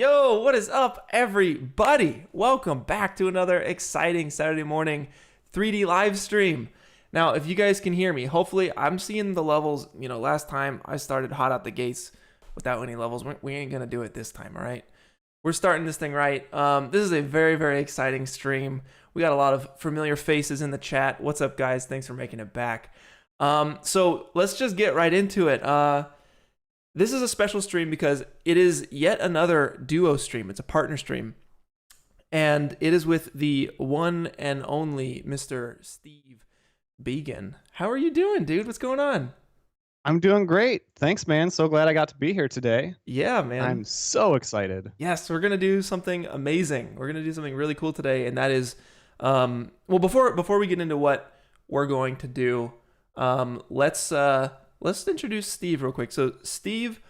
Yo, what is up, everybody? Welcome back to another exciting Saturday morning 3D live stream. Now, if you guys can hear me, hopefully I'm seeing the levels. Last time I started hot out the gates without any levels. We ain't gonna do it this time, all right? We're starting this thing right. This is a very, very exciting stream. We got a lot of familiar faces in the chat. What's up, guys? Thanks for making it back. So let's just get right into it. This is a special stream because it is yet another duo stream. It's a partner stream. And it is with the one and only Mr. Steve Biegun. How are you doing, dude? What's going on? I'm doing great. Thanks, man. So glad I got to be here today. Yeah, man. I'm so excited. Yes, we're going to do something amazing. We're going to do something really cool today. And that is, well, before we get into what we're going to do, let's introduce Steve real quick. So Steve,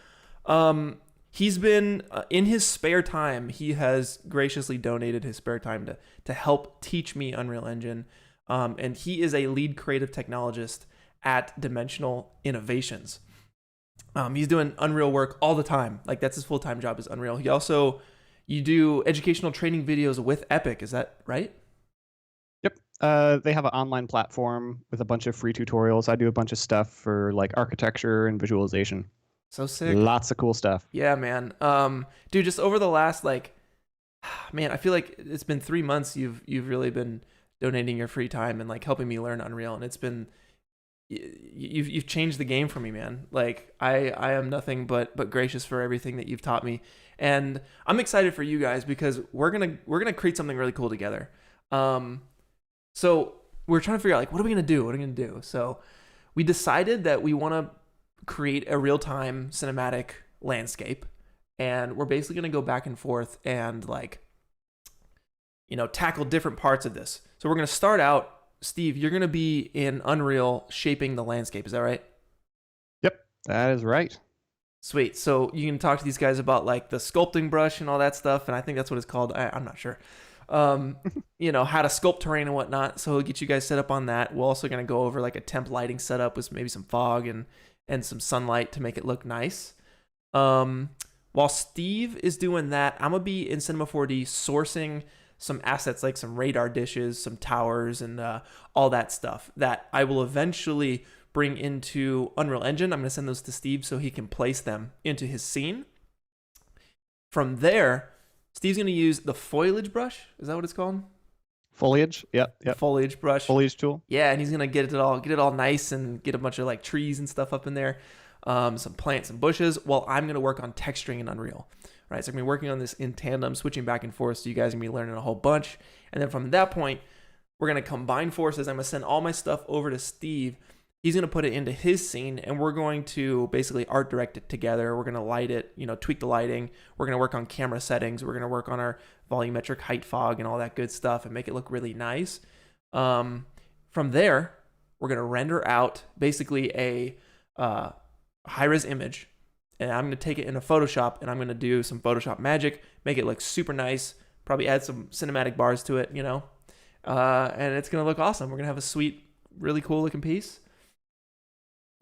he's been in his spare time. He has graciously donated his spare time to help teach me Unreal Engine, and he is a lead creative technologist at Dimensional Innovations. He's doing Unreal work all the time. Like, that's his full-time job is Unreal. You do educational training videos with Epic. Is that right? Yep. They have an online platform with a bunch of free tutorials. I do a bunch of stuff for like architecture and visualization. So sick. Lots of cool stuff. Yeah, man. Dude, just over the last man, I feel like it's been 3 months. You've really been donating your free time and like helping me learn Unreal, and it's been you've changed the game for me, man. Like I am nothing but gracious for everything that you've taught me, and I'm excited for you guys because we're gonna create something really cool together. So we're trying to figure out like what are we gonna do? So we decided that we want to create a real-time cinematic landscape, and we're basically gonna go back and forth and tackle different parts of this. So we're gonna start out. Steve, you're gonna be in Unreal shaping the landscape. Is that right? Yep, that is right. Sweet. So you can talk to these guys about like the sculpting brush and all that stuff, and I think that's what it's called. I'm not sure. How to sculpt terrain and whatnot. So he'll get you guys set up on that. We're also gonna go over like a temp lighting setup with maybe some fog and some sunlight to make it look nice. While Steve is doing that, I'm gonna be in Cinema 4D sourcing some assets like some radar dishes, some towers, and all that stuff that I will eventually bring into Unreal Engine. I'm gonna send those to Steve so he can place them into his scene. From there, Steve's gonna use the foliage brush. Is that what it's called? Foliage. Yep. Foliage brush. Foliage tool. Yeah, and he's gonna get it all nice and get a bunch of like trees and stuff up in there, some plants and bushes. While I'm gonna work on texturing in Unreal. Right, so I'm gonna be working on this in tandem, switching back and forth. So you guys are gonna be learning a whole bunch, and then from that point, we're gonna combine forces. I'm gonna send all my stuff over to Steve. He's gonna put it into his scene, and we're going to basically art direct it together. We're gonna light it, tweak the lighting. We're gonna work on camera settings. We're gonna work on our volumetric height fog and all that good stuff, and make it look really nice. From there, we're gonna render out basically a high-res image. And I'm going to take it into Photoshop, and I'm going to do some Photoshop magic, make it look super nice, probably add some cinematic bars to it, and it's going to look awesome. We're going to have a sweet, really cool looking piece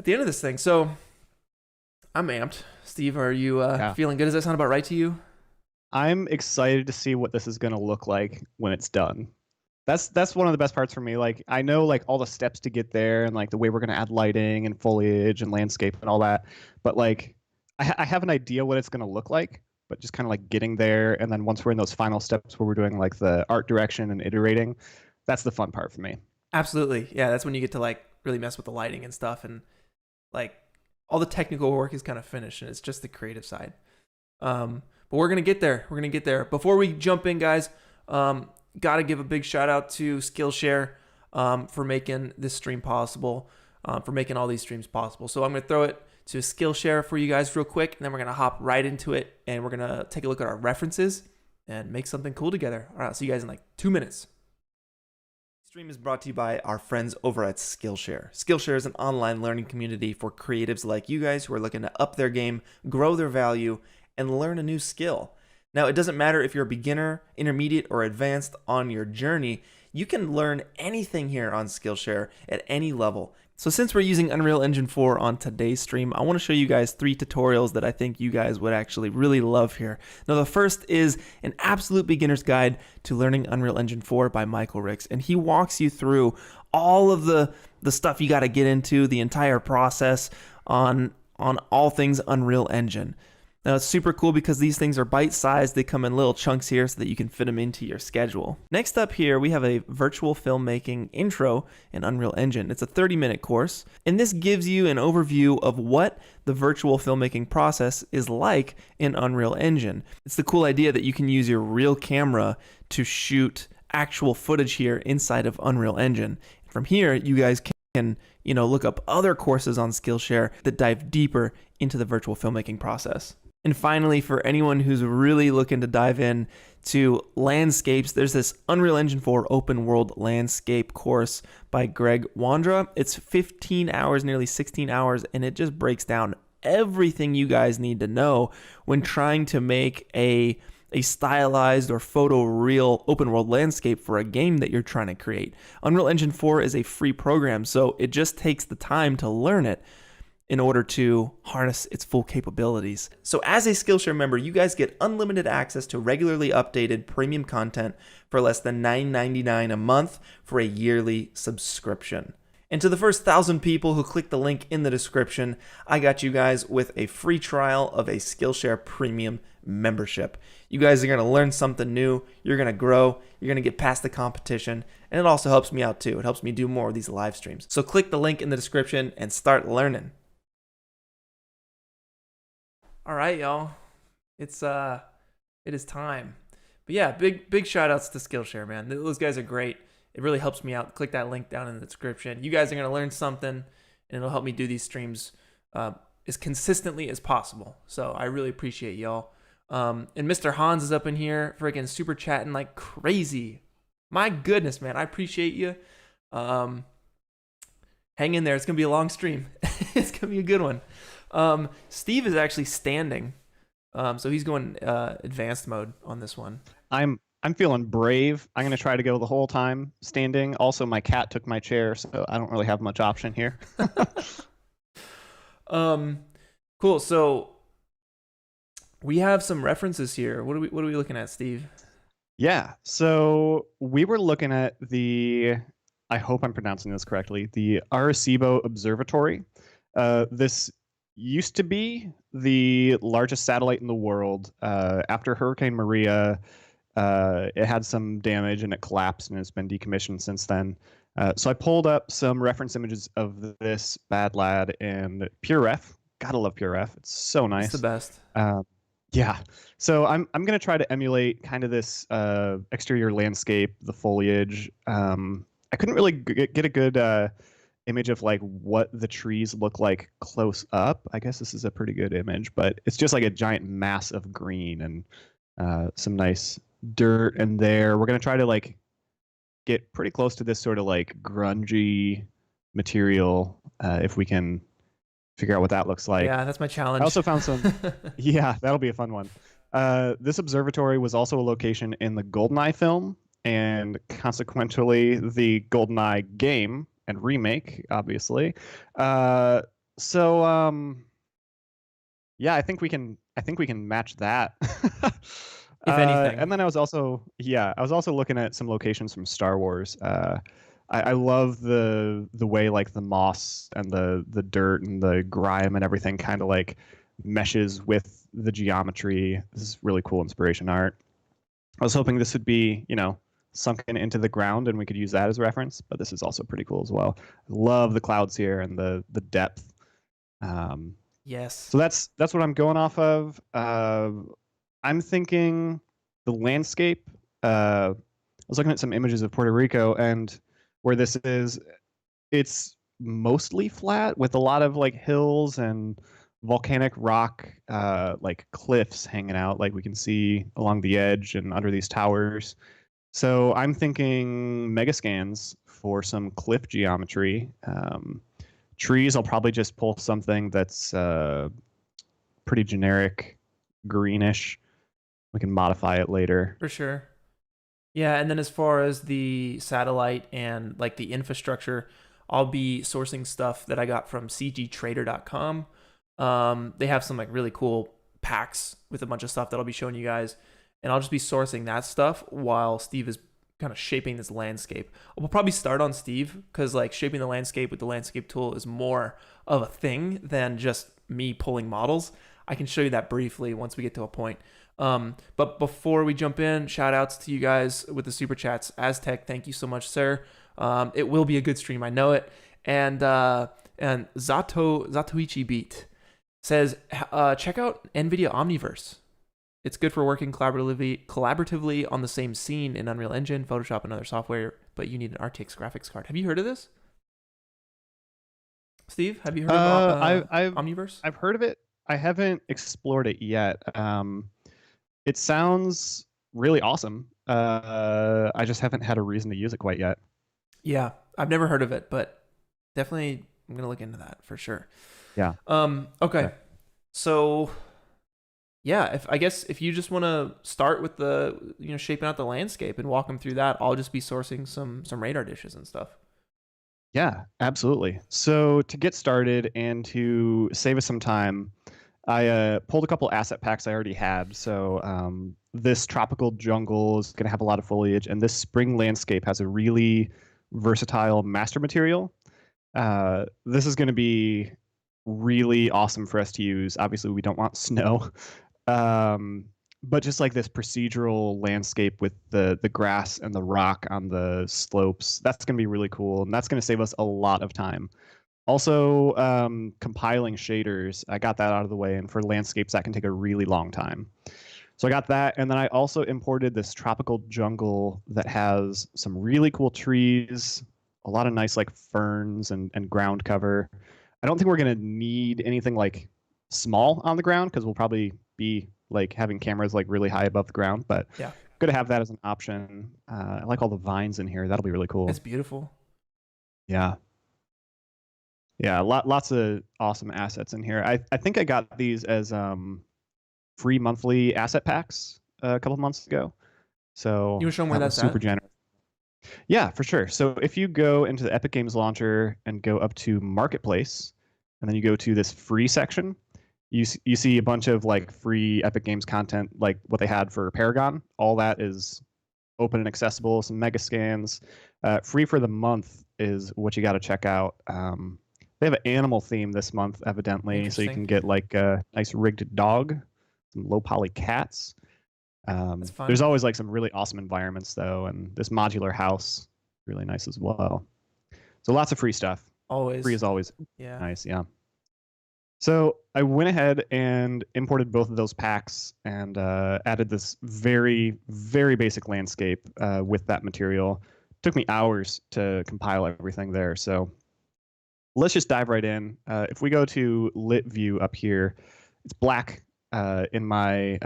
at the end of this thing. So I'm amped. Steve, are you feeling good? Does that sound about right to you? I'm excited to see what this is going to look like when it's done. That's one of the best parts for me. Like, I know like all the steps to get there and like the way we're going to add lighting and foliage and landscape and all that, but like I have an idea what it's going to look like, but just kind of like getting there. And then once we're in those final steps where we're doing like the art direction and iterating, that's the fun part for me. Absolutely. Yeah, that's when you get to like really mess with the lighting and stuff. And like all the technical work is kind of finished and it's just the creative side. But we're going to get there. We're going to get there. Before we jump in, guys, got to give a big shout out to Skillshare for making this stream possible, for making all these streams possible. So I'm going to throw it to Skillshare for you guys real quick, and then we're going to hop right into it, and we're going to take a look at our references and make something cool together. All right, I'll see you guys in like 2 minutes. This stream is brought to you by our friends over at Skillshare. Skillshare is an online learning community for creatives like you guys who are looking to up their game, grow their value, and learn a new skill. Now, it doesn't matter if you're a beginner, intermediate, or advanced on your journey. You can learn anything here on Skillshare at any level. So since we're using Unreal Engine 4 on today's stream, I want to show you guys 3 tutorials that I think you guys would actually really love here. Now the first is an absolute beginner's guide to learning Unreal Engine 4 by Michael Ricks, and he walks you through all of the stuff you got to get into, the entire process on all things Unreal Engine. Now it's super cool because these things are bite-sized. They come in little chunks here so that you can fit them into your schedule. Next up here, we have a virtual filmmaking intro in Unreal Engine. It's a 30-minute course, and this gives you an overview of what the virtual filmmaking process is like in Unreal Engine. It's the cool idea that you can use your real camera to shoot actual footage here inside of Unreal Engine. From here, you guys can look up other courses on Skillshare that dive deeper into the virtual filmmaking process. And finally, for anyone who's really looking to dive in to landscapes, there's this Unreal Engine 4 open world landscape course by Greg Wandra. It's 15 hours, nearly 16 hours, and it just breaks down everything you guys need to know when trying to make a stylized or photoreal open world landscape for a game that you're trying to create. Unreal Engine 4 is a free program, so it just takes the time to learn it in order to harness its full capabilities. So as a Skillshare member, you guys get unlimited access to regularly updated premium content for less than $9.99 a month for a yearly subscription. And to the first 1,000 people who click the link in the description, I got you guys with a free trial of a Skillshare premium membership. You guys are gonna learn something new, you're gonna grow, you're gonna get past the competition, and it also helps me out too. It helps me do more of these live streams. So click the link in the description and start learning. All right, y'all. It is time. But yeah, big shout outs to Skillshare, man. Those guys are great. It really helps me out. Click that link down in the description. You guys are gonna learn something, and it'll help me do these streams as consistently as possible. So I really appreciate y'all. And Mr. Hans is up in here, freaking super chatting like crazy. My goodness, man, I appreciate you. Hang in there. It's gonna be a long stream. It's gonna be a good one. Steve is actually standing, so he's going advanced mode on this one. I'm feeling brave. I'm gonna try to go the whole time standing. Also, my cat took my chair, so I don't really have much option here. Cool. So we have some references here. What are we looking at, Steve? Yeah. So we were looking at I hope I'm pronouncing this correctly, the Arecibo Observatory. This used to be the largest satellite in the world. After Hurricane Maria, it had some damage and it collapsed, and it's been decommissioned since then. So I pulled up some reference images of this bad lad in PureRef. Gotta love PureRef. It's so nice. It's the best. Yeah. So I'm gonna try to emulate kind of this exterior landscape, the foliage. I couldn't really get a good image of like what the trees look like close up. I guess this is a pretty good image, but it's just like a giant mass of green and some nice dirt in there. We're gonna try to like get pretty close to this sort of like grungy material if we can figure out what that looks like. Yeah, that's my challenge. I also found some. Yeah, that'll be a fun one. This observatory was also a location in the GoldenEye film, and consequently the GoldenEye game and remake, obviously. Yeah, I think we can match that. If anything. And then I was also looking at some locations from Star Wars. I love the way like the moss and the dirt and the grime and everything kind of like meshes with the geometry. This is really cool inspiration art. I was hoping this would be, sunken into the ground and we could use that as reference, but this is also pretty cool as well. I love the clouds here and the depth. Yes. So that's what I'm going off of. I'm thinking the landscape. I was looking at some images of Puerto Rico, and where this is, it's mostly flat with a lot of like hills and volcanic rock, like cliffs hanging out, like we can see along the edge and under these towers. So I'm thinking Megascans for some cliff geometry. Trees, I'll probably just pull something that's pretty generic, greenish. We can modify it later. For sure. Yeah, and then as far as the satellite and like the infrastructure, I'll be sourcing stuff that I got from cgtrader.com. They have some like really cool packs with a bunch of stuff that I'll be showing you guys, and I'll just be sourcing that stuff while Steve is kind of shaping this landscape. We'll probably start on Steve because like shaping the landscape with the landscape tool is more of a thing than just me pulling models. I can show you that briefly once we get to a point. But before we jump in, shout outs to you guys with the super chats. Aztec, thank you so much, sir. It will be a good stream, I know it. And Zatoichi Beat says, check out NVIDIA Omniverse. It's good for working collaboratively on the same scene in Unreal Engine, Photoshop, and other software, but you need an RTX graphics card. Have you heard of this? Steve, have you heard of Omniverse? I've heard of it. I haven't explored it yet. It sounds really awesome. I just haven't had a reason to use it quite yet. Yeah, I've never heard of it, but definitely I'm going to look into that for sure. Yeah. Okay. So yeah, if you just want to start with the, shaping out the landscape and walk them through that, I'll just be sourcing some radar dishes and stuff. Yeah, absolutely. So to get started and to save us some time, I pulled a couple asset packs I already had. So this tropical jungle is going to have a lot of foliage, and this spring landscape has a really versatile master material. This is going to be really awesome for us to use. Obviously, we don't want snow. But just like this procedural landscape with the grass and the rock on the slopes, that's going to be really cool. And that's going to save us a lot of time. Also, compiling shaders, I got that out of the way. And for landscapes, that can take a really long time. So I got that. And then I also imported this tropical jungle that has some really cool trees, a lot of nice like ferns and ground cover. I don't think we're going to need anything like small on the ground because we'll probably be like having cameras like really high above the ground, but yeah, good to have that as an option. I like all the vines in here. That'll be really cool. It's beautiful. Yeah. Yeah, lots of awesome assets in here. I think I got these as free monthly asset packs a couple months ago. So you want to show them where that's super generous. Yeah, for sure. So if you go into the Epic Games Launcher and go up to Marketplace, and then you go to this free section, you see a bunch of like free Epic Games content, like what they had for Paragon. All that is open and accessible. Some mega scans. Free for the month is what you got to check out. They have an animal theme this month, evidently, so you can get like a nice rigged dog, some low poly cats. There's always like some really awesome environments though, and this modular house, really nice as well. So lots of free stuff. Always. Free is always nice, yeah. So I went ahead and imported both of those packs and added this very, very basic landscape with that material. It took me hours to compile everything there. So let's just dive right in. If we go to lit view up here, it's black in my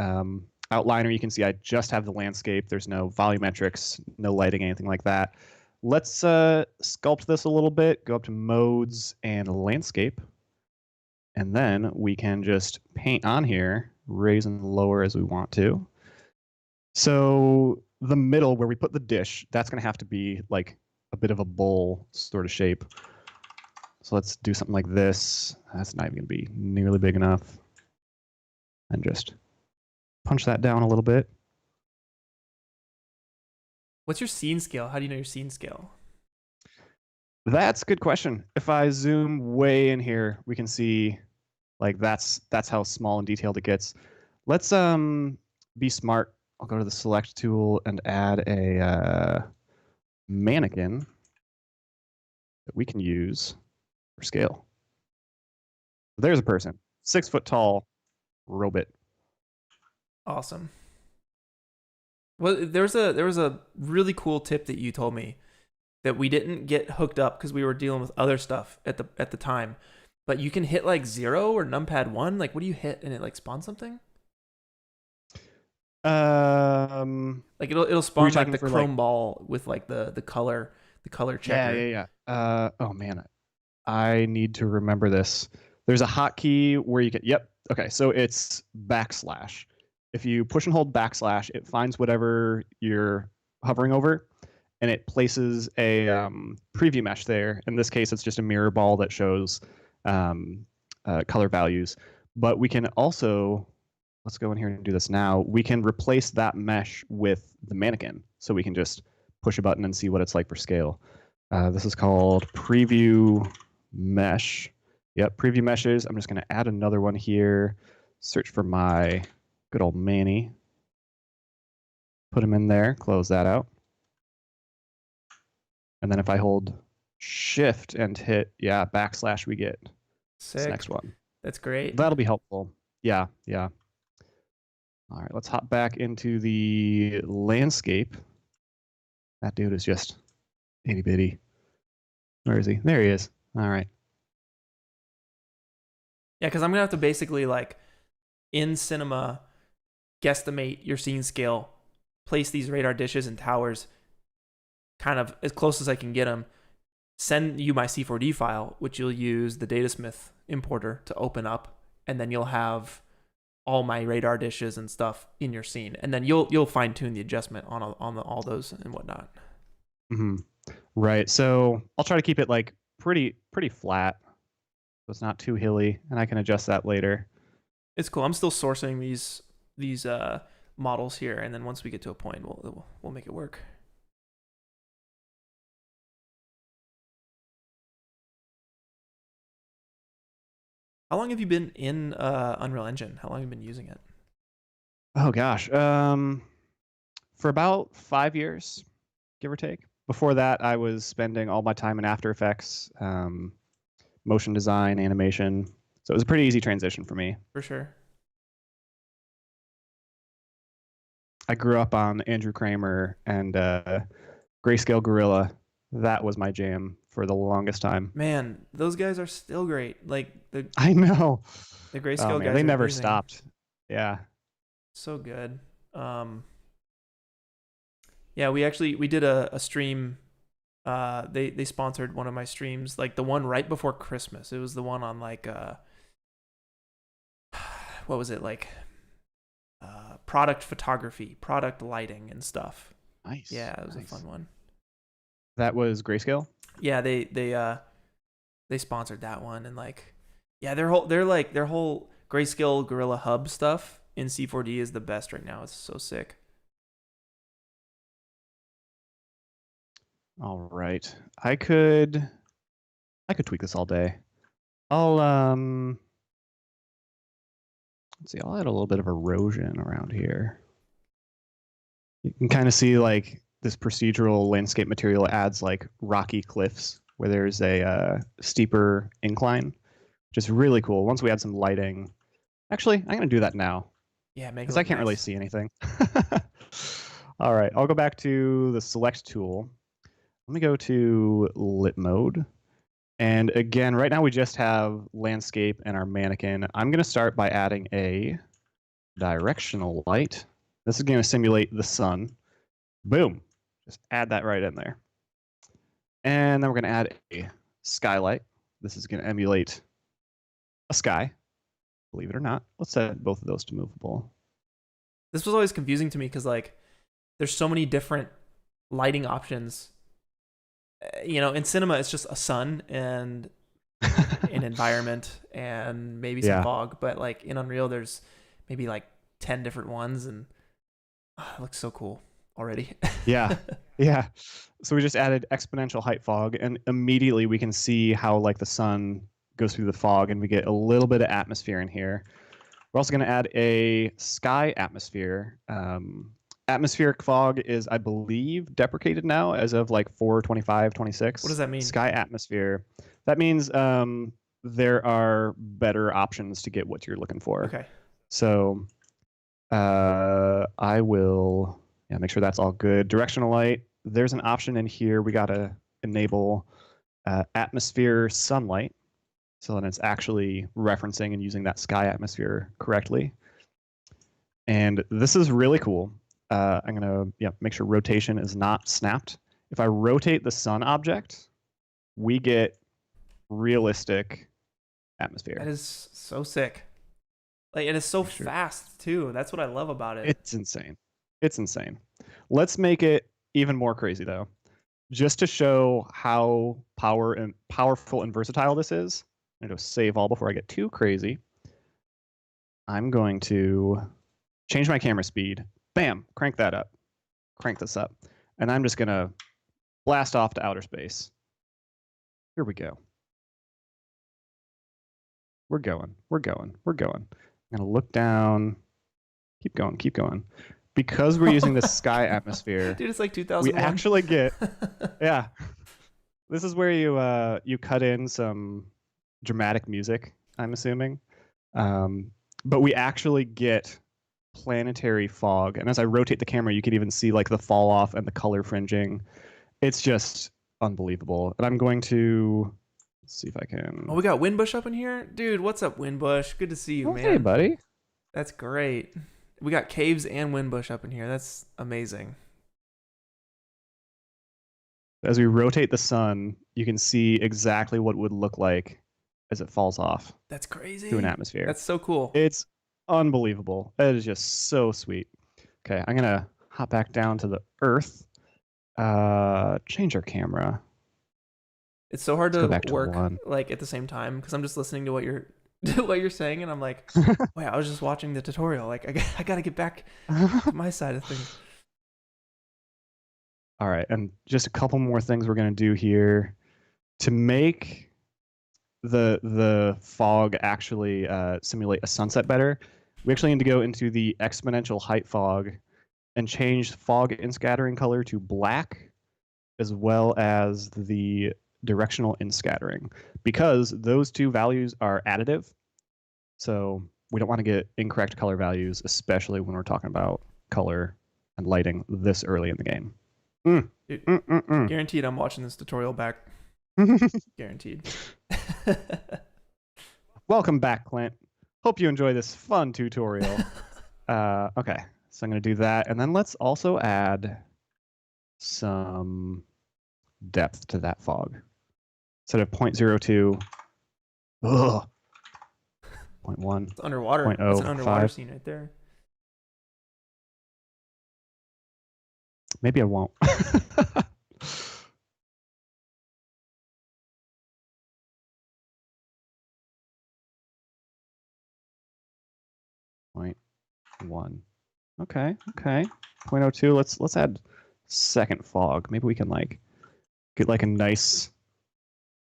outliner. You can see I just have the landscape. There's no volumetrics, no lighting, anything like that. Let's sculpt this a little bit, go up to modes and landscape. And then we can just paint on here, raise and lower as we want to. So the middle where we put the dish, that's going to have to be like a bit of a bowl sort of shape. So let's do something like this. That's not even going to be nearly big enough. And just punch that down a little bit. What's your scene scale? How do you know your scene scale? That's a good question. If I zoom way in here, we can see like that's how small and detailed it gets. Let's be smart. I'll go to the select tool and add a mannequin that we can use for scale. There's a person, 6 foot tall robot. Awesome. Well, there was a really cool tip that you told me that we didn't get hooked up because we were dealing with other stuff at the time. But you can hit like 0 or numpad 1. Like, what do you hit and it like spawns something? Like it'll spawn like the chrome ball with like the color checker. Yeah. Oh man, I need to remember this. There's a hotkey where you can. Yep. Okay, so it's backslash. If you push and hold backslash, it finds whatever you're hovering over, and it places a preview mesh there. In this case, it's just a mirror ball that shows color values. But we can also, let's go in here and do this now. We can replace that mesh with the mannequin. So we can just push a button and see what it's like for scale. This is called preview mesh. Yep, preview meshes. I'm just going to add another one here. Search for my good old Manny. Put him in there, close that out. And then if I hold shift and hit, yeah, backslash, we get this next one. That's great. That'll be helpful. Yeah, yeah. All right, let's hop back into the landscape. That dude is just itty bitty. Where is he? There he is. All right. Yeah, because I'm going to have to basically, like, in Cinema, guesstimate your scene scale, place these radar dishes and towers kind of as close as I can get them, send you my C4D file, which you'll use the Datasmith importer to open up, and then you'll have all my radar dishes and stuff in your scene, and then you'll fine tune the adjustment on all those and whatnot. Mm-hmm. Right. So I'll try to keep it like pretty flat, so it's not too hilly, and I can adjust that later. It's cool. I'm still sourcing these models here, and then once we get to a point, we'll make it work. How long have you been in Unreal Engine? How long have you been using it? Oh gosh, for about 5 years, give or take. Before that, I was spending all my time in After Effects, motion design, animation. So it was a pretty easy transition for me. For sure. I grew up on Andrew Kramer and Grayscale Gorilla. That was my jam for the longest time. Man, those guys are still great. Like I know. The Grayscale guys. They never amazing. stopped. Yeah. So good. Yeah, we did a stream. They sponsored one of my streams, like the one right before Christmas. It was the one on like what was it, like product photography, product lighting and stuff. Nice. Yeah, it was a fun one. That was Grayscale? Yeah, they sponsored that one, and like, yeah, their whole Grayscale Gorilla Hub stuff in C4D is the best right now. It's so sick. All right. I could tweak this all day. I'll let's see, I'll add a little bit of erosion around here. You can kind of see like this procedural landscape material adds like rocky cliffs where there's a steeper incline, which is really cool. Once we add some lighting, actually, I'm going to do that now. Yeah, because I can't really see anything. All right, I'll go back to the select tool. Let me go to lit mode. And again, right now we just have landscape and our mannequin. I'm going to start by adding a directional light. This is going to simulate the sun. Boom. Just add that right in there. And then we're going to add a skylight. This is going to emulate a sky, believe it or not. Let's set both of those to movable. This was always confusing to me because like there's so many different lighting options. You know, in cinema, it's just a sun and an environment and maybe some fog. But like in Unreal, there's maybe like 10 different ones, and it looks so cool already. Yeah. So we just added exponential height fog, and immediately we can see how like the sun goes through the fog, and we get a little bit of atmosphere in here. We're also going to add a sky atmosphere. Atmospheric fog is, I believe, deprecated now as of like 4.25.26. What does that mean? Sky atmosphere. That means there are better options to get what you're looking for. Okay. So I will make sure that's all good. Directional light. There's an option in here. We got to enable atmosphere sunlight so that it's actually referencing and using that sky atmosphere correctly. And this is really cool. I'm going to make sure rotation is not snapped. If I rotate the sun object, we get realistic atmosphere. That is so sick. Like, it is so fast too. That's what I love about it. It's insane. It's insane. Let's make it even more crazy though. just to show how powerful and versatile this is, I'm going to save all before I get too crazy. I'm going to change my camera speed. Bam, crank that up. Crank this up. And I'm just going to blast off to outer space. Here we go. We're going. We're going. We're going. I'm going to look down. Keep going. Keep going. Because we're using the sky atmosphere, Dude, it's like 2001. we actually get, yeah. This is where you cut in some dramatic music, I'm assuming. But we actually get planetary fog. And as I rotate the camera, you can even see like the fall off and the color fringing. It's just unbelievable. And I'm going to let's see if I can. Oh, we got Windbush up in here? Dude, what's up, Windbush? Good to see you, man. Hey, buddy. That's great. We got caves and Windbush up in here. That's amazing. As we rotate the sun, you can see exactly what it would look like as it falls off. That's crazy. To an atmosphere. That's so cool. It's unbelievable. It is just so sweet. Okay, I'm gonna hop back down to the Earth. Change our camera. It's so hard to work like at the same time because I'm just listening to what you're saying, and I'm like, wait, I was just watching the tutorial. Like, I gotta get back to my side of things. All right, and just a couple more things we're gonna do here to make the fog actually simulate a sunset better. We actually need to go into the exponential height fog and change fog inscattering color to black, as well as the directional inscattering, because those two values are additive. So we don't want to get incorrect color values, especially when we're talking about color and lighting this early in the game. Guaranteed I'm watching this tutorial back. Guaranteed. Welcome back, Clint. Hope you enjoy this fun tutorial. Okay, so I'm going to do that. And then let's also add some depth to that fog. Instead of 0.02, 0.1. It's underwater. 0.05. It's an underwater scene right there. Maybe I won't. Point 1. Okay. 0.02. Let's add second fog. Maybe we can like get like a nice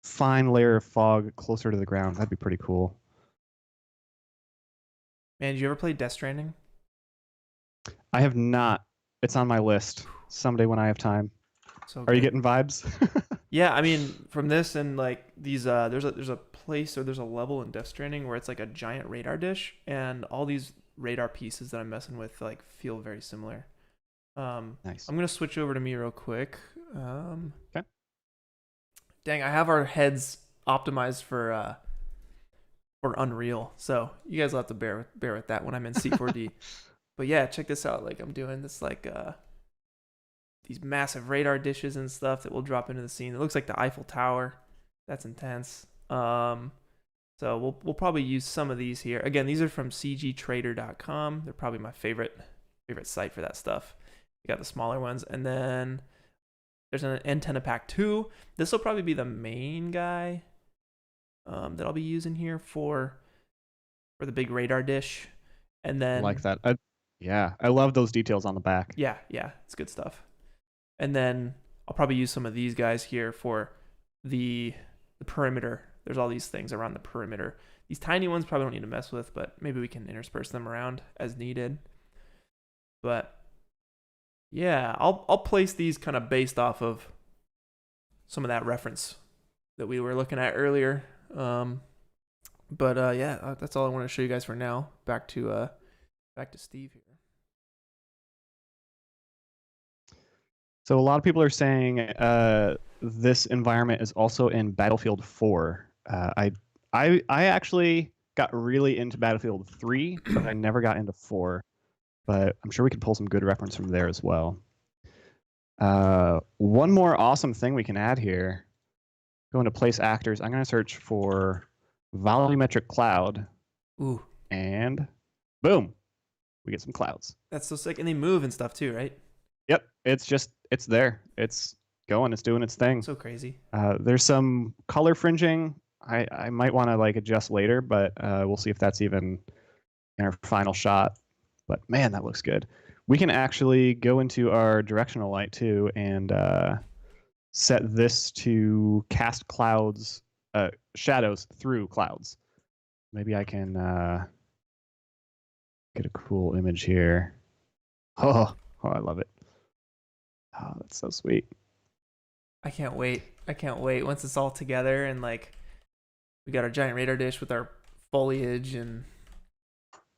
fine layer of fog closer to the ground. That'd be pretty cool. Man, did you ever play Death Stranding? I have not. It's on my list someday when I have time. So are you getting vibes? Yeah, I mean, from this and like these, there's a place or there's a level in Death Stranding where it's like a giant radar dish, and all these radar pieces that I'm messing with like feel very similar. Nice. I'm gonna switch over to me real quick. Okay. Dang, I have our heads optimized for Unreal, so you guys will have to bear with that when I'm in C4D. But yeah, check this out. Like I'm doing this like these massive radar dishes and stuff that will drop into the scene. It looks like the Eiffel Tower. That's intense. So we'll probably use some of these here. Again, these are from cgtrader.com. They're probably my favorite site for that stuff. You got the smaller ones, and then there's an antenna pack 2. This will probably be the main guy that I'll be using here for the big radar dish. And then I like that. I love those details on the back. Yeah, it's good stuff. And then I'll probably use some of these guys here for the perimeter. There's all these things around the perimeter. These tiny ones probably don't need to mess with, but maybe we can intersperse them around as needed. But yeah, I'll place these kind of based off of some of that reference that we were looking at earlier. But yeah, that's all I want to show you guys for now. Back to Steve here. So a lot of people are saying this environment is also in Battlefield 4. I actually got really into Battlefield 3, but I never got into 4. But I'm sure we could pull some good reference from there as well. One more awesome thing we can add here. Go into place actors. I'm going to search for volumetric cloud. Ooh. And boom, we get some clouds. That's so sick. And they move and stuff too, right? Yep. It's there. It's going. It's doing its thing. So crazy. There's some color fringing. I might want to like adjust later, but we'll see if that's even in our final shot. But man, that looks good. We can actually go into our directional light too and set this to cast clouds, shadows through clouds. Maybe I can get a cool image here. Oh, I love it. Oh, that's so sweet. I can't wait. I can't wait once it's all together and like we got our giant radar dish with our foliage and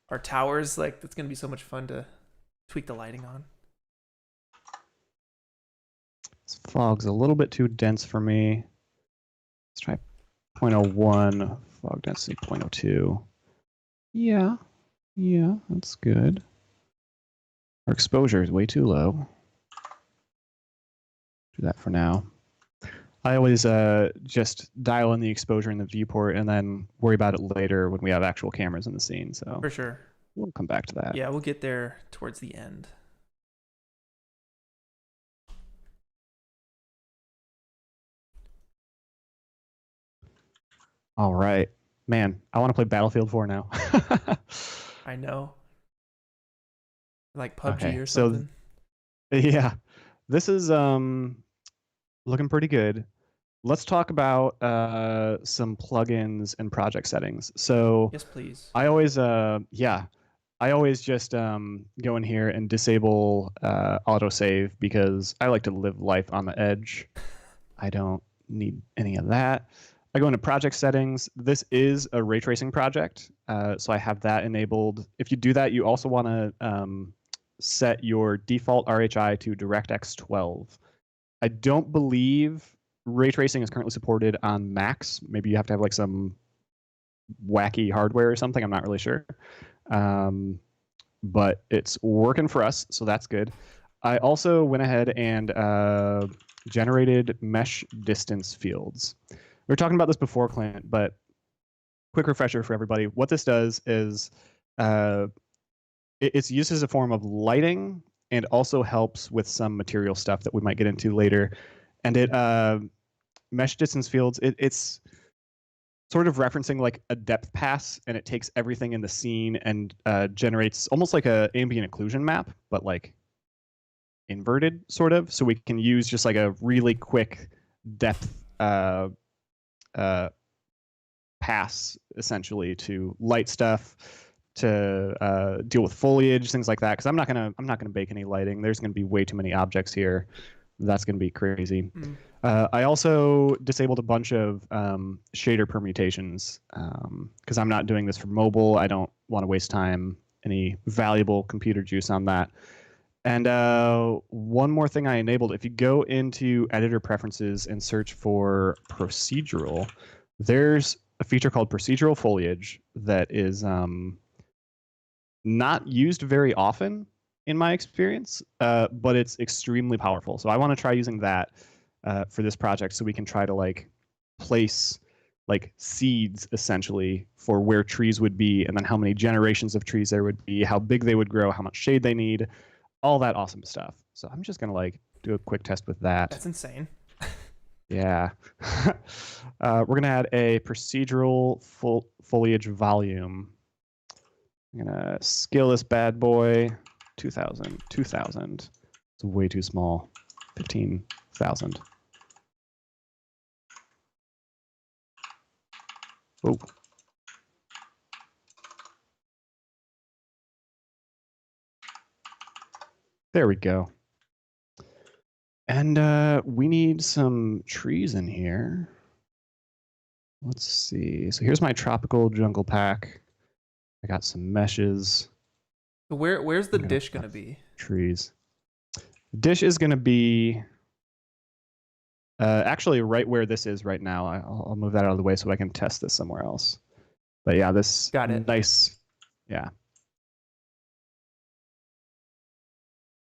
our towers. Like that's gonna be so much fun to tweak the lighting on. This fog's a little bit too dense for me. Let's try 0.01, fog density 0.02. Yeah, that's good. Our exposure is way too low. Do that for now. I always just dial in the exposure in the viewport and then worry about it later when we have actual cameras in the scene. So For sure. we'll come back to that. Yeah, we'll get there towards the end. All right. Man, I want to play Battlefield 4 now. I know. Like PUBG Okay, or so something. yeah, this is looking pretty good. Let's talk about some plugins and project settings. So Yes, please. I always just go in here and disable autosave because I like to live life on the edge. I don't need any of that. I go into project settings. This is a ray tracing project, so I have that enabled. If you do that, you also want to set your default RHI to DirectX 12. I don't believe ray tracing is currently supported on Macs. Maybe you have to have like some wacky hardware or something. I'm not really sure. But it's working for us, so that's good. I also went ahead and generated mesh distance fields. We were talking about this before, Clint, but quick refresher for everybody. What this does is it's used as a form of lighting and also helps with some material stuff that we might get into later. And it mesh distance fields, it's sort of referencing like a depth pass, and it takes everything in the scene and generates almost like a ambient occlusion map, but like inverted sort of. So we can use just like a really quick depth pass essentially to light stuff, to deal with foliage, things like that. Because I'm not gonna bake any lighting. There's gonna be way too many objects here. That's gonna be crazy. I also disabled a bunch of shader permutations because I'm not doing this for mobile. I don't want to waste time, any valuable computer juice on that. And one more thing I enabled, if you go into editor preferences and search for procedural, there's a feature called procedural foliage that is not used very often in my experience, but it's extremely powerful. So I want to try using that for this project so we can try to like place like seeds essentially for where trees would be, and then how many generations of trees there would be, how big they would grow, how much shade they need, all that awesome stuff. So I'm just gonna like do a quick test with that. That's insane. Yeah. We're gonna add a procedural foliage volume. I'm gonna scale this bad boy 2000. It's way too small. 15,000. Oh. There we go. And we need some trees in here. Let's see. So here's my tropical jungle pack. I got some meshes. Where's the dish gonna be? Trees. The dish is gonna be actually right where this is right now. I'll move that out of the way so I can test this somewhere else. But yeah, this Got it. Nice. Yeah.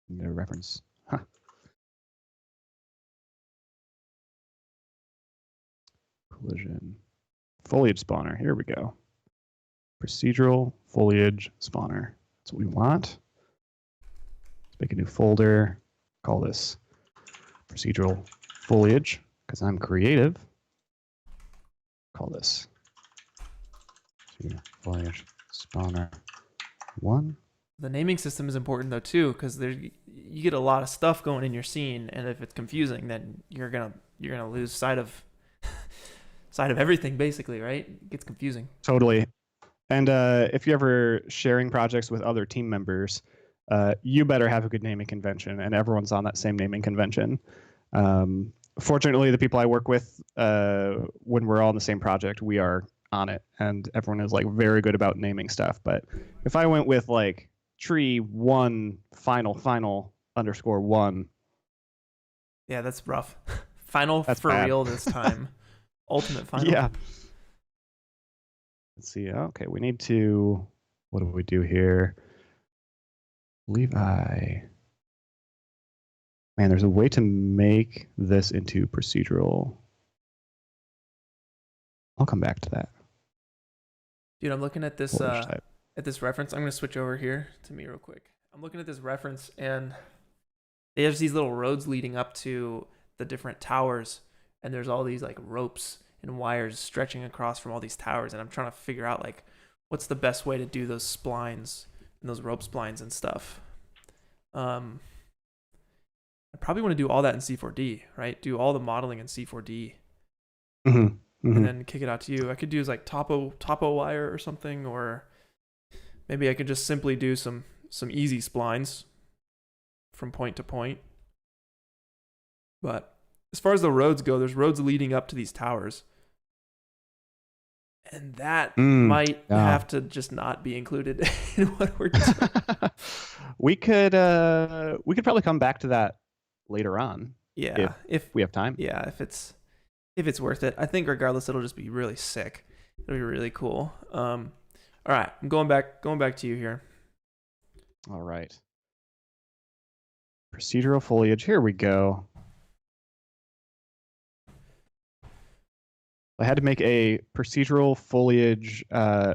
I'm gonna reference. Huh. Collision. Foliage spawner. Here we go. Procedural foliage spawner. That's what we want. Let's make a new folder. Call this procedural foliage, because I'm creative. Call this foliage spawner 1. The naming system is important though too, because you get a lot of stuff going in your scene, and if it's confusing, then you're gonna lose sight of everything basically, right? It gets confusing. Totally. And if you're ever sharing projects with other team members, you better have a good naming convention, and everyone's on that same naming convention. Fortunately, the people I work with, when we're all in the same project, we are on it, and everyone is like very good about naming stuff. But if I went with like tree 1 final underscore 1, Yeah, that's rough. Final that's for bad. real this time. Ultimate final. Yeah. Let's see. Okay, we need to. What do we do here? Levi. Man, there's a way to make this into procedural. I'll come back to that. Dude, I'm looking at this Type. at this reference. I'm gonna switch over here to me real quick. I'm looking at this reference, and there's these little roads leading up to the different towers, and there's all these like ropes and wires stretching across from all these towers, and I'm trying to figure out like what's the best way to do those splines and those rope splines and stuff. I probably want to do all that in C4D, right? Do all the modeling in C4D, and then kick it out to you. I could use like topo wire or something, or maybe I could just simply do some easy splines from point to point. But as far as the roads go, there's roads leading up to these towers, and that might have to just not be included in what we're doing. we could probably come back to that later on. Yeah, if we have time. Yeah, if it's worth it. I think regardless, it'll just be really sick. It'll be really cool. All right, I'm going back to you here. All right. Procedural foliage. Here we go. I had to make a procedural foliage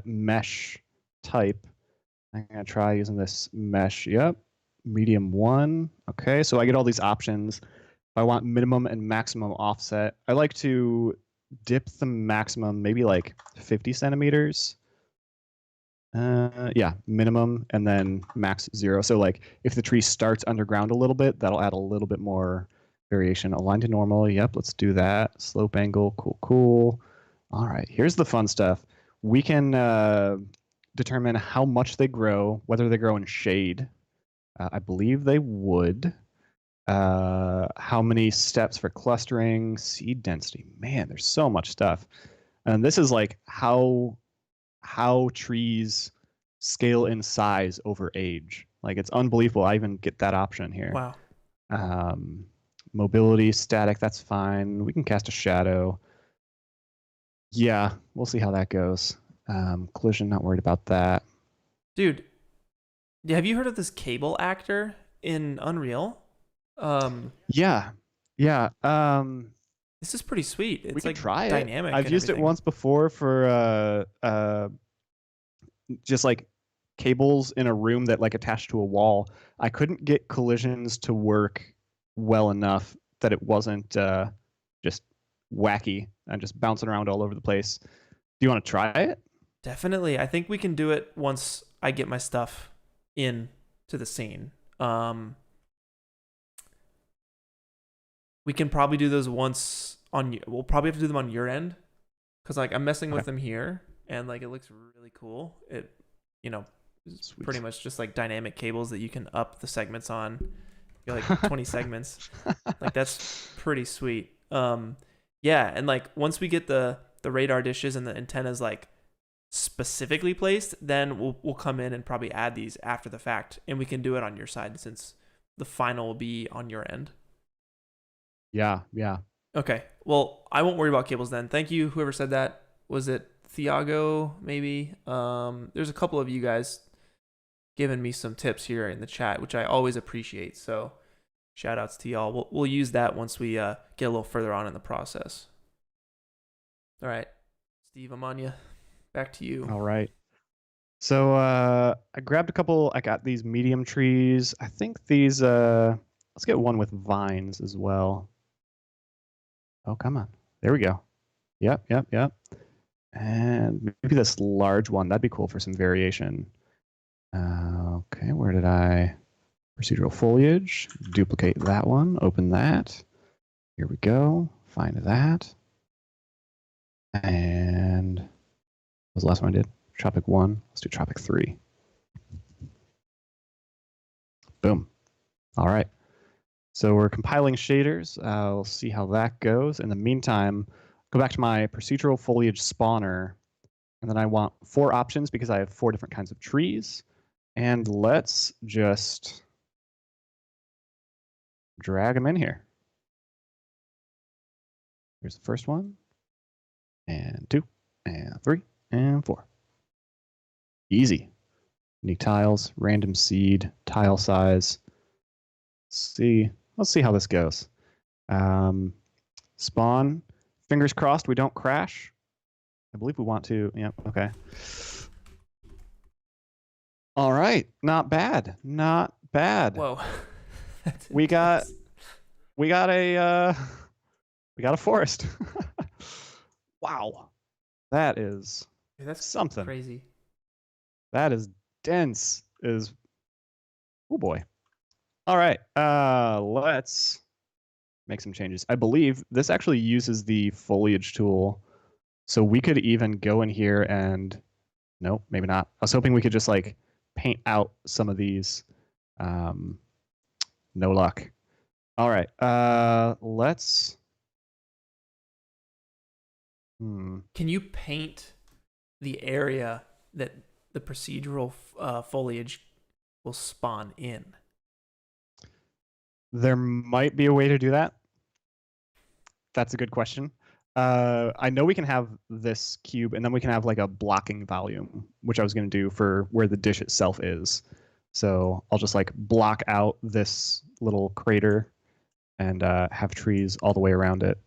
mesh type. I'm going to try using this mesh. Yep. Medium 1. Okay, so I get all these options. I want minimum and maximum offset. I like to dip the maximum maybe like 50 centimeters. Yeah, minimum, and then max 0. So like if the tree starts underground a little bit, that'll add a little bit more variation. Align to normal. Yep, let's do that. Slope angle. Cool. All right, here's the fun stuff. We can determine how much they grow, whether they grow in shade. I believe they would. How many steps for clustering, seed density. Man, there's so much stuff. And this is like how trees scale in size over age. Like it's unbelievable. I even get that option here. Wow. Mobility, static, that's fine. We can cast a shadow. Yeah, we'll see how that goes. Collision, not worried about that. Dude, have you heard of this cable actor in Unreal? Yeah. This is pretty sweet. It's we like try dynamic. I've used it once before for just like cables in a room that like attached to a wall. I couldn't get collisions to work well enough that it wasn't just wacky and just bouncing around all over the place. Do you want to try it? Definitely. I think we can do it once I get my stuff in to the scene. We can probably do those once on. We'll probably have to do them on your end, because like I'm messing with them here, and like it looks really cool. It, it's pretty much just like dynamic cables that you can up the segments on. You're like 20 segments. Like that's pretty sweet. Yeah, and like once we get the radar dishes and the antennas like specifically placed, then we'll come in and probably add these after the fact, and we can do it on your side since the final will be on your end. Yeah. Okay. Well, I won't worry about cables then. Thank you, whoever said that. Was it Thiago, maybe? There's a couple of you guys giving me some tips here in the chat, which I always appreciate. So shout outs to y'all. We'll use that once we get a little further on in the process. All right. Steve, I'm on you. Back to you. All right. So I grabbed a couple. I got these medium trees. I think these, let's get one with vines as well. Oh, come on. There we go. Yep, yep, yep. And maybe this large one, that'd be cool for some variation. Okay, where did I? Procedural foliage, duplicate that one, open that. Here we go, find that. And what was the last one I did? Tropic 1, let's do Tropic 3. Boom. All right. So we're compiling shaders. We'll see how that goes. In the meantime, go back to my procedural foliage spawner. And then I want 4 options because I have 4 different kinds of trees. And let's just drag them in here. Here's the first one, and 2, and 3, and 4. Easy. Unique tiles, random seed, tile size. Let's see how this goes. Spawn. Fingers crossed we don't crash. I believe we want to. Yep. Okay. All right. Not bad. Not bad. Whoa. we got a forest. Wow. That is Dude, that's something crazy. That is dense. Oh boy. All right. Let's make some changes. I believe this actually uses the foliage tool. So we could even go in here and nope, maybe not. I was hoping we could just like paint out some of these. No luck. All right. Let's Can you paint the area that the procedural foliage will spawn in? There might be a way to do that. That's a good question. I know we can have this cube, and then we can have like a blocking volume, which I was going to do for where the dish itself is. So I'll just like block out this little crater and have trees all the way around it.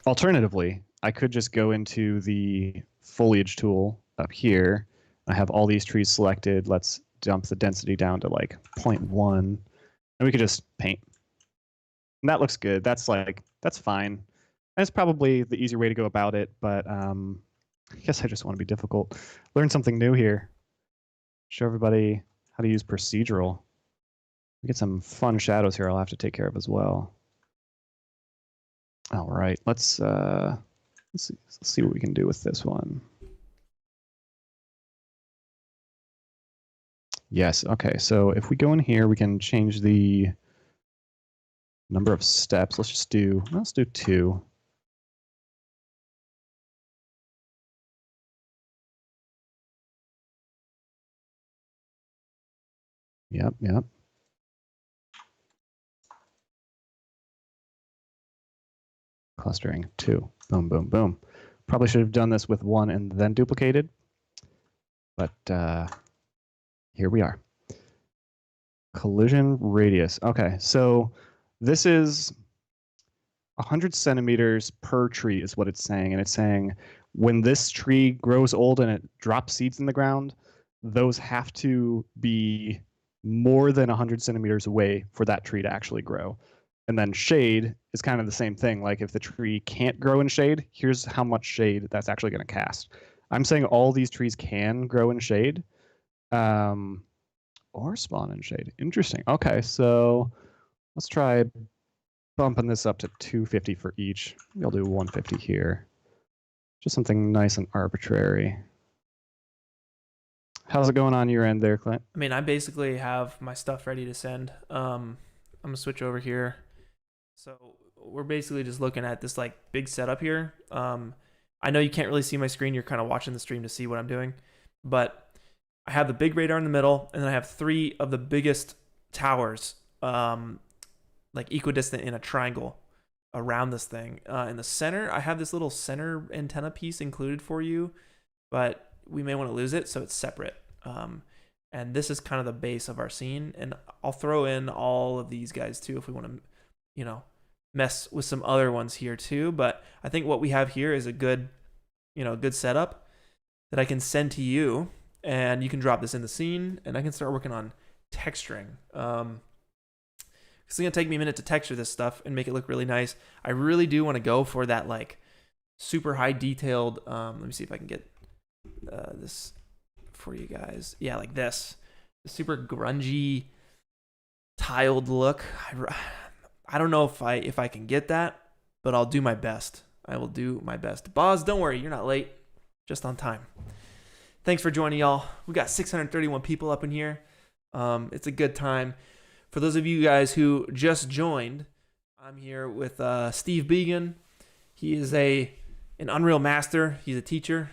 Alternatively, I could just go into the foliage tool up here. I have all these trees selected. Let's dump the density down to like 0.1, and we could just paint. And that looks good. That's fine. That's probably the easier way to go about it, but I guess I just want to be difficult. Learn something new here. Show everybody how to use procedural. We get some fun shadows here I'll have to take care of as well. All right, let's see what we can do with this one. Yes, okay, so if we go in here, we can change the number of steps. Let's do 2. Yep. Clustering 2. Boom, boom, boom. Probably should have done this with 1 and then duplicated, but here we are. Collision radius. Okay, so this is 100 centimeters per tree is what it's saying, and it's saying when this tree grows old and it drops seeds in the ground, those have to be more than 100 centimeters away for that tree to actually grow. And then shade is kind of the same thing. Like if the tree can't grow in shade, here's how much shade that's actually going to cast. I'm saying all these trees can grow in shade or spawn in shade. Interesting. Okay, so let's try bumping this up to 250 for each. Maybe I'll do 150 here. Just something nice and arbitrary. How's it going on your end there, Clint? I mean, I basically have my stuff ready to send. I'm gonna switch over here. So we're basically just looking at this like big setup here. I know you can't really see my screen. You're kind of watching the stream to see what I'm doing, but I have the big radar in the middle, and then I have 3 of the biggest towers, like equidistant in a triangle around this thing. In the center, I have this little center antenna piece included for you, but we may want to lose it, so it's separate. And this is kind of the base of our scene, and I'll throw in all of these guys too if we want to, mess with some other ones here too. But I think what we have here is a good, good setup that I can send to you, and you can drop this in the scene, and I can start working on texturing. it's going to take me a minute to texture this stuff and make it look really nice. I really do want to go for that like super high detailed, let me see if I can get this for you guys. Yeah, like this. The super grungy tiled look. I don't know if I can get that, but I'll do my best. I will do my best. Boz, don't worry, you're not late. Just on time. Thanks for joining, y'all. We got 631 people up in here. It's a good time. For those of you guys who just joined, I'm here with Steve Biegun. He is an Unreal master. He's a teacher.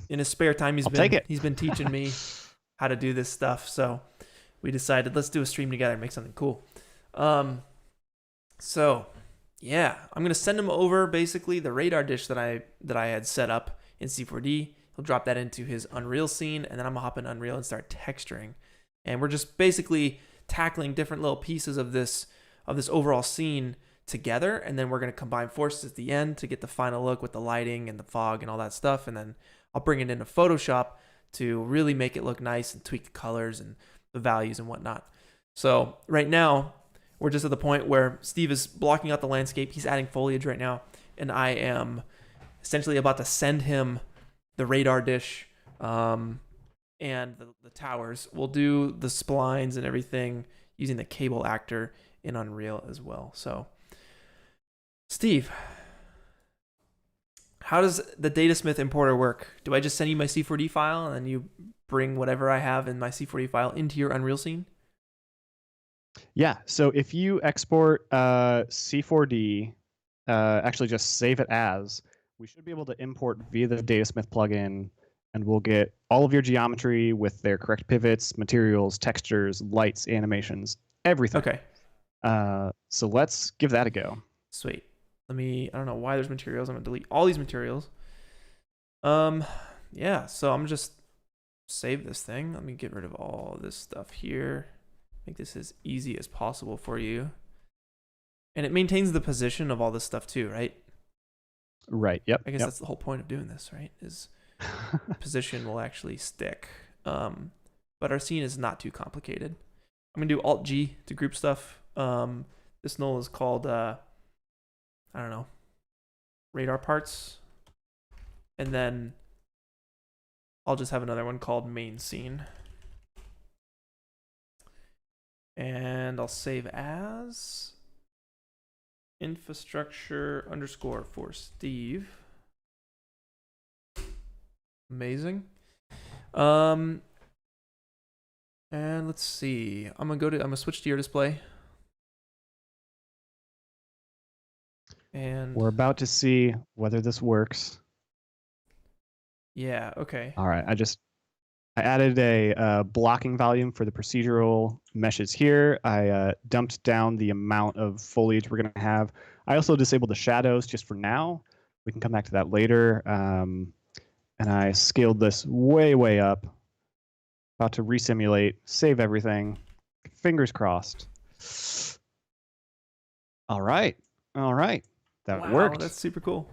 In his spare time, he's been teaching me how to do this stuff. So we decided let's do a stream together and make something cool. So yeah, I'm gonna send him over basically the radar dish that I had set up in C4D. He'll drop that into his Unreal scene, and then I'm gonna hop in Unreal and start texturing. And we're just basically tackling different little pieces of this overall scene together, and then we're gonna combine forces at the end to get the final look with the lighting and the fog and all that stuff. And then I'll bring it into Photoshop to really make it look nice and tweak the colors and the values and whatnot. So right now, we're just at the point where Steve is blocking out the landscape. He's adding foliage right now, and I am essentially about to send him the radar dish and the towers. We'll do the splines and everything using the cable actor in Unreal as well. So, Steve, how does the Datasmith Importer work? Do I just send you my C4D file, and then you bring whatever I have in my C4D file into your Unreal scene? Yeah, so if you export C4D, actually just save it as, we should be able to import via the Datasmith plugin, and we'll get all of your geometry with their correct pivots, materials, textures, lights, animations, everything. Okay. So let's give that a go. Sweet. I don't know why there's materials. I'm gonna delete all these materials. Yeah, so I'm just save this thing. Let me get rid of all this stuff here. Make this as easy as possible for you. And it maintains the position of all this stuff too, right? Right, yep. I guess that's the whole point of doing this, right? Is position will actually stick. But our scene is not too complicated. I'm gonna do Alt-G to group stuff. This null is called, I don't know, radar parts. And then I'll just have another one called main scene. And I'll save as infrastructure _ for Steve. Amazing. And let's see. I'm gonna switch to your display. And we're about to see whether this works. Yeah, okay. All right, I added a blocking volume for the procedural meshes here. I dumped down the amount of foliage we're going to have. I also disabled the shadows just for now. We can come back to that later. And I scaled this way, way up. About to resimulate, save everything. Fingers crossed. All right. That worked. That's super cool.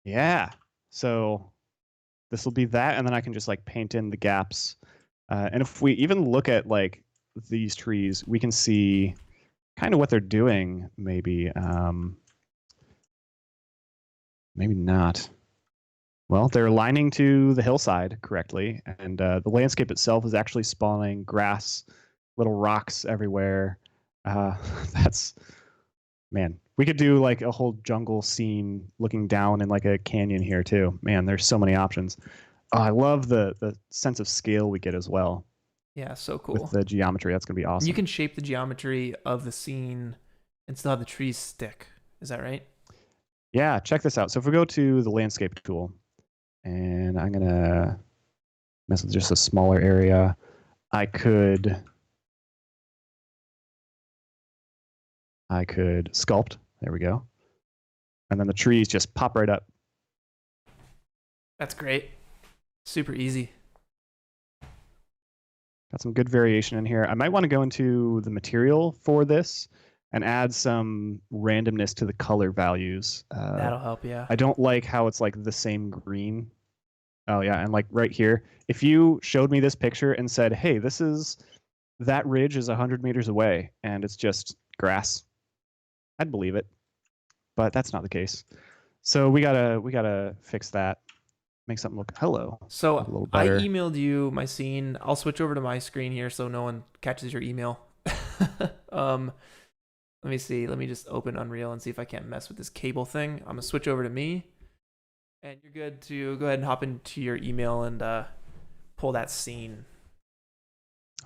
Yeah. So this will be that, and then I can just like paint in the gaps. And if we even look at like these trees, we can see kind of what they're doing. Maybe, maybe not. Well, they're aligning to the hillside correctly, and the landscape itself is actually spawning grass, little rocks everywhere. That's, man, we could do like a whole jungle scene looking down in like a canyon here too. Man, there's so many options. Oh, I love the sense of scale we get as well. Yeah, so cool. With the geometry, that's going to be awesome. You can shape the geometry of the scene and still have the trees stick. Is that right? Yeah, check this out. So if we go to the landscape tool, and I'm going to mess with just a smaller area, I could sculpt. There we go. And then the trees just pop right up. That's great. Super easy. Got some good variation in here. I might want to go into the material for this and add some randomness to the color values. That'll help, yeah. I don't like how it's like the same green. Oh yeah, and like right here, if you showed me this picture and said, hey, this is that ridge is 100 meters away and it's just grass, I'd believe it, but that's not the case. So we gotta fix that. Make something look a So little I better. emailed you my scene. I'll switch over to my screen here so no one catches your email. Let me see. Let me just open Unreal and see if I can't mess with this cable thing. I'm gonna switch over to me, and you're good to go ahead and hop into your email and pull that scene.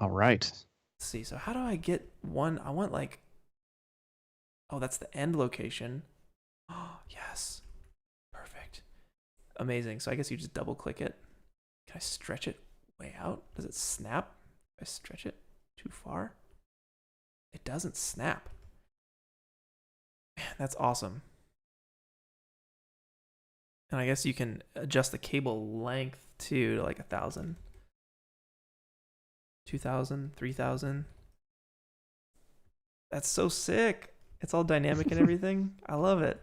All right. Let's see. So how do I get one? I want like, oh, that's the end location. Oh, yes. Perfect. Amazing. So I guess you just double click it. Can I stretch it way out? Does it snap? If I stretch it too far? It doesn't snap. Man, that's awesome. And I guess you can adjust the cable length too to like 1,000, 2,000, 3,000. That's so sick. It's all dynamic and everything. I love it.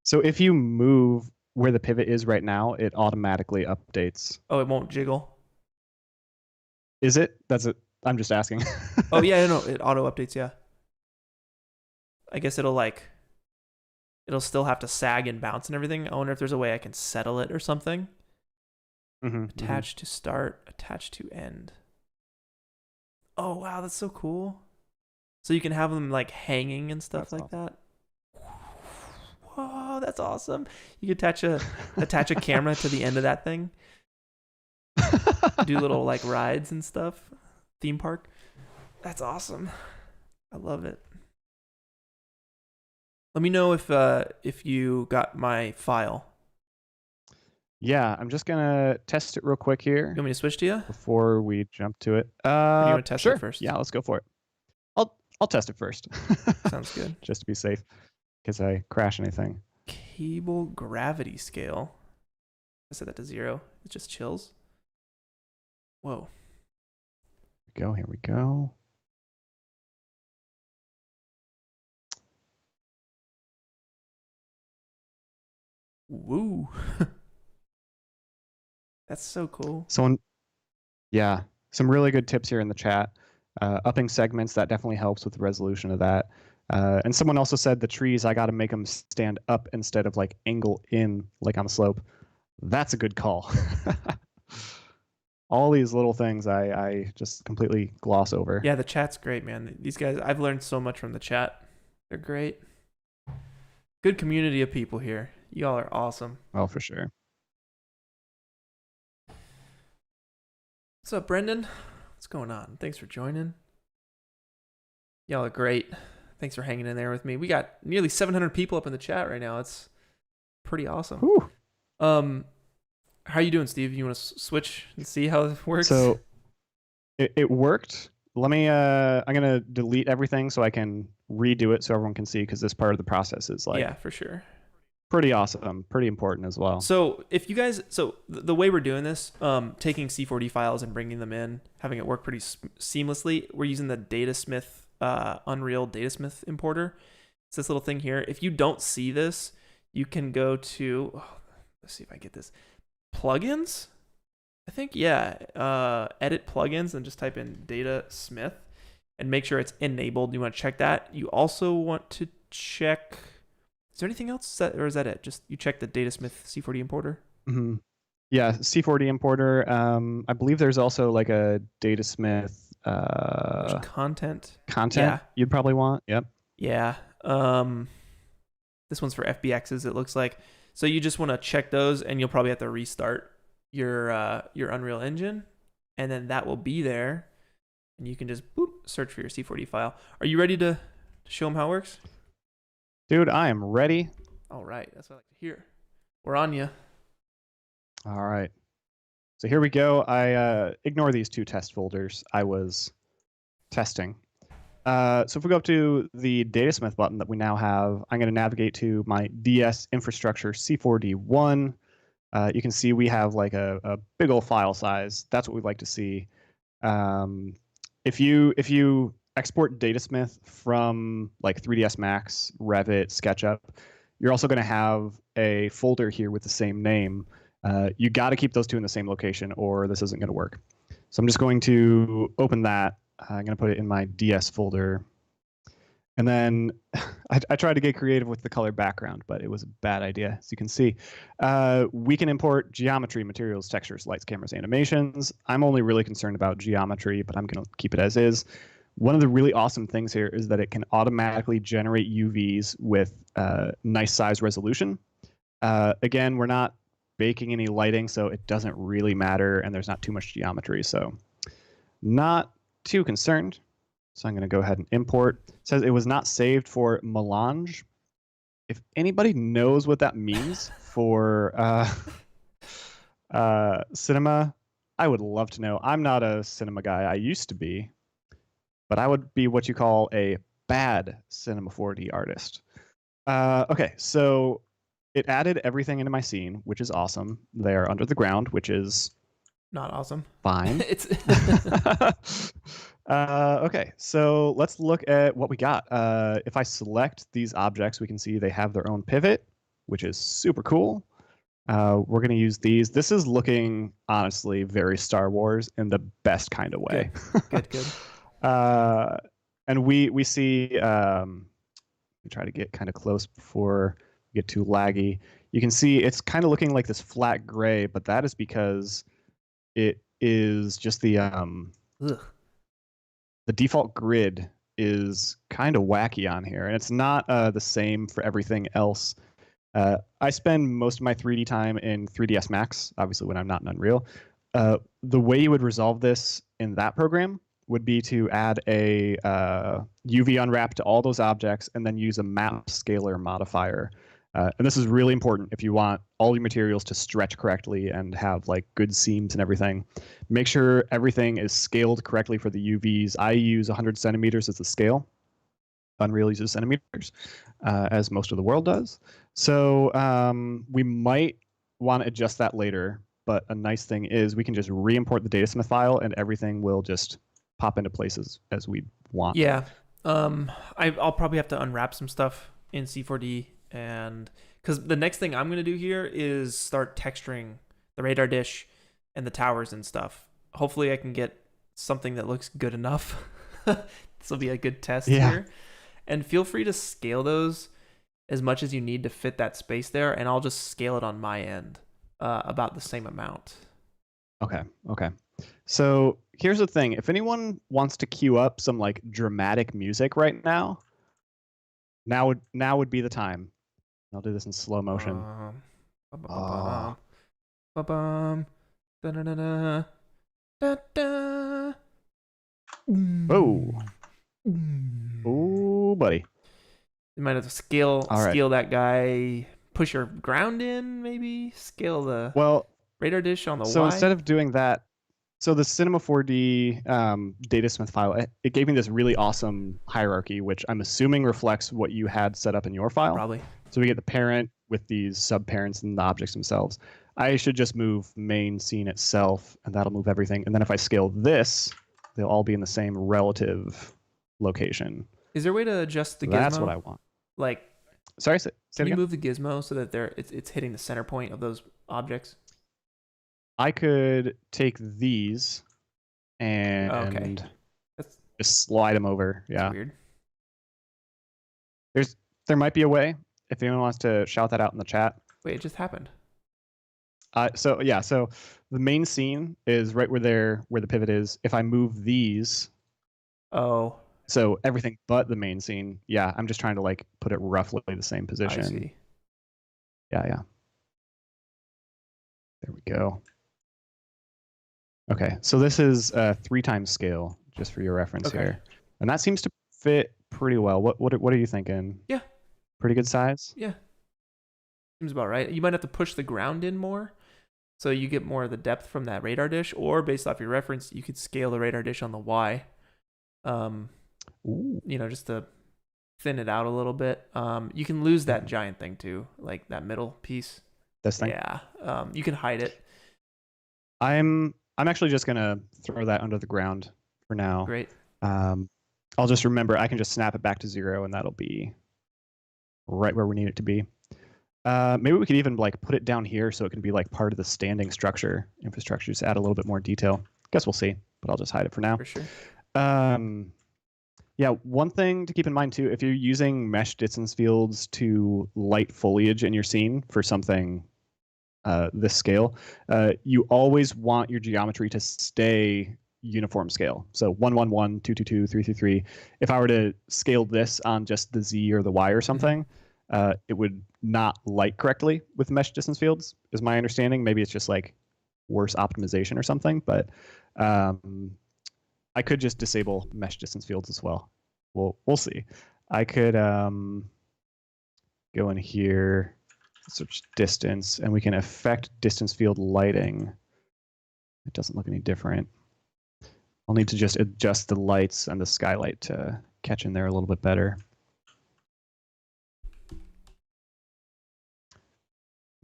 So if you move where the pivot is right now, it automatically updates. Oh, it won't jiggle. Is it? That's it. I'm just asking. Oh yeah, no, it auto updates. Yeah. I guess it'll still have to sag and bounce and everything. I wonder if there's a way I can settle it or something. Attach to start, attach to end. Oh wow, that's so cool. So you can have them like hanging and stuff like that. Whoa, that's awesome. You can attach a camera to the end of that thing. Do little like rides and stuff. Theme park. That's awesome. I love it. Let me know if you got my file. Yeah, I'm just gonna test it real quick here. You want me to switch to you? Before we jump to it. Or do you want to test sure. it first? Yeah, let's go for it. I'll test it first. Sounds good. Just to be safe, in case I crash anything. Cable gravity scale. I set that to 0. It just chills. Whoa. Here we go. Woo. That's so cool. Yeah, some really good tips here in the chat. Upping segments, that definitely helps with the resolution of that. And someone also said the trees, I got to make them stand up instead of like angle in, like on the slope. That's a good call. All these little things I just completely gloss over. Yeah, the chat's great, man. These guys, I've learned so much from the chat. They're great. Good community of people here. Y'all are awesome. Oh, for sure. What's up, Brendan? What's going on? Thanks for joining. Y'all are great. Thanks for hanging in there with me. We got nearly 700 people up in the chat right now. It's pretty awesome. Whew. How you doing, Steve? You want to switch and see how it works? So it worked. Let me I'm gonna delete everything so I can redo it so everyone can see, because this part of the process is like, yeah, for sure, pretty awesome, pretty important as well. So if you guys, the way we're doing this, taking C4D files and bringing them in, having it work pretty seamlessly, we're using the Datasmith Unreal Datasmith Importer. It's this little thing here. If you don't see this, you can go to, let's see if I get this, plugins, I think, yeah, edit plugins and just type in Datasmith and make sure it's enabled. You want to check that. You also want to check, is there anything else, or is that it? Just you check the Datasmith C4D Importer? Mm-hmm. Yeah, C4D Importer. I believe there's also like a Datasmith content. Yeah. You'd probably want. Yep. Yeah. This one's for FBXs, it looks like. So you just want to check those, and you'll probably have to restart your Unreal Engine, and then that will be there, and you can just search for your C4D file. Are you ready to show them how it works? Dude, I am ready. All right, that's what I like to hear. We're on you. All right. So here we go. I ignore these two test folders. I was testing. So if we go up to the Datasmith button that we now have, I'm going to navigate to my DS infrastructure C4D1. You can see we have like a big old file size. That's what we'd like to see. If you export Datasmith from like 3ds Max, Revit, SketchUp, you're also going to have a folder here with the same name. You got to keep those two in the same location, or this isn't going to work. So I'm just going to open that I'm going to put it in my DS folder. And then I tried to get creative with the color background, but it was a bad idea, as you can see. We can import geometry, materials, textures, lights, cameras, animations. I'm only really concerned about geometry, but I'm going to keep it as is. One of the really awesome things here is that it can automatically generate UVs with nice size resolution. Again, we're not baking any lighting, so it doesn't really matter, and there's not too much geometry, so not too concerned. So I'm going to go ahead and import. It says it was not saved for melange. If anybody knows what that means for cinema, I would love to know. I'm not a cinema guy. I used to be, but I would be what you call a bad Cinema 4D artist. Okay, so it added everything into my scene, which is awesome. They're under the ground, which is not awesome. Fine. It's okay, so let's look at what we got. If I select these objects, we can see they have their own pivot, which is super cool. We're going to use these. This is looking, honestly, very Star Wars in the best kind of way. Good. And we see, we try to get kind of close before we get too laggy. You can see it's kind of looking like this flat gray, but that is because it is just the default grid is kind of wacky on here, and it's not the same for everything else. I spend most of my 3D time in 3ds Max, obviously when I'm not in Unreal. The way you would resolve this in that program would be to add a UV unwrap to all those objects and then use a map scaler modifier. And this is really important if you want all your materials to stretch correctly and have like good seams and everything. Make sure everything is scaled correctly for the UVs. I use 100 centimeters as the scale. Unreal uses centimeters, as most of the world does. So we might want to adjust that later, but a nice thing is we can just re-import the Datasmith file and everything will just pop into places as we want. Yeah. I'll probably have to unwrap some stuff in C4D, and because the next thing I'm going to do here is start texturing the radar dish and the towers and stuff. Hopefully I can get something that looks good enough. This will be a good test here. And feel free to scale those as much as you need to fit that space there, and I'll just scale it on my end about the same amount. Okay. So here's the thing. If anyone wants to queue up some like dramatic music right now, now would be the time. I'll do this in slow motion. Oh. Ooh, buddy. You might have to scale that guy, push your ground in, maybe scale the radar dish on the So Y. instead of doing that, so the Cinema 4D Datasmith file, it gave me this really awesome hierarchy, which I'm assuming reflects what you had set up in your file. Probably. So we get the parent with these sub-parents and the objects themselves. I should just move main scene itself, and that'll move everything. And then if I scale this, they'll all be in the same relative location. Is there a way to adjust the gizmo? That's what I want. Like, sorry, say can you again? move the gizmo so that it's hitting the center point of those objects? I could take these and just slide them over. That's weird. There might be a way. If anyone wants to shout that out in the chat. Wait, it just happened. So the main scene is right where the pivot is. If I move these, so everything but the main scene. Yeah, I'm just trying to like put it roughly the same position. I see. Yeah. There we go. Okay, so this is 3x scale, just for your reference here, and that seems to fit pretty well. What are you thinking? Yeah. Pretty good size? Yeah. Seems about right. You might have to push the ground in more, so you get more of the depth from that radar dish, or based off your reference, you could scale the radar dish on the Y. Just to thin it out a little bit. You can lose that giant thing too, like that middle piece. This thing? Yeah. You can hide it. I'm actually just gonna throw that under the ground for now. Great. I'll just remember I can just snap it back to 0, and that'll be right where we need it to be. Maybe we could even like put it down here so it can be like part of the standing infrastructure, just add a little bit more detail. Guess we'll see, but I'll just hide it for now. For sure. Um, yeah, one thing to keep in mind too, if you're using mesh distance fields to light foliage in your scene for something this scale, you always want your geometry to stay uniform scale. So 111, 222, 333. If I were to scale this on just the Z or the Y or something, it would not light correctly with mesh distance fields, is my understanding. Maybe it's just like worse optimization or something, but I could just disable mesh distance fields as well. We'll see. I could go in here, search distance, and we can affect distance field lighting. It doesn't look any different. I'll need to just adjust the lights and the skylight to catch in there a little bit better.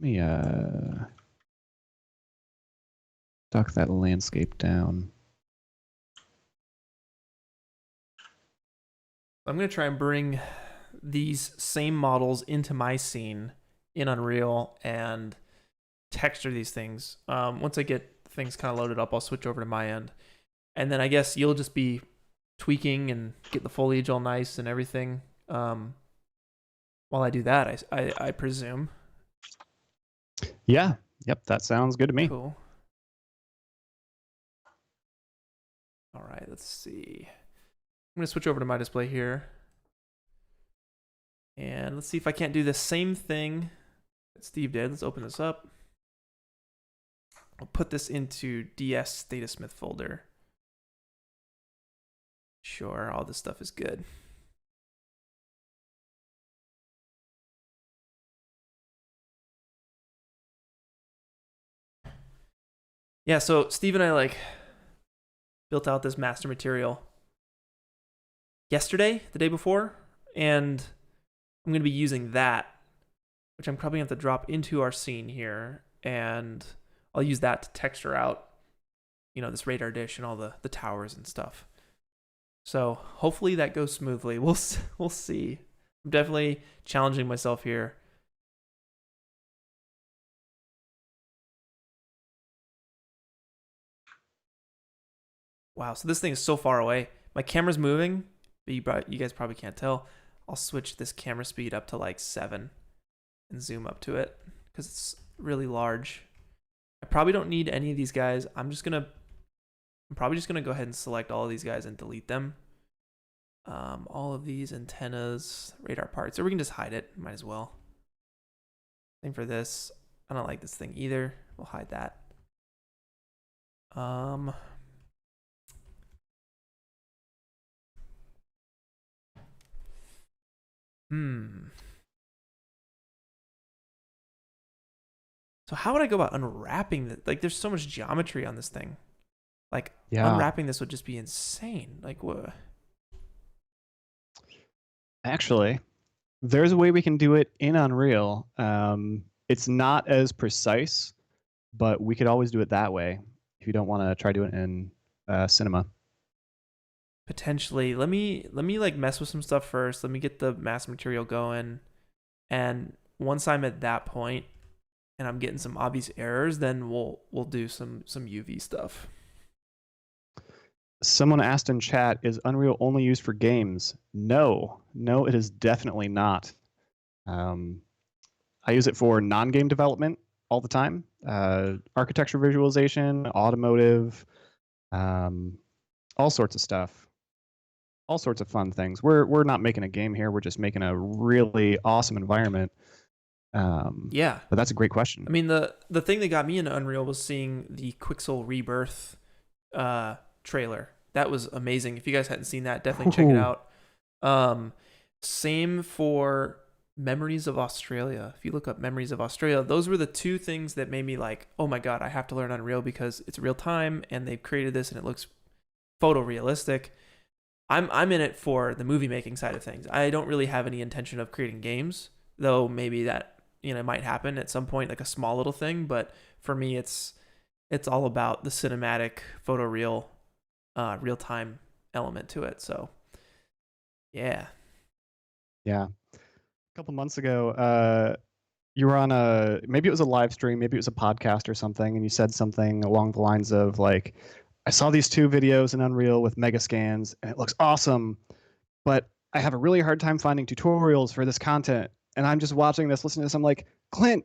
Let me duck that landscape down. I'm going to try and bring these same models into my scene in Unreal and texture these things. Once I get things kind of loaded up, I'll switch over to my end. And then I guess you'll just be tweaking and get the foliage all nice and everything. While I do that, I presume. Yeah. Yep. That sounds good to me. Cool. All right. Let's see. I'm going to switch over to my display here. And let's see if I can't do the same thing that Steve did. Let's open this up. I'll put this into DS Datasmith folder. Sure, all this stuff is good. Yeah, so Steve and I built out this master material yesterday, the day before, and I'm going to be using that, which I'm probably going to have to drop into our scene here, and I'll use that to texture out, this radar dish and all the towers and stuff. So hopefully that goes smoothly. We'll see. I'm definitely challenging myself here. Wow, so this thing is so far away. My camera's moving, but you guys probably can't tell. I'll switch this camera speed up to 7 and zoom up to it because it's really large. I probably don't need any of these guys. I'm probably just gonna go ahead and select all of these guys and delete them. All of these antennas, radar parts, or we can just hide it. Might as well. Same for this. I don't like this thing either. We'll hide that. So how would I go about unwrapping this? There's so much geometry on this thing. Unwrapping this would just be insane. What? Actually, there's a way we can do it in Unreal. It's not as precise, but we could always do it that way if you don't want to try doing it in Cinema. Potentially. Let me mess with some stuff first. Let me get the mass material going. And once I'm at that point and I'm getting some obvious errors, then we'll do some UV stuff. Someone asked in chat, is Unreal only used for games? No, it is definitely not. I use it for non-game development all the time. Architecture visualization, automotive, all sorts of stuff. All sorts of fun things. We're not making a game here. We're just making a really awesome environment. Yeah. But that's a great question. I mean, the thing that got me into Unreal was seeing the Quixel Rebirth trailer. That was amazing. If you guys hadn't seen that, definitely check it out. Same for Memories of Australia. If you look up Memories of Australia, those were the two things that made me oh my God, I have to learn Unreal because it's real time and they've created this and it looks photorealistic. I'm in it for the movie making side of things. I don't really have any intention of creating games, though maybe that might happen at some point, like a small little thing. But for me, it's all about the cinematic, photoreal, real time element to it. So, yeah. A couple months ago, you were on maybe it was a live stream, maybe it was a podcast or something, and you said something along the lines of I saw these 2 videos in Unreal with mega scans, and it looks awesome, but I have a really hard time finding tutorials for this content. And I'm just watching this, listening to this. I'm like, Clint,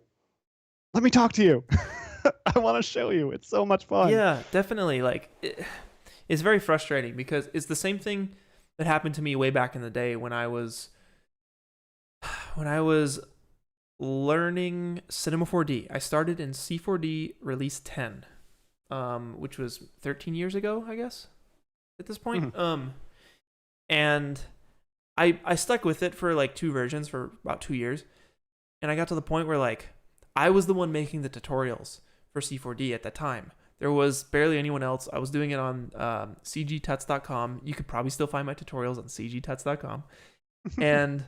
let me talk to you. I want to show you. It's so much fun. Yeah, definitely. Like, it's very frustrating because it's the same thing that happened to me way back in the day when I was learning Cinema 4D. I started in C4D Release 10, which was 13 years ago, I guess, at this point. Mm-hmm. And I stuck with it for like 2 versions for about 2 years, and I got to the point where like I was the one making the tutorials for C4D at that time. There was barely anyone else. I was doing it on cgtuts.com. You could probably still find my tutorials on cgtuts.com. And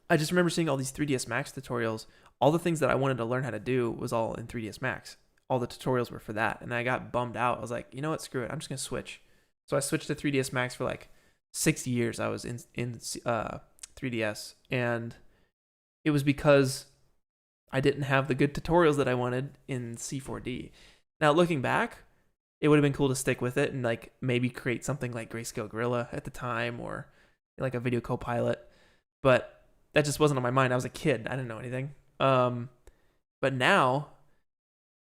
I just remember seeing all these 3ds Max tutorials. All the things that I wanted to learn how to do was all in 3ds Max. All the tutorials were for that. And I got bummed out. I was like, you know what? Screw it. I'm just going to switch. So I switched to 3ds Max for like 6 years. I was in 3ds. And it was because I didn't have the good tutorials that I wanted in C4D. Now, looking back, it would have been cool to stick with it and like maybe create something like Grayscale Gorilla at the time or like a video copilot. But that just wasn't on my mind. I was a kid. I didn't know anything. But now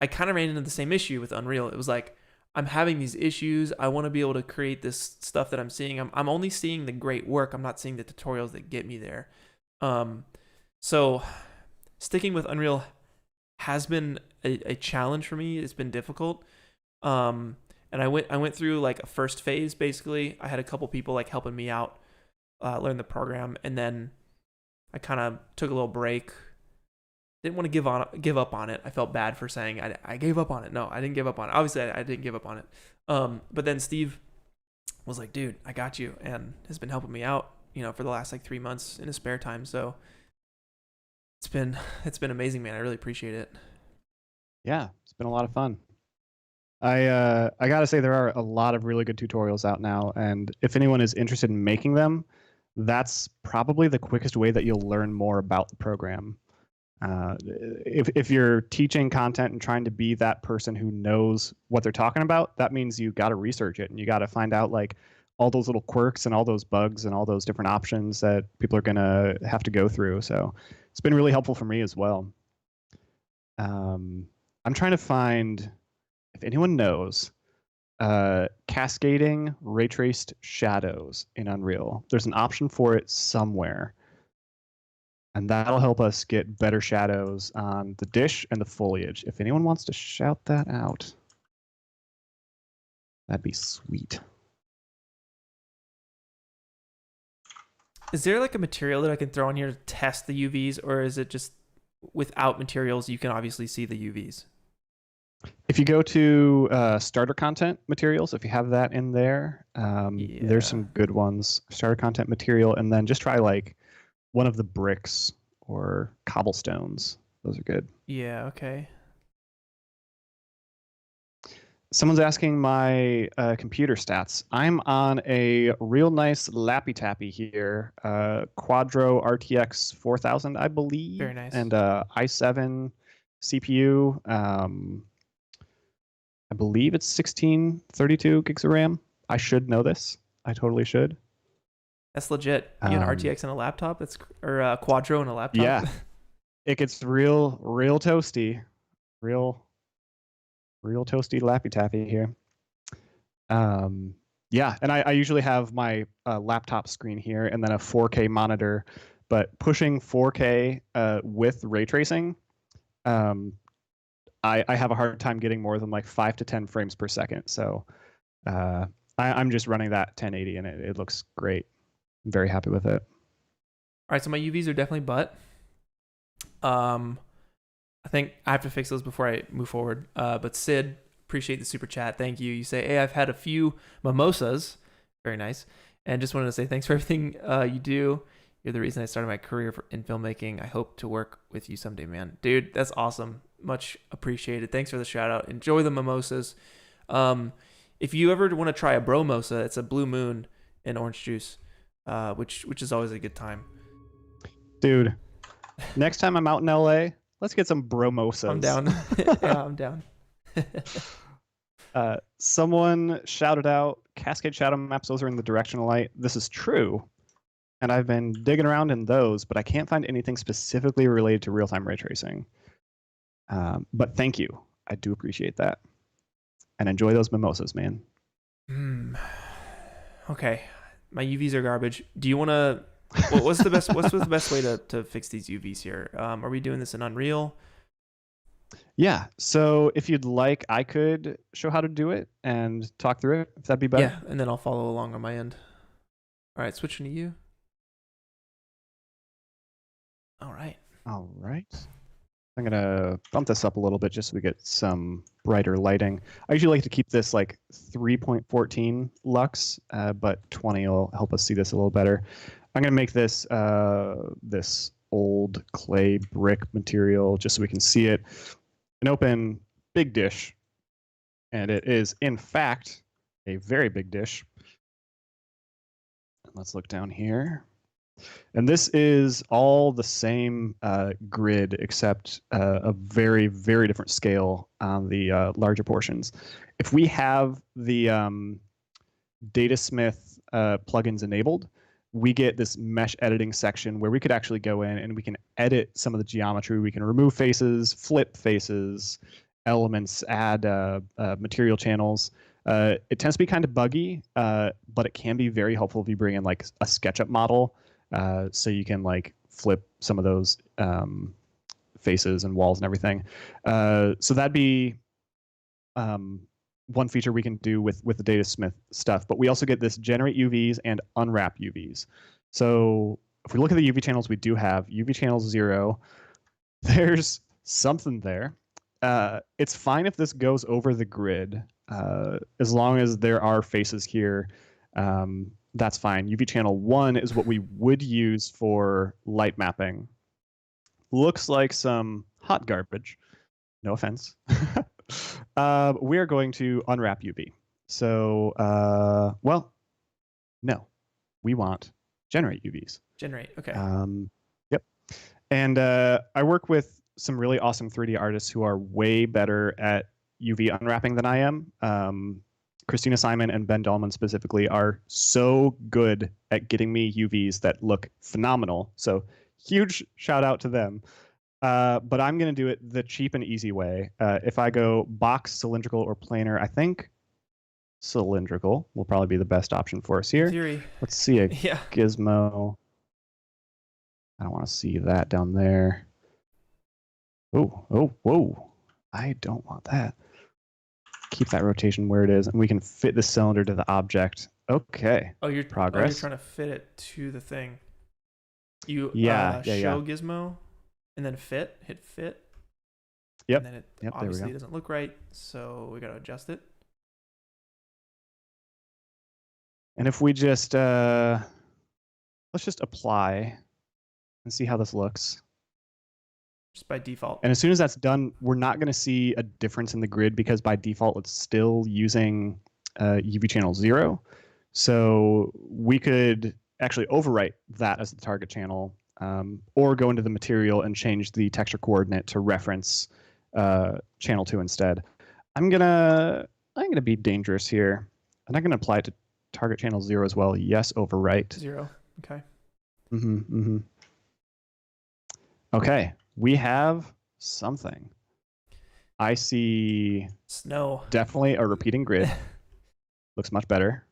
I kind of ran into the same issue with Unreal. It was like, I'm having these issues. I want to be able to create this stuff that I'm seeing. I'm only seeing the great work. I'm not seeing the tutorials that get me there. So sticking with Unreal has been a challenge for me. It's been difficult. And I went through like a first phase, basically. I had a couple people like helping me out, learn the program. And then I kind of took a little break. Didn't want to give up on it. I felt bad for saying I gave up on it. No, I didn't give up on it. Obviously, I didn't give up on it. But then Steve was like, dude, I got you, and has been helping me out, for the last like 3 months in his spare time. So it's been amazing, man. I really appreciate it. Yeah, it's been a lot of fun. I gotta say there are a lot of really good tutorials out now, and if anyone is interested in making them, that's probably the quickest way that you'll learn more about the program. If you're teaching content and trying to be that person who knows what they're talking about, that means you got to research it and you got to find out like all those little quirks and all those bugs and all those different options that people are gonna have to go through. So it's been really helpful for me as well. I'm trying to find if anyone knows cascading ray traced shadows in Unreal. There's an option for it somewhere, and that'll help us get better shadows on the dish and the foliage. If anyone wants to shout that out, that'd be sweet. Is there like a material that I can throw on here to test the UVs, or is it just without materials you can obviously see the UVs? If you go to starter content materials, if you have that in there, there's some good ones. Starter content material, and then just try like one of the bricks or cobblestones. Those are good. Yeah, okay. Someone's asking my computer stats. I'm on a real nice Lappy Tappy here, Quadro RTX 4000, I believe. Very nice. And i7 CPU. I believe it's 1632 gigs of RAM. I should know this. I totally should. That's legit. You an RTX on a laptop? Or a Quadro on a laptop? Yeah. It gets real toasty. Real toasty Lappy Tappy here. Yeah, and I usually have my laptop screen here and then a 4K monitor, but pushing 4K with ray tracing, I have a hard time getting more than like 5 to 10 frames per second. So I'm just running that 1080 and it looks great. I'm very happy with it. All right, so my UVs are definitely butt. I think I have to fix those before I move forward. But Sid, appreciate the super chat. Thank you. You say, hey, I've had a few mimosas. Very nice. And just wanted to say thanks for everything you do. You're the reason I started my career in filmmaking. I hope to work with you someday, man. Dude, that's awesome. Much appreciated. Thanks for the shout out. Enjoy the mimosas. If you ever want to try a bromosa, it's a blue moon and orange juice, which is always a good time. Dude, next time I'm out in LA, let's get some bromosas. I'm down. Yeah, I'm down. Someone shouted out Cascade Shadow Maps. Those are in the directional light. This is true. And I've been digging around in those, but I can't find anything specifically related to real-time ray tracing. But thank you. I do appreciate that. And enjoy those mimosas, man. Okay. My UVs are garbage. Do you want to... what's the best way to fix these UVs here? Are we doing this in Unreal? Yeah. So if you'd like, I could show how to do it and talk through it, if that'd be better. Yeah, and then I'll follow along on my end. All right, switching to you. All right. All right. I'm going to bump this up a little bit just so we get some brighter lighting. I usually like to keep this like 3.14 lux, but 20 will help us see this a little better. I'm going to make this this old clay brick material just so we can see it. An open big dish, and it is, in fact, a very big dish. Let's look down here. And this is all the same grid, except a very, very different scale on the larger portions. If we have the Datasmith plugins enabled, we get this mesh editing section where we could actually go in and we can edit some of the geometry. We can remove faces, flip faces, elements, add material channels. It tends to be kind of buggy, but it can be very helpful if you bring in like a SketchUp model. So you can like flip some of those faces and walls and everything. So that'd be one feature we can do with the Datasmith stuff. But we also get this generate UVs and unwrap UVs. So if we look at the UV channels we do have, UV channel 0, there's something there. It's fine if this goes over the grid, as long as there are faces here. That's fine. UV channel 1 is what we would use for light mapping. Looks like some hot garbage. No offense. We are going to unwrap UV. So, well, no. We want generate UVs. Generate, okay. Yep. And I work with some really awesome 3D artists who are way better at UV unwrapping than I am. Christina Simon and Ben Dahlman specifically are so good at getting me UVs that look phenomenal. So huge shout out to them. But I'm going to do it the cheap and easy way. If I go box, cylindrical, or planar, I think cylindrical will probably be the best option for us here. Theory. Let's see a gizmo. I don't want to see that down there. Oh, whoa. I don't want that. Keep that rotation where it is, and we can fit the cylinder to the object. Okay. You're progress. You're trying to fit it to the thing. You show gizmo, and then hit fit. Yep. And then it obviously doesn't look right, so we got to adjust it. And if we just let's just apply and see how this looks. Just by default. And as soon as that's done, we're not going to see a difference in the grid because by default it's still using UV channel 0. So we could actually overwrite that as the target channel, or go into the material and change the texture coordinate to reference channel 2 instead. I'm gonna be dangerous here, and I'm gonna apply it to target channel 0 as well. Yes, overwrite 0. Okay. Okay. We have something. I see snow. Definitely a repeating grid. Looks much better.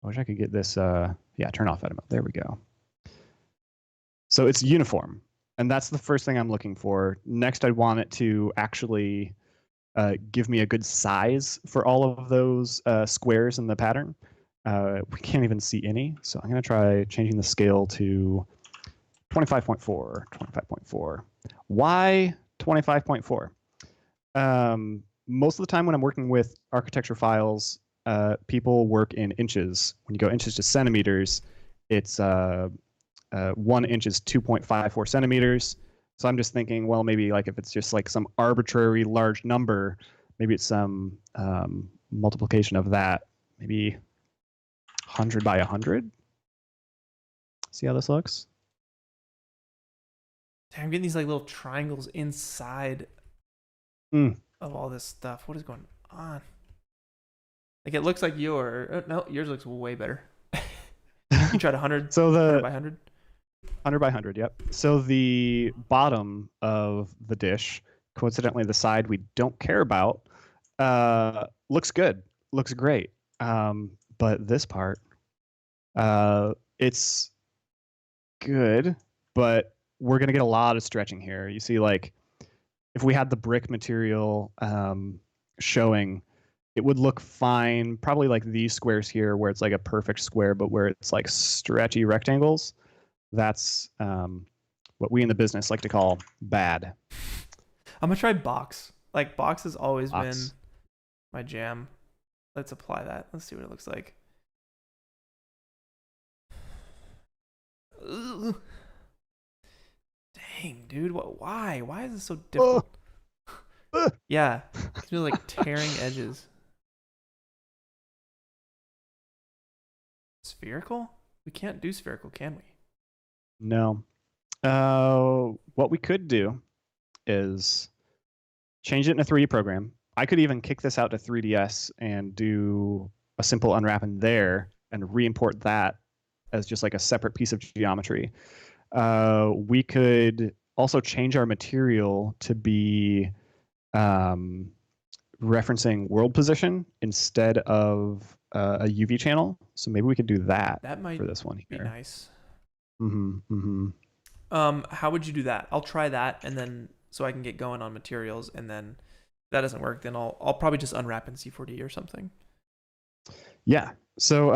I wish I could get this, turn off edit mode. There we go. So it's uniform, and that's the first thing I'm looking for. Next, I want it to actually give me a good size for all of those squares in the pattern. We can't even see any, so I'm going to try changing the scale to 25.4. Why 25.4? Most of the time when I'm working with architecture files, people work in inches. When you go inches to centimeters, it's 1 inch is 2.54 centimeters. So I'm just thinking, well, maybe like if it's just like some arbitrary large number, maybe it's some multiplication of that, maybe 100 by 100. See how this looks? I'm getting these like little triangles inside of all this stuff. What is going on. Like it looks like no, yours looks way better. You tried 100, So 100 by 100? 100 by 100, yep. So the bottom of the dish, coincidentally the side we don't care about, looks good, looks great. But this part, it's good, but we're gonna get a lot of stretching here. You see, like, if we had the brick material showing, it would look fine. Probably like these squares here, where it's like a perfect square, but where it's like stretchy rectangles. That's what we in the business like to call bad. I'm gonna try box. Like box has always Box. been my jam. Let's apply that. Let's see what it looks like. Ugh. Dang, dude. Why? Why is this so difficult? Yeah. It's really like tearing edges. Spherical? We can't do spherical, can we? No. What we could do is change it in a 3D program. I could even kick this out to 3DS and do a simple unwrapping there and re-import that as just like a separate piece of geometry. We could also change our material to be referencing world position instead of a UV channel. So maybe we could do that. That might for this one here. be nice. Mm-hmm. How would you do that? I'll try that, and then so I can get going on materials, and then if that doesn't work, then I'll probably just unwrap in C4D or something. Yeah. So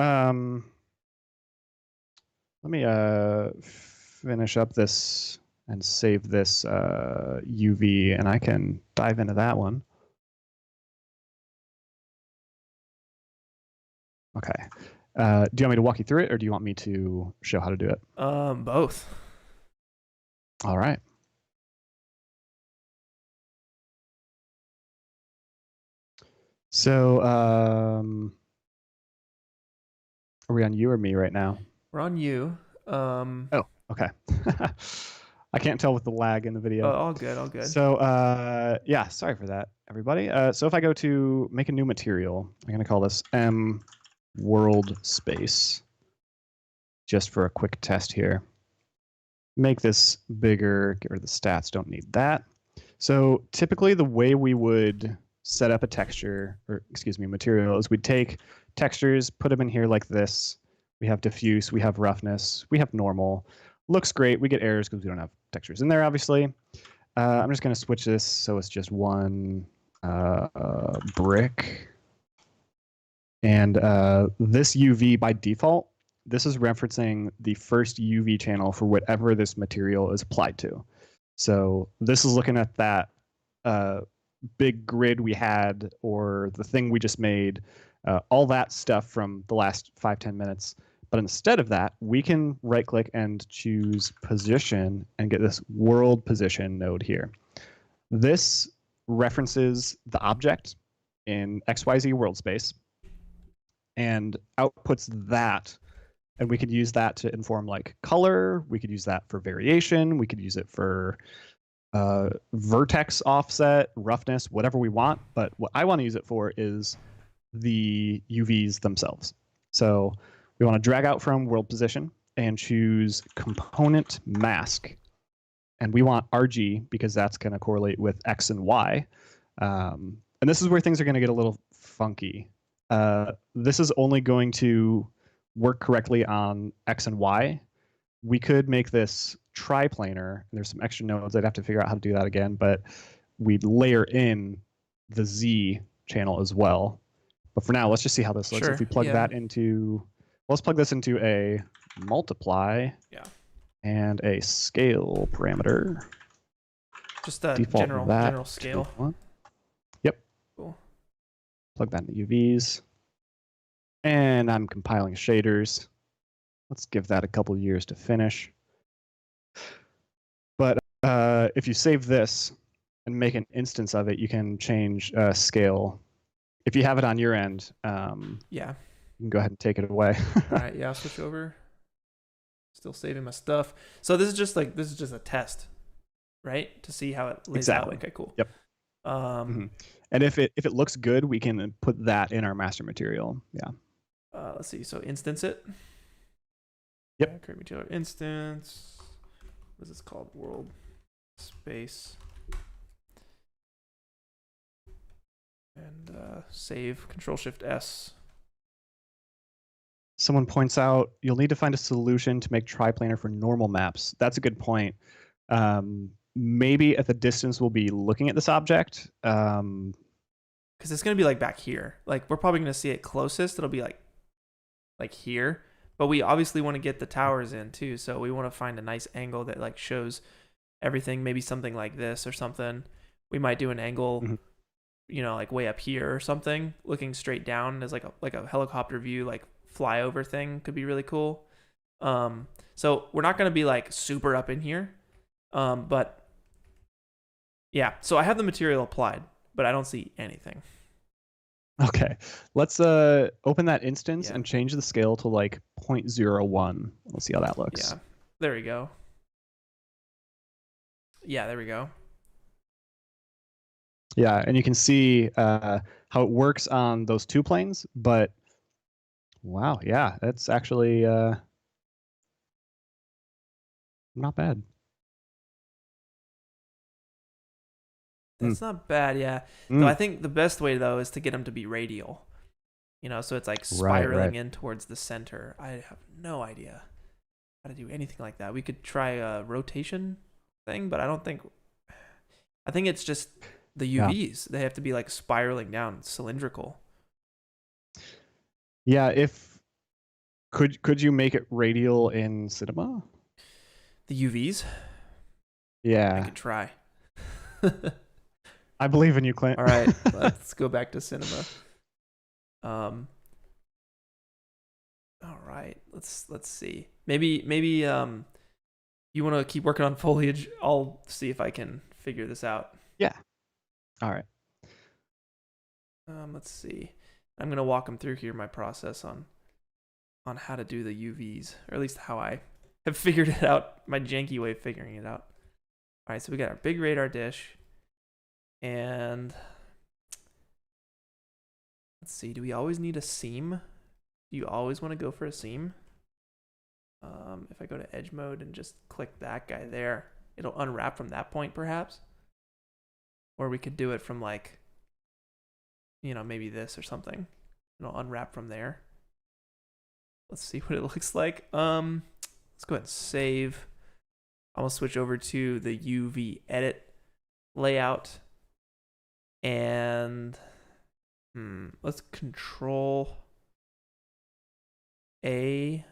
let me finish up this and save this UV, and I can dive into that one. Okay. Do you want me to walk you through it, or do you want me to show how to do it? Both. All right. So, are we on you or me right now? We're on you. Oh, okay. I can't tell with the lag in the video. Oh, all good, all good. So, yeah, sorry for that, everybody. So if I go to make a new material, I'm going to call this M world space, just for a quick test here. Make this bigger, get rid of the stats, don't need that. So typically the way we would set up a texture, or excuse me, material, is we'd take textures, put them in here like this. We have diffuse, we have roughness, we have normal. Looks great. We get errors because we don't have textures in there, obviously. I'm just going to switch this so it's just one brick. And this UV by default, this is referencing the first UV channel for whatever this material is applied to. So this is looking at that big grid we had, or the thing we just made, all that stuff from the last 5-10 minutes. But instead of that, we can right click and choose position and get this world position node here. This references the object in XYZ world space and outputs that. And we could use that to inform like color. We could use that for variation. We could use it for vertex offset, roughness, whatever we want. But what I want to use it for is the UVs themselves. So we want to drag out from world position and choose component mask. And we want RG because that's going to correlate with X and Y. And this is where things are going to get a little funky. This is only going to work correctly on X and Y. We could make this triplanar. And there's some extra nodes. I'd have to figure out how to do that again, but we'd layer in the Z channel as well. But for now, let's just see how this looks. Sure, If we plug that into, let's plug this into a multiply and a scale parameter. Just a Default general scale. Yep. Cool. Plug that into UVs. And I'm compiling shaders. Let's give that a couple years to finish. But if you save this and make an instance of it, you can change scale. If you have it on your end, yeah, you can go ahead and take it away. All right, yeah, I'll switch over. Still saving my stuff. So this is just a test, right? To see how it lays out. Okay, cool. Yep. Um, And if it looks good, we can put that in our master material. Yeah. let's see. So instance it. Yep. Yeah, create material instance. What is this called? World space. And save. Control Shift S. Someone points out you'll need to find a solution to make triplanar for normal maps. That's a good point. Maybe at the distance we'll be looking at this object. Because it's gonna be like back here. Like we're probably gonna see it closest. It'll be like here. But we obviously want to get the towers in too. So we want to find a nice angle that like shows everything. Maybe something like this or something. We might do an angle, like way up here or something, looking straight down as like a helicopter view, like flyover thing could be really cool. So we're not gonna be like super up in here, but yeah. So I have the material applied, but I don't see anything. Okay, let's open that instance Yeah. and change the scale to like 0.01. Let's see how that looks. Yeah, there we go. Yeah, there we go. Yeah, and you can see how it works on those two planes, but wow, yeah, that's actually not bad. That's not bad, yeah. So I think the best way though is to get them to be radial. So it's like spiraling in towards the center. I have no idea how to do anything like that. We could try a rotation thing, but I think it's just the UVs. They have to be like spiraling down, cylindrical. Yeah, could you make it radial in cinema? The UVs? Yeah. I could try. I believe in you, Clint. All right, let's go back to cinema. All right, let's see. Maybe you want to keep working on foliage. I'll see if I can figure this out. Yeah. All right. Let's see. I'm gonna walk them through here my process on how to do the UVs, or at least how I have figured it out. My janky way of figuring it out. All right, so we got our big radar dish. And let's see, do we always need a seam? Do you always want to go for a seam? If I go to edge mode and just click that guy there, it'll unwrap from that point perhaps. Or we could do it from like, maybe this or something. It'll unwrap from there. Let's see what it looks like. Let's go ahead and save. I'm gonna switch over to the UV edit layout. And let's control A.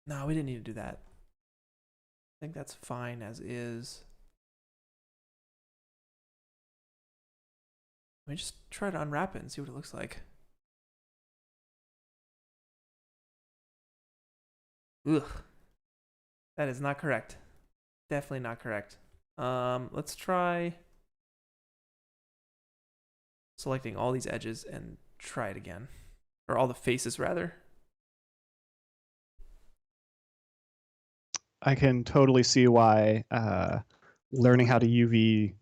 No, we didn't need to do that. I think that's fine as is. Let me just try to unwrap it and see what it looks like. Ugh. That is not correct. Definitely not correct. Let's try selecting all these edges and try it again. Or all the faces, rather. I can totally see why learning how to UV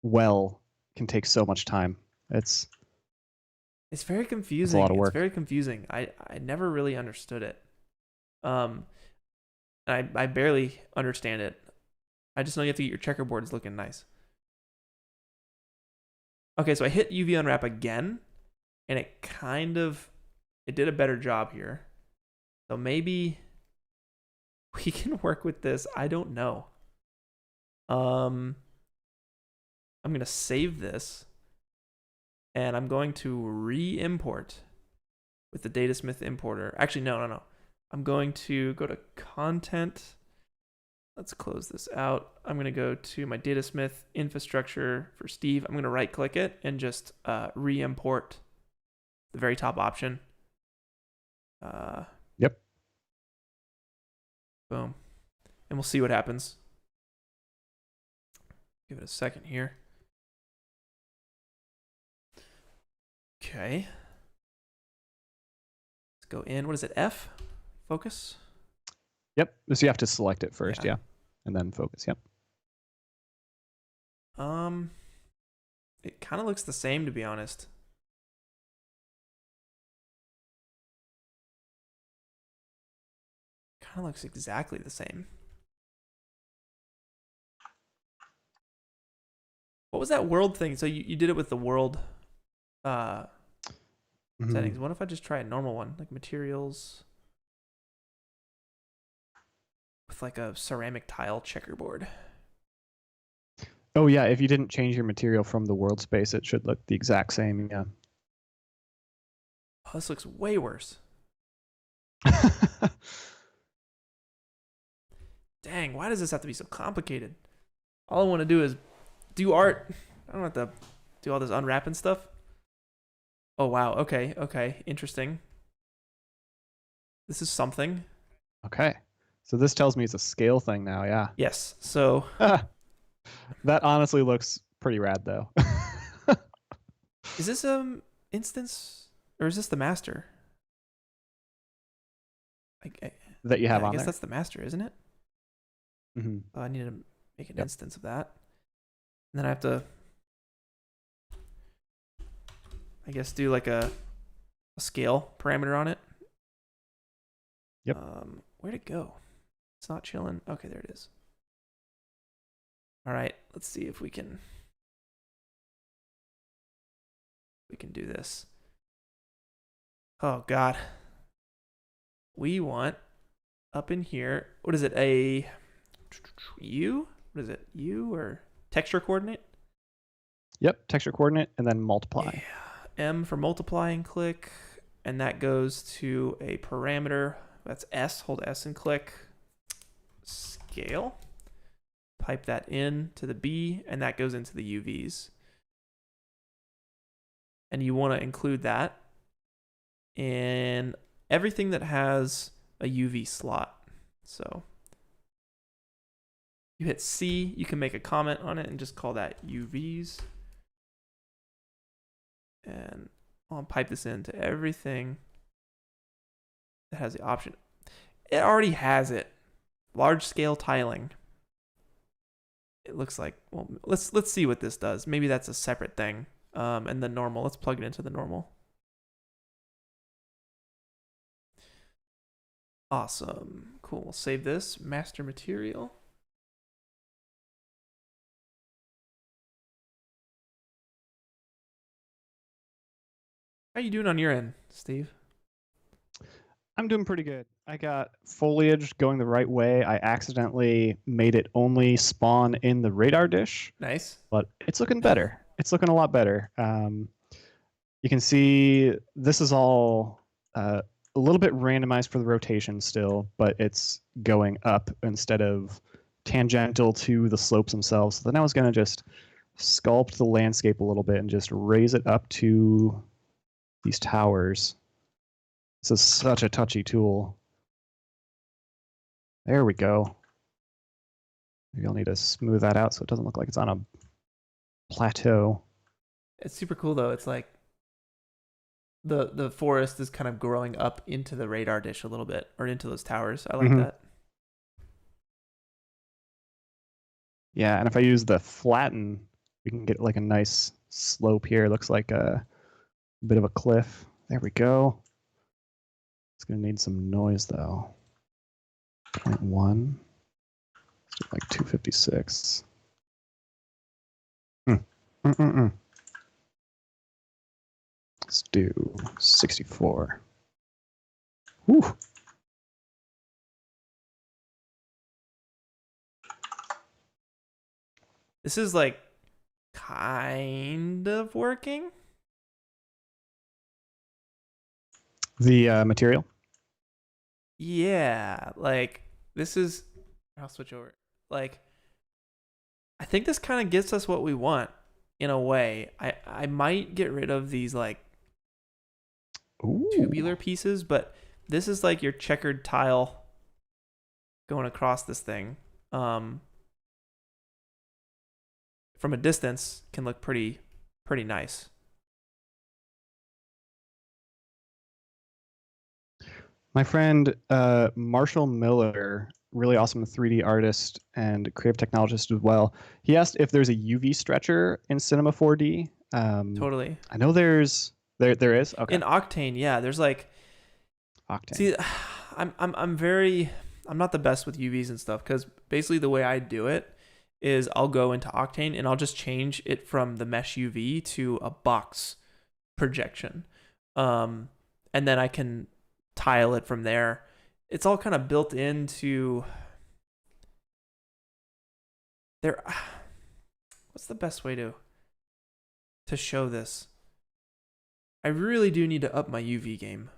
well can take so much time. It's very confusing. a lot of work. It's very confusing. I never really understood it. I barely understand it. I just know you have to get your checkerboards looking nice. Okay, so I hit UV unwrap again, and it did a better job here. So maybe we can work with this. I don't know. I'm going to save this, and I'm going to re-import with the Datasmith Importer. Actually, no. I'm going to go to Content. Let's close this out. I'm going to go to my Datasmith infrastructure for Steve. I'm going to right click it and just re-import the very top option. Yep. Boom. And we'll see what happens. Give it a second here. Okay. Let's go in. What is it? F? Focus? Yep. So you have to select it first, yeah. And then focus, yep. It kind of looks the same, to be honest. Kind of looks exactly the same. What was that world thing? So you did it with the world settings. What if I just try a normal one, like materials with like a ceramic tile checkerboard? Oh yeah, if you didn't change your material from the world space, it should look the exact same. Yeah. Oh, this looks way worse. Dang, why does this have to be so complicated? All I want to do is do art. I don't have to do all this unwrapping stuff. Oh, wow. Okay. Okay. Interesting. This is something. Okay. So this tells me it's a scale thing now, yeah. Yes. So that honestly looks pretty rad though. is this instance or is this the master? That you have on I guess there? that's the master, isn't it? Mm-hmm. Oh, I need to make an instance of that. And then I have to, I guess, do like a scale parameter on it. Yep. Where'd it go? It's not chilling. Okay, there it is. All right, let's see if we can do this. Oh God. We want up in here. What is it? A U? What is it? U or texture coordinate? Yep, texture coordinate and then multiply. Yeah. M for multiplying, click, and that goes to a parameter. That's S. Hold S and click. Scale. Pipe that in to the B, and that goes into the UVs. And you want to include that in everything that has a UV slot. So you hit C, you can make a comment on it and just call that UVs. And I'll pipe this into everything that has the option. It already has it. Large scale tiling. It looks like, well, let's see what this does. Maybe that's a separate thing. And the normal, let's plug it into the normal. Awesome. Cool. We'll save this. Master material. How you doing on your end, Steve? I'm doing pretty good. I got foliage going the right way. I accidentally made it only spawn in the radar dish. Nice. But it's looking better. It's looking a lot better. You can see this is all a little bit randomized for the rotation still, but it's going up instead of tangential to the slopes themselves. So then I was going to just sculpt the landscape a little bit and just raise it up to these towers. This is such a touchy tool. There we go. Maybe I'll need to smooth that out so it doesn't look like it's on a plateau. It's super cool though. It's like the forest is kind of growing up into the radar dish a little bit, or into those towers. I like that. Yeah, and if I use the flatten, we can get like a nice slope here. It looks like a bit of a cliff. There we go. It's gonna need some noise though. 0.1. Let's do like 256. Let's do 64. Whew. This is like kind of working. The material? Yeah, like this is, I'll switch over. Like I think this kind of gets us what we want in a way. I might get rid of these like tubular pieces, but this is like your checkered tile going across this thing. From a distance can look pretty nice. My friend Marshall Miller, really awesome 3D artist and creative technologist as well. He asked if there's a UV stretcher in Cinema 4D. Totally. I know there is. Okay. In Octane, yeah, there's like, Octane. see, I'm not the best with UVs and stuff because basically the way I do it is I'll go into Octane and I'll just change it from the mesh UV to a box projection. And then I can tile it from there. It's all kind of built into there. What's the best way to show this? I really do need to up my UV game.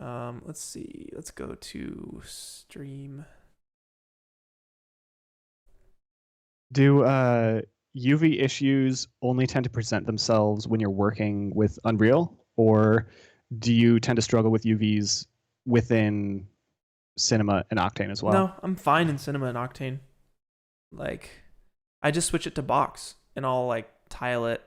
Let's see. Let's go to stream. Do UV issues only tend to present themselves when you're working with Unreal, or do you tend to struggle with UVs within Cinema and Octane as well? No, I'm fine in Cinema and Octane. Like, I just switch it to box and I'll like tile it,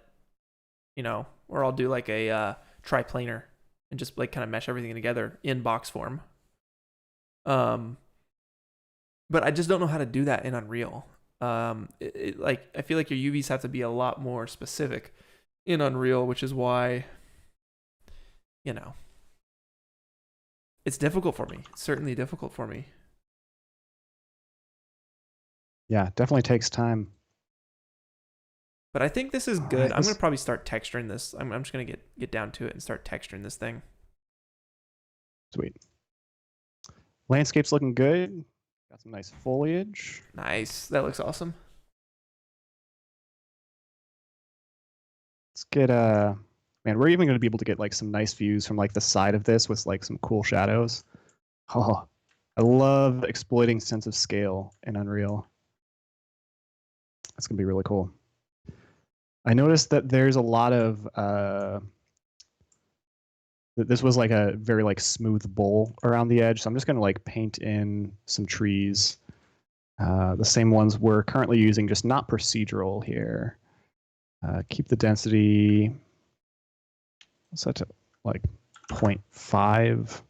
or I'll do like a triplanar and just like kind of mesh everything together in box form. But I just don't know how to do that in Unreal. Like I feel like your UVs have to be a lot more specific in Unreal, which is why, it's difficult for me. It's certainly difficult for me. Yeah, definitely takes time. But I think this is good. Right, I'm gonna probably start texturing this. I'm just gonna get down to it and start texturing this thing. Sweet. Landscape's looking good. Got some nice foliage. Nice. That looks awesome. Let's get man, we're even going to be able to get like some nice views from like the side of this with like some cool shadows. Oh, I love exploiting sense of scale in Unreal. That's going to be really cool. I noticed that there's a lot of this was like a very like smooth bowl around the edge, so I'm just going to like paint in some trees. The same ones we're currently using, just not procedural here. Keep the density set to like 0.5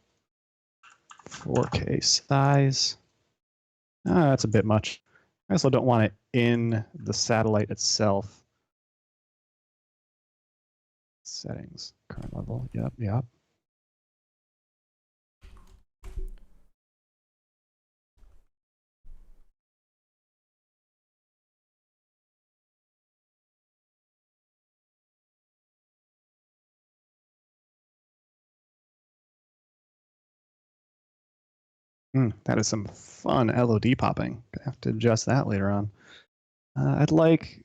4K size. That's a bit much. I also don't want it in the satellite itself. Settings, current level. Yep. That is some fun LOD popping. Gonna have to adjust that later on. I'd like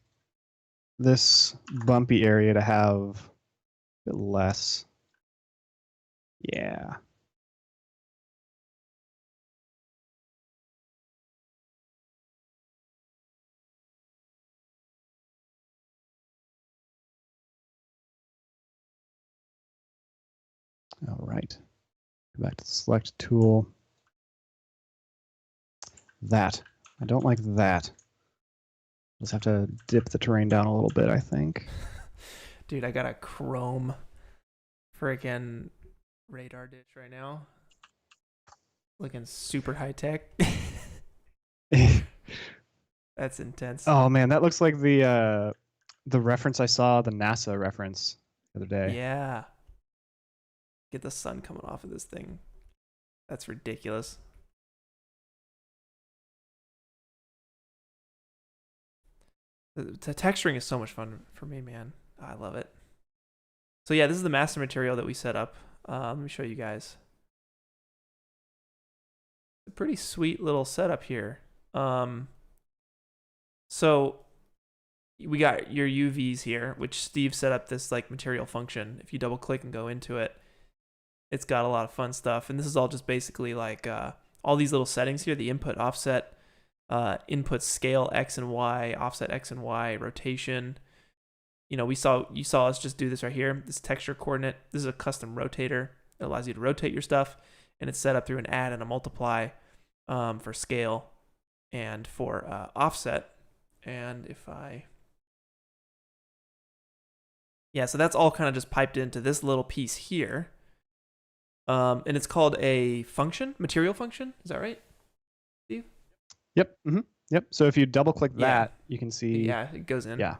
this bumpy area to have a bit less. Yeah. All right. Go back to the select tool. That. I don't like that. Just have to dip the terrain down a little bit, I think. Dude, I got a chrome freaking radar ditch right now. Looking super high tech. That's intense. Oh man, that looks like the reference I saw, the NASA reference the other day. Yeah. Get the sun coming off of this thing. That's ridiculous. The texturing is so much fun for me, man. I love it. So yeah, this is the master material that we set up. Let me show you guys. A pretty sweet little setup here. So we got your UVs here, which Steve set up this like material function. If you double click and go into it, it's got a lot of fun stuff. And this is all just basically like all these little settings here, the input, offset, input scale X and Y, offset X and Y, rotation. You saw us just do this right here. This texture coordinate. This is a custom rotator. It allows you to rotate your stuff, and it's set up through an add and a multiply for scale and for offset. And so that's all kind of just piped into this little piece here. And it's called a function, material function. Is that right, Steve? Yep. Yep. So if you double click that, you can see. Yeah, it goes in. Yeah.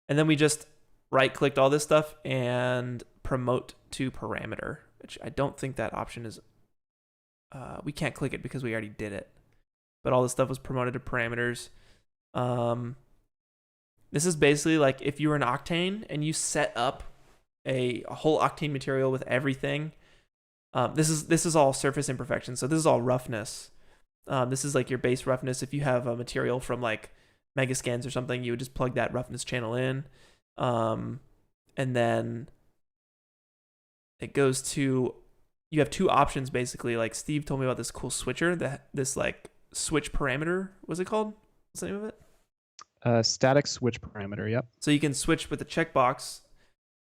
And then we just right-clicked all this stuff and promote to parameter, which I don't think that option is, we can't click it because we already did it. But all this stuff was promoted to parameters. This is basically like if you were an Octane and you set up a whole Octane material with everything. This is all surface imperfection, so this is all roughness. This is like your base roughness. If you have a material from like Megascans or something, you would just plug that roughness channel in, and then it goes to, you have two options basically. Like Steve told me about this cool switcher, this like switch parameter. What's it called? What's the name of it? Static switch parameter. Yep. So you can switch with the checkbox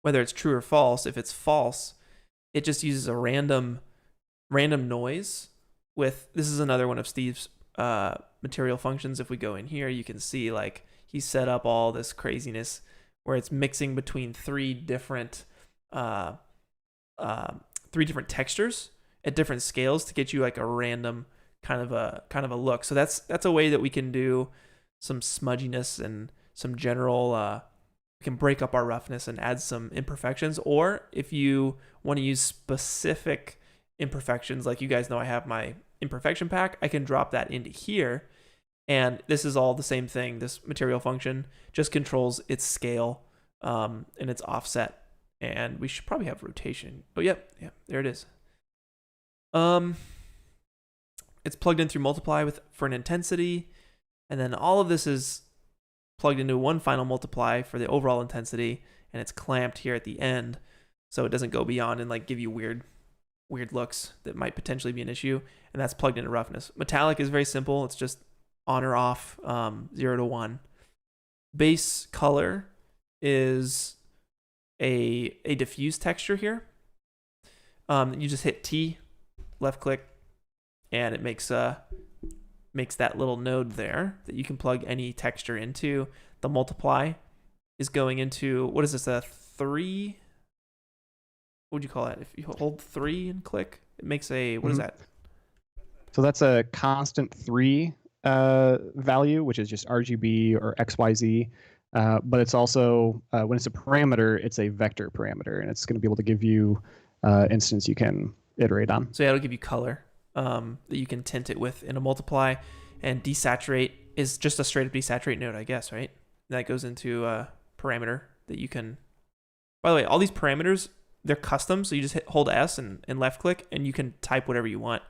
whether it's true or false. If it's false, it just uses a random noise. With this is another one of Steve's material functions. If we go in here, you can see like he set up all this craziness where it's mixing between three different textures at different scales to get you like a random kind of a look. So that's a way that we can do some smudginess and some general we can break up our roughness and add some imperfections. Or if you want to use specific imperfections, like you guys know I have my imperfection pack, I can drop that into here, and this is all the same thing. This material function just controls its scale and its offset, and we should probably have rotation. Oh yeah, there it is. It's plugged in through multiply for an intensity, and then all of this is plugged into one final multiply for the overall intensity, and it's clamped here at the end so it doesn't go beyond and like give you weird looks that might potentially be an issue. And that's plugged into roughness. Metallic is very simple. It's just on or off, 0 to 1. Base color is a diffuse texture here. You just hit T, left click, and it makes that little node there that you can plug any texture into. The multiply is going into, what is this, a 3? What would you call that? If you hold 3 and click, it makes a, what is that? So that's a constant 3 value, which is just RGB or XYZ. But it's also, when it's a parameter, it's a vector parameter, and it's going to be able to give you instance you can iterate on. So yeah, it'll give you color that you can tint it with in a multiply. And desaturate is just a straight up desaturate node, I guess, right? That goes into a parameter that you can, by the way, all these parameters, they're custom. So you just hold S and left click, and you can type whatever you want.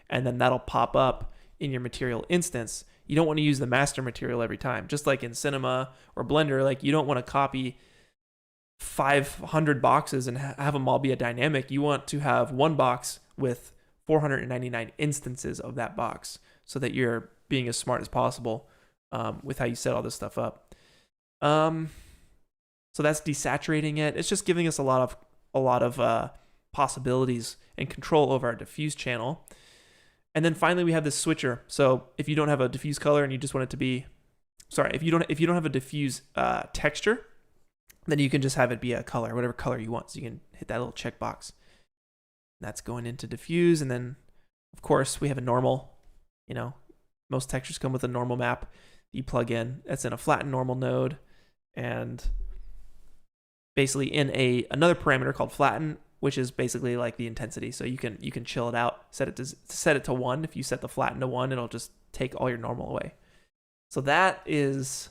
And then that'll pop up in your material instance. You don't want to use the master material every time. Just like in Cinema or Blender, like you don't want to copy 500 boxes and have them all be a dynamic. You want to have one box with 499 instances of that box so that you're being as smart as possible with how you set all this stuff up. So that's desaturating it. It's just giving us a lot of possibilities and control over our diffuse channel. And then finally we have this switcher. So if you don't have a diffuse color and you just want it to be, if you don't have a diffuse texture, then you can just have it be a color, whatever color you want. So you can hit that little checkbox. That's going into diffuse. And then of course we have a normal, most textures come with a normal map that you plug in. That's in a flatten normal node, and basically in another parameter called flatten, which is basically like the intensity. So you can chill it out, set it to 1. If you set the flatten to 1, it'll just take all your normal away. So that is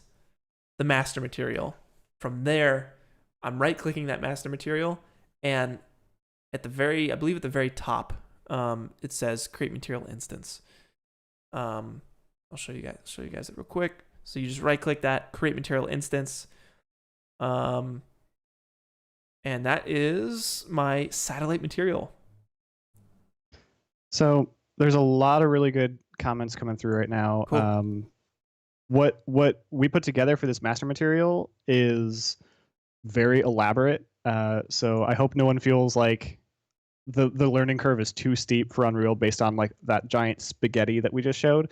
the master material. From there, I'm right clicking that master material, and at the very top, it says create material instance. I'll show you guys it real quick. So you just right click that, create material instance. And that is my satellite material. So there's a lot of really good comments coming through right now. Cool. What we put together for this master material is very elaborate. So I hope no one feels like the learning curve is too steep for Unreal based on like that giant spaghetti that we just showed.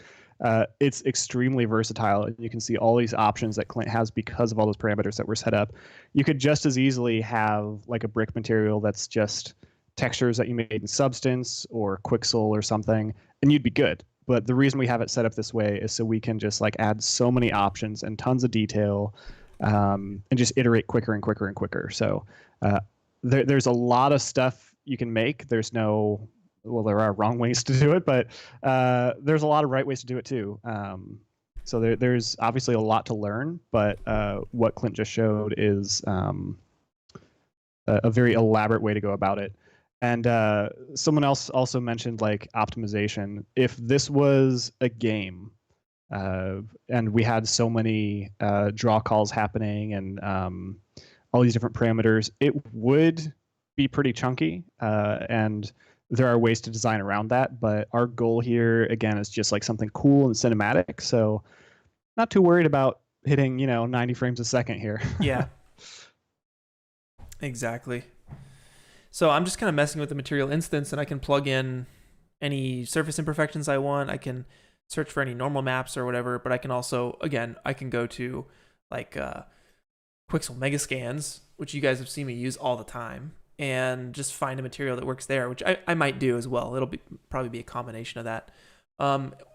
It's extremely versatile, and you can see all these options that Clint has because of all those parameters that were set up. You could just as easily have like a brick material that's just textures that you made in Substance or Quixel or something, and you'd be good. But the reason we have it set up this way is so we can just like add so many options and tons of detail and just iterate quicker and quicker and quicker. So there's a lot of stuff you can make. There's no, well, there are wrong ways to do it, but there's a lot of right ways to do it too. So there's obviously a lot to learn, but what Clint just showed is a very elaborate way to go about it. And someone else also mentioned like optimization. If this was a game, and we had so many draw calls happening and all these different parameters, it would be pretty chunky. And there are ways to design around that. But our goal here, again, is just like something cool and cinematic. So not too worried about hitting, 90 frames a second here. Yeah. Exactly. So I'm just kind of messing with the material instance, and I can plug in any surface imperfections I want. I can search for any normal maps or whatever, but I can also, again, I can go to like Quixel Megascans, which you guys have seen me use all the time, and just find a material that works there, which I might do as well. It'll probably be a combination of that.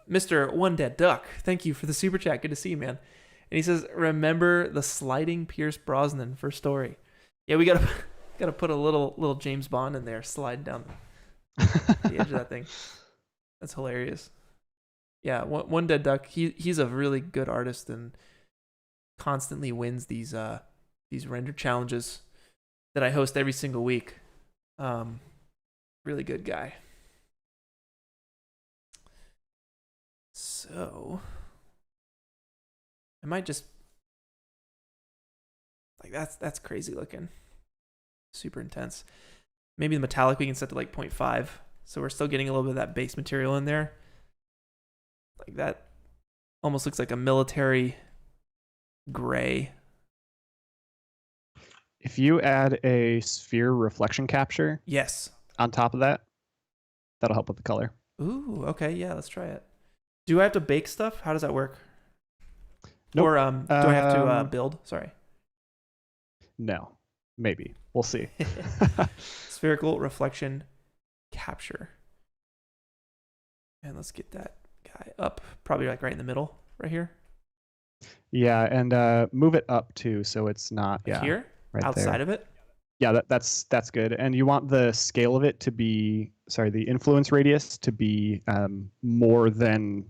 Mr. One Dead Duck, thank you for the super chat. Good to see you, man. And he says, remember the sliding Pierce Brosnan for story. Yeah, we gotta put a little James Bond in there, slide down the edge of that thing. That's hilarious. Yeah, One Dead Duck. He's a really good artist and constantly wins these render challenges that I host every single week. Really good guy. So I might just like that's crazy looking. Super intense. Maybe the metallic we can set to like 0.5. So we're still getting a little bit of that base material in there. Like that almost looks like a military gray. If you add a sphere reflection capture Yes. on top of that, that'll help with the color. Ooh, okay, yeah, let's try it. Do I have to bake stuff? How does that work? Nope. Or do I have to build? Sorry. No, maybe. We'll see. Spherical reflection capture. And let's get that guy up. Probably like right in the middle, right here. Yeah, and move it up too, so it's not Here, right outside there. of it. Yeah, that's good. And you want the scale of it to be, the influence radius to be more than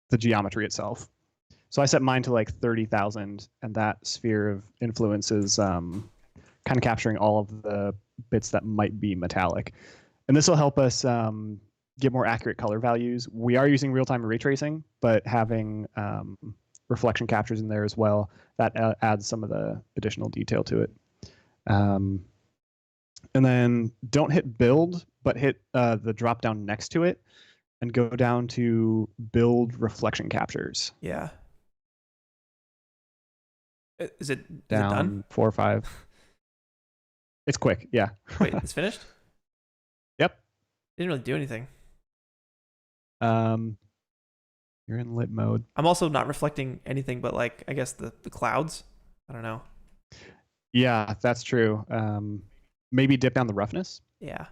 the geometry itself. So I set mine to like 30,000, and that sphere of influence is kind of capturing all of the bits that might be metallic. And this will help us get more accurate color values. We are using real-time ray tracing, but having reflection captures in there as well, that adds some of the additional detail to it. And then don't hit build, but hit the drop down next to it and go down to build reflection captures. Yeah. Is it Down done? 4 or 5. It's quick. Yeah. Wait, it's finished? Yep. Didn't really do anything. You're in lit mode. I'm also not reflecting anything but like, I guess the clouds. I don't know. Yeah, that's true. Maybe dip down the roughness. Yeah.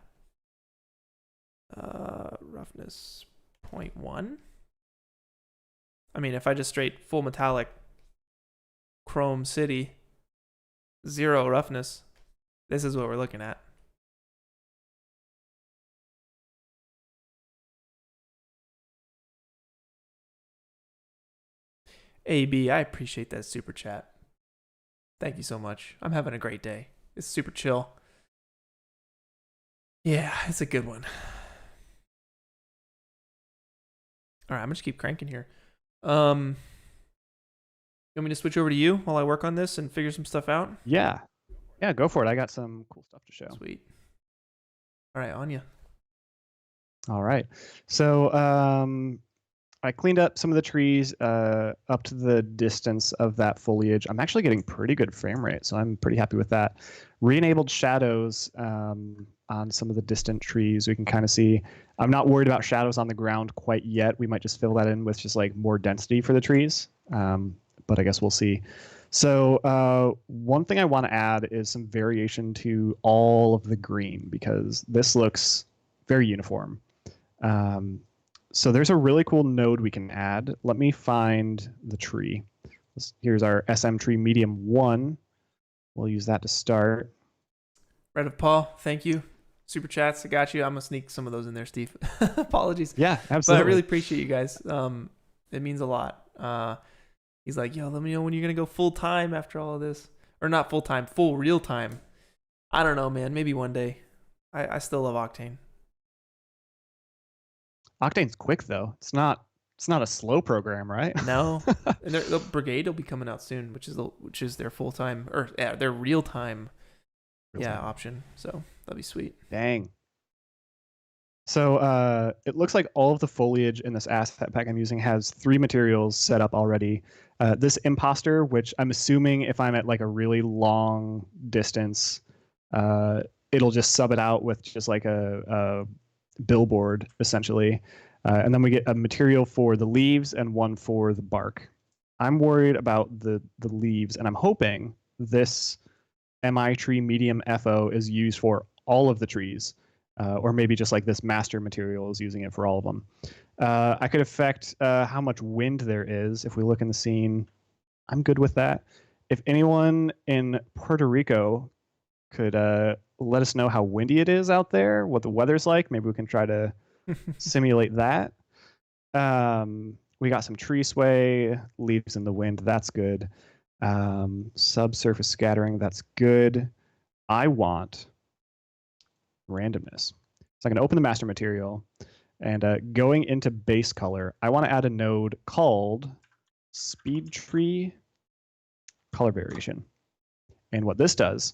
Roughness 0.1. I mean, if I just straight full metallic Chrome City, 0 roughness, this is what we're looking at. AB, I appreciate that super chat. Thank you so much. I'm having a great day. It's super chill. Yeah, it's a good one. All right, I'm gonna just keep cranking here. You want me to switch over to you while I work on this and figure some stuff out? Yeah, go for it. I got some cool stuff to show. Sweet. All right, on you. All right. So I cleaned up some of the trees up to the distance of that foliage. I'm actually getting pretty good frame rate, so I'm pretty happy with that. Re-enabled shadows on some of the distant trees. We can kind of see. I'm not worried about shadows on the ground quite yet. We might just fill that in with just like more density for the trees, but I guess we'll see. So one thing I want to add is some variation to all of the green because this looks very uniform. So there's a really cool node we can add. Let me find the tree. Here's our SM tree medium 1. We'll use that to start. Red of Paul, thank you. Super chats, I got you. I'm gonna sneak some of those in there, Steve. Apologies. Yeah, absolutely. But I really appreciate you guys. It means a lot. He's like, yo, let me know when you're gonna go full time after all of this, or not full time, full real time. I don't know, man. Maybe one day. I still love Octane. Octane's quick though. It's not a slow program, right? No, and the Brigade will be coming out soon, which is their full time or their real time, option. So that'd be sweet. Dang. So it looks like all of the foliage in this asset pack I'm using has 3 materials set up already. This imposter, which I'm assuming if I'm at like a really long distance, it'll just sub it out with just like a billboard essentially. And then we get a material for the leaves and one for the bark. I'm worried about the leaves, and I'm hoping this MI tree medium FO is used for all of the trees, or maybe just like this master material is using it for all of them. I could affect how much wind there is if we look in the scene. I'm good with that. If anyone in Puerto Rico could let us know how windy it is out there, what the weather's like, maybe we can try to simulate that. We got some tree sway, leaves in the wind. That's good. Subsurface scattering. That's good. I want randomness. So I'm going to open the master material, and going into base color, I want to add a node called speed tree color variation. And what this does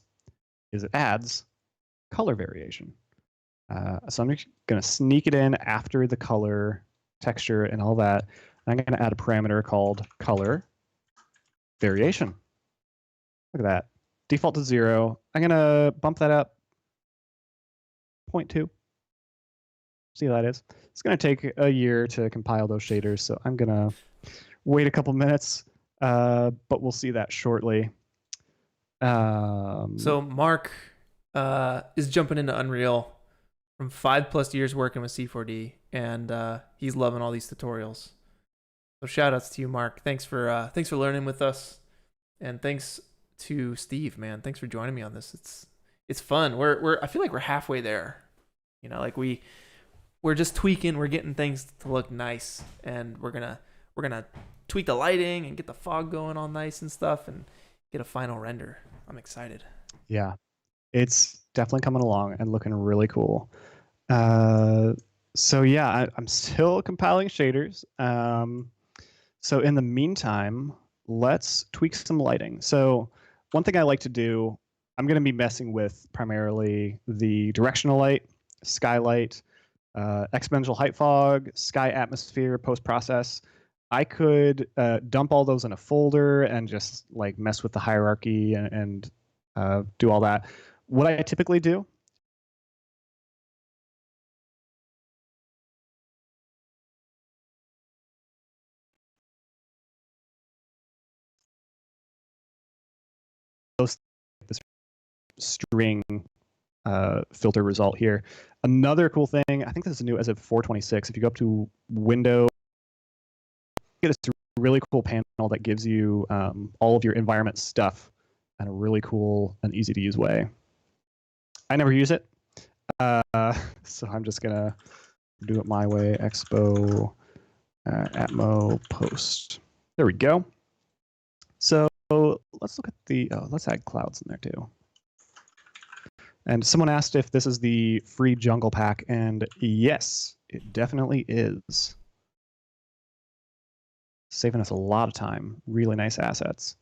is it adds color variation. So I'm going to sneak it in after the color, texture, and all that. I'm going to add a parameter called color variation. Look at that. Default to 0. I'm going to bump that up 0.2. See how that is. It's going to take a year to compile those shaders, so I'm going to wait a couple minutes, but we'll see that shortly. So Mark is jumping into Unreal from 5+ years working with C4D, and he's loving all these tutorials. So shout outs to you, Mark. Thanks for learning with us, and thanks to Steve, man. Thanks for joining me on this. It's fun. I feel like we're halfway there. You know, like we're just tweaking. We're getting things to look nice, and we're gonna tweak the lighting and get the fog going all nice and stuff, and get a final render. I'm excited. Yeah, it's definitely coming along and looking really cool. So yeah, I'm still compiling shaders. So in the meantime, let's tweak some lighting. So one thing I like to do, I'm going to be messing with primarily the directional light, skylight, exponential height fog, sky atmosphere, post-process. I could dump all those in a folder and just like mess with the hierarchy and do all that. What I typically do this string filter result here. Another cool thing, I think this is new as of 426. If you go up to Window, you get this really cool panel that gives you all of your environment stuff in a really cool and easy to use way. I never use it, so I'm just gonna do it my way. Expo Atmo post. There we go. So let's look at let's add clouds in there too. And someone asked if this is the free jungle pack, and yes, it definitely is. Saving us a lot of time. Really nice assets.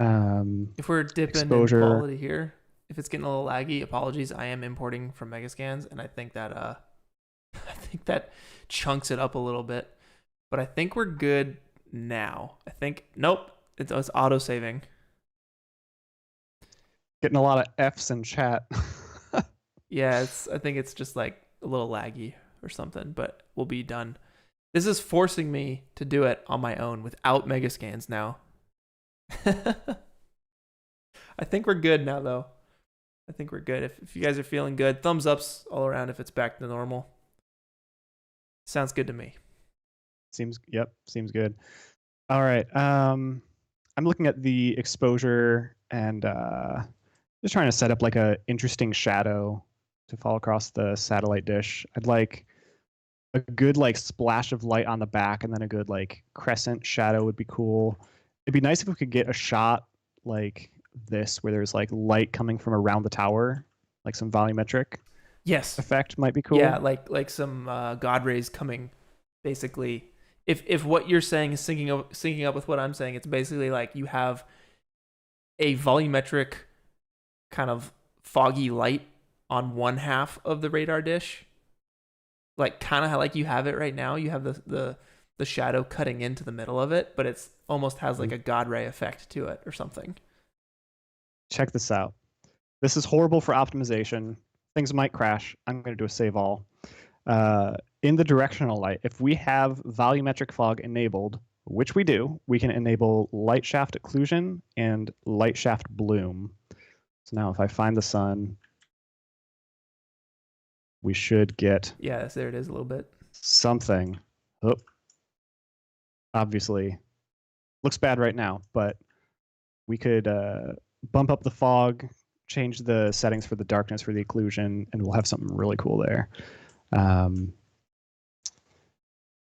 If we're dipping exposure. in quality here, if it's getting a little laggy, apologies. I am importing from Megascans, and I think that chunks it up a little bit. But I think we're good now. Nope, it's auto saving. Getting a lot of F's in chat. Yeah, I think it's just like a little laggy or something, but we'll be done. This is forcing me to do it on my own without Megascans now. I think we're good now, though. I think we're good. If you guys are feeling good, thumbs ups all around if it's back to normal. Sounds good to me. Seems good. All right. I'm looking at the exposure and just trying to set up like a interesting shadow to fall across the satellite dish. I'd like a good like splash of light on the back, and then a good like crescent shadow would be cool. It'd be nice if we could get a shot like this where there's like light coming from around the tower, like some volumetric Yes. effect might be Yeah, cool. like some god rays coming, basically. If what you're saying is syncing up with what I'm saying, it's basically like you have a volumetric kind of foggy light on one half of the radar dish, like kind of like you have it right now. You have the shadow cutting into the middle of it, but it's almost has like a god ray effect to it or something. Check this out. This is horrible for optimization. Things might crash. I'm going to do a save all. In the directional light, if we have volumetric fog enabled, which we do, we can enable light shaft occlusion and light shaft bloom. So now if I find the sun, we should get Yeah, there it is a little bit. something. Oh, obviously, looks bad right now, but we could bump up the fog, change the settings for the darkness for the occlusion, and we'll have something really cool there.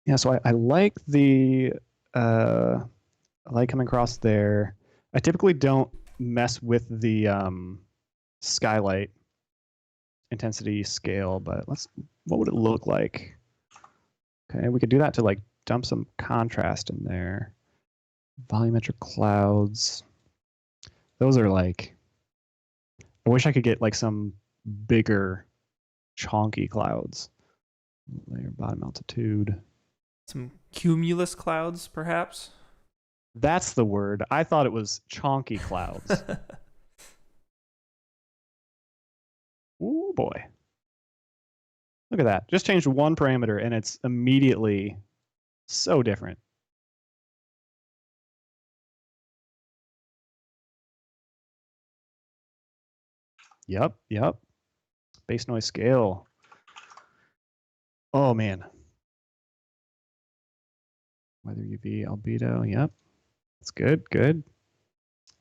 Yeah, so I like the light coming across there. I typically don't mess with the skylight intensity scale, but what would it look like? Okay, we could do that to like dump some contrast in there. Volumetric clouds. Those are like, I wish I could get like some bigger chonky clouds. Layer bottom altitude. Some cumulus clouds, perhaps. That's the word. I thought it was chonky clouds. Ooh, boy. Look at that. Just changed one parameter and it's immediately so different. Yep. Base noise scale. Oh, man. Weather UV albedo. Yep. That's good.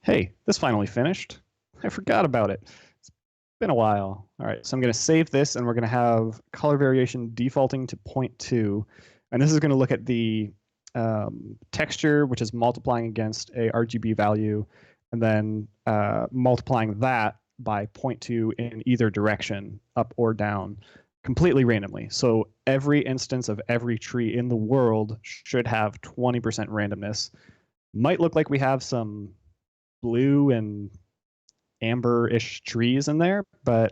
Hey, this finally finished. I forgot about it. It's been a while. All right, so I'm going to save this, and we're going to have color variation defaulting to 0.2. And this is going to look at the texture, which is multiplying against a RGB value, and then multiplying that by 0.2 in either direction, up or down, completely randomly. So every instance of every tree in the world should have 20% randomness. Might look like we have some blue and amber-ish trees in there, but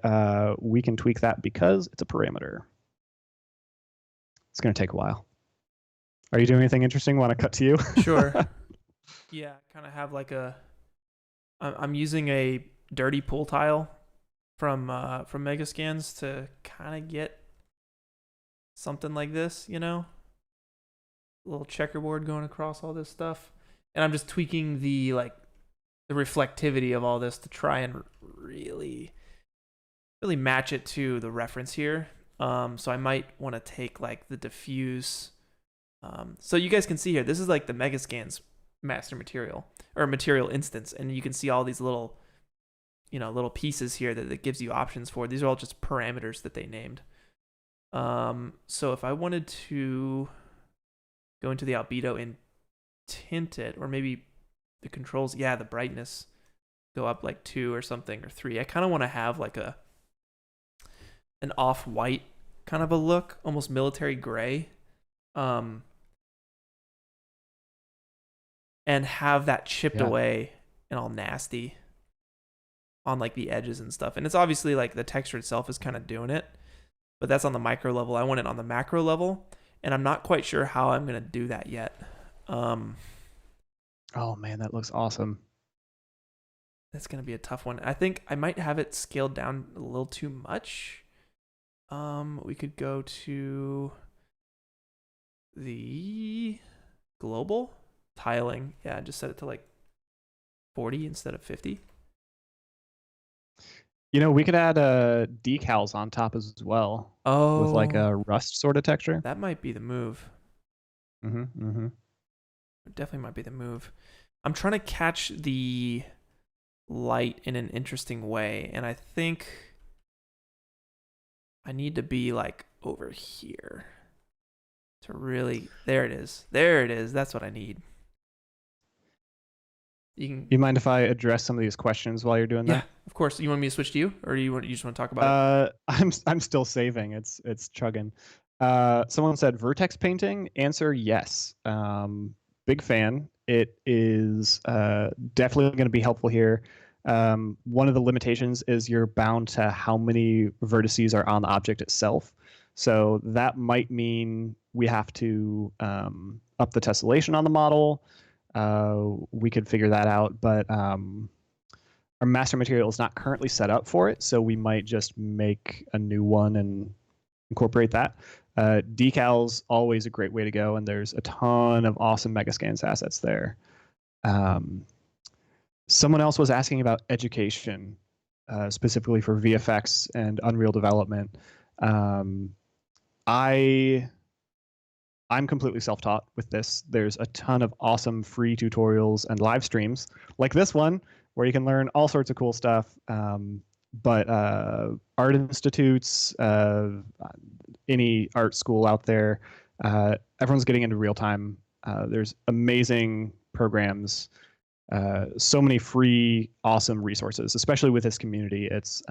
we can tweak that because it's a parameter. It's going to take a while. Are you doing anything interesting? Want to cut to you? Sure. Yeah, kind of have like I'm using a dirty pool tile from Megascans to kind of get something like this, you know, a little checkerboard going across all this stuff, and I'm just tweaking the reflectivity of all this to try and really match it to the reference here. So I might want to take like the diffuse. So you guys can see here, this is like the Megascans master material or material instance, and you can see all these little pieces here that it gives you options for. These are all just parameters that they named. So if I wanted to go into the albedo and tint it, or maybe the controls, the brightness go up like 2 or something, or 3. I kind of want to have like an off-white kind of a look, almost military gray, and have that chipped away and all nasty on like the edges and stuff. And it's obviously like the texture itself is kind of doing it, but that's on the micro level. I want it on the macro level, and I'm not quite sure how I'm going to do that yet. Oh man, that looks awesome. That's going to be a tough one. I think I might have it scaled down a little too much. We could go to the global tiling. Yeah, just set it to like 40 instead of 50. You know, we could add decals on top as well. Oh, with like a rust sort of texture. That might be the move. Mm-hmm. It definitely might be the move. I'm trying to catch the light in an interesting way, and I think I need to be like over here to really. There it is. There it is. That's what I need. You mind if I address some of these questions while you're doing Yeah, that? of course. You want me to switch to you, or you just want to talk about it? I'm still saving. It's chugging. Someone said vertex painting. Answer yes. Big fan. It is definitely going to be helpful here. One of the limitations is you're bound to how many vertices are on the object itself. So that might mean we have to up the tessellation on the model. We could figure that out, but our master material is not currently set up for it, so we might just make a new one and incorporate that. Decals, always a great way to go, and there's a ton of awesome Megascans assets there. Someone else was asking about education, specifically for VFX and Unreal development. I'm completely self-taught with this. There's a ton of awesome free tutorials and live streams like this one where you can learn all sorts of cool stuff. But art institutes, any art school out there, everyone's getting into Realtime. There's amazing programs, so many free, awesome resources, especially with this community. It's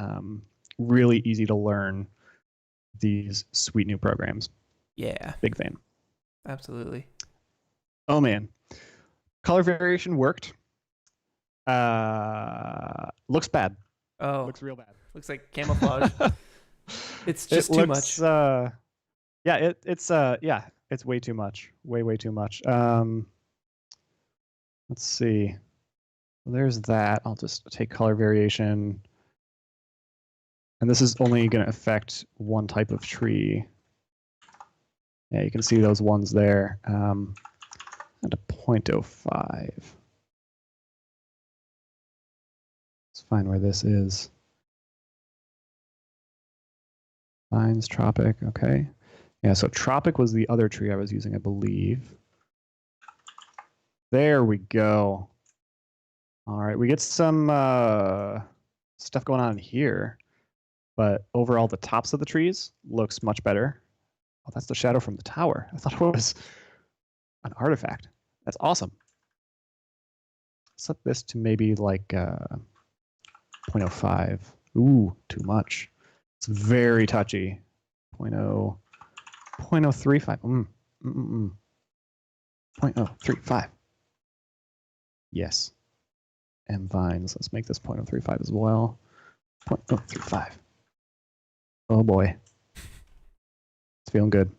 really easy to learn these sweet new programs. Yeah. Big fan. Absolutely. Oh man, color variation worked. Looks bad. Oh, Looks real bad. looks like camouflage. It's just too much. Yeah, it's way too much. Way too much. Let's see. Well, there's that. I'll just take color variation. And this is only going to affect one type of tree. Yeah, you can see those ones there. And a 0.05. Let's find where this is. Vines, tropic, okay. Yeah, so tropic was the other tree I was using, I believe. There we go. All right, we get some stuff going on here, but overall the tops of the trees looks much better. Oh, that's the shadow from the tower. I thought it was an artifact. That's awesome. Set this to maybe like 0.05. Ooh, too much. It's very touchy. 0.035. 0.035. Yes. M vines. Let's make this 0.035 as well. 0.035. Oh boy. It's feeling good.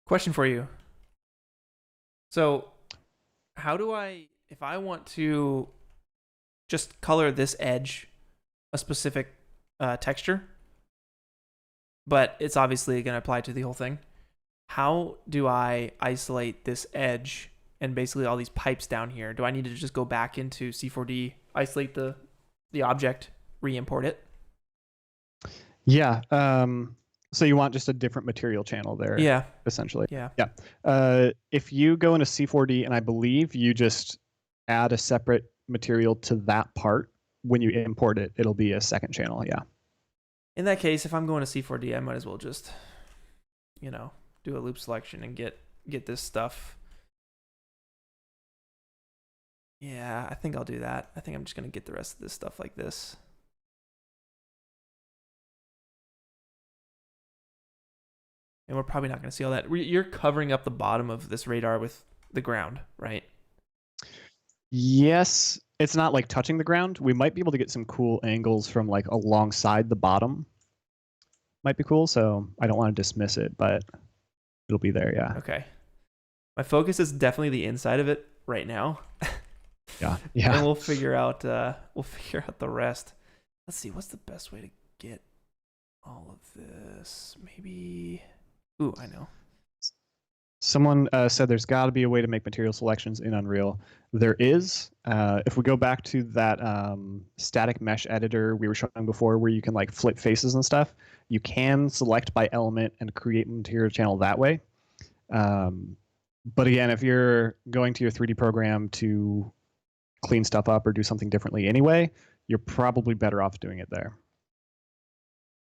Question for you. So, how do I, if I want to just color this edge a specific texture, but it's obviously going to apply to the whole thing, how do I isolate this edge and basically all these pipes down here? Do I need to just go back into C4D, isolate the object, re-import it? Yeah. So you want just a different material channel there? Yeah. Essentially. Yeah. Yeah. If you go into C4D, and I believe you just add a separate material to that part, when you import it, it'll be a second channel. Yeah. In that case, if I'm going to C4D, I might as well just, do a loop selection and get this stuff. Yeah, I think I'll do that. I think I'm just going to get the rest of this stuff like this. And we're probably not going to see all that. You're covering up the bottom of this radar with the ground, right? Yes. It's not like touching the ground. We might be able to get some cool angles from like alongside the bottom. Might be cool. So I don't want to dismiss it, but it'll be there. Yeah. Okay. My focus is definitely the inside of it right now. Yeah. Yeah. And we'll figure out the rest. Let's see. What's the best way to get all of this? Maybe. Ooh, I know. Someone said there's got to be a way to make material selections in Unreal. There is. If we go back to that static mesh editor we were showing before, where you can like flip faces and stuff, you can select by element and create material channel that way. But again, if you're going to your 3D program to clean stuff up or do something differently anyway, you're probably better off doing it there.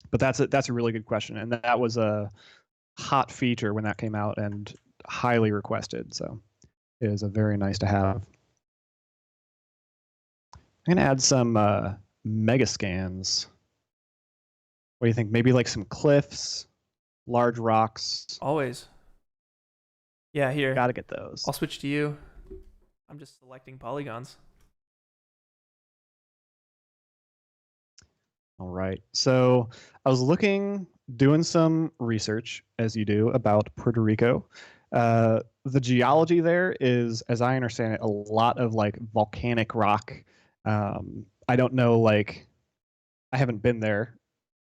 But that's a really good question, and that was a hot feature when that came out and highly requested. So it is a very nice to have. I'm gonna add some mega scans. What do you think? Maybe like some cliffs, large rocks. Always. Yeah, here. Gotta get those. I'll switch to you. I'm just selecting polygons. All right. So I was doing some research, as you do, about Puerto Rico. The geology there is, as I understand it, a lot of like volcanic rock. I don't know, like, I haven't been there.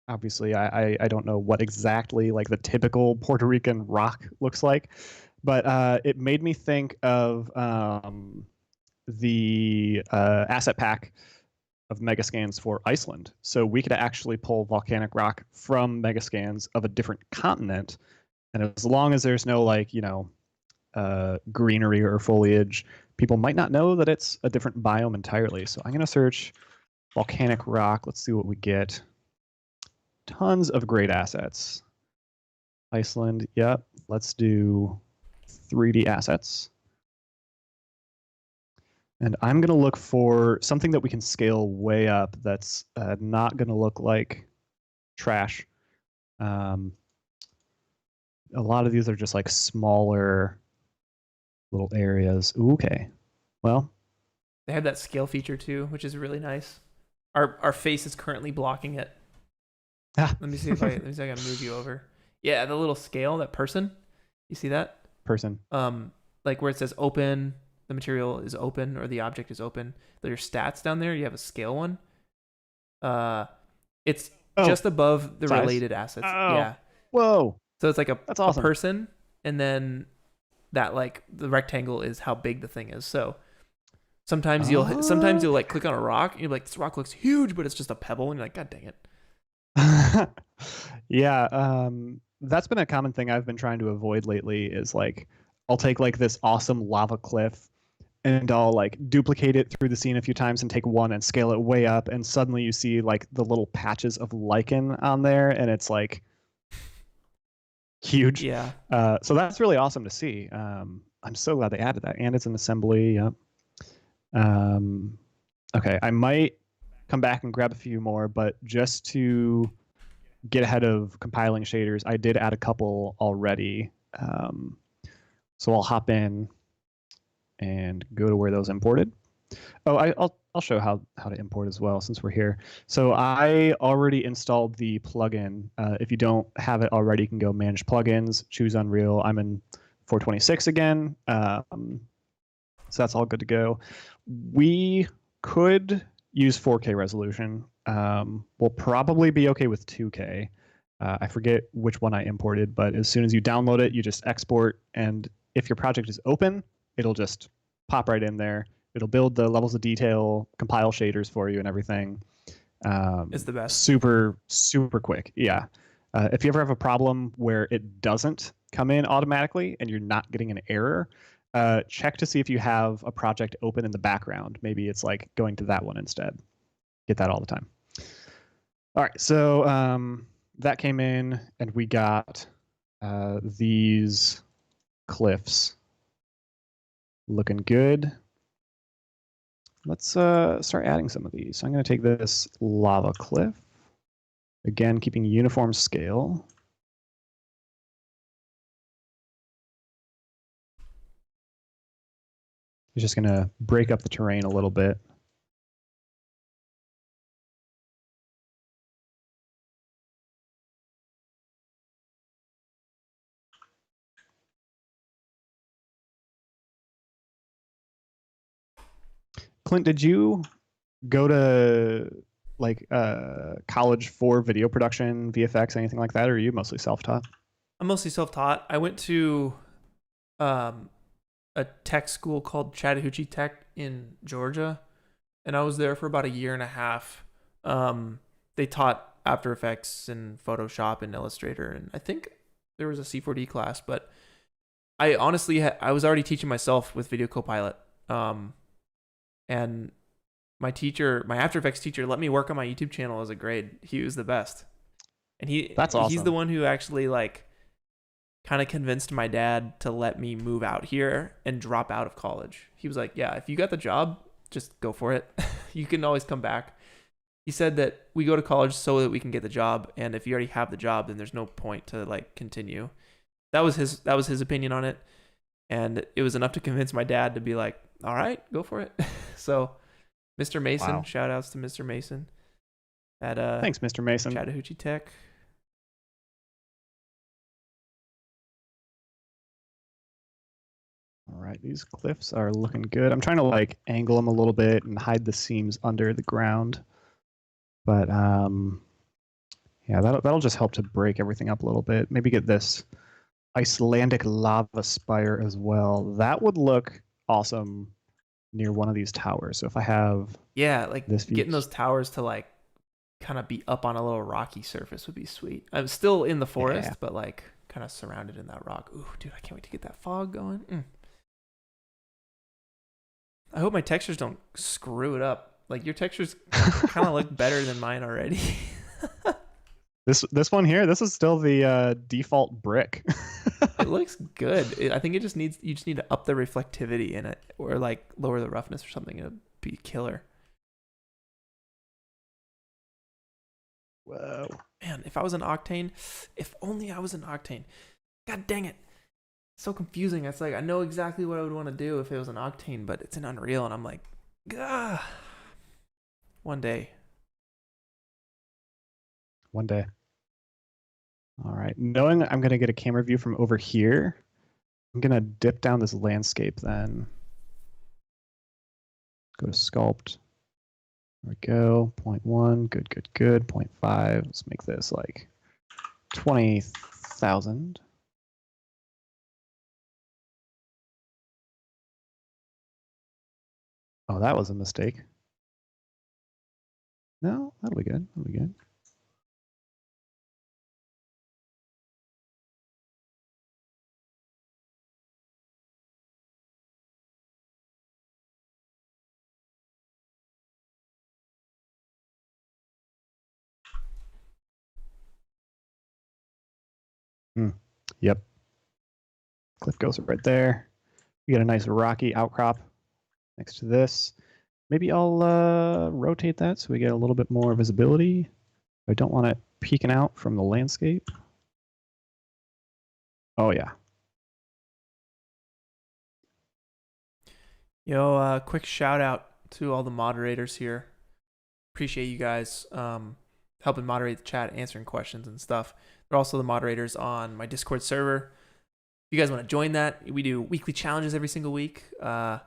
Obviously, I don't know what exactly like the typical Puerto Rican rock looks like, but it made me think of the asset pack of megascans for Iceland. So we could actually pull volcanic rock from megascans of a different continent. And as long as there's no like, greenery or foliage, people might not know that it's a different biome entirely. So I'm going to search volcanic rock. Let's see what we get. Tons of great assets. Iceland. Yep. Let's do 3D assets. And I'm going to look for something that we can scale way up that's not going to look like trash. A lot of these are just like smaller little areas. Ooh, okay. Well, They have that scale feature too, which is really nice. Our face is currently blocking it. Let me see if I can move you over. Yeah, the little scale, that person. You see that? person. Like where it says open, the material is open or the object is open. There's stats down there. You have a scale one. It's just above the size. related assets. Oh. Yeah. Whoa. So it's like That's awesome. a person, and then that like the rectangle is how big the thing is. So sometimes you'll like click on a rock and you're like, this rock looks huge, but it's just a pebble, and you're like, God dang it. Yeah, that's been a common thing I've been trying to avoid lately is like I'll take like this awesome lava cliff and I'll like duplicate it through the scene a few times and take one and scale it way up, and suddenly you see like the little patches of lichen on there and it's like huge. Yeah. So that's really awesome to see. I'm so glad they added that, and it's an assembly. Yep. Okay, I might come back and grab a few more, but just to get ahead of compiling shaders, I did add a couple already. So I'll hop in and go to where those imported. Oh, I'll show how to import as well since we're here. So I already installed the plugin. If you don't have it already, you can go manage plugins, choose Unreal. I'm in 426 again. So that's all good to go. We could use 4K resolution. We'll probably be okay with 2K. I forget which one I imported, but as soon as you download it, you just export. And if your project is open, it'll just pop right in there. It'll build the levels of detail, compile shaders for you and everything. It's the best. Super, super quick. Yeah. If you ever have a problem where it doesn't come in automatically and you're not getting an error, check to see if you have a project open in the background. Maybe it's like going to that one instead. Get that all the time. All right, so that came in, and we got these cliffs looking good. Let's start adding some of these. So I'm going to take this lava cliff, again, keeping uniform scale. It's just going to break up the terrain a little bit. Clint, did you go to like college for video production, VFX, anything like that, or are you mostly self-taught? I'm mostly self-taught. I went to a tech school called Chattahoochee Tech in Georgia, and I was there for about a year and a half. They taught After Effects and Photoshop and Illustrator, and I think there was a C4D class, but I honestly, I was already teaching myself with Video Copilot, and my teacher, my After Effects teacher, let me work on my YouTube channel as a grade. He was the best, and That's he's the awesome. one who actually like kind of convinced my dad to let me move out here and drop out of college. He was like, "Yeah, if you got the job, just go for it. You can always come back." He said that we go to college so that we can get the job, and if you already have the job, then there's no point to like continue. That was his opinion on it, and it was enough to convince my dad to be like, "All right, go for it." So, Mr. Mason, Wow. shout outs to Mr. Mason at Thanks, Mr. Mason. Chattahoochee Tech. All right, these cliffs are looking good. I'm trying to like angle them a little bit and hide the seams under the ground. But yeah, that'll just help to break everything up a little bit. Maybe get this Icelandic lava spire as well. That would look awesome near one of these towers. So if I have Yeah, like this view, getting those towers to like kind of be up on a little rocky surface would be sweet. I'm still in the yeah, forest, but like kind of surrounded in that rock. Ooh, dude, I can't wait to get that fog going. I hope my textures don't screw it up. Like your textures kind of look better than mine already. this one here, this is still the default brick. It looks good. I think you just need to up the reflectivity in it, or like lower the roughness or something. It'd be killer. Whoa. Man, if I was an Octane, if only I was an Octane. God dang it. So confusing. It's like I know exactly what I would want to do if it was an Octane, but it's an Unreal, and I'm like, ah. One day. One day. All right. Knowing I'm going to get a camera view from over here, I'm going to dip down this landscape then. Go to sculpt. There we go. 0.1. Good, good, good. 0.5. Let's make this like 20,000. Oh, that was a mistake. No, that'll be good. That'll be good. Yep. Cliff goes right there. You get a nice rocky outcrop next to this. Maybe I'll rotate that so we get a little bit more visibility. I don't want it peeking out from the landscape. Oh, yeah. Yo, quick shout out to all the moderators here. Appreciate you guys helping moderate the chat, answering questions and stuff. They're also the moderators on my Discord server. If you guys want to join that, we do weekly challenges every single week. The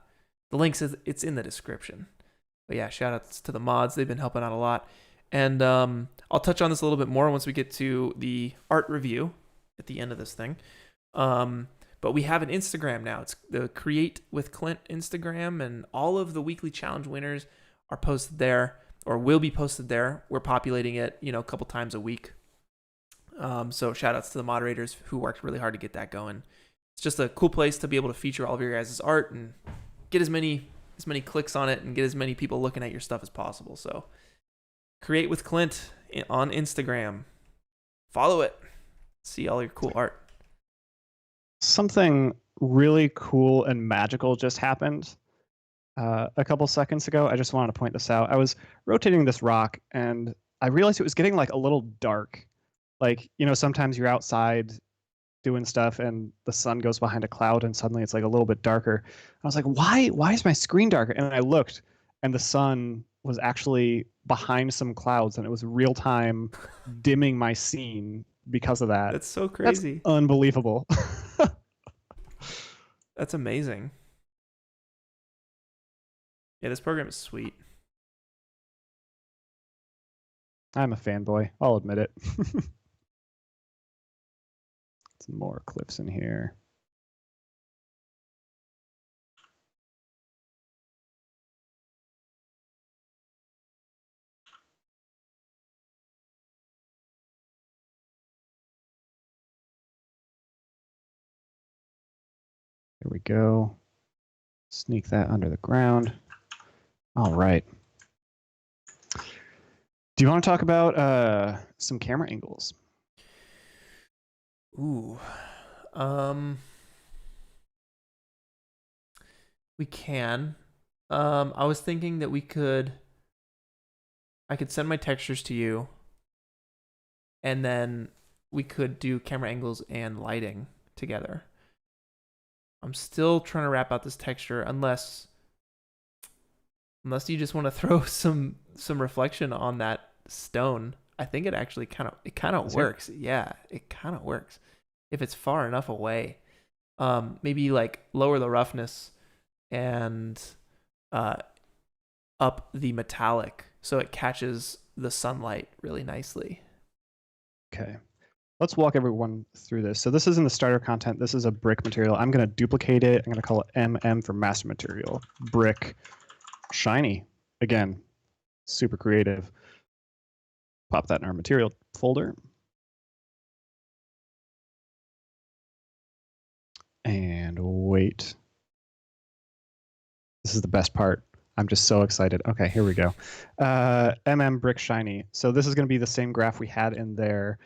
links it's in the description. But yeah, shout outs to the mods. They've been helping out a lot. And I'll touch on this a little bit more once we get to the art review at the end of this thing. But we have an Instagram now. It's the Create with Clint Instagram, and all of the weekly challenge winners are posted there or will be posted there. We're populating it, a couple times a week. So shout outs to the moderators who worked really hard to get that going. It's just a cool place to be able to feature all of your guys' art and get as many clicks on it and get as many people looking at your stuff as possible. So Create with Clint on Instagram. Follow it. See all your cool art. Something really cool and magical just happened a couple seconds ago. I just wanted to point this out. I was rotating this rock and I realized it was getting like a little dark. Like, sometimes you're outside doing stuff and the sun goes behind a cloud and suddenly it's like a little bit darker. I was like, why is my screen darker? And I looked and the sun was actually behind some clouds and it was real time dimming my scene because of that. That's so That's crazy. unbelievable. That's amazing. Yeah, this program is sweet. I'm a fanboy. I'll admit it. Some more clips in here. we go. Sneak that under the ground. All right. Do you want to talk about some camera angles? Ooh. We can. I was thinking that I could send my textures to you, and then we could do camera angles and lighting together. I'm still trying to wrap out this texture, unless you just want to throw some reflection on that stone. I think it actually kind of works. Yeah, it kind of works if it's far enough away. Maybe like lower the roughness and up the metallic so it catches the sunlight really nicely. Okay. Let's walk everyone through this. So this is in the starter content. This is a brick material. I'm going to duplicate it. I'm going to call it MM for master material. Brick shiny. Again, super creative. Pop that in our material folder. And wait. This is the best part. I'm just so excited. Okay, here we go. MM brick shiny. So this is going to be the same graph we had in there.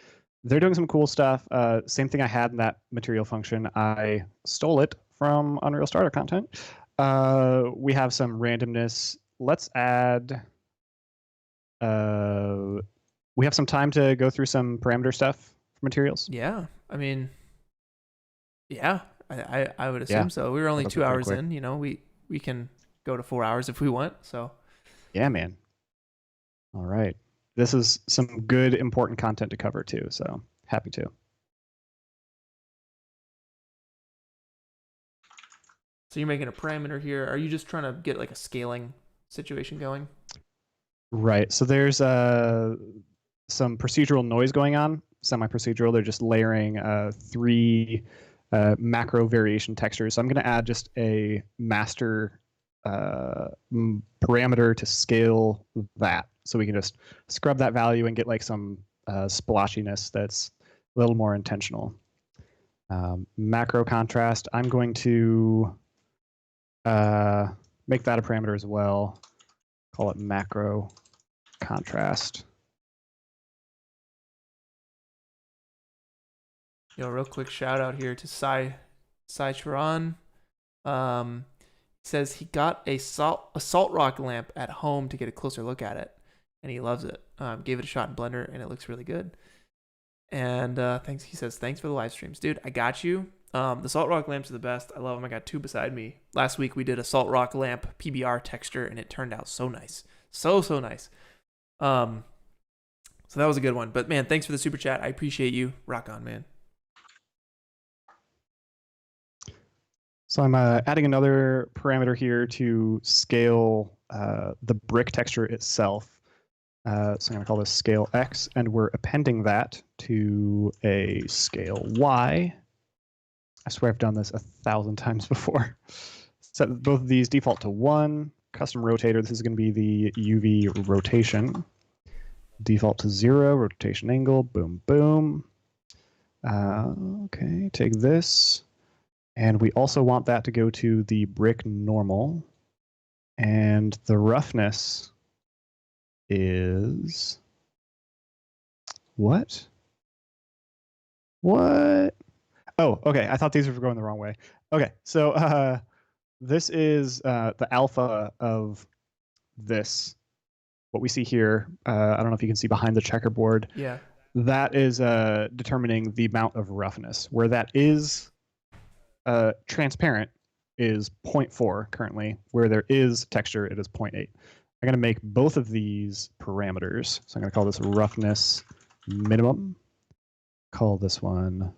They're doing some cool stuff. Same thing I had in that material function. I stole it from Unreal Starter content. We have some randomness. Let's add. We have some time to go through some parameter stuff for materials. Yeah, I mean, yeah, I would assume so. We were only 2 hours in. You know, we can go to 4 hours if we want. So. Yeah, man. All right. This is some good, important content to cover too, so happy to. So you're making a parameter here. Are you just trying to get like a scaling situation going? Right. So there's some procedural noise going on, semi-procedural. They're just layering 3 macro variation textures. So I'm going to add just a master parameter to scale that. So we can just scrub that value and get like some splotchiness that's a little more intentional. Macro contrast, I'm going to make that a parameter as well. Call it macro contrast. Yo, real quick shout out here to Sai Charan. He says he got a salt rock lamp at home to get a closer look at it, and he loves it. Gave it a shot in Blender, and it looks really good. And thanks. He says, thanks for the live streams. Dude, I got you. The salt rock lamps are the best. I love them. I got 2 beside me. Last week, we did a salt rock lamp PBR texture, and it turned out so nice. So nice. So that was a good one. But, man, thanks for the super chat. I appreciate you. Rock on, man. So I'm adding another parameter here to scale the brick texture itself. So I'm going to call this scale X, and we're appending that to a scale Y. I swear I've done this 1,000 times before. Set both of these default to 1. Custom rotator, this is going to be the UV rotation. Default to 0, rotation angle, boom, boom. Okay, take this. And we also want that to go to the brick normal. And the roughness is what? Oh, okay. I thought these were going the wrong way. Okay, so this is the alpha of this. What we see here, I don't know if you can see behind the checkerboard. Yeah. That is determining the amount of roughness. Where that is transparent is 0.4 currently. Where there is texture, it is 0.8. I'm going to make both of these parameters. So I'm going to call this roughness minimum. Call this one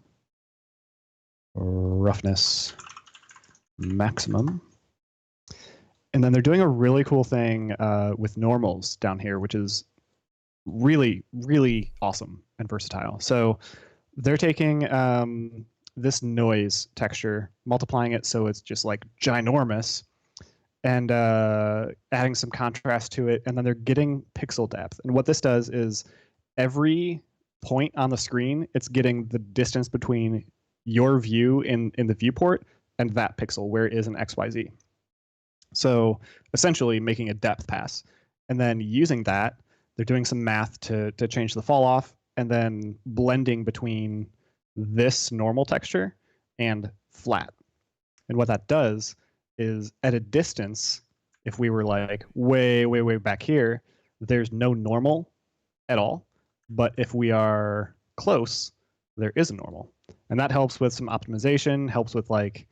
roughness maximum. And then they're doing a really cool thing with normals down here, which is really, really awesome and versatile. So they're taking this noise texture, multiplying it so it's just like ginormous, and adding some contrast to it, and then they're getting pixel depth. And what this does is every point on the screen, it's getting the distance between your view in the viewport and that pixel, where is an XYZ. So essentially making a depth pass. And then using that, they're doing some math to change the fall off, and then blending between this normal texture and flat. And what that does is at a distance, if we were like way, way, way back here, there's no normal at all. But if we are close, there is a normal. And that helps with some optimization, helps with like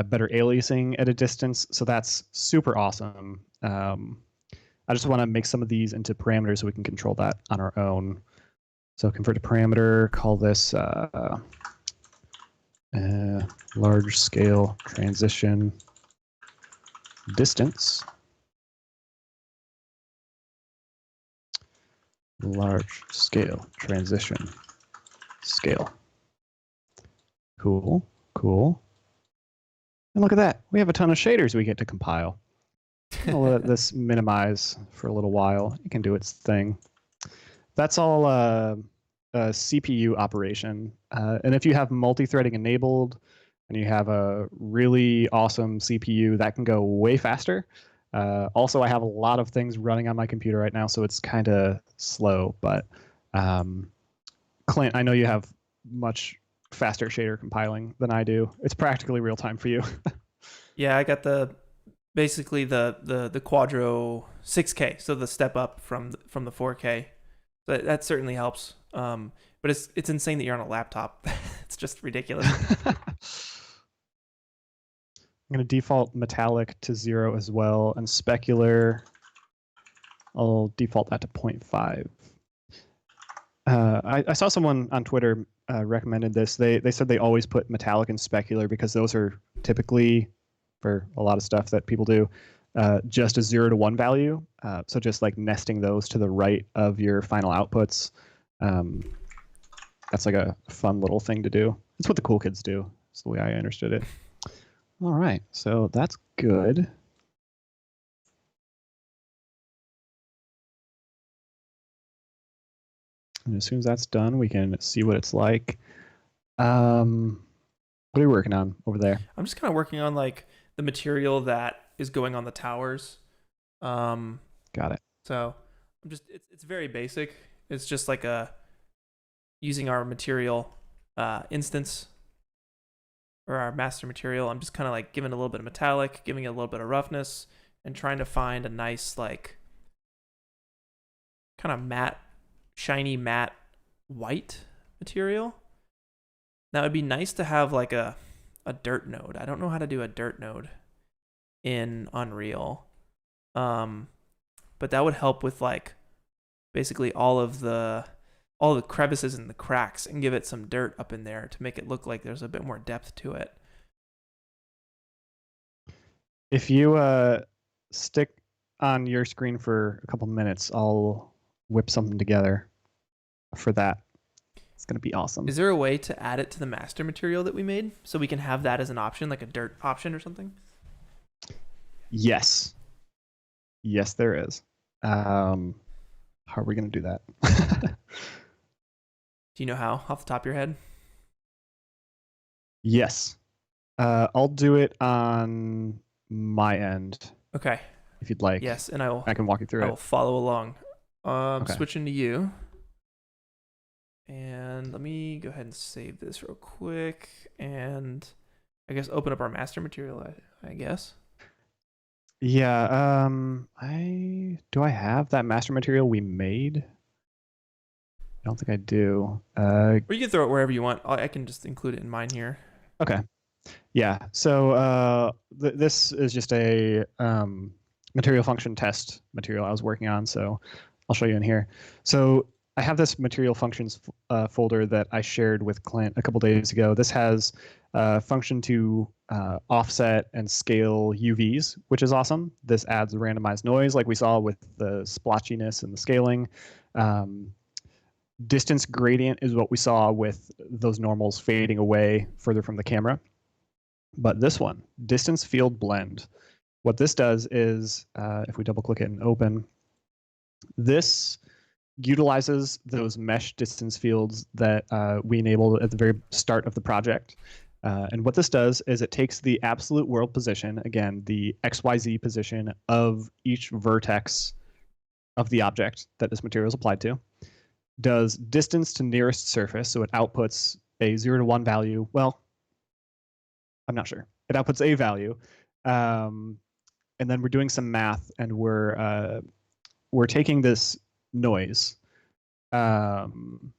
better aliasing at a distance. So that's super awesome. I just want to make some of these into parameters so we can control that on our own. So convert to parameter, call this large scale transition distance. Large scale transition scale. Cool, cool. And look at that. We have a ton of shaders we get to compile. I'll let this minimize for a little while. It can do its thing. That's all a CPU operation. And if you have multi-threading enabled and you have a really awesome CPU, that can go way faster. Also, I have a lot of things running on my computer right now, so it's kind of slow. But Clint, I know you have much faster shader compiling than I do. It's practically real time for you. Yeah, I got basically the Quadro 6K, so the step up from the 4K. So that certainly helps. But it's insane that you're on a laptop. It's just ridiculous. I'm going to default metallic to 0 as well, and specular, I'll default that to 0.5. I saw someone on Twitter recommended this. They said they always put metallic and specular because those are typically, for a lot of stuff that people do, just a 0 to 1 value. So just like nesting those to the right of your final outputs. That's like a fun little thing to do. It's what the cool kids do. It's the way I understood it. All right, so that's good. And as soon as that's done, we can see what it's like. What are you working on over there? I'm just kind of working on like the material that is going on the towers. Got it. So I'm just it's very basic. It's just like using our material instance or our master material. I'm just kind of like giving it a little bit of metallic, giving it a little bit of roughness, and trying to find a nice like kind of matte, shiny matte white material. Now it'd be nice to have like a dirt node. I don't know how to do a dirt node in Unreal. But that would help with like basically all the crevices and the cracks and give it some dirt up in there to make it look like there's a bit more depth to it. If you stick on your screen for a couple minutes, I'll whip something together for that. It's going to be awesome. Is there a way to add it to the master material that we made so we can have that as an option, like a dirt option or something? Yes. Yes, there is. How are we going to do that? Do you know how, off the top of your head? Yes. I'll do it on my end. Okay. If you'd like. Yes, and I can walk you through I it. will follow along. Okay. Switching to you. And let me go ahead and save this real quick. And I guess open up our master material, I guess. Yeah. Do I have that master material we made? I don't think I do. Or you can throw it wherever you want. I can just include it in mine here. Okay. Yeah. So this is just a material function test material I was working on. So I'll show you in here. So I have this material functions folder that I shared with Clint a couple days ago. This has a function to offset and scale UVs, which is awesome. This adds randomized noise like we saw with the splotchiness and the scaling. Distance gradient is what we saw with those normals fading away further from the camera. But this one, distance field blend, what this does is, if we double click it and open, this utilizes those mesh distance fields that we enabled at the very start of the project. And what this does is it takes the absolute world position, again, the XYZ position of each vertex of the object that this material is applied to, does distance to nearest surface, so it outputs a 0 to 1 value. Well, I'm not sure. It outputs a value. And then we're doing some math, and we're taking this noise and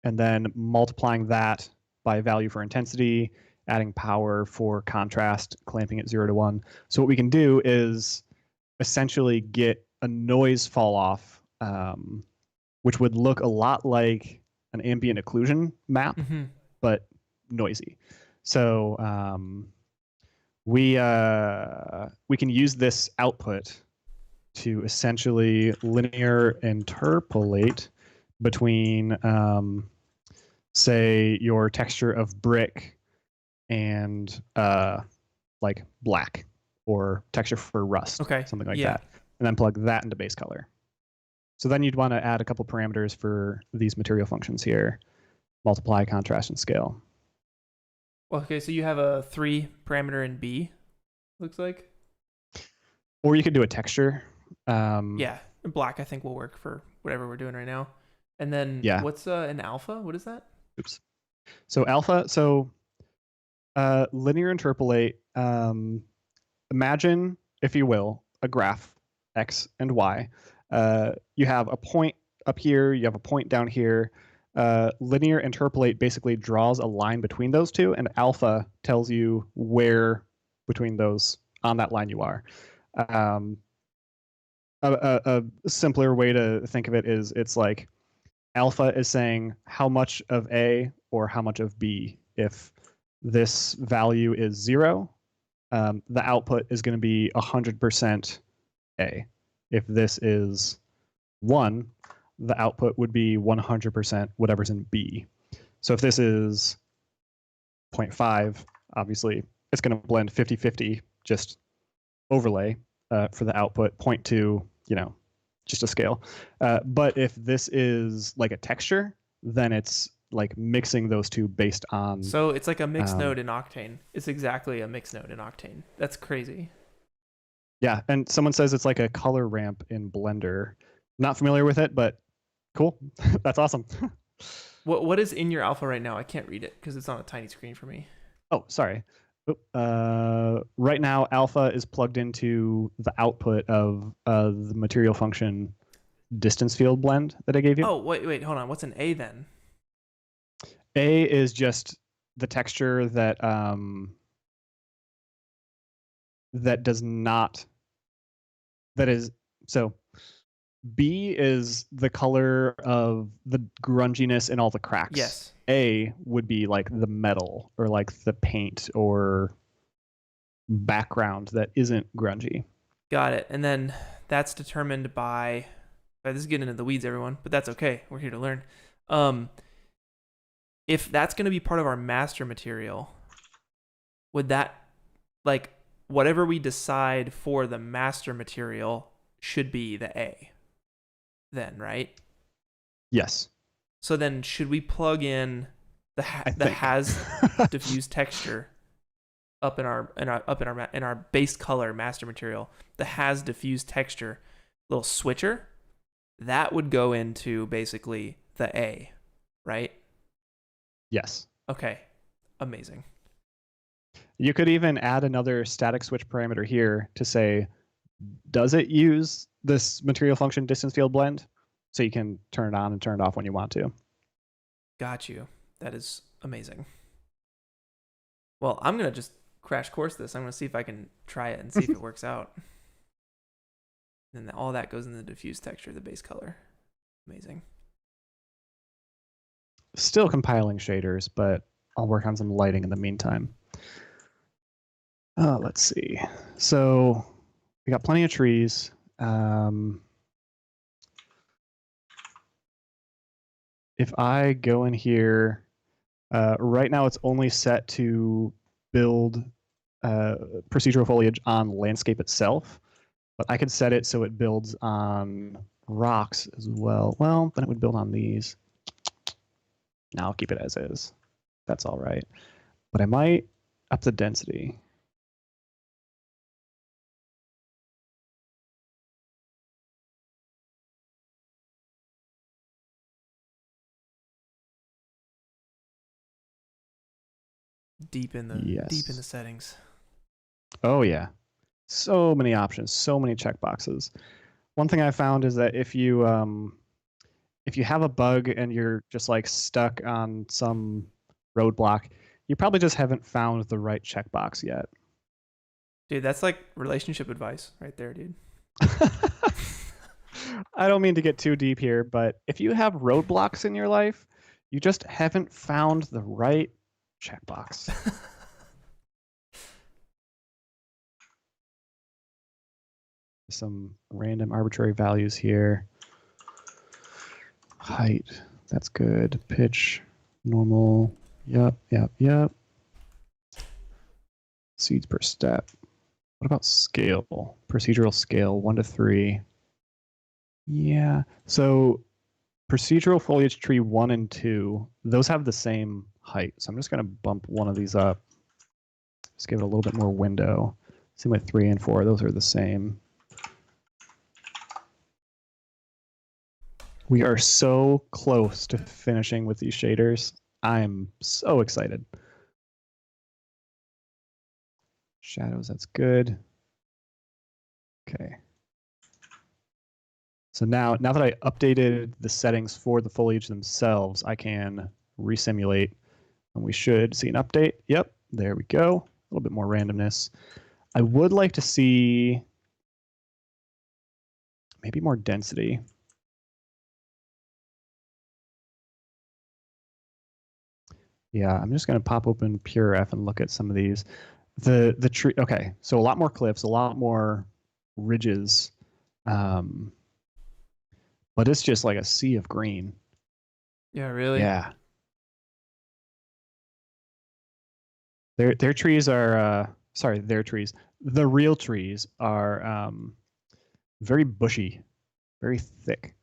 then multiplying that by a value for intensity, adding power for contrast, clamping it 0 to 1. So what we can do is essentially get a noise fall off, which would look a lot like an ambient occlusion map, but noisy. So we can use this output to essentially linear interpolate between, say, your texture of brick and like black, or texture for rust, something like that, and then plug that into base color. So then you'd want to add a couple parameters for these material functions here: multiply, contrast, and scale. Okay, so you have a 3 parameter in B, looks like. Or you could do a texture. Yeah, black I think will work for whatever we're doing right now. And then what's an alpha? What is that? Oops. So alpha, linear interpolate, imagine, if you will, a graph, X and Y. You have a point up here, you have a point down here. Linear interpolate basically draws a line between those two, and alpha tells you where between those on that line you are. A simpler way to think of it is it's like alpha is saying how much of A or how much of B. If this value is 0, the output is going to be 100% A. If this is 1, the output would be 100% whatever's in B. So if this is 0.5, obviously it's going to blend 50-50, just overlay for the output. 0.2, just a scale. But if this is like a texture, then it's like mixing those two based on... So it's like a mixed node in Octane. It's exactly a mixed node in Octane. That's crazy. Yeah, and someone says it's like a color ramp in Blender. Not familiar with it, but cool. That's awesome. What is in your alpha right now? I can't read it because it's on a tiny screen for me. Oh, sorry. Right now, alpha is plugged into the output of the material function distance field blend that I gave you. Oh, wait, hold on. What's an A then? A is just the texture that does not... That is... So B is the color of the grunginess in all the cracks. Yes. A would be like the metal or like the paint or background that isn't grungy. Got it. And then that's determined by... This is getting into the weeds, everyone, but that's okay. We're here to learn. If that's going to be part of our master material, would that, like, whatever we decide for the master material should be the A then, right? Yes. So then should we plug in the has diffuse texture up in our base color master material, the has diffuse texture little switcher? That would go into basically the A, right? Yes. Okay. Amazing. You could even add another static switch parameter here to say, does it use this material function distance field blend? So you can turn it on and turn it off when you want to. Got you. That is amazing. Well, I'm going to just crash course this. I'm going to see if I can try it and see if it works out. And then all that goes in the diffuse texture, the base color. Amazing. Still compiling shaders, but I'll work on some lighting in the meantime. Let's see. So we got plenty of trees. If I go in here, right now it's only set to build procedural foliage on landscape itself, but I could set it so it builds on rocks as well. Well, then it would build on these. Now I'll keep it as is. That's all right. But I might Up the density. Deep in the settings. Oh yeah. So many options, so many checkboxes. One thing I found is that if you have a bug and you're just like stuck on some roadblock, you probably just haven't found the right checkbox yet. Dude, that's like relationship advice right there, dude. I don't mean to get too deep here, but if you have roadblocks in your life, you just haven't found the right checkbox. Some random arbitrary values here. Height, that's good. Pitch, normal. Yep. Seeds per step. What about scale? Procedural scale, 1 to 3. Yeah. So procedural foliage tree 1 and 2, those have the same height. So I'm just going to bump one of these up. Just give it a little bit more window. Same with 3 and 4, those are the same. We are so close to finishing with these shaders. I'm so excited. Shadows, that's good. Okay. So now that I updated the settings for the foliage themselves, I can resimulate, and we should see an update. Yep, there we go. A little bit more randomness. I would like to see maybe more density. Yeah, I'm just going to pop open PureF and look at some of these. The tree. Okay, so a lot more cliffs, a lot more ridges, but it's just like a sea of green. Yeah, really. Yeah. Their trees are sorry, their trees. The real trees are very bushy, very thick.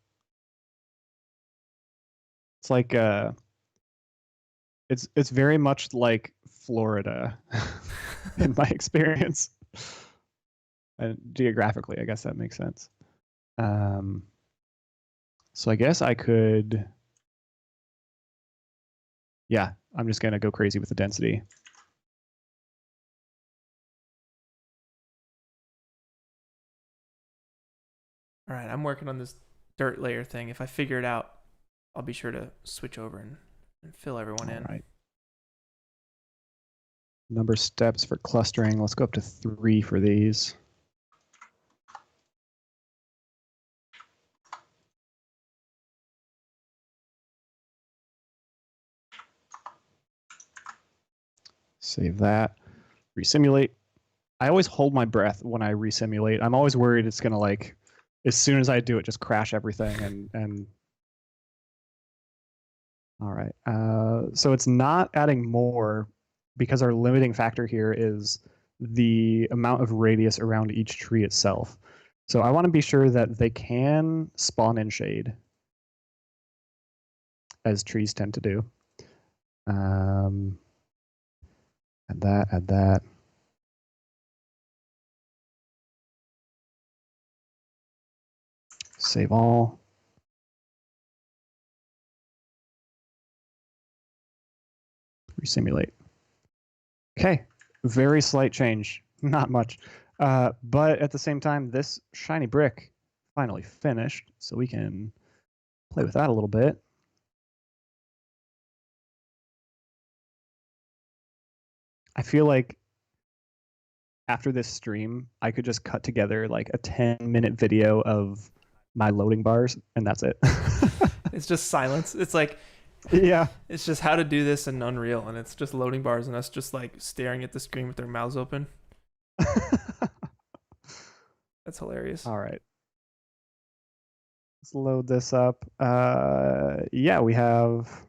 It's like it's very much like Florida in my experience. And geographically, I guess that makes sense. So I guess I could, yeah, I'm just gonna go crazy with the density. All right, I'm working on this dirt layer thing. If I figure it out, I'll be sure to switch over and fill everyone in. All right. Number of steps for clustering. Let's go up to 3 for these. Save that. Resimulate. I always hold my breath when I resimulate. I'm always worried it's gonna like, as soon as I do it, just crash everything and. All right. So it's not adding more because our limiting factor here is the amount of radius around each tree itself. So I want to be sure that they can spawn in shade, as trees tend to do. Add that. Save all. Resimulate. Okay, very slight change, not much. But at the same time, this shiny brick finally finished, so we can play with that a little bit. I feel like after this stream, I could just cut together like a 10-minute video of my loading bars, and that's it. It's just silence. It's like, yeah, it's just how to do this in Unreal, and it's just loading bars and us just like staring at the screen with our mouths open. That's hilarious. All right. Let's load this up. Yeah, we have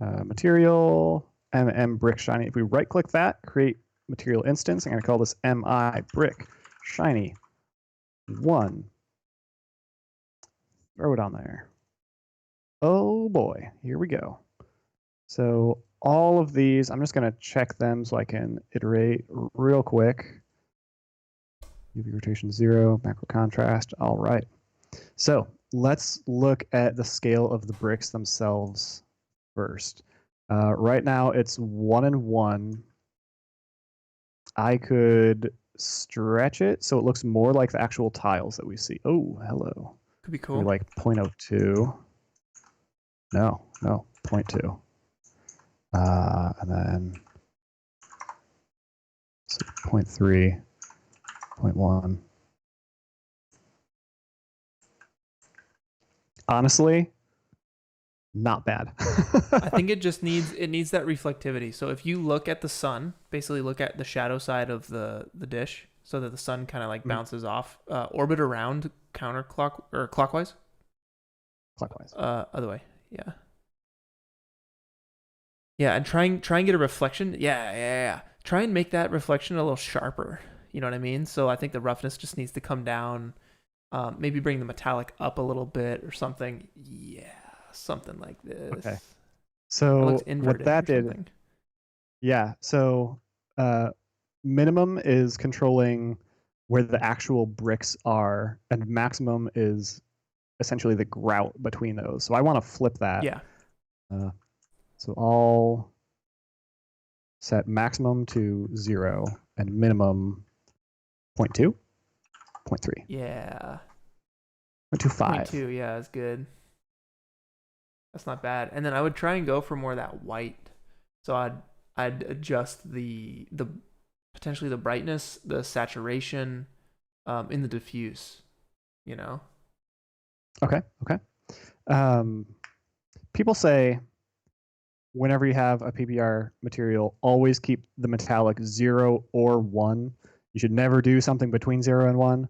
material, MM brick shiny. If we right click that, create material instance, I'm going to call this MI brick shiny 1. Throw it on there. Oh boy, here we go. So all of these, I'm just going to check them so I can iterate real quick. UV rotation 0, macro contrast. All right. So let's look at the scale of the bricks themselves first. Right now it's 1 and 1. I could stretch it so it looks more like the actual tiles that we see. Oh, hello. Could be cool. Maybe like 0.02. No, 0.2. And then 0.3, 0.1. Honestly, not bad. I think it just needs that reflectivity. So if you look at the sun, basically look at the shadow side of the dish, so that the sun kind of like bounces off, orbit around counterclock or clockwise. Clockwise. Other way. Yeah. Yeah, and try and get a reflection. Yeah. Try and make that reflection a little sharper. You know what I mean? So I think the roughness just needs to come down. Maybe bring the metallic up a little bit or something. Yeah, something like this. Okay. So what that did, yeah. So minimum is controlling where the actual bricks are, and maximum is essentially the grout between those. So I want to flip that. Yeah. So I'll set maximum to 0 and minimum 0.2, 0.3. Yeah. 0.25. 0.2, yeah, that's good. That's not bad. And then I would try and go for more of that white. So I'd adjust the potentially the brightness, the saturation, in the diffuse, you know? Okay. People say whenever you have a PBR material, always keep the metallic 0 or 1. You should never do something between 0 and 1.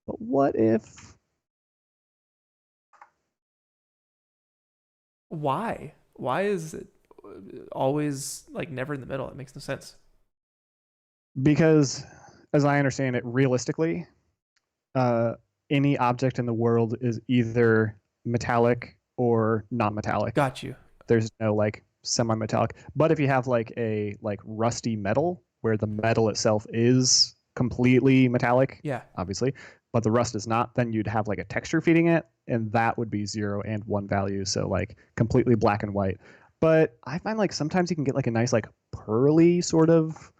But what if? Why? Why is it always like never in the middle? It makes no sense. Because, as I understand it, realistically, any object in the world is either metallic or non-metallic. Got you. There's no like semi-metallic. But if you have like a like rusty metal where the metal itself is completely metallic, Yeah, obviously, but the rust is not, then you'd have like a texture feeding it, and that would be 0 and 1 value. So like completely black and white. But I find like sometimes you can get like a nice like pearly sort of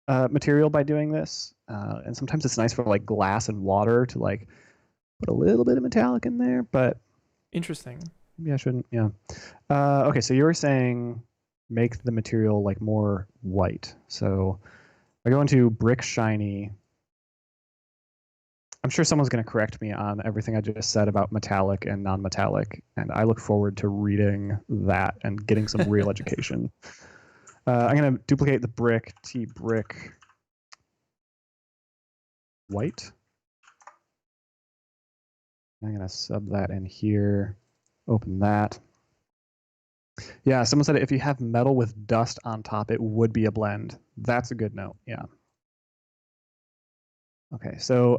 material by doing this, and sometimes it's nice for like glass and water to like put a little bit of metallic in there. But interesting. maybe I shouldn't. Yeah. Okay, so you were saying make the material like more white. So I go into brick shiny. I'm sure someone's going to correct me on everything I just said about metallic and non-metallic, and I look forward to reading that and getting some real education. I'm going to duplicate the brick, brick white. I'm going to sub that in here, open that. Yeah, someone said if you have metal with dust on top, it would be a blend. That's a good note, yeah. Okay, so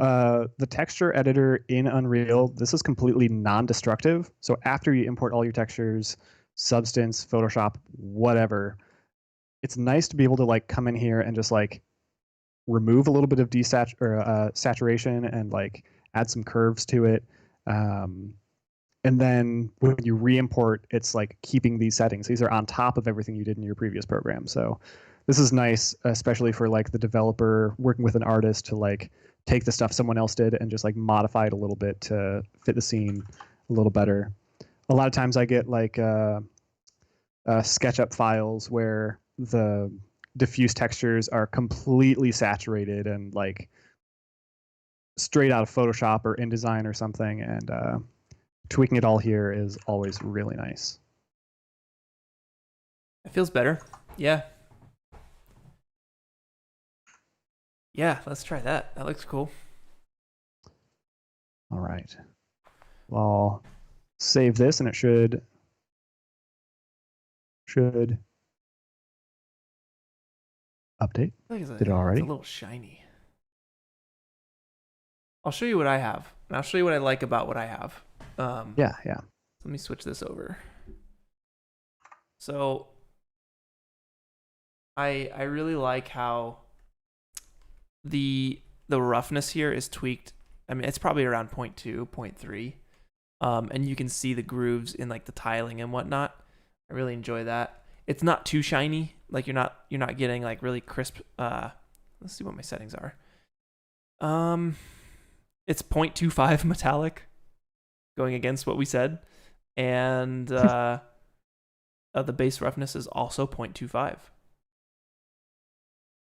the texture editor in Unreal, this is completely non-destructive. So after you import all your textures, Substance, Photoshop, whatever, it's nice to be able to like come in here and just like remove a little bit of saturation and like add some curves to it. And then when you re-import, it's like keeping these settings. These are on top of everything you did in your previous program. So this is nice, especially for like the developer working with an artist to like take the stuff someone else did and just like modify it a little bit to fit the scene a little better. A lot of times I get like SketchUp files where the diffuse textures are completely saturated and like straight out of Photoshop or InDesign or something, and tweaking it all here is always really nice. It feels better. Yeah. Yeah, let's try that. That looks cool. All right. Well, save this and it should update. Did it already? It's a little shiny. I'll show you what I have, and I'll show you what I like about what I have. Yeah. Let me switch this over. So I really like how the the roughness here is tweaked. I mean, it's probably around point 0.2, point 0.3. And you can see the grooves in like the tiling and whatnot. I really enjoy that. It's not too shiny. Like you're not getting like really crisp. Let's see what my settings are. It's 0.25 metallic, going against what we said, and the base roughness is also 0.25.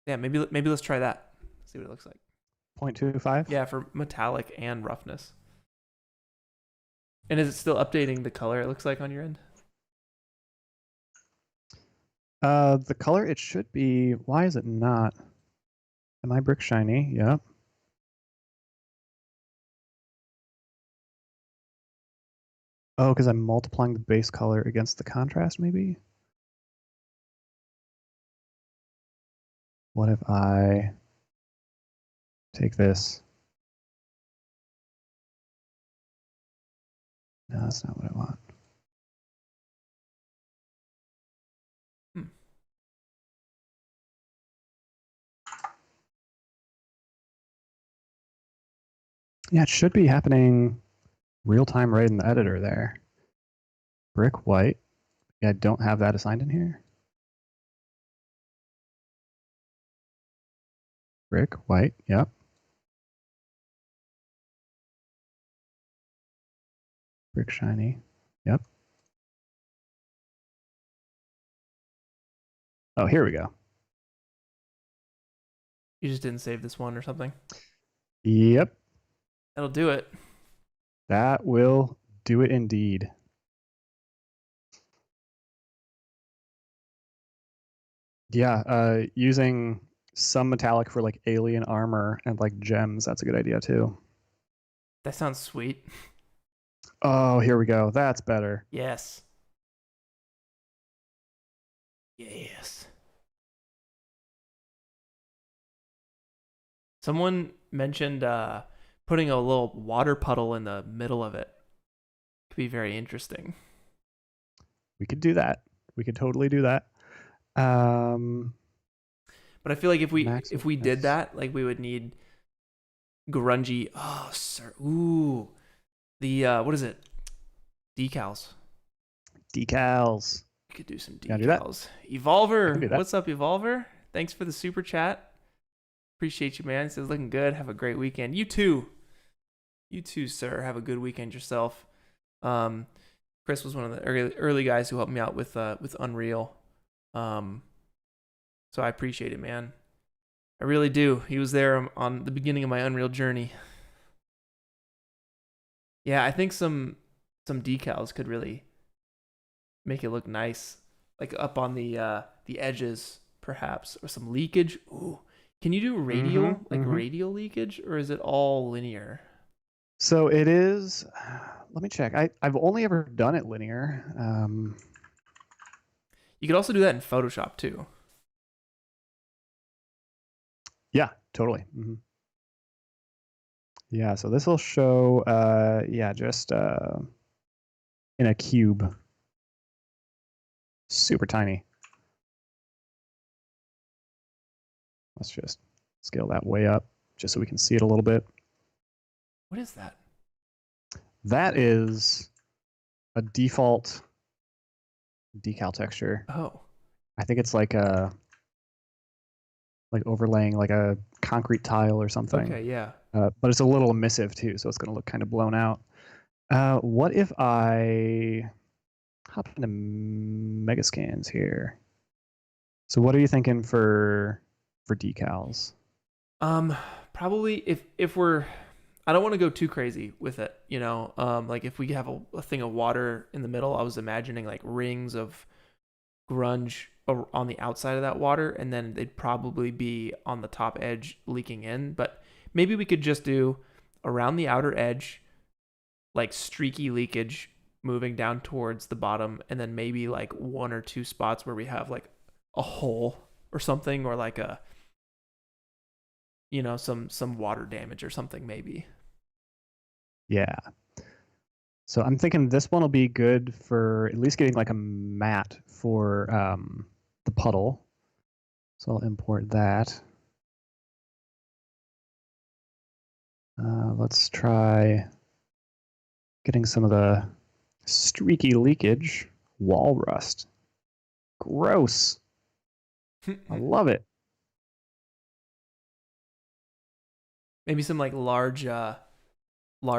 Yeah, maybe let's try that. See what it looks like. 0.25? Yeah, for metallic and roughness. And is it still updating the color it looks like on your end? The color, it should be. Why is it not? Am I brick shiny? Yep. Oh, because I'm multiplying the base color against the contrast, maybe? What if I take this? No, that's not what I want. Hmm. Yeah, it should be happening real time right in the editor there. Brick white. Yeah, I don't have that assigned in here. Brick white. Yep. Brick shiny. Yep. Oh, here we go. You just didn't save this one or something? Yep. That'll do it. That will do it indeed. Yeah, using some metallic for like alien armor and like gems, that's a good idea too. That sounds sweet. Oh, here we go. That's better. Yes. Yes. Someone mentioned putting a little water puddle in the middle of it. Could be very interesting. We could do that. We could totally do that. But I feel like if Max we did roughness. that, like we would need grungy. Oh, sir. Ooh. The what is it? Decals. Decals. We could do some You wanna do that? decals. I can Evolver. do that. What's up, Evolver? Thanks for the super chat. Appreciate you, man. It says looking good. Have a great weekend. You too. You too, sir. Have a good weekend yourself. Chris was one of the early guys who helped me out with Unreal. So I appreciate it, man. I really do. He was there on the beginning of my Unreal journey. Yeah, I think some decals could really make it look nice, like up on the edges, perhaps, or some leakage. Ooh, can you do radial radial leakage, or is it all linear? So it is. Let me check. I've only ever done it linear. You could also do that in Photoshop too. Yeah, totally. Yeah, so this will show. Yeah, just in a cube. Super tiny. Let's just scale that way up just so we can see it a little bit. What is that? That is a default decal texture. Oh, I think it's like overlaying like a concrete tile or something. okay, yeah. But it's a little emissive too, so it's going to look kind of blown out. What if I hop into Megascans here? So what are you thinking for decals? Probably if we're, I don't want to go too crazy with it, like if we have a thing of water in the middle, I was imagining like rings of grunge on the outside of that water, and then they'd probably be on the top edge leaking in. But maybe we could just do around the outer edge, like streaky leakage moving down towards the bottom, and then maybe like one or two spots where we have like a hole or something, or like a some water damage or something maybe. Yeah. So I'm thinking this one will be good for at least getting like a matte for the puddle. So I'll import that. Let's try getting some of the streaky leakage. Wall rust. Gross. I love it. Maybe some like large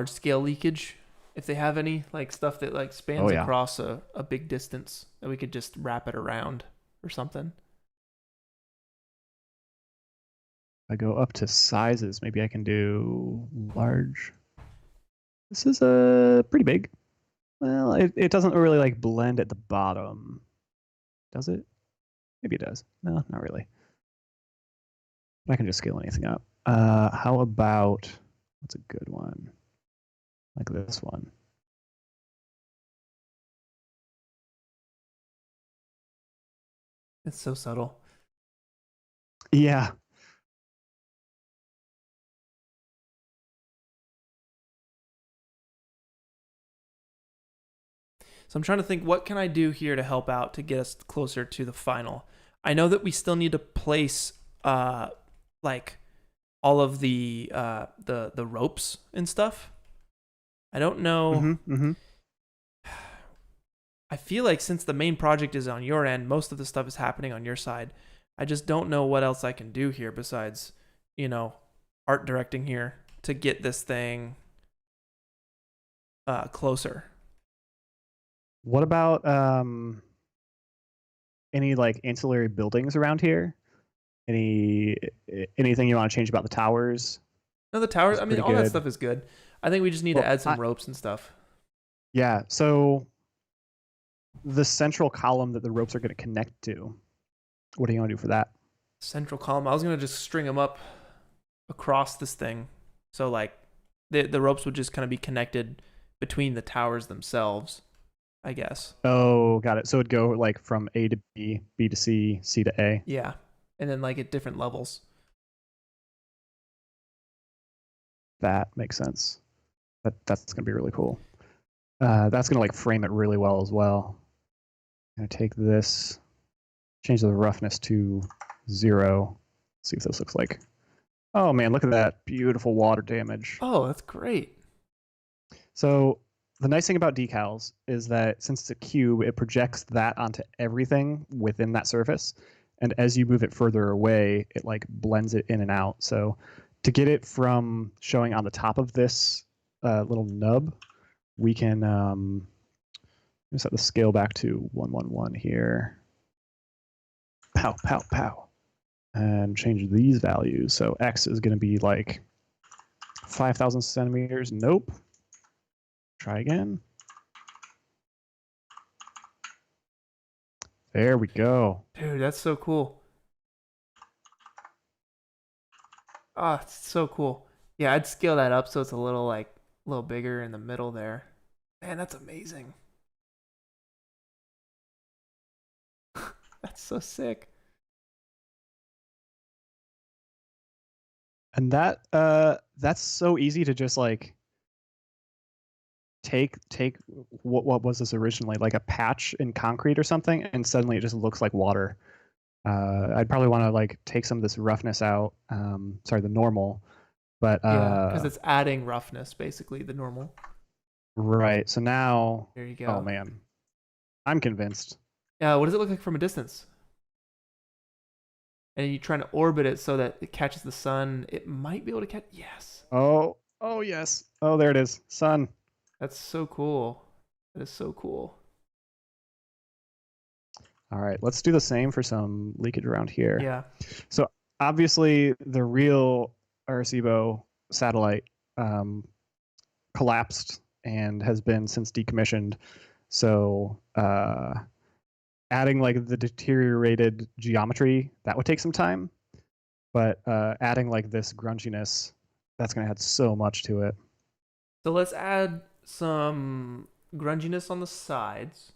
scale leakage, if they have any, like stuff that like Oh spans yeah. across a big distance that we could just wrap it around or something. I go up to sizes. Maybe I can do large. This is pretty big. Well, it doesn't really like blend at the bottom. Does it? Maybe it does. No, not really. But I can just scale anything up. How about, what's a good one? Like this one. It's so subtle. Yeah. So I'm trying to think, what can I do here to help out to get us closer to the final? I know that we still need to place like all of the ropes and stuff. I don't know. Mm-hmm. Mm-hmm. I feel like since the main project is on your end, most of the stuff is happening on your side. I just don't know what else I can do here besides, you know, art directing here to get this thing closer. What about any like ancillary buildings around here? Any anything you want to change about the towers? No, the towers, Is I mean, pretty all that good. stuff is good. I think we just need to Well, add some ropes and stuff. yeah. So the central column that the ropes are going to connect to. What do you want to do for that? Central column, I was going to just string them up across this thing. So, like, the ropes would just kind of be connected between the towers themselves, I guess. Oh, got it. So it'd go like from A to B, B to C, C to A. Yeah. And then, like, at different levels. That makes sense. That's gonna be really cool. That's gonna like frame it really well as well. I'm gonna take this, change the roughness to 0. See what this looks like. Oh man, look at that beautiful water damage. Oh, that's great. So the nice thing about decals is that since it's a cube, it projects that onto everything within that surface. And as you move it further away, it like blends it in and out. So to get it from showing on the top of this little nub, we can set the scale back to 111 here. Pow, pow, pow. And change these values. So X is going to be like 5,000 centimeters. Nope. Try again. There we go. Dude, that's so cool. Oh, it's so cool. Yeah, I'd scale that up so it's a little, like, a little bigger in the middle there. Man, that's amazing. That's so sick. And that's so easy to just like take what was this originally, like a patch in concrete or something, and suddenly it just looks like water. I'd probably want to like take some of this roughness out. Sorry, the normal, but Yeah, because it's adding roughness, basically, the normal. right. So now, There you oh go. man, I'm convinced. Yeah, what does it look like from a distance? And you're trying to orbit it so that it catches the sun. It might be able to catch. Yes. Oh yes. Oh, there it is. Sun. That's so cool. That is so cool. All right, let's do the same for some leakage around here. Yeah. So obviously the real Arecibo satellite collapsed and has been since decommissioned. So adding like the deteriorated geometry, that would take some time. But adding like this grunginess, that's going to add so much to it. So let's add some grunginess on the sides,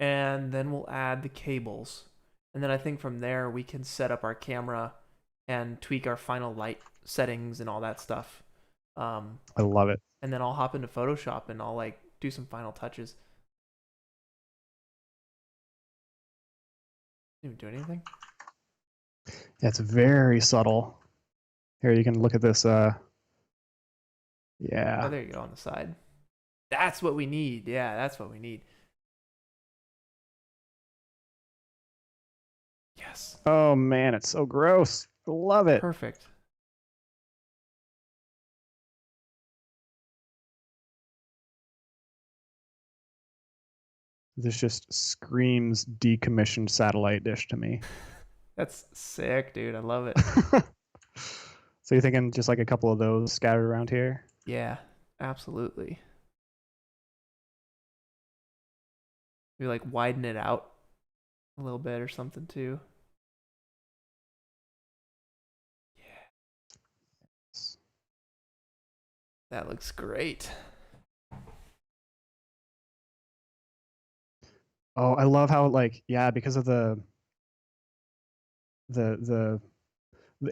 and then we'll add the cables. And then I think from there we can set up our camera and tweak our final light settings and all that stuff. I love it. And then I'll hop into Photoshop and I'll like do some final touches. Didn't even do anything. Yeah, it's very subtle. Here, you can look at this. Oh, Yeah, there you go on the side. That's what we need. Yeah, that's what we need. Yes. oh man, it's so gross. I love it. Perfect. This just screams decommissioned satellite dish to me. That's sick, dude. I love it. So you're thinking just like a couple of those scattered around here? Yeah, absolutely. We like widen it out a little bit or something too. Yeah, that looks great. Oh, I love how like yeah, because of the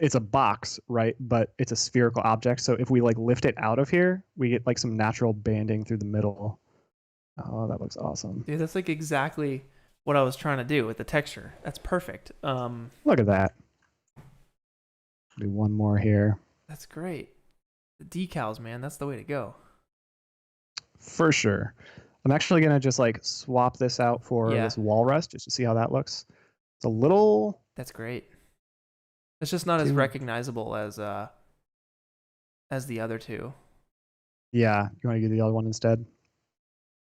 it's a box, right? But it's a spherical object. So if we like lift it out of here, we get like some natural banding through the middle. Oh, that looks awesome. Dude, that's like exactly what I was trying to do with the texture. That's perfect. Look at that. Do one more here. That's great. The decals, man, that's the way to go. For sure. I'm actually gonna just like swap this out for Yeah, this wall rust just to see how that looks. It's a little that's great. It's just not as too. recognizable as the other two. Yeah, you want to do the other one instead?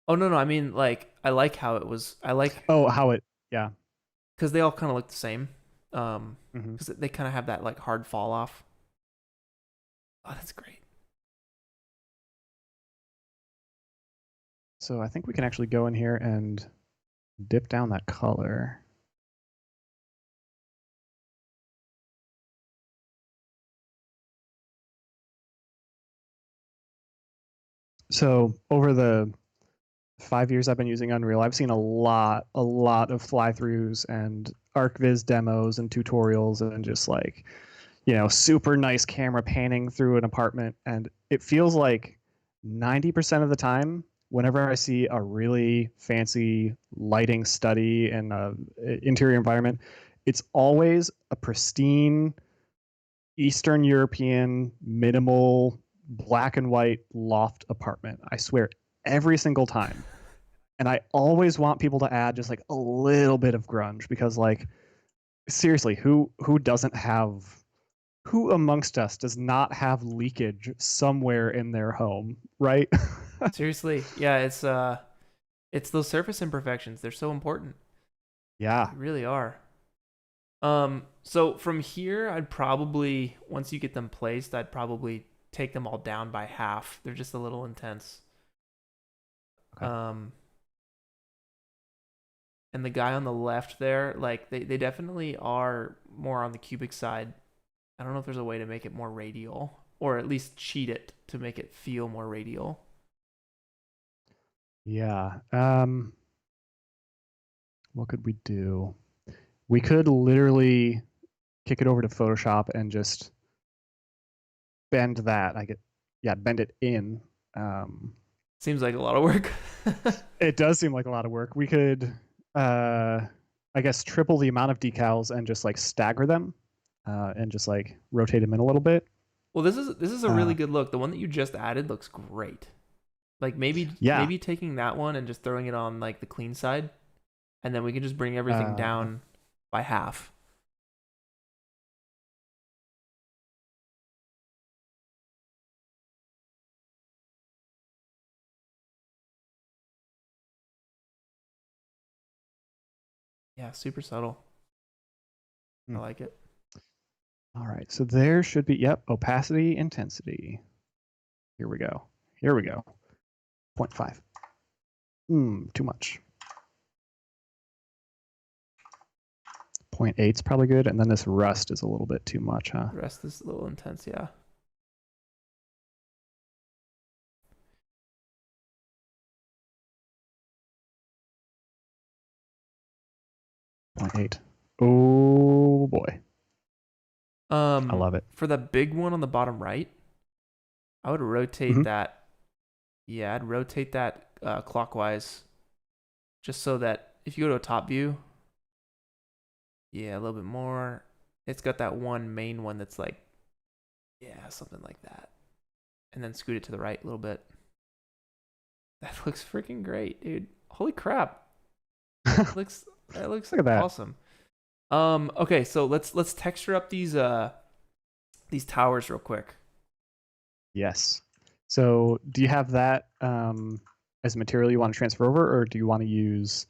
Oh no, no, I mean like I like how it was. I like Oh, how it? Yeah. because they all kind of look the same. Hmm. Because they kind of have that like hard fall off. Oh, that's great. So I think we can actually go in here and dip down that color. So over the 5 years I've been using Unreal, I've seen a lot of fly-throughs and ArcViz demos and tutorials and just like, super nice camera panning through an apartment. And it feels like 90% of the time, whenever I see a really fancy lighting study and interior environment, it's always a pristine Eastern European minimal black and white loft apartment. I swear every single time. And I always want people to add just like a little bit of grunge because like seriously, who doesn't have who amongst us does not have leakage somewhere in their home, right? Seriously, yeah, it's those surface imperfections. They're so important. Yeah. They really are. So from here, I'd probably once you get them placed, I'd probably take them all down by half. They're just a little intense. Okay. And the guy on the left there, like they definitely are more on the cubic side. I don't know if there's a way to make it more radial or at least cheat it to make it feel more radial. Yeah. What could we do? We could literally kick it over to Photoshop and just bend that. Bend it in. Um, Seems like a lot of work. it does seem like a lot of work. We could, uh, I guess, triple the amount of decals and just like stagger them, and just like rotate them in a little bit. Well, this is a really Uh, good look. The one that you just added looks great. Like yeah. maybe taking that one and just throwing it on like the clean side, and then we can just bring everything Uh, down by half. Yeah, super subtle. I hmm. like it. All right. So there should be, yep, opacity, intensity. Here we go. Here we go. Zero point 0.5. Too much. 0.8 is probably good. And then this rust is a little bit too much, huh? The rest is a little intense, yeah. 0.8. Oh boy. I love it. For the big one on the bottom right, I would rotate Hmm. that. Yeah, I'd rotate that clockwise, just so that if you go to a top view, yeah, a little bit more. It's got that one main one that's like, yeah, something like that. And then scoot it to the right a little bit. That looks freaking great, dude. Holy crap. That looks Look at that. awesome. Okay, so let's texture up these towers real quick. Yes. So do you have that as material you want to transfer over, or do you want to use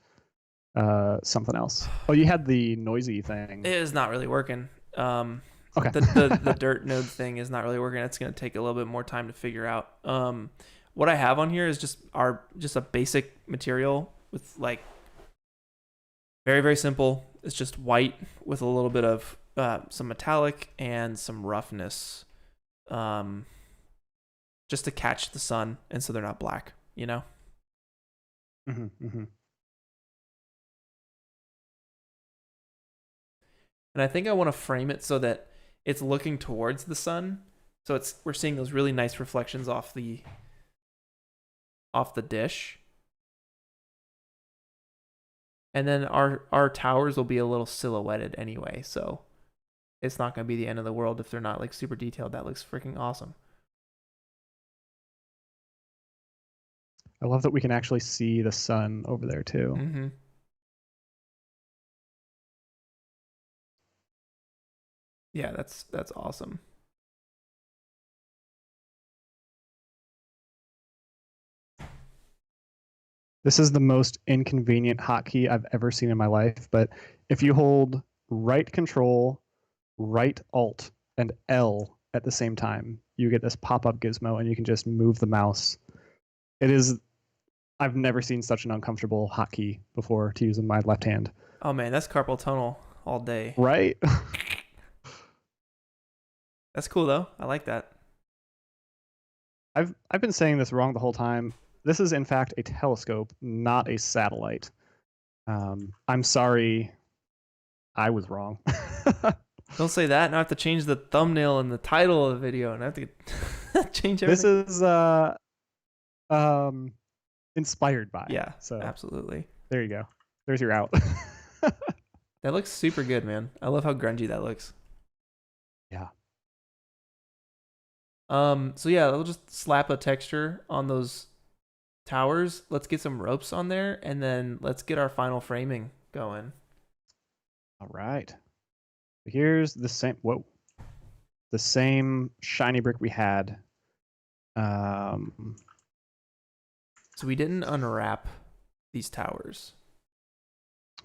something else? Oh, you had the noisy thing. It is not really working. Okay. The dirt node thing is not really working. It's gonna take a little bit more time to figure out. What I have on here is just a basic material with like very, very simple. It's just white with a little bit of some metallic and some roughness, just to catch the sun, and so they're not black, you know? Mm-hmm. And I think I want to frame it so that it's looking towards the sun. So we're seeing those really nice reflections off the dish. And then our towers will be a little silhouetted anyway, so it's not going to be the end of the world if they're not like super detailed. That looks freaking awesome. I love that we can actually see the sun over there too. Mm-hmm. Yeah, that's awesome. This is the most inconvenient hotkey I've ever seen in my life, but if you hold right control, right alt, and L at the same time, you get this pop-up gizmo and you can just move the mouse. I've never seen such an uncomfortable hotkey before to use in my left hand. Oh man, that's carpal tunnel all day. Right? That's cool though. I like that. I've been saying this wrong the whole time. This is in fact a telescope, not a satellite. I'm sorry, I was wrong. Don't say that. Now I have to change the thumbnail and the title of the video, and I have to change everything. This is inspired by. Yeah, so absolutely. There you go. There's your out. That looks super good, man. I love how grungy that looks. Yeah. So yeah, we'll just slap a texture on those towers. Let's get some ropes on there, and then let's get our final framing going. All right. Here's the same. Whoa. The same shiny brick we had. So we didn't unwrap these towers.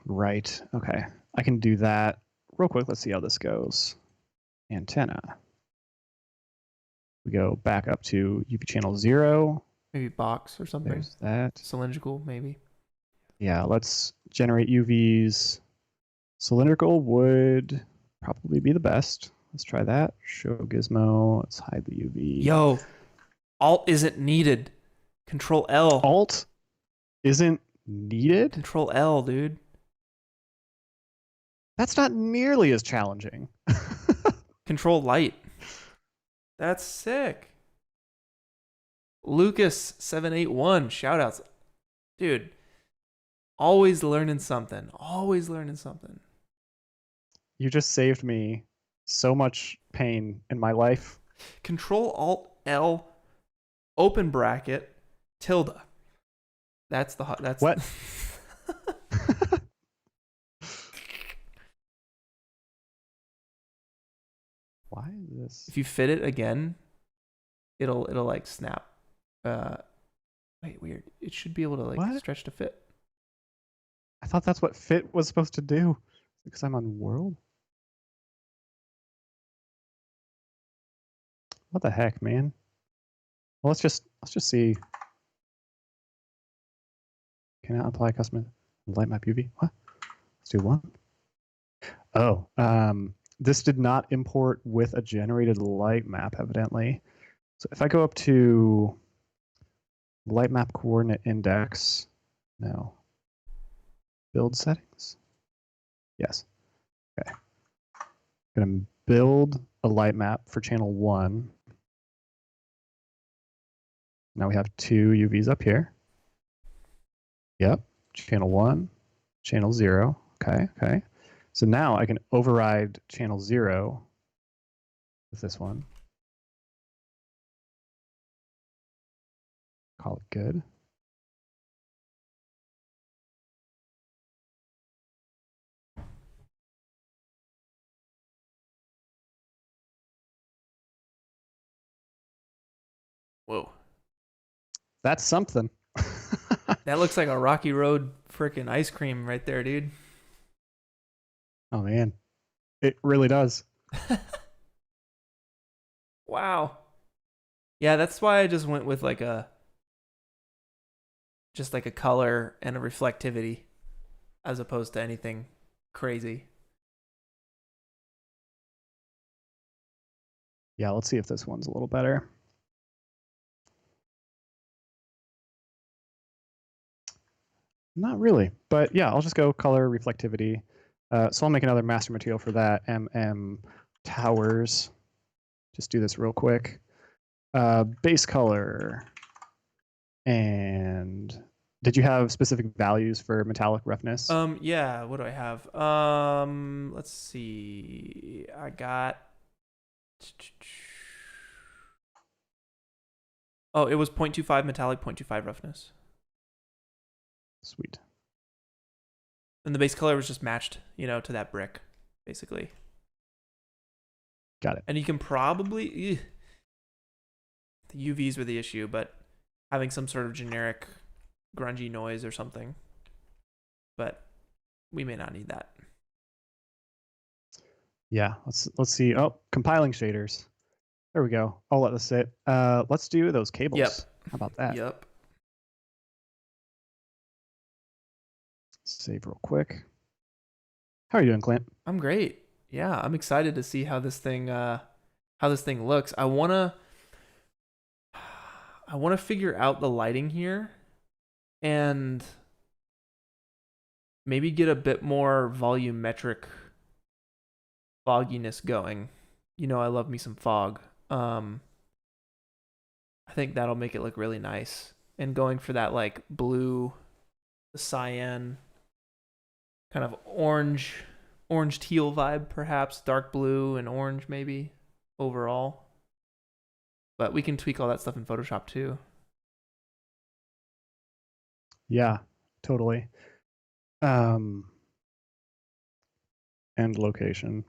Right. Okay. I can do that real quick. Let's see how this goes. Antenna. We go back up to UV channel 0. Maybe box or something. There's that. Cylindrical, maybe. Yeah, let's generate UVs. Cylindrical would probably be the best. Let's try that. Show gizmo. Let's hide the UV. Yo, Alt isn't needed. Control L. Alt isn't needed? Control L, dude. That's not nearly as challenging. Control Light. That's sick. Lucas781, shoutouts. Dude, always learning something. Always learning something. You just saved me so much pain in my life. Control Alt L, open bracket, tilde. That's the that's what? Why is this? If you fit it again, it'll like snap. Wait, weird. It should be able to like what? stretch to fit. I thought that's what fit was supposed to do. Because I'm on world. What the heck, man? Well, let's just see. Can I apply custom light map UV? What? Let's do one. Oh, this did not import with a generated light map, evidently. So if I go up to light map coordinate index, no. Build settings? Yes. Okay. I'm going to build a light map for channel 1. Now we have 2 UVs up here. Yep. Channel 1, channel 0. Okay, okay. So now I can override channel 0 with this one. Call it good. Whoa. That's something. That looks like a Rocky Road freaking ice cream right there, dude. Oh man, it really does. Wow. Yeah, that's why I just went with like a color and a reflectivity as opposed to anything crazy. Yeah, let's see if this one's a little better. Not really, but yeah, I'll just go color reflectivity. So I'll make another master material for that, Towers. Just do this real quick. Base color. And did you have specific values for metallic roughness? Yeah, what do I have? Let's see. I got Oh, it was 0.25 metallic, 0.25 roughness. Sweet. And the base color was just matched, to that brick, basically. Got it. And you can probably the UVs were the issue, but having some sort of generic grungy noise or something. But we may not need that. Yeah, let's see. Oh, compiling shaders. There we go. I'll let this sit. Let's do those cables. Yep. How about that? Yep. Save real quick. How are you doing, Clint? I'm great. Yeah, I'm excited to see how this thing looks. I wanna figure out the lighting here and maybe get a bit more volumetric fogginess going. I love me some fog. I think that'll make it look really nice. And going for that like blue, the cyan, kind of orange teal vibe, perhaps dark blue and orange maybe overall. But we can tweak all that stuff in Photoshop too. Yeah, totally. And location.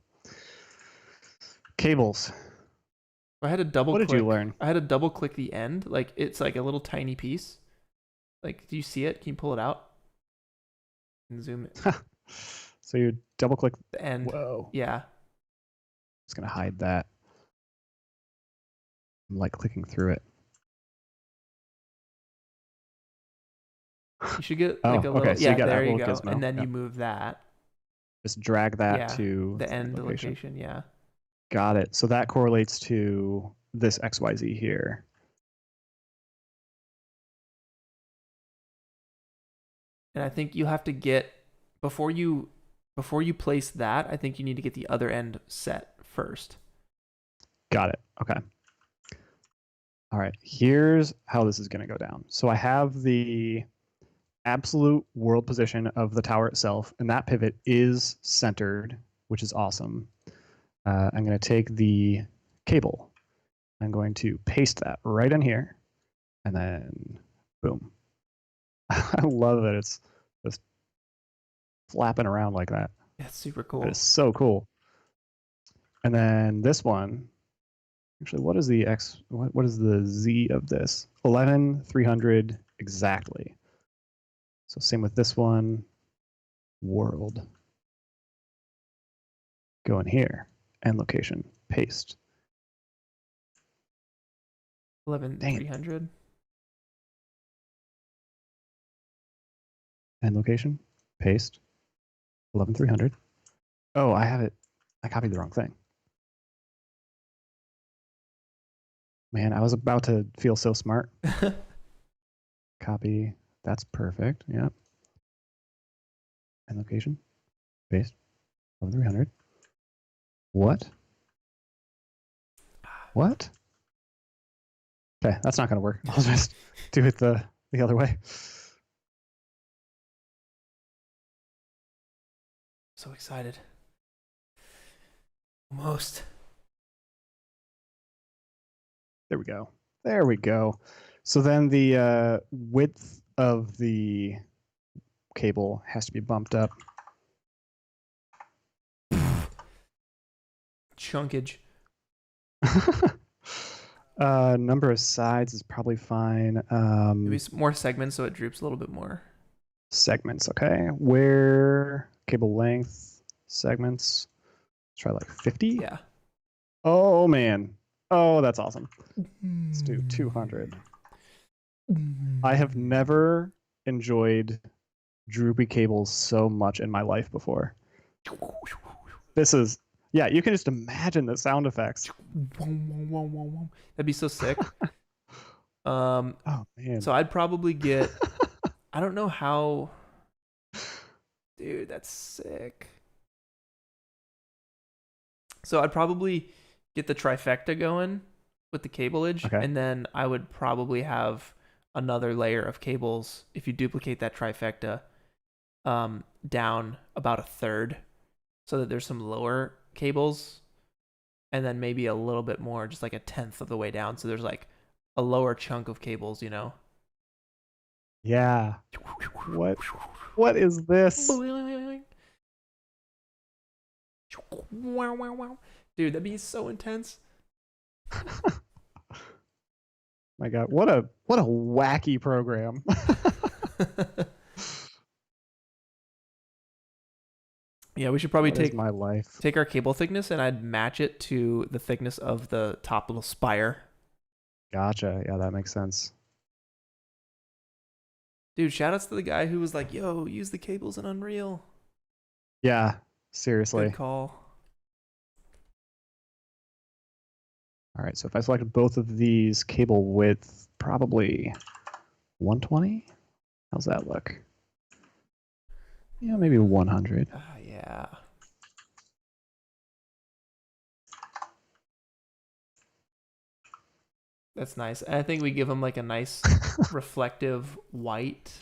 Cables. I had to double What click. did you learn? I had to double click the end. Like it's like a little tiny piece. Like, do you see it? Can you pull it out and zoom it? So you double click The end. Whoa. Yeah. Just gonna hide that. I'm like clicking through it. You should get like a little. Okay, so yeah, you got there that you little go. gizmo. And then Yep. you move that. Just drag that Yeah, to the end location. Yeah. Got it. So that correlates to this XYZ here. And I think you have to get before you place that. I think you need to get the other end set first. Got it. Okay. All right. Here's how this is going to go down. So I have the absolute world position of the tower itself, and that pivot is centered, which is awesome. I'm going to take the cable. I'm going to paste that right in here, and then boom. I love that it's just flapping around like that. That's super cool. It's so cool. And then this one, actually, what is the X? What is the Z of this? 11,300 exactly. So same with this one. World. Go in here and location. Paste. 11,300. And location. Paste. 11,300. Oh, I have it. I copied the wrong thing. Man, I was about to feel so smart. Copy. That's perfect. Yep. And location. Paste. 11,300. What? What? Okay, that's not going to work. I'll just do it the other way. So excited. Almost. There we go. There we go. So then the width of the cable has to be bumped up. Chunkage. Number of sides is probably fine. Maybe some more segments so it droops a little bit more. Segments, okay. Where cable length segments? Try like 50. Yeah. Oh man. Oh, that's awesome. Let's do 200. I have never enjoyed droopy cables so much in my life before. This is, yeah, you can just imagine the sound effects. That'd be so sick. Oh man. So I'd probably get, I don't know how, dude, that's sick. So I'd probably get the trifecta going with the cableage, Okay. and then I would probably have another layer of cables if you duplicate that trifecta down about a third, so that there's some lower cables, and then maybe a little bit more, just like a tenth of the way down, so there's like a lower chunk of cables, you know? Yeah. What is this? Dude, that'd be so intense. My God, what a wacky program. Yeah, we should probably What is my life. take our cable thickness and I'd match it to the thickness of the top little spire. Gotcha. Yeah, that makes sense. Dude, shout outs to the guy who was like, yo, use the cables in Unreal. Yeah, seriously. Good call. All right, so if I select both of these, cable width probably 120. How's that look? Yeah, maybe 100. Yeah. That's nice. And I think we give them like a nice reflective white.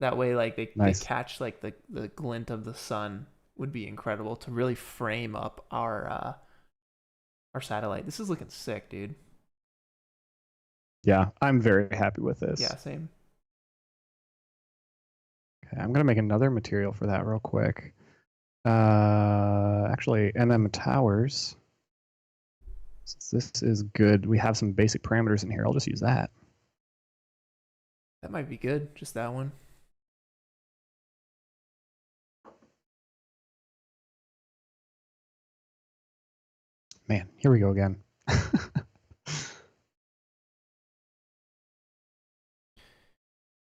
That way, like they catch like the glint of the sun would be incredible to really frame up our satellite. This is looking sick, dude. Yeah, I'm very happy with this. Yeah, same. Okay, I'm gonna make another material for that real quick. Actually, Towers. Since this is good, we have some basic parameters in here. I'll just use that. That might be good. Just that one. Man, here we go again.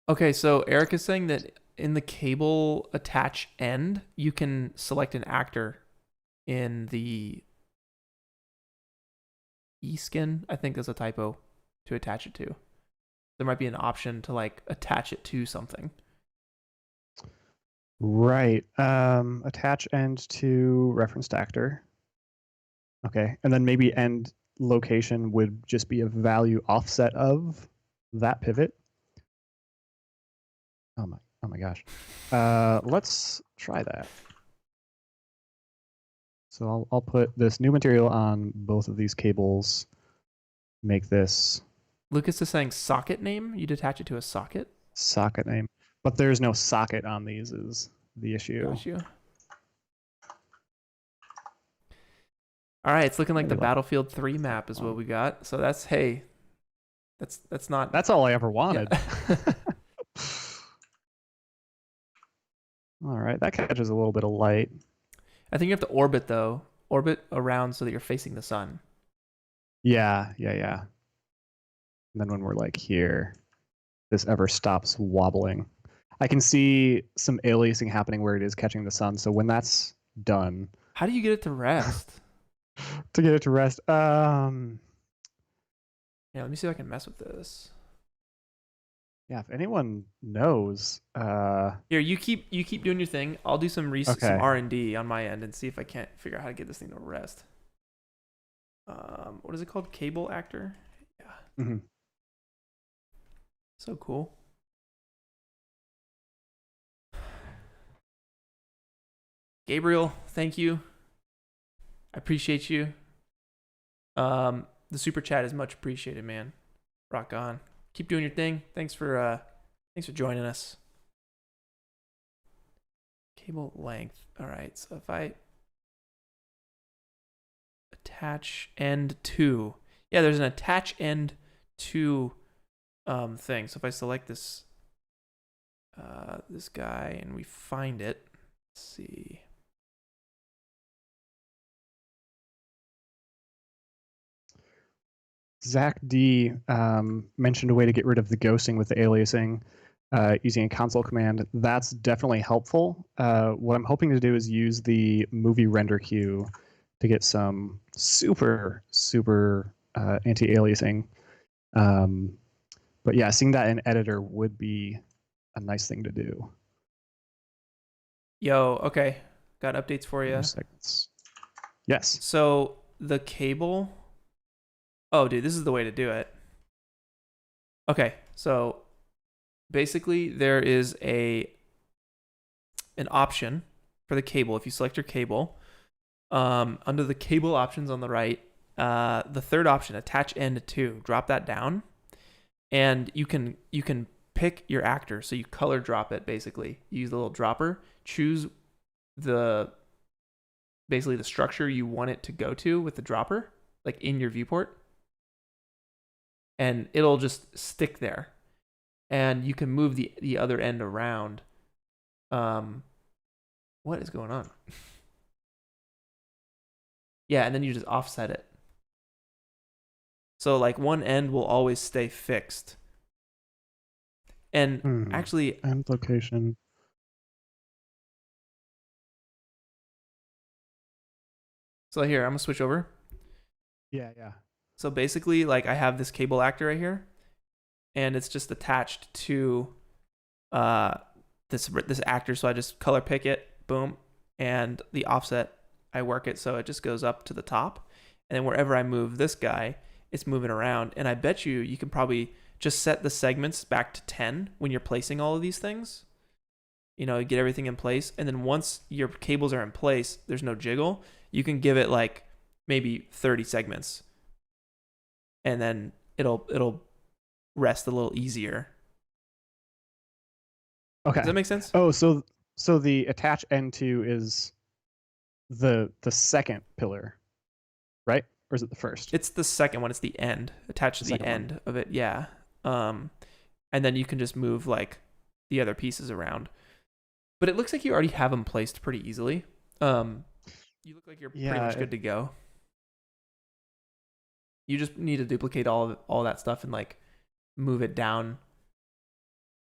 Okay, so Eric is saying that in the cable attach end, you can select an actor in the E-skin. I think there's a typo to attach it to. There might be an option to like attach it to something. Right. Attach end to referenced actor. Okay, and then maybe end location would just be a value offset of that pivot. Oh my gosh. Let's try that. So I'll put this new material on both of these cables. Make this Lucas is saying socket name. You'd attach it to a socket. socket name, but there's no socket on these is the issue. Gotcha. All right, it's looking like the Battlefield 3 map is what we got. So that's that's not. That's all I ever wanted. Yeah. All right, that catches a little bit of light. I think you have to orbit though. Orbit around so that you're facing the sun. Yeah. And then when we're like here, this ever stops wobbling. I can see some aliasing happening where it is catching the sun. So when that's done. How do you get it to rest? To get it to rest. Yeah, let me see if I can mess with this. Yeah, if anyone knows. Here, you keep doing your thing. I'll do some some R&D on my end and see if I can't figure out how to get this thing to rest. What is it called? Cable actor? Yeah. Mm-hmm. So cool. Gabriel, thank you. I appreciate you. The super chat is much appreciated, man. Rock on. Keep doing your thing. Thanks for joining us. Cable length. All right. So if I attach end to, yeah, there's an attach end to thing. So if I select this this guy and we find it, let's see. Zach D mentioned a way to get rid of the ghosting with the aliasing using a console command. That's definitely helpful. What I'm hoping to do is use the movie render queue to get some super anti-aliasing. But yeah, seeing that in editor would be a nice thing to do. Yo, okay. Got updates for you. Yes. So the cable. Oh, dude, this is the way to do it. Okay, so basically there is an option for the cable. If you select your cable, under the cable options on the right, the third option, attach end to, drop that down, and you can pick your actor. So you color drop it. Basically, you use the little dropper, choose basically the structure you want it to go to with the dropper, like in your viewport, and it'll just stick there. And you can move the other end around. What is going on? Yeah, and then you just offset it. So like one end will always stay fixed. And actually, end location. So here, I'm gonna switch over. Yeah. So basically, like I have this cable actor right here, and it's just attached to this actor. So I just color pick it, boom, and the offset, I work it so it just goes up to the top, and then wherever I move this guy, it's moving around. And I bet you can probably just set the segments back to 10 when you're placing all of these things. You know, get everything in place, and then once your cables are in place, there's no jiggle. You can give it like maybe 30 segments, and then it'll rest a little easier. Okay. Does that make sense? Oh, so the attach end to is the second pillar, right? Or is it the first? It's the second one. It's the end. Attached to the end of it. Yeah. And then you can just move like the other pieces around. But it looks like you already have them placed pretty easily. You look like you're pretty much good to go. You just need to duplicate all that stuff and like move it down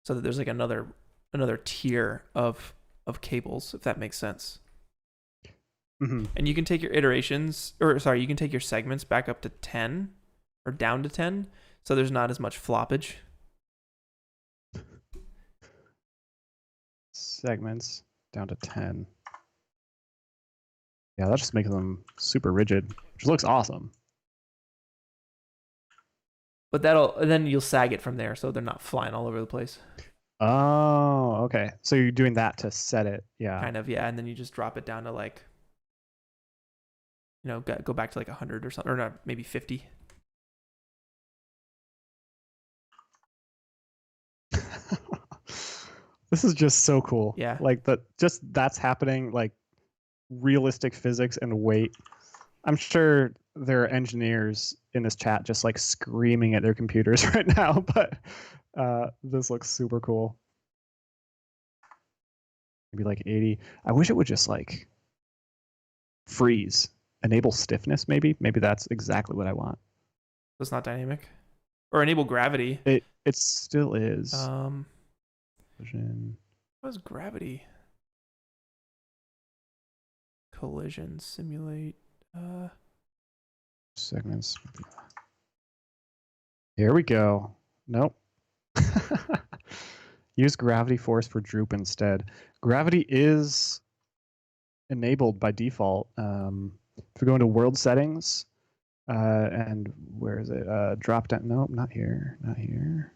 so that there's like another tier of cables, if that makes sense. Mm-hmm. And you can take your iterations, you can take your segments back up to 10 or down to 10, so there's not as much floppage. Segments down to 10. Yeah, that just makes them super rigid, which looks awesome. But then you'll sag it from there, so they're not flying all over the place. Oh, okay. So you're doing that to set it, yeah. Kind of, yeah. And then you just drop it down to like, go back to like 100 or something, or not, maybe 50. This is just so cool. Yeah. Like that's happening, like realistic physics and weight. I'm sure there are engineers in this chat just like screaming at their computers right now, but this looks super cool. Maybe like 80. I wish it would just like freeze, enable stiffness. Maybe that's exactly what I want. So it's not dynamic, or enable gravity. It still is. What is gravity? Collision simulate. Segments. Here we go. Nope. Use gravity force for droop instead. Gravity is enabled by default. If we go into world settings, and where is it? Drop down. Nope, not here. Not here.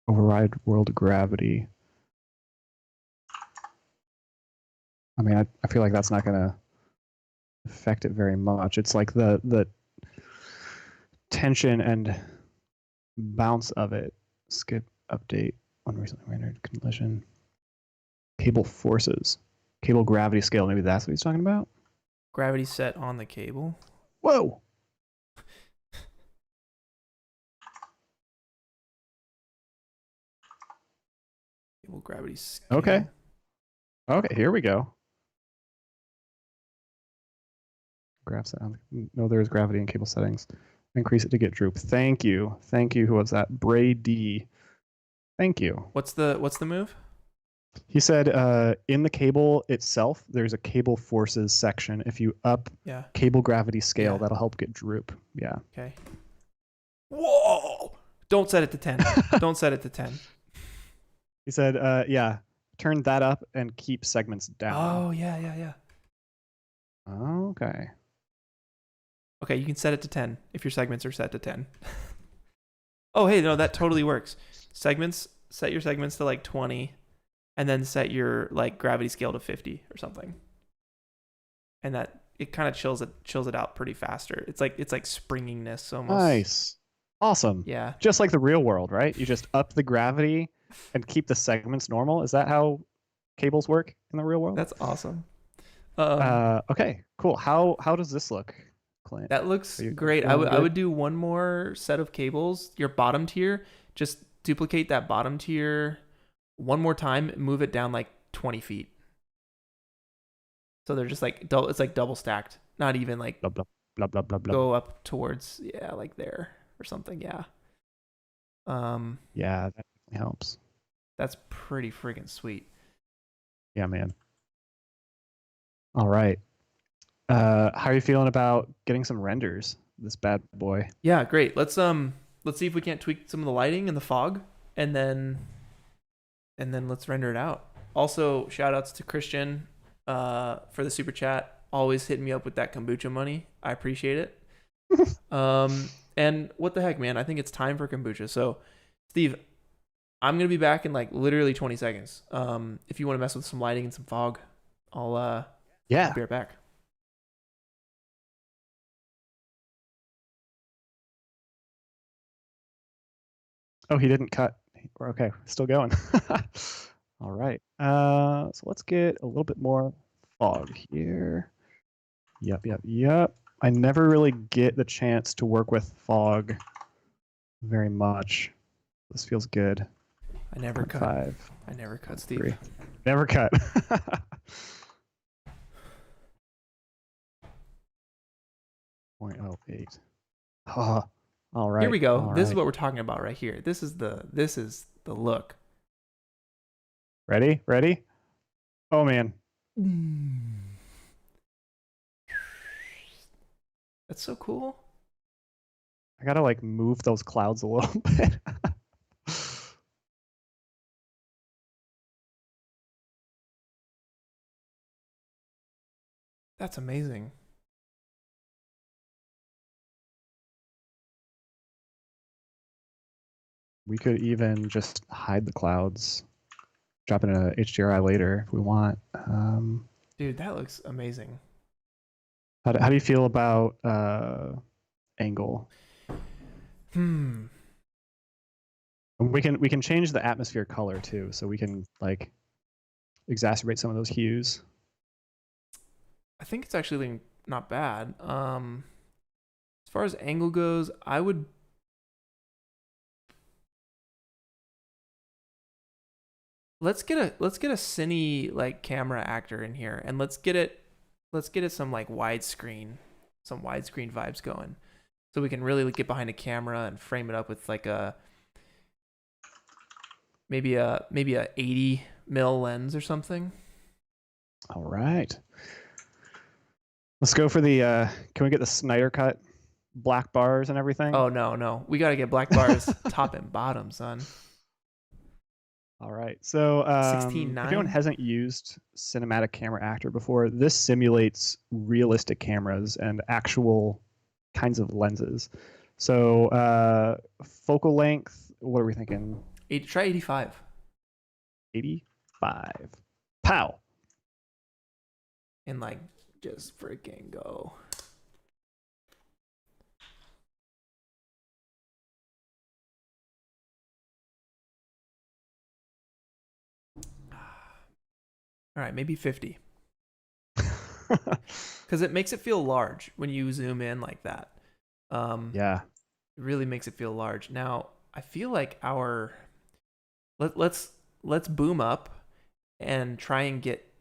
Override world gravity. I mean, I feel like that's not going to affect it very much. It's like the tension and bounce of it. Skip update on recently rendered collision. Cable forces. Cable gravity scale. Maybe that's what he's talking about. Gravity set on the cable. Whoa. Cable gravity scale. Okay. Okay, here we go. Graph set on. No, there's gravity in cable settings. Increase it to get droop. Thank you. Thank you. Who was that? Brady. Thank you. What's the move? He said in the cable itself, there's a cable forces section. If you up cable gravity scale, that'll help get droop. Yeah. Okay. Whoa! Don't set it to 10. Don't set it to 10. He said, yeah, turn that up and keep segments down. Oh, yeah. Okay. Okay, you can set it to 10 if your segments are set to 10. Oh, hey, no, that totally works. Segments, set your segments to like 20, and then set your like gravity scale to 50 or something. And that it kind of chills it out pretty faster. It's like springiness almost. Nice. Awesome. Yeah. Just like the real world, right? You just up the gravity and keep the segments normal. Is that how cables work in the real world? That's awesome. Okay, cool. How does this look, Clint? That looks great. I would do one more set of cables. Your bottom tier, just duplicate that bottom tier one more time, move it down like 20 feet. So they're just like it's like double stacked. Not even like blah, blah, blah, blah, blah, blah. Go up towards like there or something. Yeah. Yeah, that helps. That's pretty freaking sweet. Yeah, man. All right. How are you feeling about getting some renders? This bad boy. Yeah, great. Let's see if we can't tweak some of the lighting and the fog, and then let's render it out. Also, shout outs to Christian for the super chat. Always hitting me up with that kombucha money. I appreciate it. And what the heck, man? I think it's time for kombucha. So, Steve, I'm gonna be back in like literally 20 seconds. If you want to mess with some lighting and some fog, I'll be right back. Oh, he didn't cut. We're okay. Still going. All right. So let's get a little bit more fog here. Yep. I never really get the chance to work with fog very much. This feels good. I never cut. 5. I never cut, Steve. 3. Never cut. 0.08. Oh, all right. Here we go. All this right. is what we're talking about right here. This is the look. Ready? Oh man. That's so cool. I gotta like move those clouds a little bit. That's amazing. We could even just hide the clouds, drop it in a HDRI later if we want. Dude, that looks amazing. How do you feel about angle? We can change the atmosphere color too, so we can like exacerbate some of those hues. I think it's actually not bad. As far as angle goes, I would. Let's get a cine like camera actor in here, and let's get it some like widescreen vibes going, so we can really get behind a camera and frame it up with like a maybe a 80 mil lens or something. All right. Let's go for the. Can we get the Snyder cut, black bars and everything? Oh no, we gotta get black bars top and bottom, son. All right. So if anyone hasn't used Cinematic Camera Actor before, this simulates realistic cameras and actual kinds of lenses. So focal length, what are we thinking? Try 85. 85. Pow. and like just freaking go. All right, maybe 50. Because it makes it feel large when you zoom in like that. Yeah. It really makes it feel large. Now, I feel like let's boom up and try and get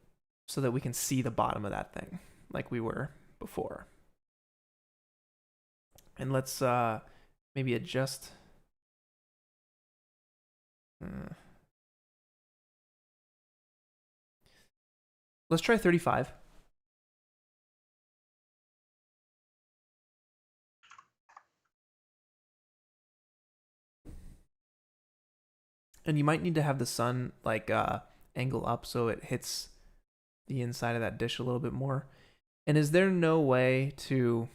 so that we can see the bottom of that thing like we were before. And let's maybe adjust. Let's try 35. And you might need to have the sun like angle up so it hits the inside of that dish a little bit more. And is there no way to...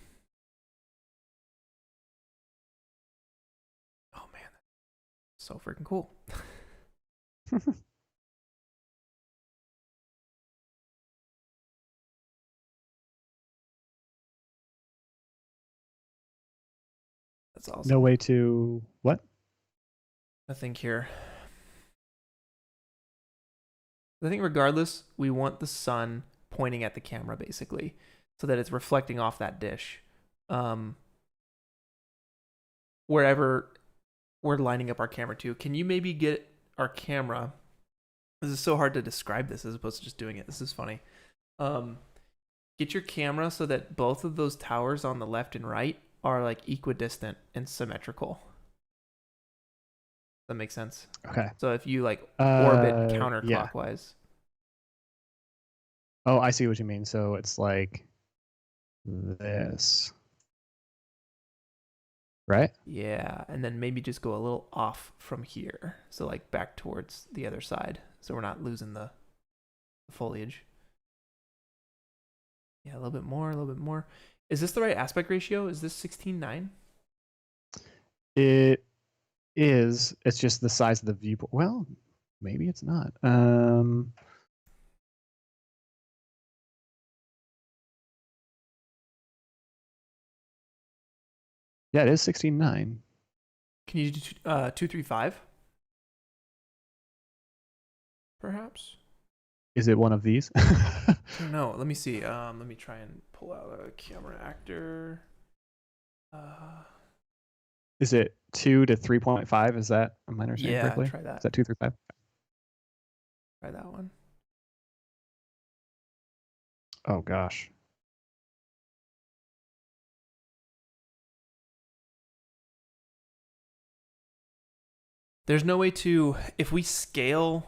Oh man, that's so freaking cool. That's awesome. No way to what? I think here. I think regardless, we want the sun pointing at the camera basically, so that it's reflecting off that dish. Wherever we're lining up our camera to. Can you maybe get our camera? This is so hard to describe this as opposed to just doing it. This is funny. Get your camera so that both of those towers on the left and right are like equidistant and symmetrical. That makes sense. Okay. So if you like orbit Yeah. counterclockwise. Oh, I see what you mean. So it's like this. Right? Yeah, and then maybe just go a little off from here. So like back towards the other side. So we're not losing the foliage. Yeah, a little bit more, a little bit more. Is this the right aspect ratio? Is this 16:9? It is. It's just the size of the viewport. Well, maybe it's not. Yeah, it is 16:9. Can you do 235? Perhaps? Is it one of these? I don't know. Let me see. Let me try and pull out a camera actor. Is it 2 to 3.5? Is that, am I understanding Yeah, correctly? try that. Is that 2 through 5? Try that one. Oh gosh. There's no way to, if we scale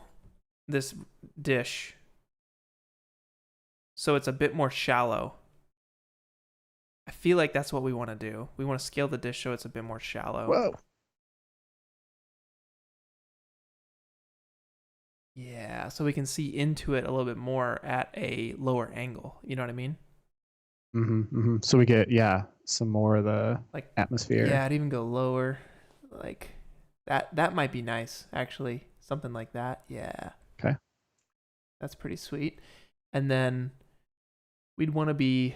this dish so it's a bit more shallow, I feel like that's what we want to do. We want to scale the dish so it's a bit more shallow. Whoa. Yeah, so we can see into it a little bit more at a lower angle. You know what I mean? So we get, yeah, some more of the Like atmosphere. Yeah, I'd even go lower. Like that might be nice, actually. Something like that. Yeah. Okay. That's pretty sweet. And then we'd want to be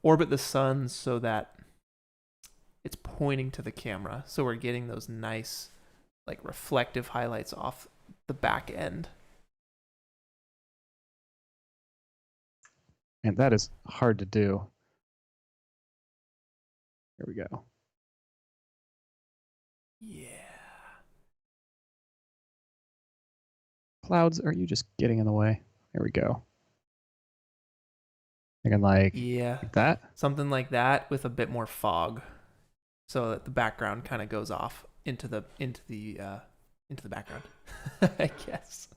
orbit the sun so that it's pointing to the camera. So we're getting those nice like reflective highlights off the back end. And that is hard to do. Here we go. Yeah. Clouds, are you just getting in the way? There we go. Thinking like, Yeah. like that? Something like that with a bit more fog. So that the background kind of goes off into the background. I guess.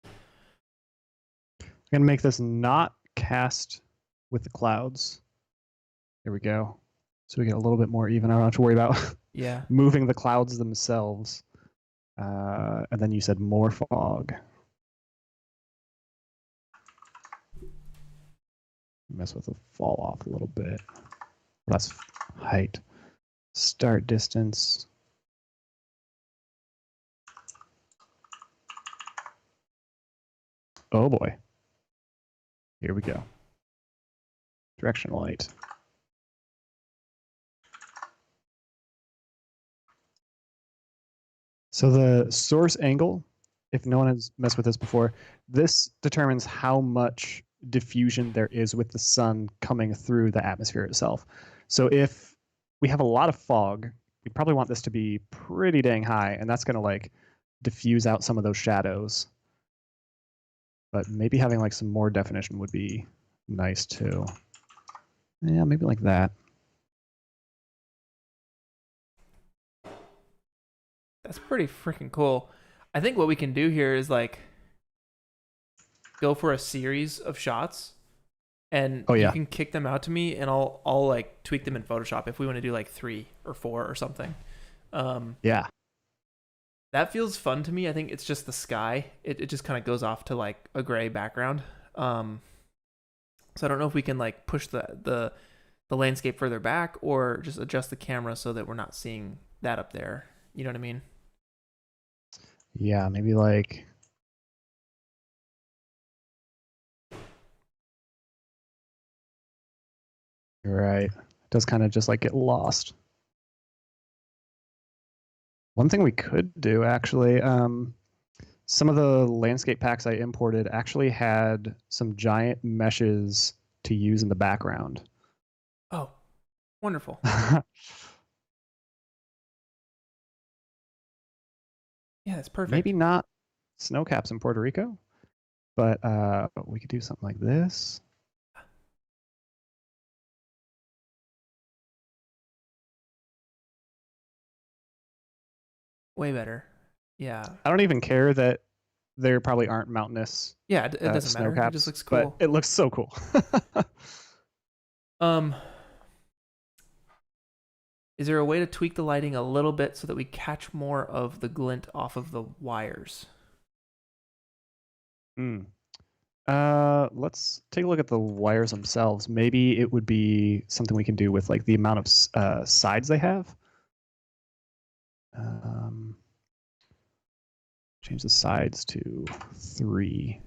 I'm gonna make this not cast with the clouds. There we go. So we get a little bit more even. I don't have to worry about moving the clouds themselves. And then you said more fog. Mess with the fall off a little bit. Less height. Start distance. Oh boy. Here we go. direction light. So the source angle, if no one has messed with this before, this determines how much diffusion there is with the sun coming through the atmosphere itself. So if we have a lot of fog, we probably want this to be pretty dang high, and that's going to like diffuse out some of those shadows. But maybe having like some more definition would be nice too. Yeah, maybe like that. That's pretty freaking cool. I think what we can do here is like go for a series of shots, and you can kick them out to me, and I'll like tweak them in Photoshop if we want to do like 3 or 4 or something. Yeah. That feels fun to me. I think it's just the sky. It just kind of goes off to like a gray background. So I don't know if we can like push the landscape further back or just adjust the camera so that we're not seeing that up there. You know what I mean? Yeah, maybe like you're right. It does kind of just like get lost. One thing we could do actually, some of the landscape packs I imported actually had some giant meshes to use in the background. Oh, wonderful. Yeah, that's perfect. Maybe not snow caps in Puerto Rico, but we could do something like this. Way better. Yeah. I don't even care that there probably aren't mountainous. Yeah, it doesn't snow matter. caps, It just looks cool. But it looks so cool. Is there a way to tweak the lighting a little bit so that we catch more of the glint off of the wires? Let's take a look at the wires themselves. Maybe it would be something we can do with like the amount of sides they have. Change the sides to 3.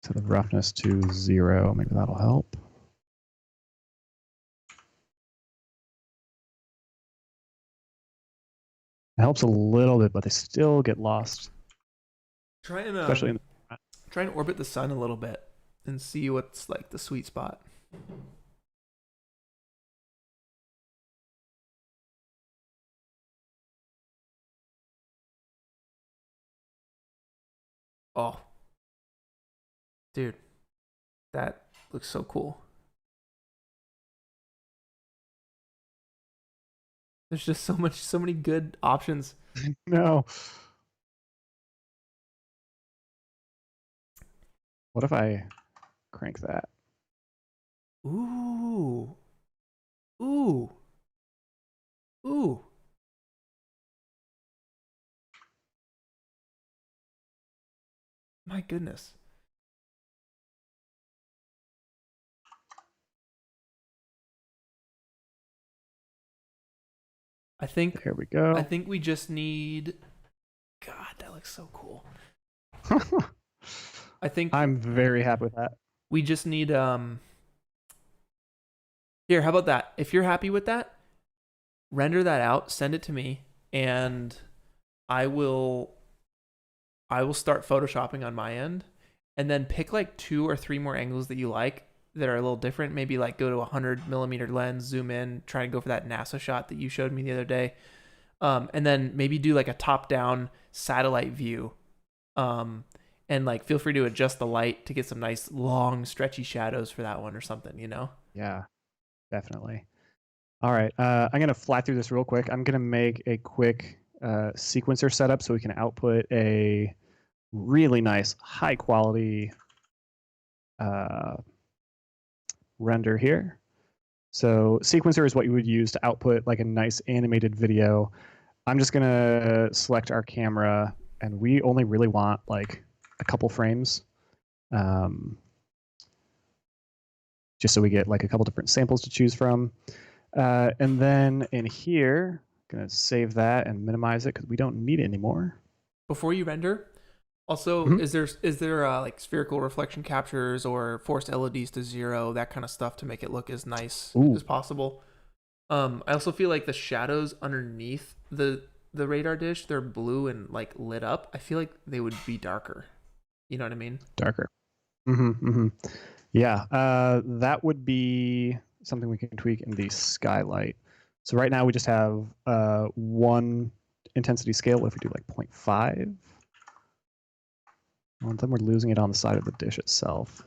Set the roughness to 0. Maybe that'll help. It helps a little bit, but they still get lost. Especially try and orbit the sun a little bit and see what's like the sweet spot. Oh, dude, that looks so cool. There's just so many good options. No. What if I crank that? Ooh. Ooh. Ooh. My goodness. I think There we go. I think we just need. God, that looks so cool. I think I'm very happy with that. we just need Here, how about that? If you're happy with that, render that out, send it to me, and I will start photoshopping on my end, and then pick like 2 or 3 more angles that you like that are a little different. Maybe like go to a 100mm lens, zoom in, try and go for that NASA shot that you showed me the other day, and then maybe do like a top-down satellite view, and like feel free to adjust the light to get some nice long stretchy shadows for that one or something, you know? Yeah, definitely. All right, I'm going to fly through this real quick. I'm going to make a quick sequencer setup so we can output a really nice, high quality render here. So sequencer is what you would use to output like a nice animated video. I'm just going to select our camera, and we only really want like a couple frames. Just so we get like a couple different samples to choose from. And then in here, Gonna save that and minimize it because we don't need it anymore. Before you render, also, Mhm. is there like spherical reflection captures or forced LEDs to 0, that kind of stuff to make it look as nice Ooh, as possible? I also feel like the shadows underneath the radar dish, they're blue and like lit up. I feel like they would be darker. You know what I mean? darker. Yeah, that would be something we can tweak in the skylight. So right now we just have one intensity scale. If we do like 0.5, well, then we're losing it on the side of the dish itself.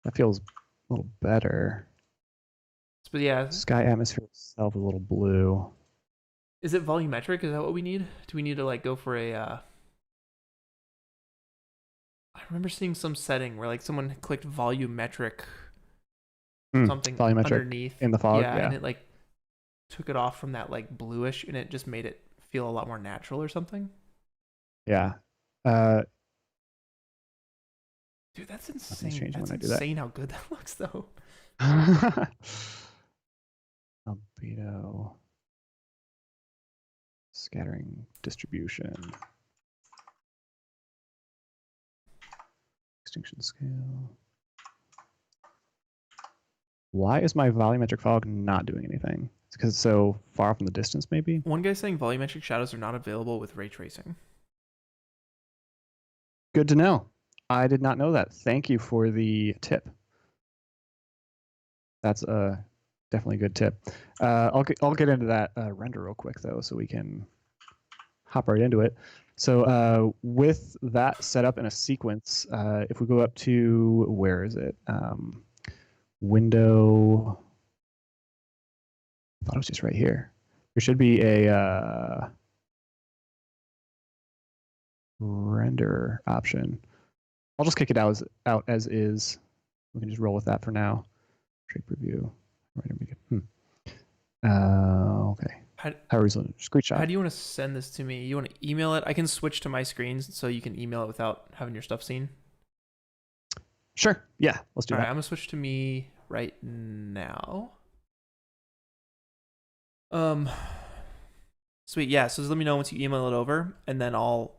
That feels a little better. But yeah, Sky atmosphere itself is a little blue. is it volumetric? Is that what we need? Do we need to like go for a? I remember seeing some setting where like someone clicked volumetric something Volumetric underneath. in the fog, Yeah, yeah. and it like took it off from that like bluish, and it just made it feel a lot more natural or something. Yeah. Uh, Dude, that's Nothing's insane. changing That's when I do that. insane how good that looks though. Albedo. Scattering distribution. Extinction scale. Why is my volumetric fog not doing anything? It's because it's so far off in the distance, maybe? One guy's saying volumetric shadows are not available with ray tracing. Good to know. I did not know that. Thank you for the tip. That's a definitely a good tip. I'll get into that render real quick though, so we can hop right into it. So with that set up in a sequence, if we go up to, where is it? Window. I thought it was just right here. There should be a render option. I'll just kick it out as is. We can just roll with that for now. Shape review. Okay. How resolution? Screenshot. How do you want to send this to me? You want to email it? I can switch to my screens so you can email it without having your stuff seen. Sure. Yeah. Let's do All right, that. I'm gonna switch to me right now. Sweet. Yeah. So just let me know once you email it over, and then I'll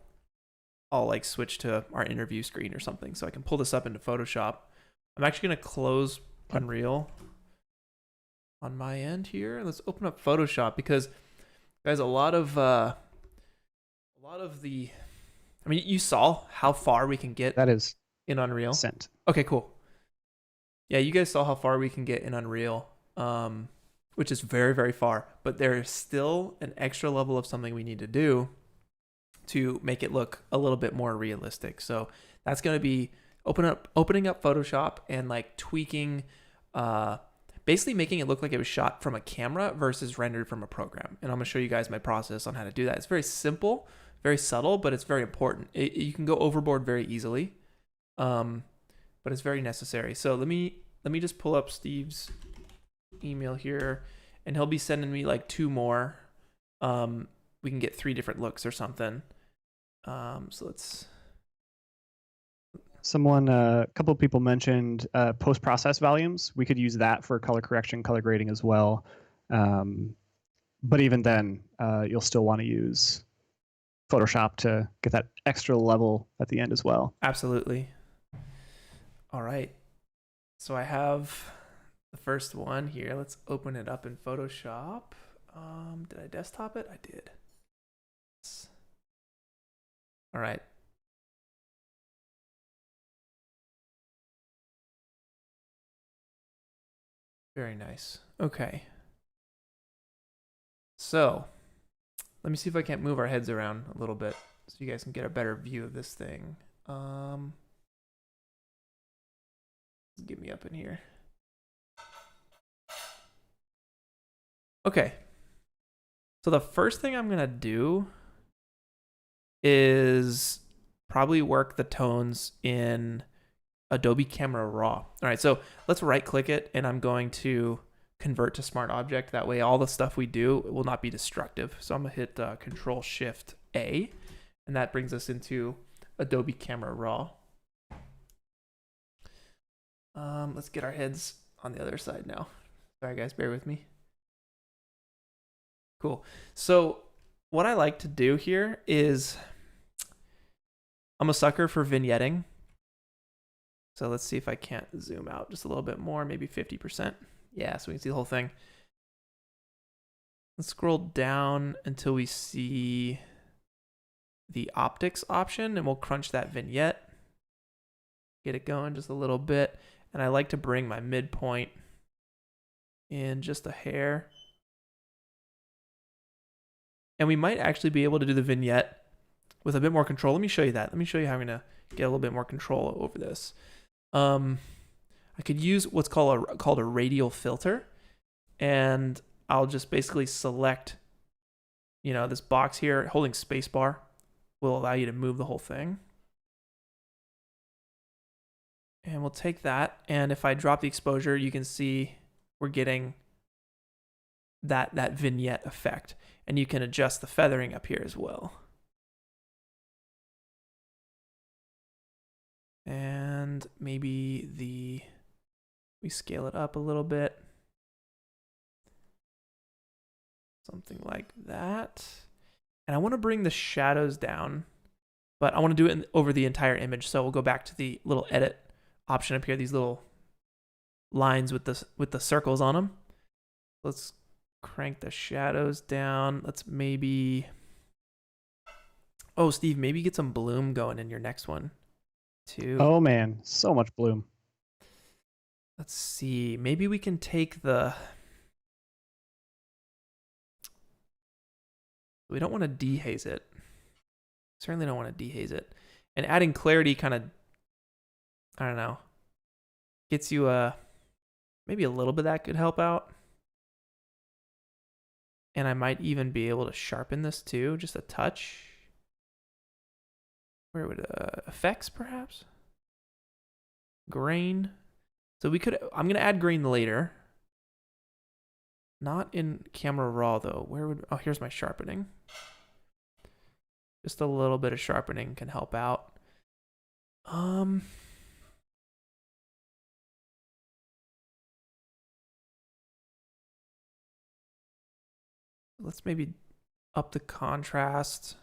like switch to our interview screen or something, so I can pull this up into Photoshop. I'm actually gonna close Unreal on my end here. Let's open up Photoshop because, guys, a lot of the, I mean, you saw how far we can get. That is in Unreal. sent. Okay, cool. Yeah, you guys saw how far we can get in Unreal, which is very, very far. But there is still an extra level of something we need to do to make it look a little bit more realistic. So that's going to be opening up Photoshop and like tweaking, basically making it look like it was shot from a camera versus rendered from a program. And I'm going to show you guys my process on how to do that. It's very simple, very subtle, but it's very important. You can go overboard very easily, but it's very necessary. So let me just pull up Steve's email here, and he'll be sending me like 2 more. We can get 3 different looks or something. So let's. A couple of people mentioned post-process volumes. We could use that for color correction, color grading as well. But even then, you'll still want to use Photoshop to get that extra level at the end as well. Absolutely. All right. So I have the first one here. Let's open it up in Photoshop. Did I desktop it? I did. All right. Very nice. Okay. So let me see if I can't move our heads around a little bit so you guys can get a better view of this thing. Get me up in here. Okay. So the first thing I'm going to do is probably work the tones in Adobe Camera Raw. All right, so let's right click it, and I'm going to convert to Smart Object. That way all the stuff we do will not be destructive. So I'm gonna hit Control Shift A, and that brings us into Adobe Camera Raw. Let's get our heads on the other side now. Sorry guys, bear with me. Cool. So what I like to do here is I'm a sucker for vignetting. So let's see if I can't zoom out just a little bit more, maybe 50%. Yeah, so we can see the whole thing. Let's scroll down until we see the optics option, and we'll crunch that vignette. Get it going just a little bit. And I like to bring my midpoint in just a hair. And we might actually be able to do the vignette with a bit more control. Let me show you that. Let me show you how I'm going to get a little bit more control over this. I could use what's called a radial filter, and I'll just basically select, this box here. Holding spacebar will allow you to move the whole thing. And we'll take that, and if I drop the exposure, you can see we're getting that vignette effect. And you can adjust the feathering up here as well. And maybe we scale it up a little bit. Something like that. And I want to bring the shadows down, but I want to do it over the entire image. So we'll go back to the little edit option up here, these little lines with the circles on them. Let's crank the shadows down. Let's maybe, Steve, maybe get some bloom going in your next one too. Oh man, so much bloom. Let's see, maybe we can take we don't want to dehaze it. Certainly don't want to dehaze it. And adding clarity kind of, I don't know, gets you maybe a little bit that could help out. And I might even be able to sharpen this too, just a touch. Where would effects perhaps? Grain. So I'm going to add grain later. Not in camera raw though. Here's my sharpening. Just a little bit of sharpening can help out. Let's maybe up the contrast.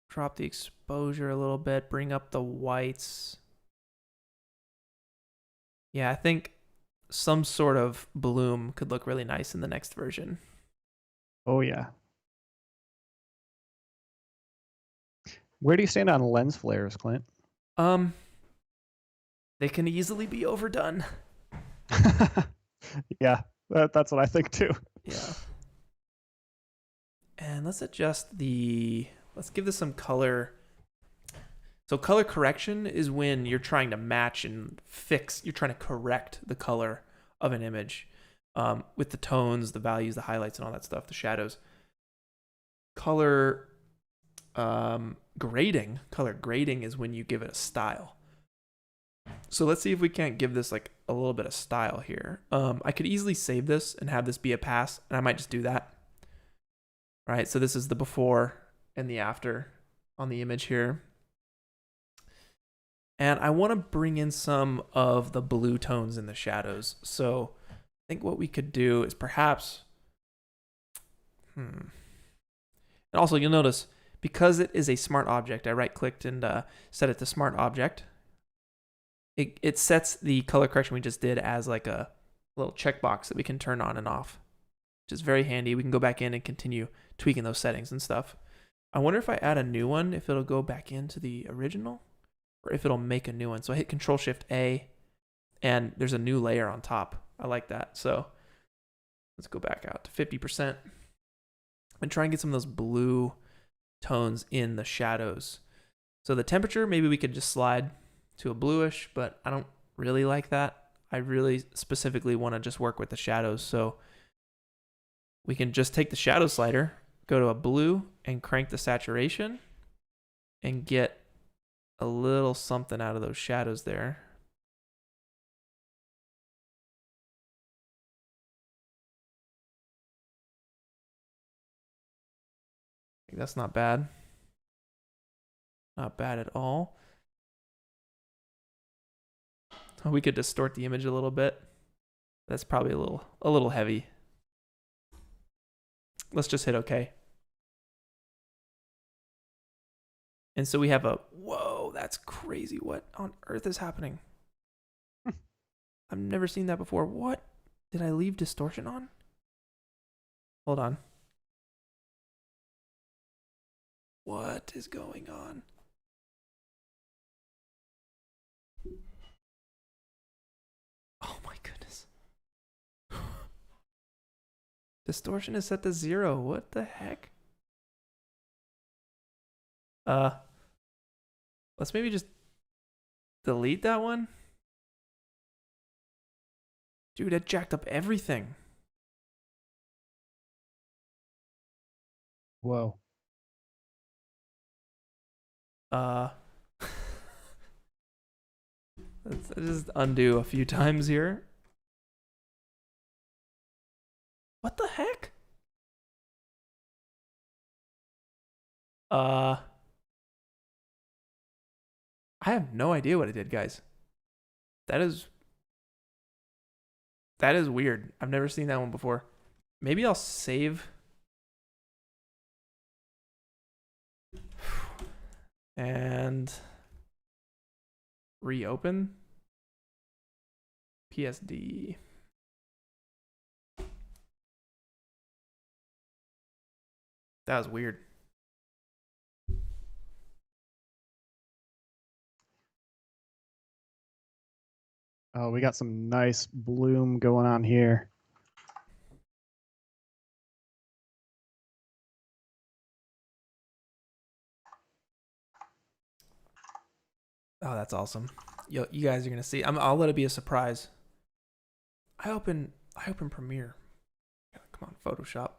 Drop the exposure a little bit. Bring up the whites. Yeah, I think some sort of bloom could look really nice in the next version. Oh yeah. Where do you stand on lens flares, Clint? They can easily be overdone. Yeah, that's what I think too. Yeah. And let's let's give this some color. So color correction is when you're trying to match and fix, you're trying to correct the color of an image with the tones, the values, the highlights, and all that stuff, the shadows. Color grading is when you give it a style. So let's see if we can't give this like a little bit of style here. I could easily save this and have this be a pass, and I might just do that. All right, so this is the before and the after on the image here. And I want to bring in some of the blue tones in the shadows. So I think what we could do is perhaps, and also you'll notice, because it is a smart object, I right-clicked and set it to smart object. It sets the color correction we just did as like a little checkbox that we can turn on and off, which is very handy. We can go back in and continue tweaking those settings and stuff. I wonder if I add a new one, if it'll go back into the original or if it'll make a new one. So I hit Control-Shift-A and there's a new layer on top. I like that. So let's go back out to 50% and try and get some of those blue tones in the shadows. So the temperature, maybe we could just slide to a bluish, but I don't really like that. I really specifically want to just work with the shadows. So we can just take the shadow slider, go to a blue and crank the saturation and get a little something out of those shadows there. I think that's not bad. Not bad at all. We could distort the image a little bit. That's probably a little heavy. Let's just hit OK. And so we have a, whoa, that's crazy. What on earth is happening? I've never seen that before. What? Did I leave distortion on? Hold on. What is going on? Oh my goodness. Distortion is set to 0. What the heck? Let's maybe just delete that one. Dude, that jacked up everything. Whoa. Let's just undo a few times here. What the heck? I have no idea what I did, guys. That is weird. I've never seen that one before. Maybe I'll save and reopen PSD. That was weird. Oh, we got some nice bloom going on here. Oh, that's awesome. Yo, you guys are gonna see. I'll let it be a surprise. I open Premiere. Come on, Photoshop.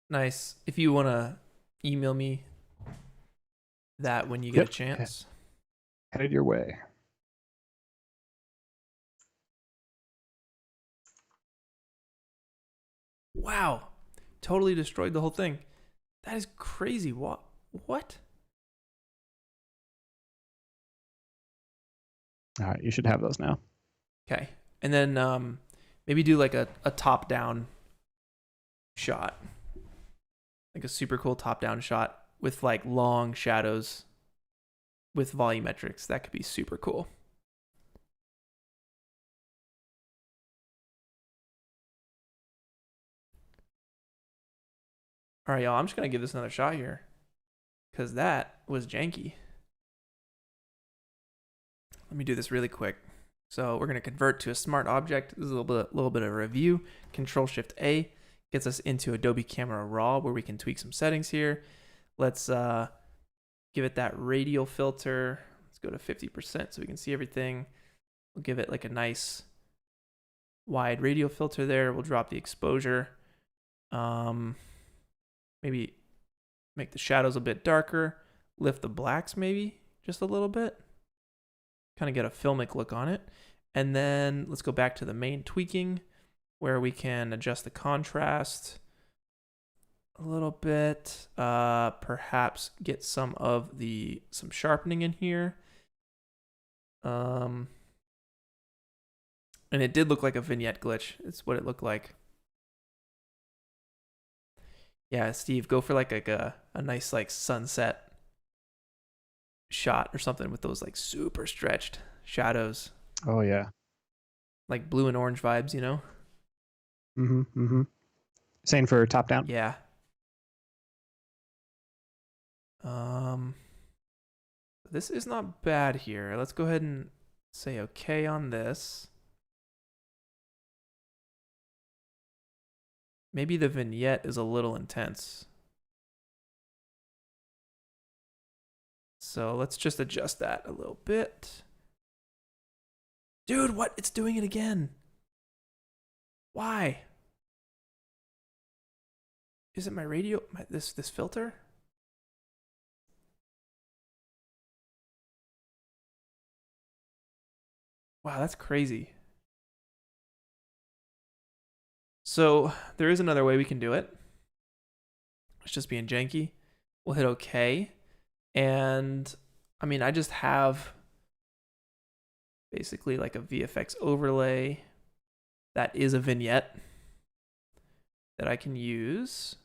Nice. If you wanna email me that when you get a chance. Headed your way. Wow. Totally destroyed the whole thing. That is crazy. What? All right, you should have those now. Okay. And then maybe do like a top-down shot. Like a super cool top-down shot with like long shadows with volumetrics. That could be super cool. All right, y'all. I'm just going to give this another shot here because that was janky. Let me do this really quick. So we're going to convert to a smart object. This is a little bit of a review. Control-Shift-A gets us into Adobe Camera Raw where we can tweak some settings here. Let's give it that radial filter. Let's go to 50% so we can see everything. We'll give it like a nice wide radial filter there. We'll drop the exposure. Maybe make the shadows a bit darker. Lift the blacks maybe just a little bit. Kind of get a filmic look on it. And then let's go back to the main tweaking where we can adjust the contrast a little bit. Perhaps get some sharpening in here. And it did look like a vignette glitch. It's what it looked like. Yeah, Steve, go for like a nice like sunset shot or something with those like super stretched shadows. Oh yeah. Like blue and orange vibes, you know? Same for top down? Yeah. This is not bad here. Let's go ahead and say okay on this. Maybe the vignette is a little intense. So let's just adjust that a little bit. Dude, what? It's doing it again. Why? Is it my radio? This filter? Wow, that's crazy. So there is another way we can do it. It's just being janky. We'll hit OK. And I mean, I just have basically like a VFX overlay that is a vignette that I can use.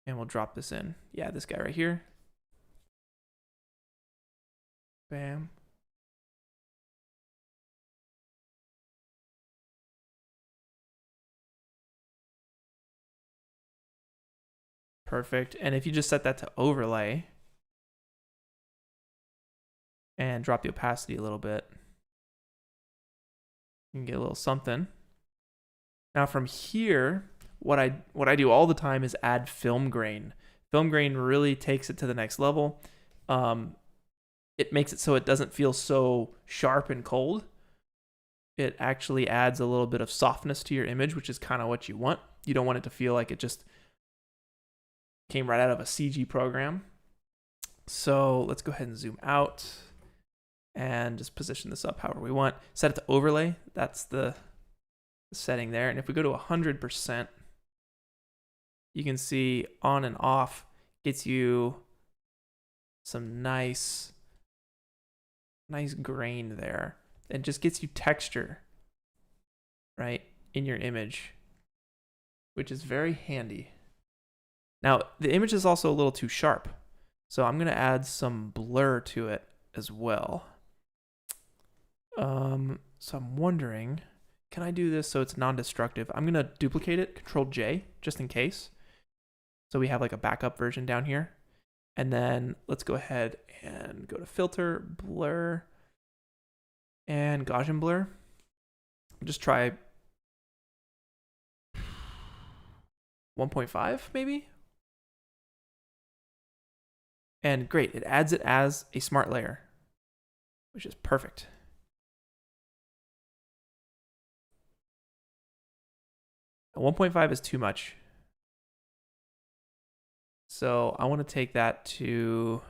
And we'll drop this in. Yeah, this guy right here. Bam. Perfect. And if you just set that to overlay and drop the opacity a little bit, you can get a little something. Now from here, what I do all the time is add film grain. Film grain really takes it to the next level. It makes it so it doesn't feel so sharp and cold. It actually adds a little bit of softness to your image, which is kind of what you want. You don't want it to feel like it just came right out of a CG program. So let's go ahead and zoom out and just position this up however we want. Set it to overlay. That's the setting there. And if we go to 100%, you can see on and off gets you some nice grain there. It just gets you texture, right, in your image, which is very handy. Now, the image is also a little too sharp, so I'm going to add some blur to it as well. So I'm wondering, can I do this so it's non-destructive? I'm going to duplicate it, Control J, just in case. So we have like a backup version down here. And then let's go ahead and go to Filter, Blur, and Gaussian Blur. Just try 1.5 maybe. And great, it adds it as a smart layer, which is perfect. And 1.5 is too much. So I want to take that to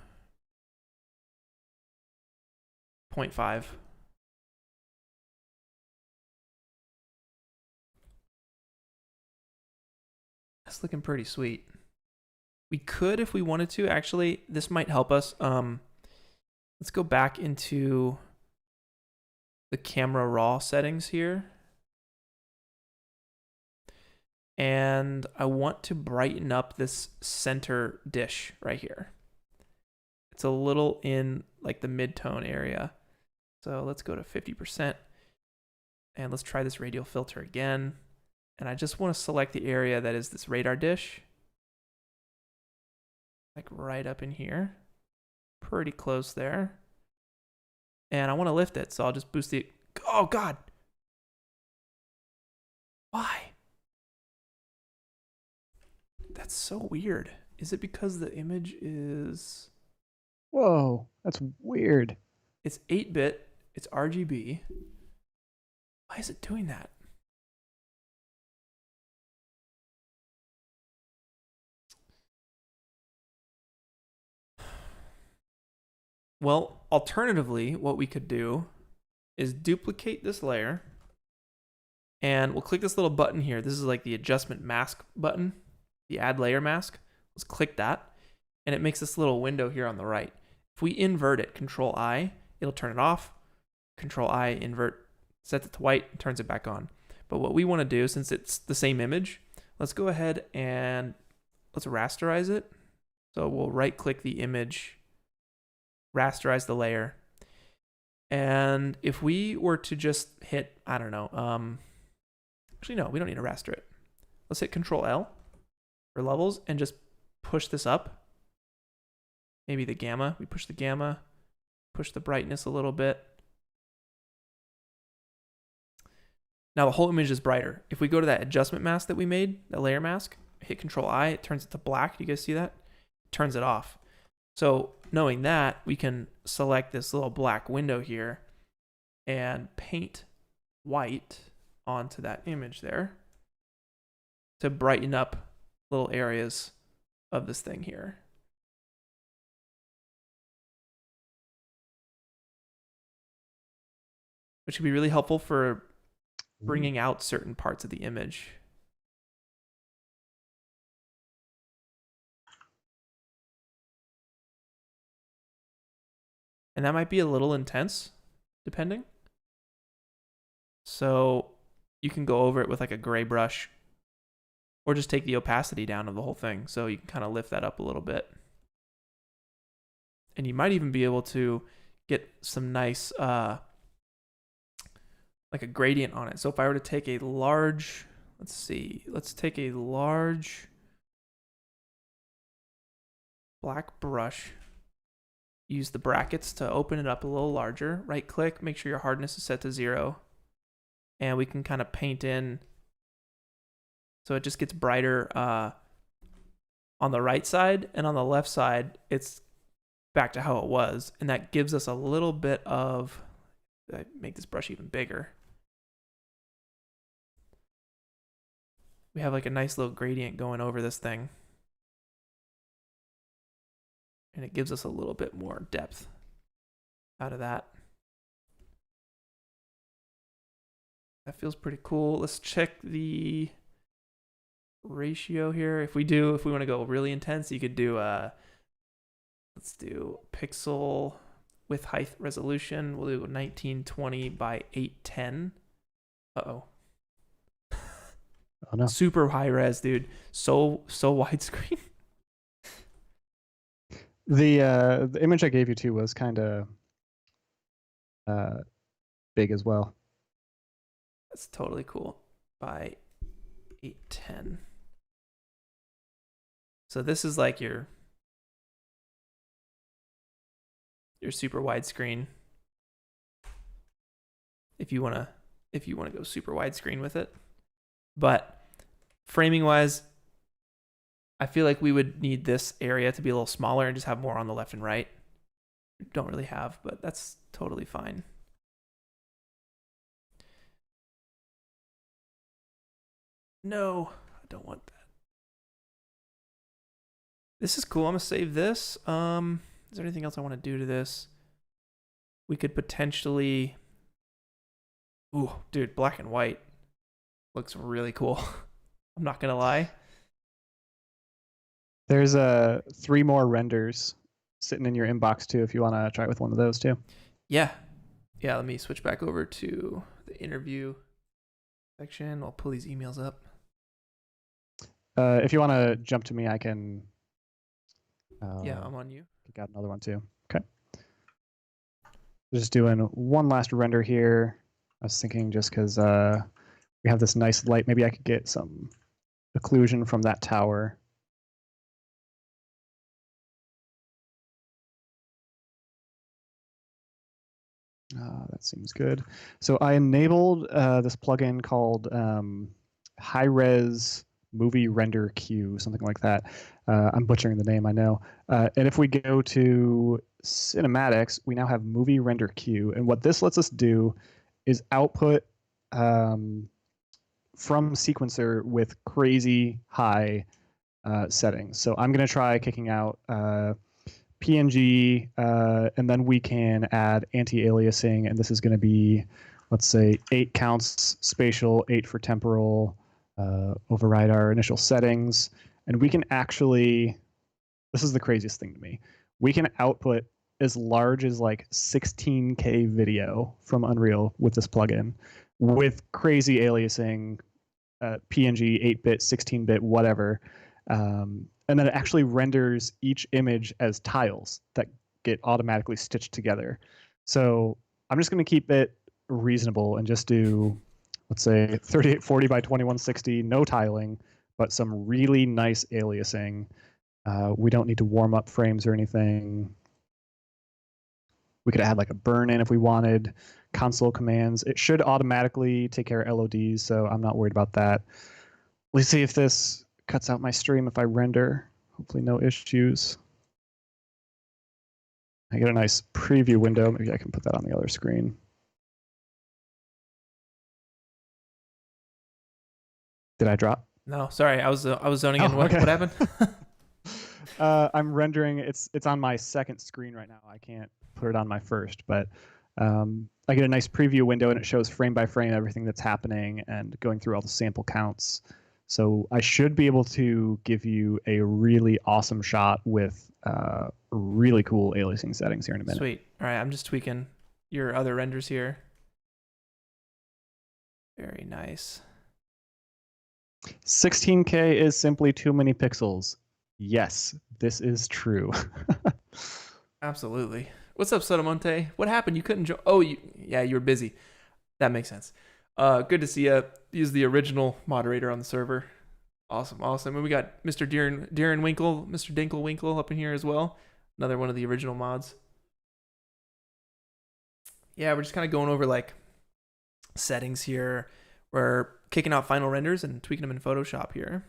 0.5. That's looking pretty sweet. We could, if we wanted to, actually, this might help us. Let's go back into the camera raw settings here. And I want to brighten up this center dish right here. It's a little in like the mid-tone area. So let's go to 50%. And let's try this radial filter again. And I just want to select the area that is this radar dish. Like right up in here. Pretty close there. And I want to lift it, so I'll just boost the... Oh, God! Why? That's so weird. Is it because the image is... Whoa, that's weird. It's 8-bit. It's RGB. Why is it doing that? Well, alternatively, what we could do is duplicate this layer. And we'll click this little button here. This is like the adjustment mask button, the add layer mask. Let's click that. And it makes this little window here on the right. If we invert it, Control I, it'll turn it off. Control I, invert, sets it to white, turns it back on. But what we want to do, since it's the same image, let's go ahead and let's rasterize it. So we'll right click the image, rasterize the layer. And if we were to just hit, I don't know, actually no, we don't need to raster it. Let's hit Control L for levels and just push this up. Maybe the gamma, we push the gamma, push the brightness a little bit. Now the whole image is brighter. If we go to that adjustment mask that we made, that layer mask, hit Control I, it turns it to black. Do you guys see that? It turns it off. So knowing that, we can select this little black window here and paint white onto that image there to brighten up little areas of this thing here. Which could be really helpful for bringing out certain parts of the image. And that might be a little intense, depending. So you can go over it with like a gray brush or just take the opacity down of the whole thing. So you can kind of lift that up a little bit. And you might even be able to get some nice, like a gradient on it. So if I were to take a large, let's take a large black brush, use the brackets to open it up a little larger, right click, make sure your hardness is set to 0. And we can kind of paint in so it just gets brighter on the right side, and on the left side, it's back to how it was. And that gives us a little bit of, make this brush even bigger. We have like a nice little gradient going over this thing. And it gives us a little bit more depth out of that. That feels pretty cool. Let's check the ratio here. If we want to go really intense, you could do let's do pixel width height resolution. We'll do 1920 by 810. Uh-oh. Oh no. Super high res, dude. So widescreen. The image I gave you too was kind of big as well. That's totally cool. By 810. So this is like your super widescreen. If you wanna go super widescreen with it. But framing wise, I feel like we would need this area to be a little smaller and just have more on the left and right. Don't really have, but that's totally fine. No, I don't want that. This is cool. I'm gonna save this. Is there anything else I want to do to this? We could potentially, ooh, dude, black and white looks really cool. I'm not gonna lie. There's 3 more renders sitting in your inbox too if you want to try it with one of those too. Yeah. Let me switch back over to the interview section. I'll pull these emails up. If you want to jump to me, I can. Yeah, I'm on you. Got another one too. Okay. Just doing one last render here. I was thinking just because we have this nice light, maybe I could get some occlusion from that tower. That seems good. So I enabled this plugin called High Res Movie Render Queue, something like that. I'm butchering the name, I know. And if we go to cinematics, we now have Movie Render Queue. And what this lets us do is output from sequencer with crazy high settings. So I'm going to try kicking out PNG, and then we can add anti-aliasing, and this is going to be, let's say, 8 counts spatial, 8 for temporal, override our initial settings, and we can actually, this is the craziest thing to me, we can output as large as like 16K video from Unreal with this plugin, with crazy aliasing, PNG, 8-bit, 16-bit, whatever. And then it actually renders each image as tiles that get automatically stitched together. So I'm just going to keep it reasonable and just do, let's say, 3840 by 2160, no tiling, but some really nice aliasing. We don't need to warm up frames or anything. We could add like a burn in if we wanted, console commands. It should automatically take care of LODs, so I'm not worried about that. Let's see if this cuts out my stream if I render. Hopefully no issues. I get a nice preview window. Maybe I can put that on the other screen. Did I drop? No, sorry. I was zoning in. Okay. What happened? I'm rendering. It's on my second screen right now. I can't put it on my first, but I get a nice preview window and it shows frame by frame everything that's happening and going through all the sample counts. So I should be able to give you a really awesome shot with really cool aliasing settings here in a minute. Sweet. All right, I'm just tweaking your other renders here. Very nice. 16K is simply too many pixels. Yes, this is true. Absolutely. What's up, Sotomonte? What happened? You couldn't join? Oh, yeah, you were busy. That makes sense. Good to see you. He's the original moderator on the server. Awesome, awesome. And we got Mr. Darren Winkle, Mr. Dinkle Winkle up in here as well. Another one of the original mods. Yeah, we're just kind of going over like settings here. We're kicking out final renders and tweaking them in Photoshop here.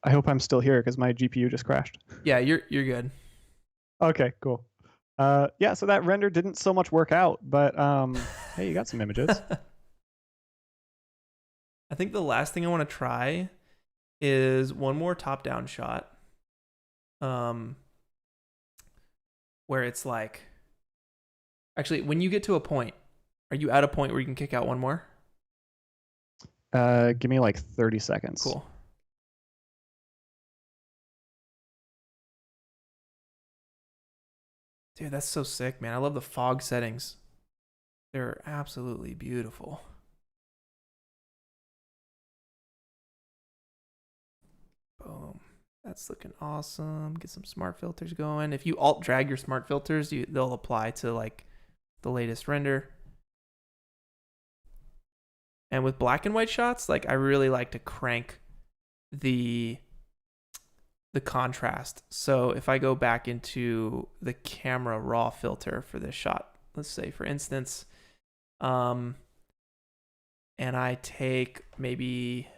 I hope I'm still here because my GPU just crashed. Yeah, you're good. Okay, cool. Yeah, so that render didn't so much work out, but hey, you got some images. I think the last thing I want to try is one more top-down shot. Where it's like, actually, when you get to a point, are you at a point where you can kick out one more? Give me like 30 seconds. Cool. Dude, that's so sick, man. I love the fog settings. They're absolutely beautiful. Boom. That's looking awesome. Get some smart filters going. If you alt drag your smart filters, they'll apply to like the latest render. And with black and white shots, like I really like to crank the contrast. So if I go back into the camera raw filter for this shot, let's say for instance, and I take maybe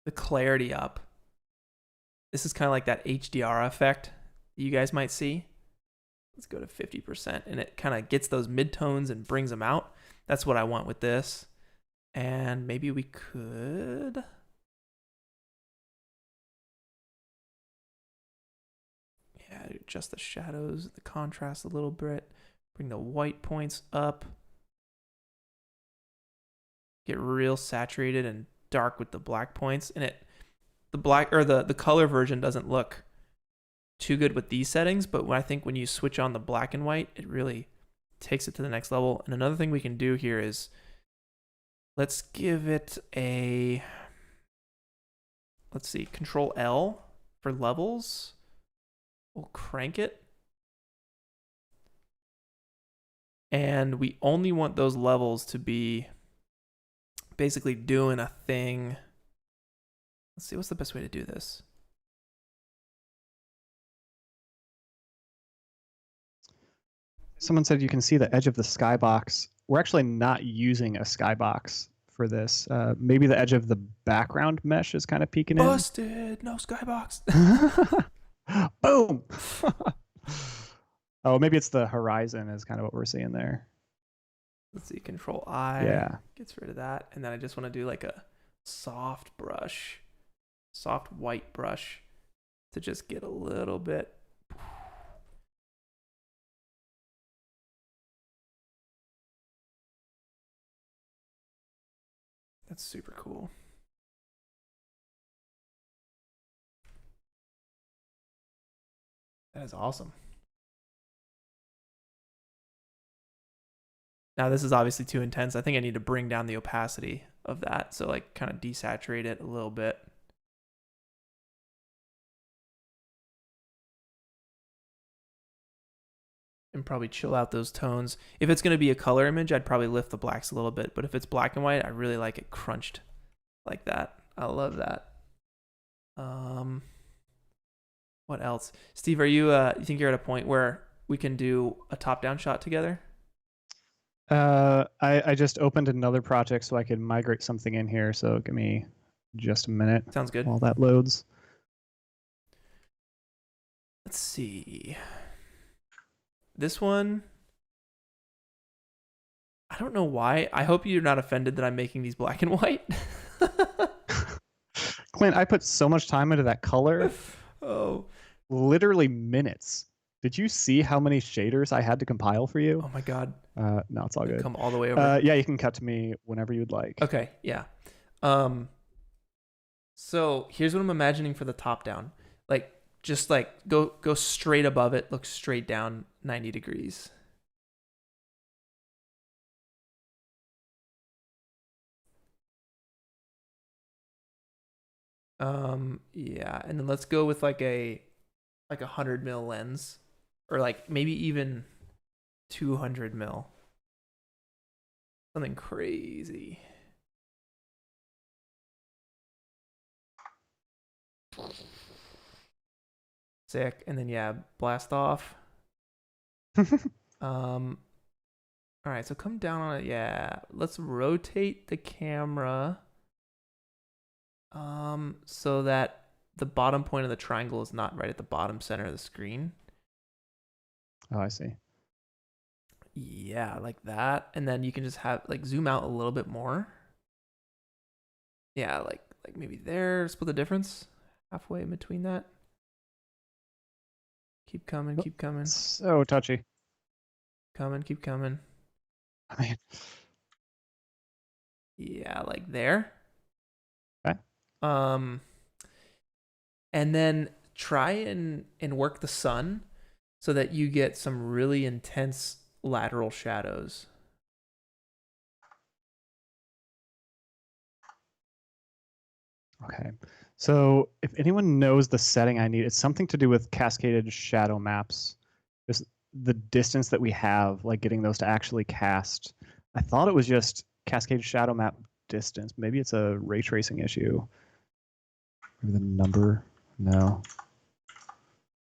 the clarity up. This is kind of like that HDR effect you guys might see. Let's go to 50%, and it kind of gets those midtones and brings them out. That's what I want with this. And maybe we could... yeah, adjust the shadows, the contrast a little bit. Bring the white points up. Get real saturated and dark with the black points. And the black or the color version doesn't look too good with these settings, but I think when you switch on the black and white, it really takes it to the next level. And another thing we can do here is let's give it a, let's see, Control L for levels. We'll crank it. And we only want those levels to be basically doing a thing. Let's see, what's the best way to do this? Someone said you can see the edge of the skybox. We're actually not using a skybox for this. Maybe the edge of the background mesh is kind of peeking in. Busted! No skybox. Boom! Oh, maybe it's the horizon is kind of what we're seeing there. Let's see, Control I. Yeah. Gets rid of that. And then I just want to do like a soft brush, soft white brush to just get a little bit. That's super cool. That is awesome. Now this is obviously too intense. I think I need to bring down the opacity of that. So like kind of desaturate it a little bit. And probably chill out those tones. If it's going to be a color image, I'd probably lift the blacks a little bit. But if it's black and white, I really like it crunched like that. I love that. What else? Steve, are you think you're at a point where we can do a top-down shot together? I just opened another project so I could migrate something in here. So give me just a minute. Sounds good. While that loads. Let's see. This one, I don't know why. I hope you're not offended that I'm making these black and white. Clint, I put so much time into that color. Oh. Literally minutes. Did you see how many shaders I had to compile for you? Oh my God. No, it's all good. Come all the way over. Yeah, you can cut to me whenever you'd like. Okay, yeah. So here's what I'm imagining for the top down. Like, just like go straight above it, look straight down 90 degrees. Yeah, and then let's go with like a 100 mil lens, or like maybe even 200 mil. Something crazy. Sick. And then yeah, blast off. Um all right, so come down on it. Yeah. Let's rotate the camera so that the bottom point of the triangle is not right at the bottom center of the screen. Oh, I see. Yeah, like that. And then you can just have like zoom out a little bit more. Yeah, like maybe there, split the difference halfway in between that. Keep coming, keep coming. So touchy. Coming, keep coming. I mean, Yeah, like there. okay. And then try and work the sun so that you get some really intense lateral shadows. Okay. So if anyone knows the setting I need, it's something to do with cascaded shadow maps. Just the distance that we have, like getting those to actually cast. I thought it was just cascaded shadow map distance. Maybe it's a ray tracing issue. Maybe the number. No.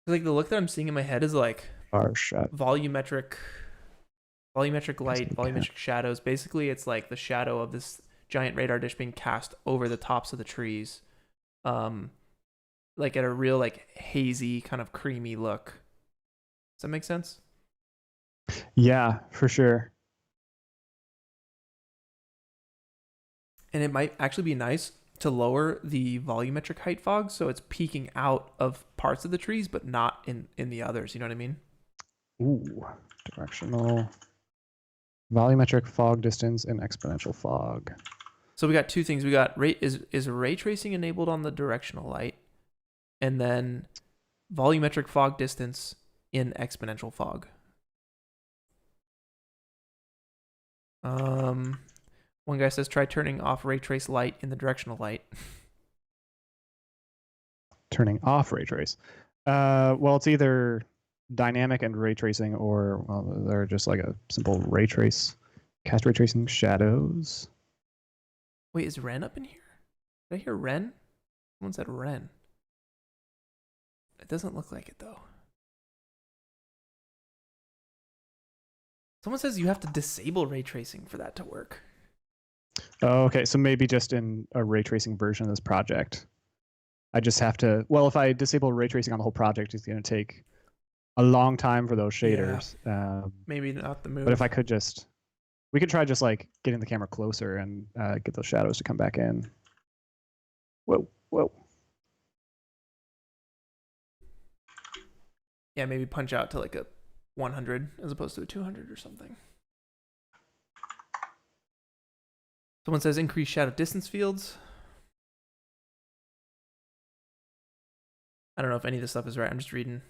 Like the look that I'm seeing in my head is like Far shot. volumetric light, Cascade volumetric shadows. Basically, it's like the shadow of this giant radar dish being cast over the tops of the trees. Like at a real like hazy kind of creamy look. Does that make sense? Yeah, for sure. And it might actually be nice to lower the volumetric height fog so it's peeking out of parts of the trees but not in the others. You know what I mean? Ooh, directional volumetric fog distance and exponential fog. So we got two things. We got is ray tracing enabled on the directional light, and then volumetric fog distance in exponential fog. One guy says try turning off ray trace light in the directional light. Turning off ray trace. Well, it's either dynamic and ray tracing, or well, they're just like a simple ray trace. Cast ray tracing shadows. Wait, is Ren up in here? Did I hear Ren? Someone said Ren. It doesn't look like it though. Someone says you have to disable ray tracing for that to work. Oh, okay, so maybe just in a ray tracing version of this project. I just have to, well, if I disable ray tracing on the whole project, it's going to take a long time for those shaders. Yeah. Maybe not the move. But if I could just, we could try just like getting the camera closer and get those shadows to come back in. Whoa, whoa. Yeah, maybe punch out to like a 100 as opposed to a 200 or something. Someone says increase shadow distance fields. I don't know if any of this stuff is right. I'm just reading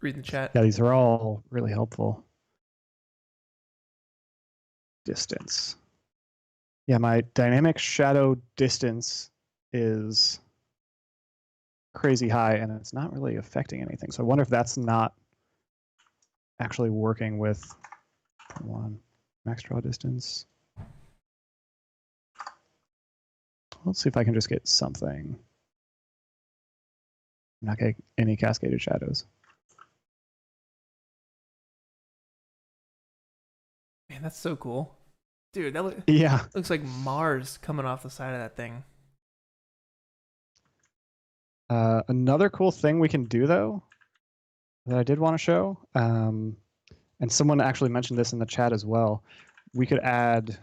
the chat. Yeah, these are all really helpful. Distance. Yeah, my dynamic shadow distance is crazy high and it's not really affecting anything. So I wonder if that's not actually working with one max draw distance. Let's see if I can just get something. Not get any cascaded shadows. Man, that's so cool. Dude, that looks like Mars coming off the side of that thing. Another cool thing we can do, though, that I did want to show, and someone actually mentioned this in the chat as well, we could add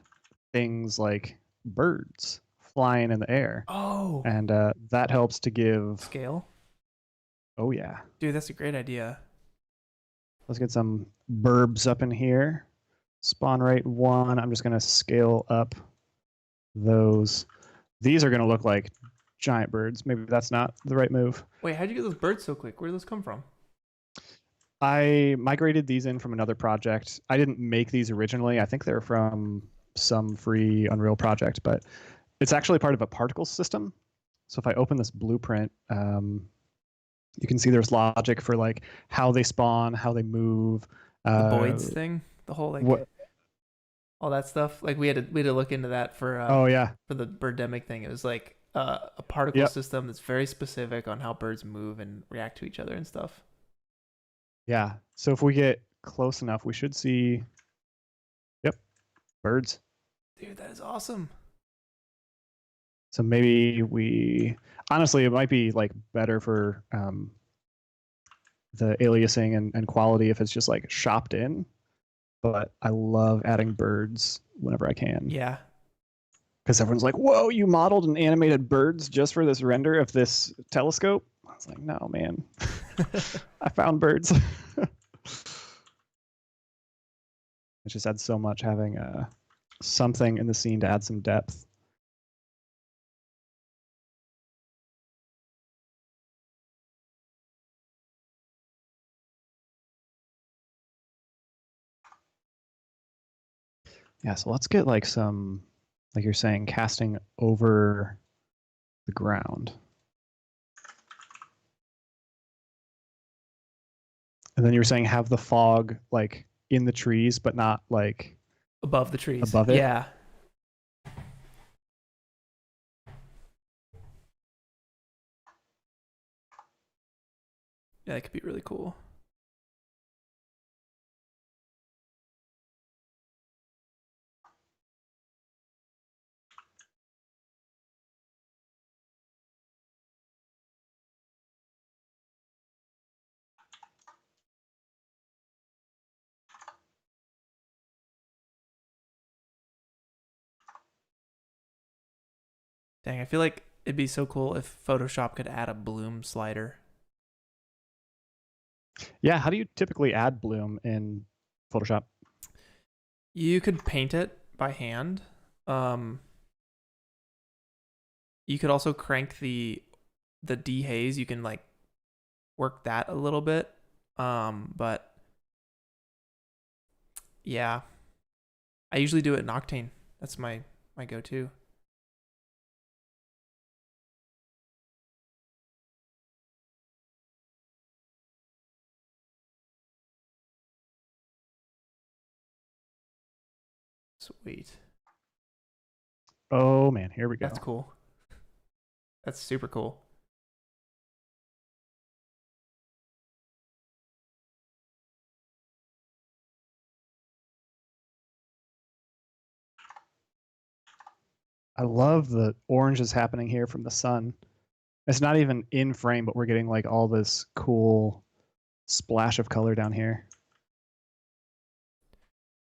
things like birds flying in the air. Oh. And that helps to give... Scale? Oh, yeah. Dude, that's a great idea. Let's get some burbs up in here. Spawn rate 1. I'm just going to scale up those. These are going to look like giant birds. Maybe that's not the right move. Wait, how'd you get those birds so quick? Where did those come from? I migrated these in from another project. I didn't make these originally. I think they're from some free Unreal project, but it's actually part of a particle system. So if I open this blueprint, you can see there's logic for like how they spawn, how they move. The Boyd's thing, the whole like What? all that stuff. Like we had to look into that Oh yeah. for the birdemic thing. It was like a particle Yep. system that's very specific on how birds move and react to each other and stuff. Yeah. So if we get close enough, we should see. Yep. Birds. Dude, that is awesome. So maybe honestly, it might be like better for the aliasing and quality if it's just like shopped in. But I love adding birds whenever I can. Yeah. Because everyone's like, whoa, you modeled and animated birds just for this render of this telescope? I was like, no, man. I found birds. It just adds so much having something in the scene to add some depth. Yeah, so let's get like some, like you're saying, casting over the ground. And then you were saying have the fog like in the trees, but not like Above the trees. above it. Yeah. Yeah, that could be really cool. Dang, I feel like it'd be so cool if Photoshop could add a bloom slider. Yeah, how do you typically add bloom in Photoshop? You could paint it by hand. You could also crank the dehaze. You can like work that a little bit. But yeah, I usually do it in Octane. That's my go-to. Sweet. Oh man, here we go. That's cool. That's super cool. I love the oranges happening here from the sun. It's not even in frame, but we're getting like all this cool splash of color down here.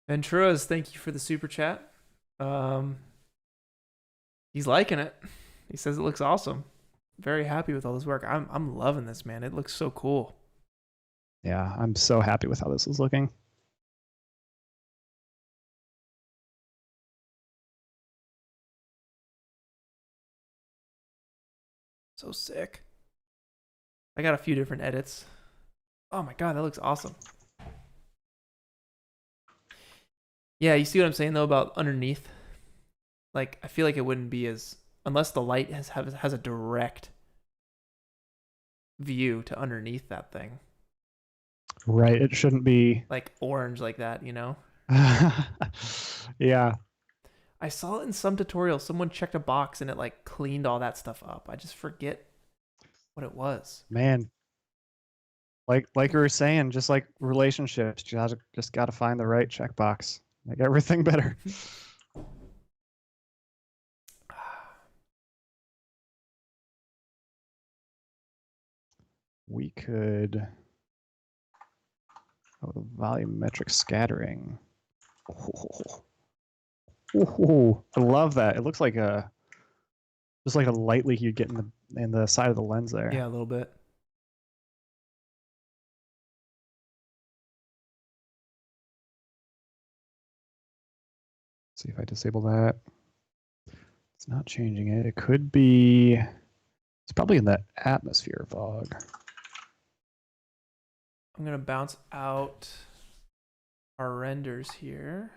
Venturas, thank you for the super chat. He's liking it. He says it looks awesome. Very happy with all this work. I'm loving this, man. It looks so cool. Yeah, I'm so happy with how this is looking. So sick. I got a few different edits. Oh my god, that looks awesome. Yeah, you see what I'm saying though about underneath? Like I feel like it wouldn't be as unless the light has a direct view to underneath that thing. Right, it shouldn't be Like orange like that, you know? Yeah. I saw it in some tutorial. Someone checked a box and it like cleaned all that stuff up. I just forget what it was. Man. Like we were saying, just like relationships, you just gotta find the right checkbox. Make everything better. We could the volumetric scattering. Oh, I love that. It looks like just like a light leak you'd get in the side of the lens there. Yeah, a little bit. See if I disable that. It's not changing it. It could be. It's probably in the atmosphere fog. I'm gonna bounce out our renders here.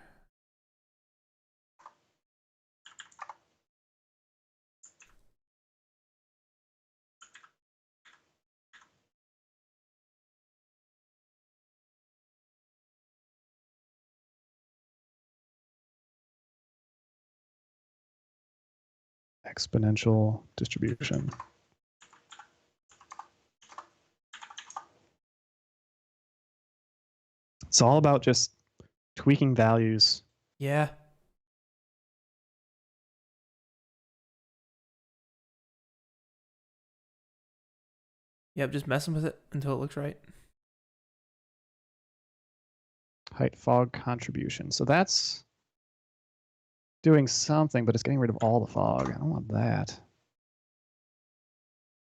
Exponential distribution. It's all about just tweaking values. Yeah. Yep, just messing with it until it looks right. Height fog contribution. So that's doing something, but it's getting rid of all the fog. I don't want that.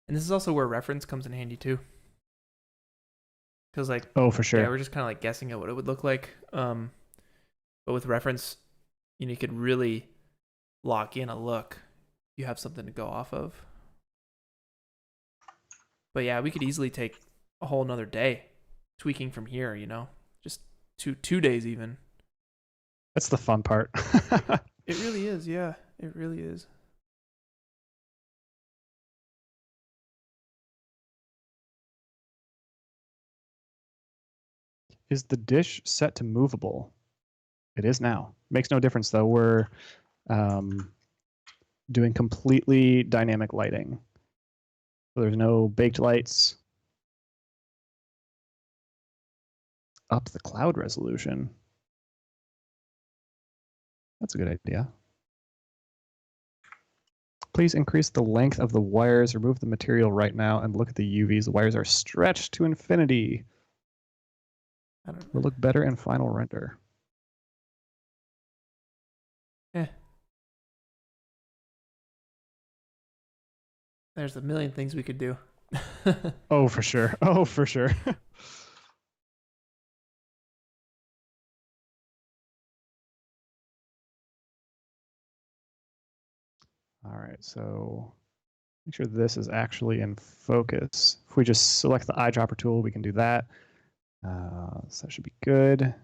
And this is also where reference comes in handy too. Because like, oh, for sure. Yeah, we're just kind of like guessing at what it would look like. But with reference, you could really lock in a look. You have something to go off of. But yeah, we could easily take a whole nother day tweaking from here, just two days even. That's the fun part. It really is. Yeah, it really is. Is the dish set to movable? It is now. Makes no difference though. We're doing completely dynamic lighting. So there's no baked lights. Up the cloud resolution. That's a good idea. Please increase the length of the wires, remove the material right now, and look at the UVs. The wires are stretched to infinity. Will look better in final render. There's a million things we could do. Oh, for sure. Oh, for sure. All right, so make sure this is actually in focus. If we just select the eyedropper tool, we can do that. So that should be good.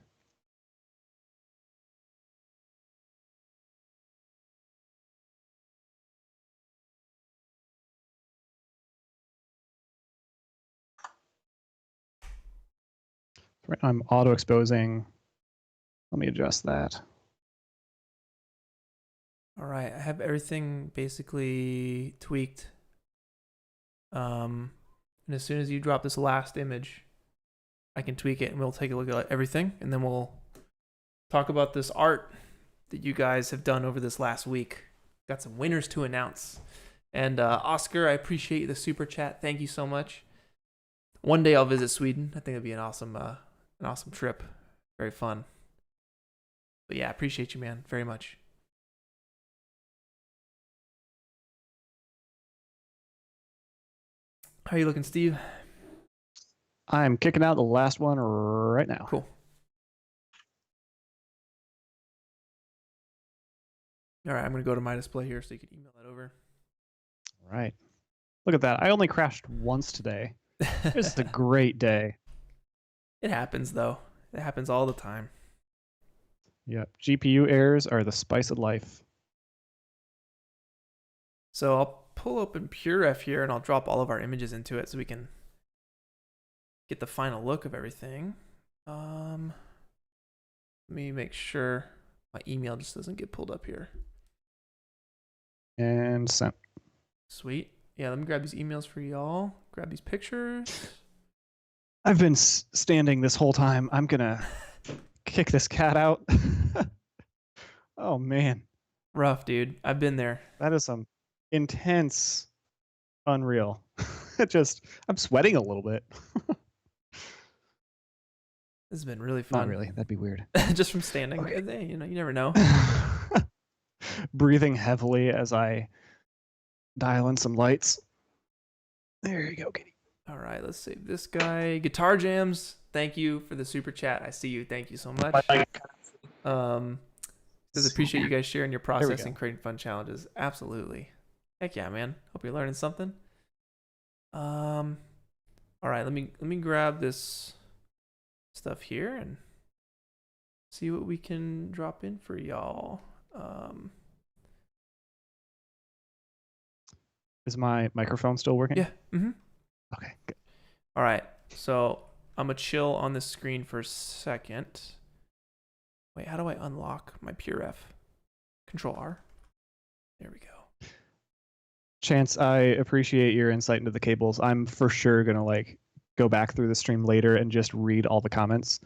Right now I'm auto exposing. Let me adjust that. All right, I have everything basically tweaked. And as soon as you drop this last image, I can tweak it and we'll take a look at everything, and then we'll talk about this art that you guys have done over this last week. Got some winners to announce. And Oscar, I appreciate the super chat. Thank you so much. One day I'll visit Sweden. I think it'd be an awesome trip. Very fun. But yeah, I appreciate you, man, very much. How are you looking, Steve? I'm kicking out the last one right now. Cool. All right, I'm going to go to my display here so you can email that over. All right. Look at that. I only crashed once today. This is a great day. It happens, though. It happens all the time. Yep. GPU errors are the spice of life. So I'll pull open PureRef here and I'll drop all of our images into it so we can get the final look of everything. Let me make sure my email just doesn't get pulled up here. And sent. Sweet. Yeah, let me grab these emails for y'all. Grab these pictures. I've been standing this whole time. I'm going to kick this cat out. Oh, man. Rough, dude. I've been there. That is some intense, unreal. I'm sweating a little bit. This has been really fun. Not really. That'd be weird. Just from standing. Okay. Hey, you never know. Breathing heavily as I dial in some lights. There you go, Kitty. All right, let's save this guy. Guitar Jams, thank you for the super chat. I see you. Thank you so much. Does appreciate you guys sharing your process and creating fun challenges. Absolutely. Heck yeah, man. Hope you're learning something. All right, let me grab this stuff here and see what we can drop in for y'all. Is my microphone still working? Yeah. Mm-hmm. Okay, good. All right, so I'm gonna chill on this screen for a second. Wait, how do I unlock my PureRef? Control R. There we go. Chance, I appreciate your insight into the cables. I'm for sure gonna like go back through the stream later and just read all the comments.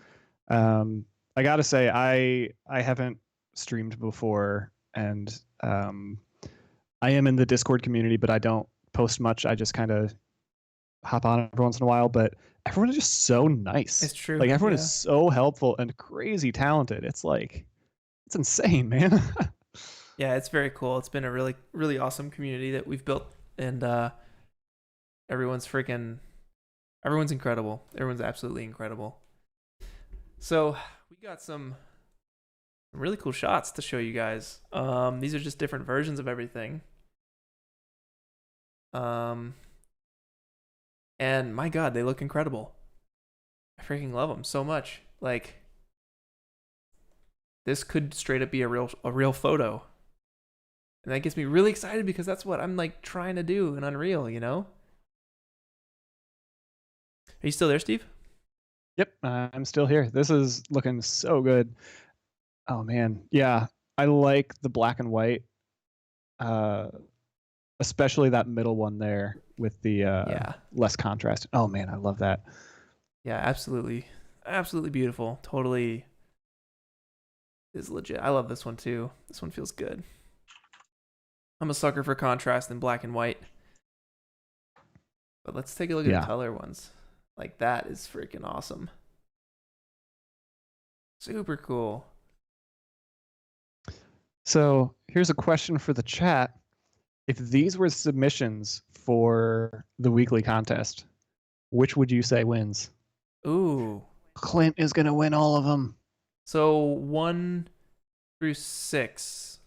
I gotta say, I haven't streamed before, and I am in the Discord community, but I don't post much. I just kind of hop on every once in a while. But everyone is just so nice. It's true. Like everyone Yeah. is so helpful and crazy talented. It's like it's insane, man. Yeah, it's very cool. It's been a really, really awesome community that we've built, and everyone's incredible. Everyone's absolutely incredible. So we got some really cool shots to show you guys. These are just different versions of everything. And my God, they look incredible. I freaking love them so much. Like, this could straight up be a real photo. And that gets me really excited because that's what I'm like trying to do in Unreal, you know? Are you still there, Steve? Yep, I'm still here. This is looking so good. Oh man, yeah, I like the black and white, especially that middle one there with the Yeah. less contrast. Oh man, I love that. Yeah, absolutely. Absolutely beautiful. Totally is legit. I love this one too. This one feels good. I'm a sucker for contrast in black and white. But let's take a look at the color ones. Like, that is freaking awesome. Super cool. So here's a question for the chat. If these were submissions for the weekly contest, which would you say wins? Ooh. Clint is going to win all of them. So 1 through 6.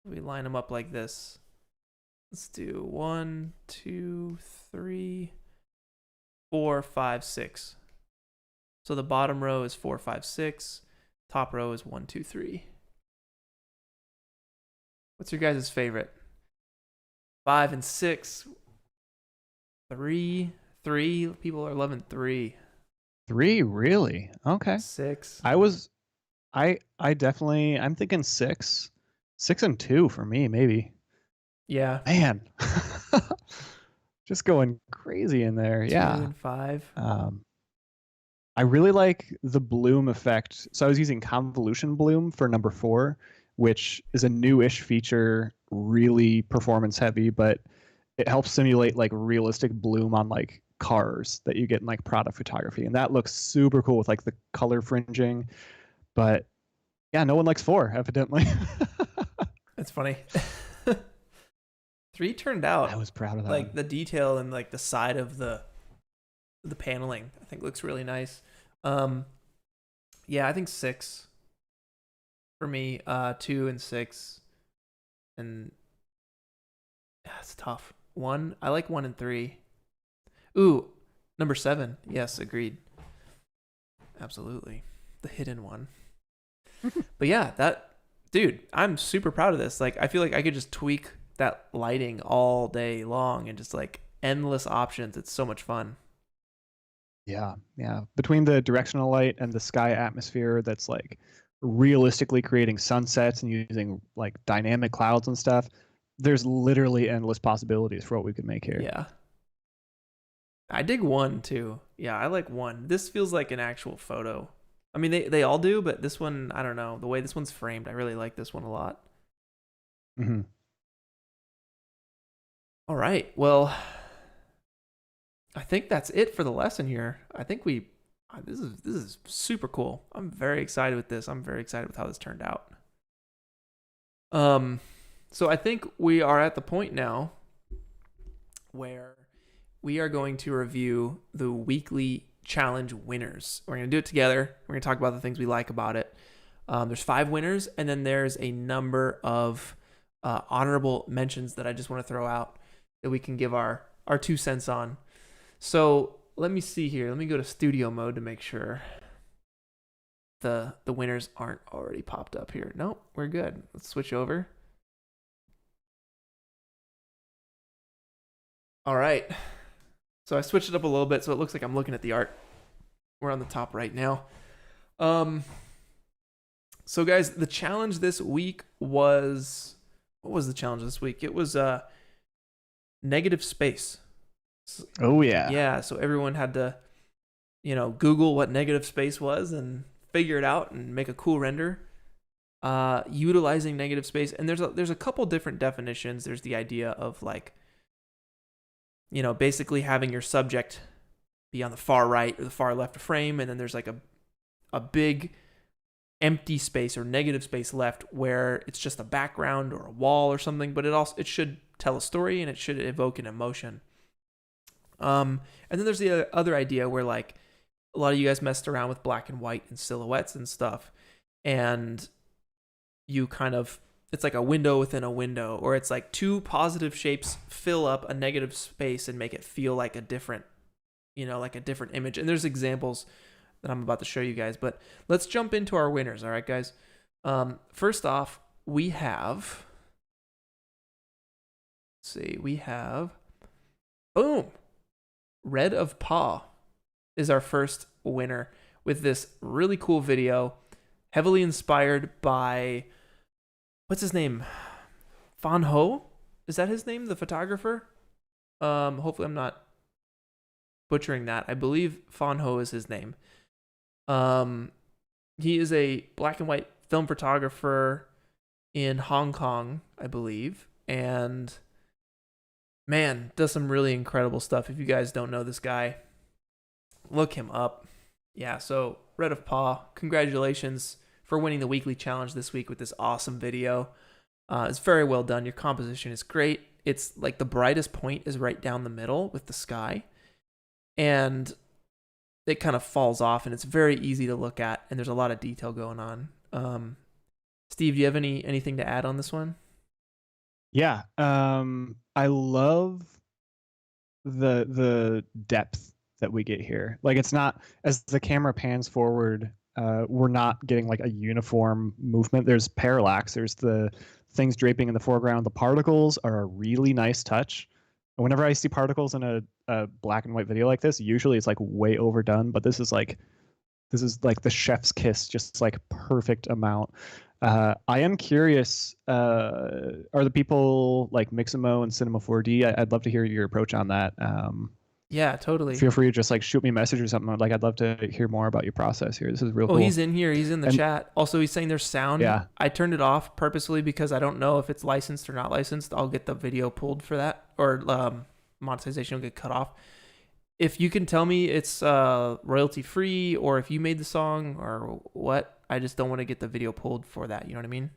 We line them up like this. Let's do 1, 2, 3, 4, 5, 6. So the bottom row is 4, 5, 6. Top row is 1, 2, 3. What's your guys' favorite? 5 and 6. 3. People are loving 3. 3, really? Okay. 6. I definitely, I'm thinking 6. 6 and 2 for me, maybe. Yeah. Man. Just going crazy in there. 2 Yeah. and 5. I really like the bloom effect. So I was using convolution bloom for number 4, which is a newish feature, really performance heavy, but it helps simulate like realistic bloom on like cars that you get in like product photography. And that looks super cool with like the color fringing. But yeah, no one likes 4, evidently. That's funny. 3 turned out. I was proud of that. Like the detail and like the side of the paneling, I think looks really nice. Yeah, I think 6 for me. 2 and 6, and yeah, it's tough. 1, I like 1 and 3. Ooh, number 7. Yes, agreed. Absolutely, the hidden one. But yeah, dude, I'm super proud of this. Like, I feel like I could just tweak that lighting all day long and just like endless options. It's so much fun. Yeah. Between the directional light and the sky atmosphere that's like realistically creating sunsets and using like dynamic clouds and stuff, there's literally endless possibilities for what we could make here. Yeah. I dig 1 too. Yeah, I like 1. This feels like an actual photo. I mean, they all do, but this one, I don't know. The way this one's framed, I really like this one a lot. Mm-hmm. All right. Well, I think that's it for the lesson here. I think this is super cool. I'm very excited with this. I'm very excited with how this turned out. So I think we are at the point now where we are going to review the weekly challenge winners. We're going to do it together. We're going to talk about the things we like about it. There's 5 winners, and then there's a number of honorable mentions that I just want to throw out that we can give our 2 cents on. So let me see here. Let me go to studio mode to make sure the winners aren't already popped up here. Nope, we're good. Let's switch over. All right. So I switched it up a little bit so it looks like I'm looking at the art. We're on the top right now. So guys, the challenge this week was what was the challenge this week? It was negative space. Oh yeah. Yeah, so everyone had to, Google what negative space was and figure it out and make a cool render. Utilizing negative space, and there's a couple different definitions. There's the idea of like, basically having your subject be on the far right or the far left of frame, and then there's like a big empty space or negative space left where it's just a background or a wall or something, but it should tell a story and it should evoke an emotion. And then there's the other idea where like a lot of you guys messed around with black and white and silhouettes and stuff, and you it's like a window within a window, or it's like two positive shapes fill up a negative space and make it feel like a different image. And there's examples that I'm about to show you guys, but let's jump into our winners. All right, guys. First off, we have boom, Red of Paw is our first winner with this really cool video, heavily inspired by, what's his name? Fan Ho? Is that his name? The photographer? Hopefully I'm not butchering that. I believe Fan Ho is his name. He is a black and white film photographer in Hong Kong, I believe, and man, does some really incredible stuff. If you guys don't know this guy, look him up. Yeah, so Red of Paw, congratulations for winning the weekly challenge this week with this awesome video. It's very well done. Your composition is great. It's like the brightest point is right down the middle with the sky, and it kind of falls off, and it's very easy to look at, and there's a lot of detail going on. Steve, do you have anything to add on this one? Yeah, I love the depth that we get here. Like, it's not, as the camera pans forward, we're not getting like a uniform movement. There's parallax. There's the things draping in the foreground. The particles are a really nice touch. Whenever I see particles in a black and white video like this, usually it's like way overdone, but this is like the chef's kiss, just like perfect amount. I am curious, are the people like Mixamo and Cinema 4D? I'd love to hear your approach on that. Yeah, totally. Feel free to just like shoot me a message or something. Like, I'd love to hear more about your process here. This is real cool. He's in here. He's in the chat. Also, he's saying there's sound. Yeah. I turned it off purposely because I don't know if it's licensed or not licensed. I'll get the video pulled for that, or monetization will get cut off. If you can tell me it's royalty free, or if you made the song or what, I just don't want to get the video pulled for that. You know what I mean?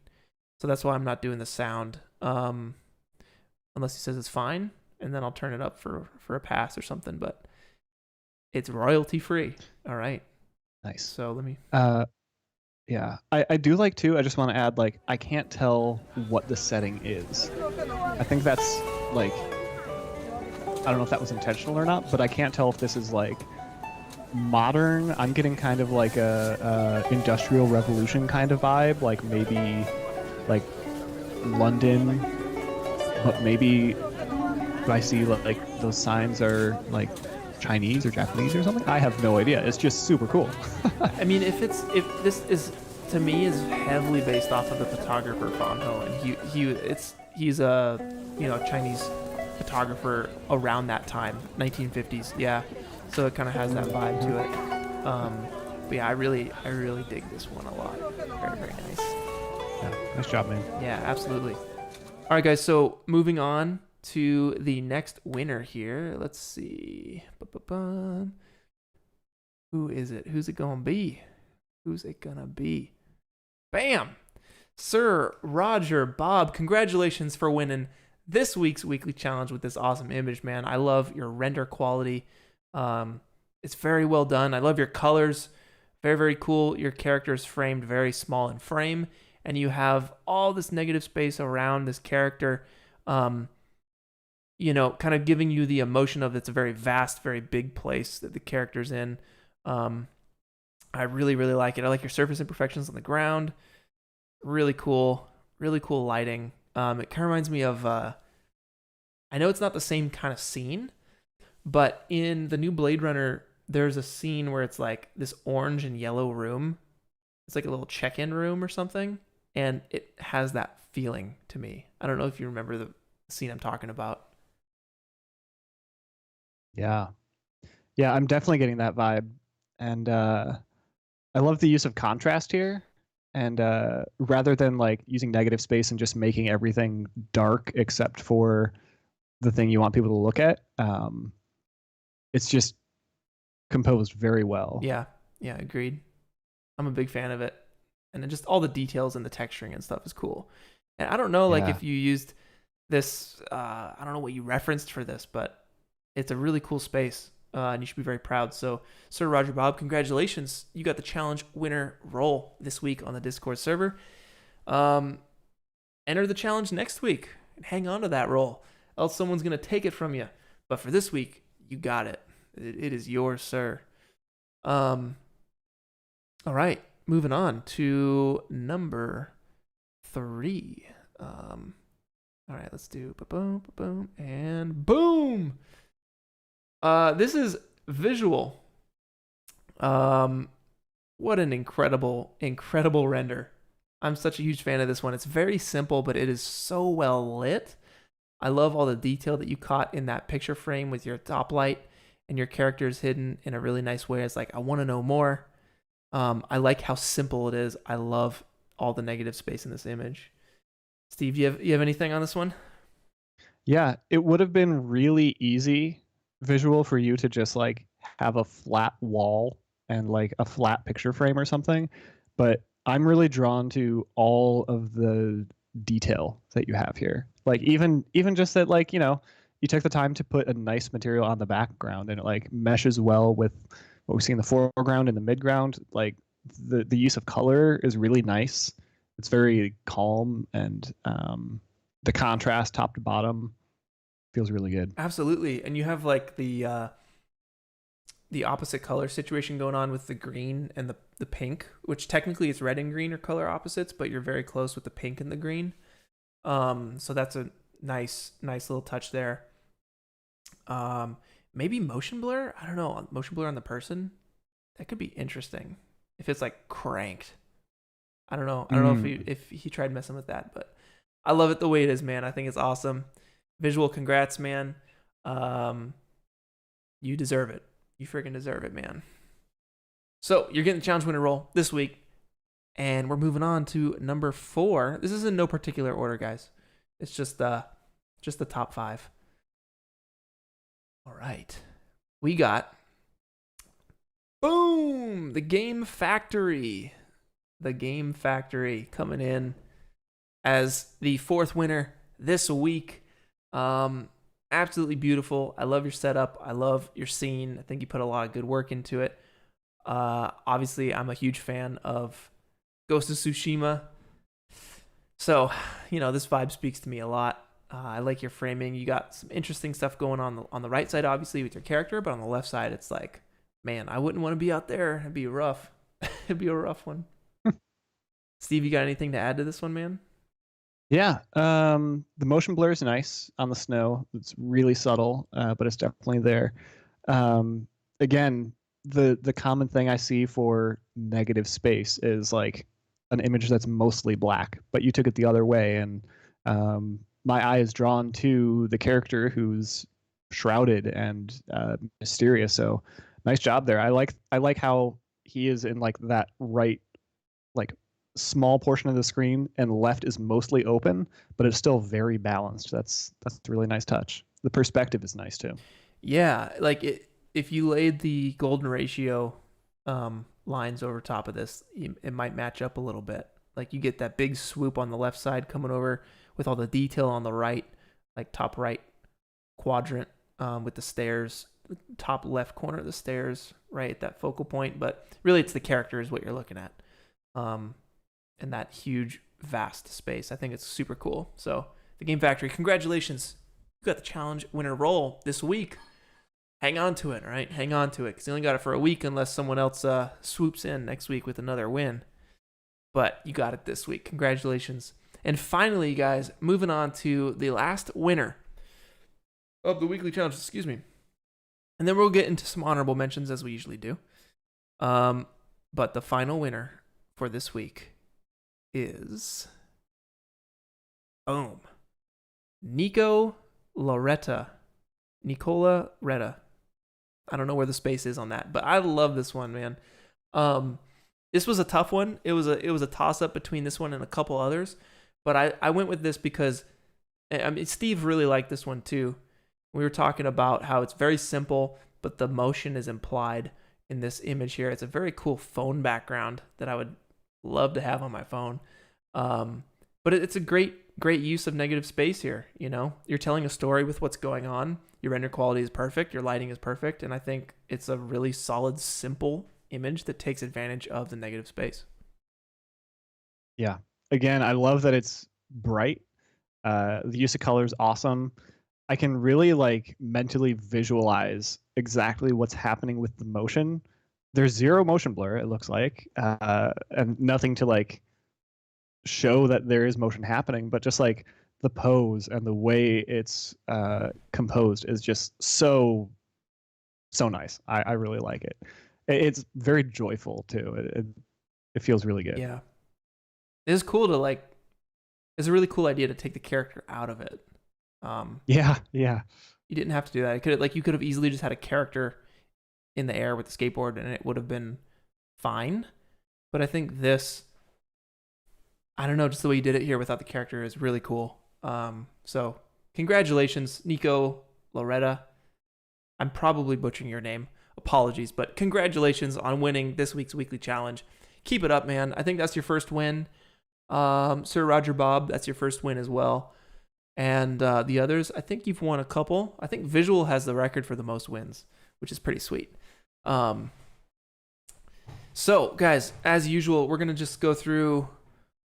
So that's why I'm not doing the sound, unless he says it's fine, and then I'll turn it up for a pass or something. But it's royalty free. All right. Nice. So let me. Yeah, I do like too. I just want to add, like, I can't tell what the setting is. I think that's like, I don't know if that was intentional or not, but I can't tell if this is like modern. I'm getting kind of like a industrial revolution kind of vibe, like maybe like London, but maybe I see like those signs are like Chinese or Japanese or something. I have no idea. It's just super cool. I mean, if this is, to me, is heavily based off of the photographer Fan Ho, and he's a Chinese photographer around that time, 1950s. Yeah, so it kind of has that vibe to it. But yeah, I really dig this one a lot. Very, very nice. Yeah, nice job, man. Yeah, absolutely. All right, guys. So moving on to the next winner here. Let's see. Who is it? Who's it gonna be? Bam! Sir Roger Bob, congratulations for winning this week's weekly challenge with this awesome image, man. I love your render quality. It's very well done. I love your colors. Very, very cool. Your character is framed very small in frame, and you have all this negative space around this character, kind of giving you the emotion of it's a very vast, very big place that the character's in. I really, really like it. I like your surface imperfections on the ground. Really cool lighting. It kind of reminds me of, I know it's not the same kind of scene, but in the new Blade Runner, there's a scene where it's like this orange and yellow room. It's like a little check-in room or something, and it has that feeling to me. I don't know if you remember the scene I'm talking about. Yeah. Yeah, I'm definitely getting that vibe. And I love the use of contrast here. And rather than like using negative space and just making everything dark except for the thing you want people to look at, it's just composed very well. Yeah, agreed. I'm a big fan of it. And then just all the details and the texturing and stuff is cool. And I don't know, like, Yeah. if you used this, I don't know what you referenced for this, but it's a really cool space. And you should be very proud. So, Sir Roger Bob, congratulations. You got the challenge winner role this week on the Discord server. Enter the challenge next week and hang on to that role, else someone's going to take it from you. But for this week, you got it. It is yours, sir. All right, moving on to number 3. All right, let's do boom, boom, and boom. This is visual. What an incredible render. I'm such a huge fan of this one. It's very simple, but it is so well lit. I love all the detail that you caught in that picture frame with your top light and your characters hidden in a really nice way. It's like, I want to know more. I like how simple it is. I love all the negative space in this image. Steve, you have anything on this one? Yeah, it would have been really easy visual for you to just like have a flat wall and like a flat picture frame or something, but I'm really drawn to all of the detail that you have here. Like even just that, like, you know, you took the time to put a nice material on the background and it like meshes well with what we see in the foreground and the midground. Like the use of color is really nice. It's very calm, and the contrast top to bottom feels really good. Absolutely. And you have like the opposite color situation going on with the green and the pink, which technically it's red and green are color opposites, but you're very close with the pink and the green. So that's a nice little touch there. Maybe motion blur. I don't know. Motion blur on the person. That could be interesting if it's like cranked. I don't know. I don't know if he tried messing with that, but I love it the way it is, man. I think it's awesome. Visual, congrats, man. You deserve it. You freaking deserve it, man. So you're getting the challenge winner role this week, and we're moving on to number 4. This is in no particular order, guys. It's just the top 5. All right, we got boom, the Game Factory. The Game Factory coming in as the 4th winner this week. Absolutely beautiful. I love your setup. I love your scene. I think you put a lot of good work into it. Obviously, I'm a huge fan of Ghost of Tsushima. So, you know, this vibe speaks to me a lot. I like your framing. You got some interesting stuff going on the right side, obviously, with your character, but on the left side, it's like, man, I wouldn't want to be out there. It'd be rough. It'd be a rough one. Steve, you got anything to add to this one, man? Yeah, the motion blur is nice on the snow. It's really subtle, but it's definitely there. Again, the common thing I see for negative space is like an image that's mostly black, but you took it the other way, and my eye is drawn to the character who's shrouded and mysterious. So nice job there. I like how he is in like that right, like small portion of the screen, and left is mostly open, but it's still very balanced. That's a really nice touch. The perspective is nice too. Yeah, like if you laid the golden ratio lines over top of this, it might match up a little bit. Like you get that big swoop on the left side coming over with all the detail on the right, like top right quadrant with the stairs, top left corner of the stairs, right at that focal point. But really, it's the character is what you're looking at. In that huge, vast space. I think it's super cool. So, the Game Factory, congratulations. You got the challenge winner role this week. Hang on to it, all right? Hang on to it, because you only got it for a week unless someone else swoops in next week with another win. But you got it this week. Congratulations. And finally, guys, moving on to the last winner of the weekly challenge, excuse me. And then we'll get into some honorable mentions as we usually do. But the final winner for this week is Boom. Nicola Retta. I don't know where the space is on that, but I love this one, man. This was a tough one. It was a toss up between this one and a couple others, but I went with this because I mean Steve really liked this one too. We were talking about how it's very simple, but the motion is implied in this image here. It's a very cool phone background that I would love to have on my phone. But it's a great use of negative space here. You know, you're telling a story with what's going on. Your render quality is perfect. Your lighting is perfect. And I think it's a really solid, simple image that takes advantage of the negative space. Yeah. Again, I love that it's bright. The use of color is awesome. I can really like mentally visualize exactly what's happening with the motion. There's zero motion blur, it looks like, and nothing to like show that there is motion happening, but just like the pose and the way it's composed is just so nice. I really like it. It's very joyful too. It feels really good. Yeah, it's cool to like. It's a really cool idea to take the character out of it. Yeah. You didn't have to do that. You could have easily just had a character in the air with the skateboard, and it would have been fine. But I think this, I don't know, just the way you did it here without the character is really cool. So congratulations, Nico Loretta. I'm probably butchering your name. Apologies, but congratulations on winning this week's weekly challenge. Keep it up, man. I think that's your first win. Sir Roger Bob, that's your first win as well. And the others, I think you've won a couple. I think Visual has the record for the most wins, which is pretty sweet. So, guys, as usual, we're going to just go through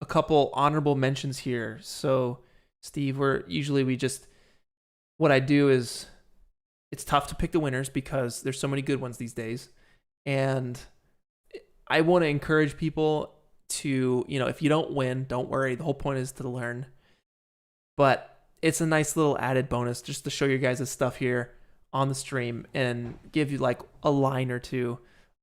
a couple honorable mentions here. So, Steve, what I do is, it's tough to pick the winners because there's so many good ones these days. And I want to encourage people to, if you don't win, don't worry. The whole point is to learn. But it's a nice little added bonus just to show you guys this stuff here on the stream and give you like a line or two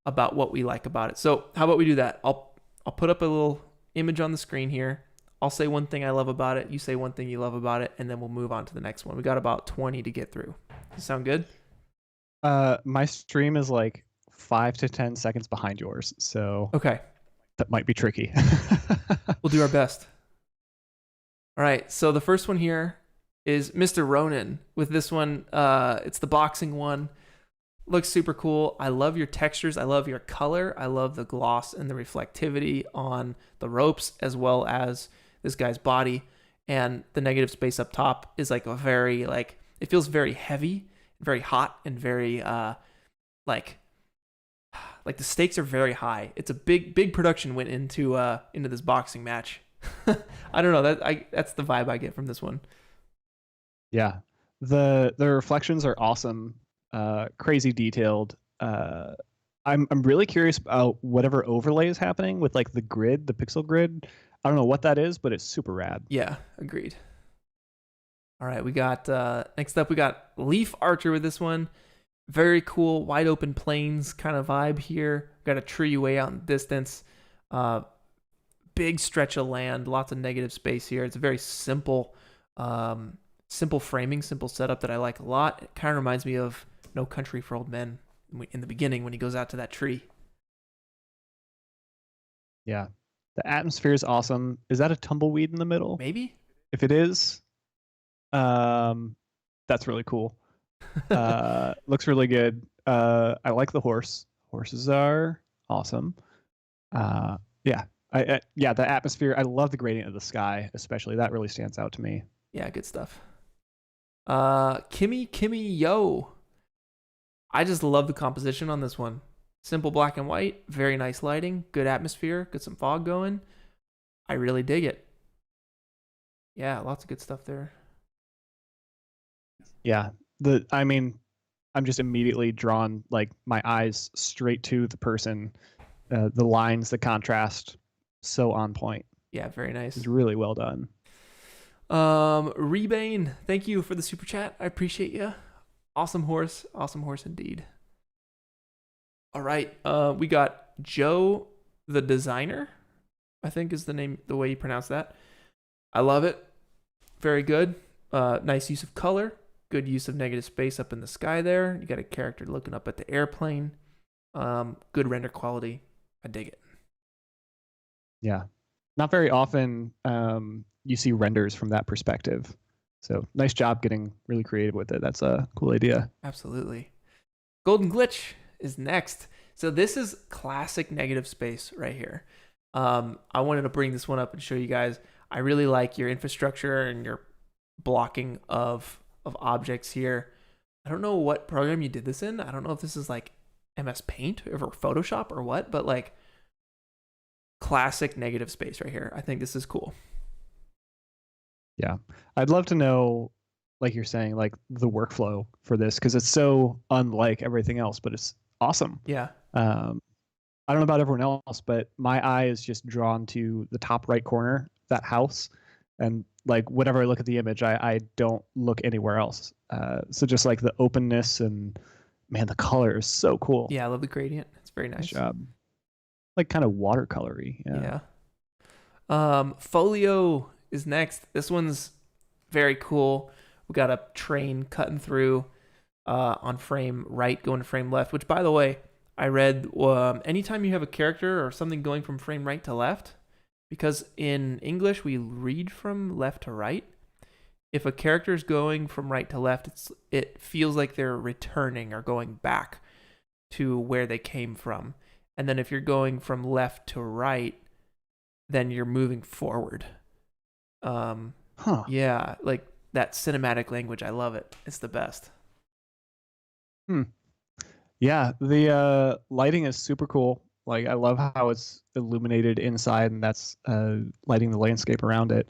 about what we like about it. So how about we do that? I'll put up a little image on the screen here. I'll say one thing I love about it. You say one thing you love about it, and then we'll move on to the next one. We got about 20 to get through. Does that sound good? My stream is like 5 to 10 seconds behind yours, so okay, that might be tricky. We'll do our best. All right, so the first one here is Mr. Ronan. With this one, it's the boxing one. Looks super cool. I love your textures. I love your color. I love the gloss and the reflectivity on the ropes as well as this guy's body. And the negative space up top is like a very, like, it feels very heavy, very hot, and very, like the stakes are very high. It's a big production went into this boxing match. I don't know, that's the vibe I get from this one. Yeah, the reflections are awesome, crazy detailed. I'm really curious about whatever overlay is happening with like the grid, the pixel grid. I don't know what that is, but it's super rad. Yeah, agreed. All right, we got next up we got Leaf Archer with this one. Very cool, wide open plains kind of vibe here. Got a tree way out in the distance. Big stretch of land, lots of negative space here. It's a very simple framing, simple setup that I like a lot. It kind of reminds me of No Country for Old Men in the beginning when he goes out to that tree. Yeah, the atmosphere is awesome. Is that a tumbleweed in the middle? Maybe. If it is, that's really cool. Looks really good. I like the horse. Horses are awesome. Yeah. The atmosphere. I love the gradient of the sky, especially. That really stands out to me. Yeah, good stuff. Kimmy Yo. I just love the composition on this one. Simple black and white, very nice lighting, good atmosphere, got some fog going. I really dig it. Yeah, lots of good stuff there. Yeah. I'm just immediately drawn, like my eyes straight to the person. The lines, the contrast, so on point. Yeah, very nice. It's really well done. Rebane, thank you for the super chat. I appreciate you. Awesome horse indeed. All right, we got Joe the Designer, I think is the name, the way you pronounce that. I love it. very good. Nice use of color. Good use of negative space up in the sky there. You got a character looking up at the airplane. Good render quality. I dig it. Yeah. Not very often you see renders from that perspective. So nice job getting really creative with it. That's a cool idea. Absolutely. Golden Glitch is next. So this is classic negative space right here. I wanted to bring this one up and show you guys. I really like your infrastructure and your blocking of objects here. I don't know what program you did this in. I don't know if this is like MS Paint or Photoshop or what, but like classic negative space right here. I think this is cool. Yeah. I'd love to know, like you're saying, like the workflow for this, because it's so unlike everything else, but it's awesome. Yeah. I don't know about everyone else, but my eye is just drawn to the top right corner, that house. And like whenever I look at the image, I don't look anywhere else. So just like the openness and man, the color is so cool. Yeah, I love the gradient. It's very nice. Nice job. Like kind of watercolory. Yeah. Folio is next. This one's very cool. We got a train cutting through on frame right, going to frame left, which by the way, I read anytime you have a character or something going from frame right to left, because in English we read from left to right. If a character is going from right to left, it feels like they're returning or going back to where they came from. And then if you're going from left to right, then you're moving forward. Yeah, like that cinematic language. I love it. It's the best. Yeah, the lighting is super cool. Like I love how it's illuminated inside, and that's lighting the landscape around it.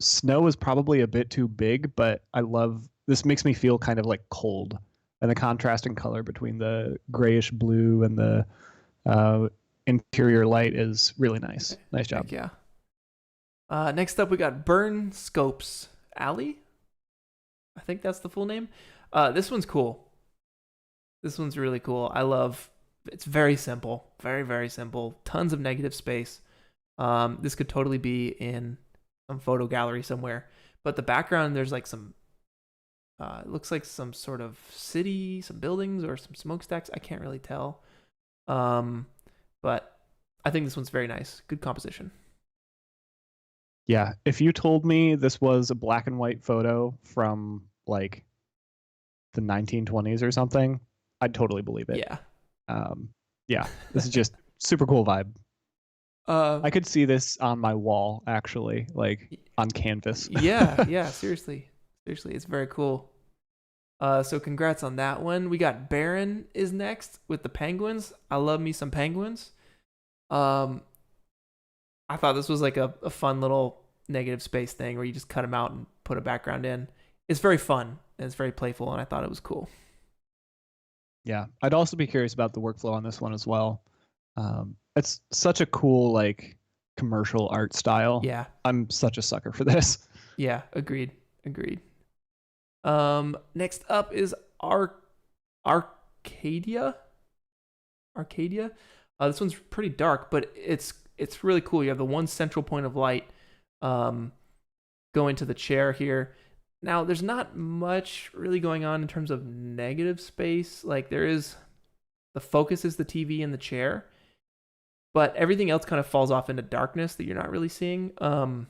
Snow is probably a bit too big, but I love this. Makes me feel kind of like cold, and the contrasting color between the grayish blue and the interior light is really nice. Nice job. Heck yeah. Next up, we got Burn Scopes Alley. I think that's the full name. This one's cool. This one's really cool. It's very simple. Very, very simple. Tons of negative space. This could totally be in some photo gallery somewhere. But the background, there's like some, it looks like some sort of city, some buildings or some smokestacks. I can't really tell. But I think this one's very nice. Good composition. Yeah, if you told me this was a black and white photo from like the 1920s or something, I'd totally believe it. Yeah. Yeah, this is just super cool vibe. I could see this on my wall, actually, like on canvas. yeah, seriously. Seriously, it's very cool. So congrats on that one. We got Baron is next with the penguins. I love me some penguins. I thought this was like a fun little negative space thing where you just cut them out and put a background in. It's very fun and it's very playful, and I thought it was cool. Yeah, I'd also be curious about the workflow on this one as well. It's such a cool like commercial art style. Yeah, I'm such a sucker for this. Yeah, agreed. Next up is Arcadia. This one's pretty dark, but it's really cool. You have the one central point of light going to the chair here. Now, there's not much really going on in terms of negative space. Like the focus is the TV and the chair, but everything else kind of falls off into darkness that you're not really seeing. But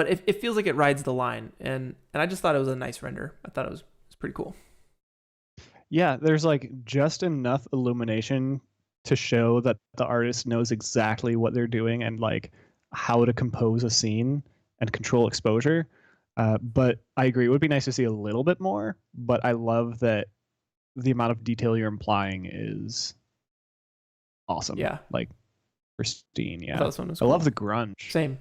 it feels like it rides the line, and I just thought it was a nice render. I thought it was pretty cool. Yeah, there's like just enough illumination to show that the artist knows exactly what they're doing and like how to compose a scene and control exposure. But I agree, it would be nice to see a little bit more, but I love that the amount of detail you're implying is awesome. Yeah. Like pristine. Yeah. I thought this one was I cool. love the grunge. Same.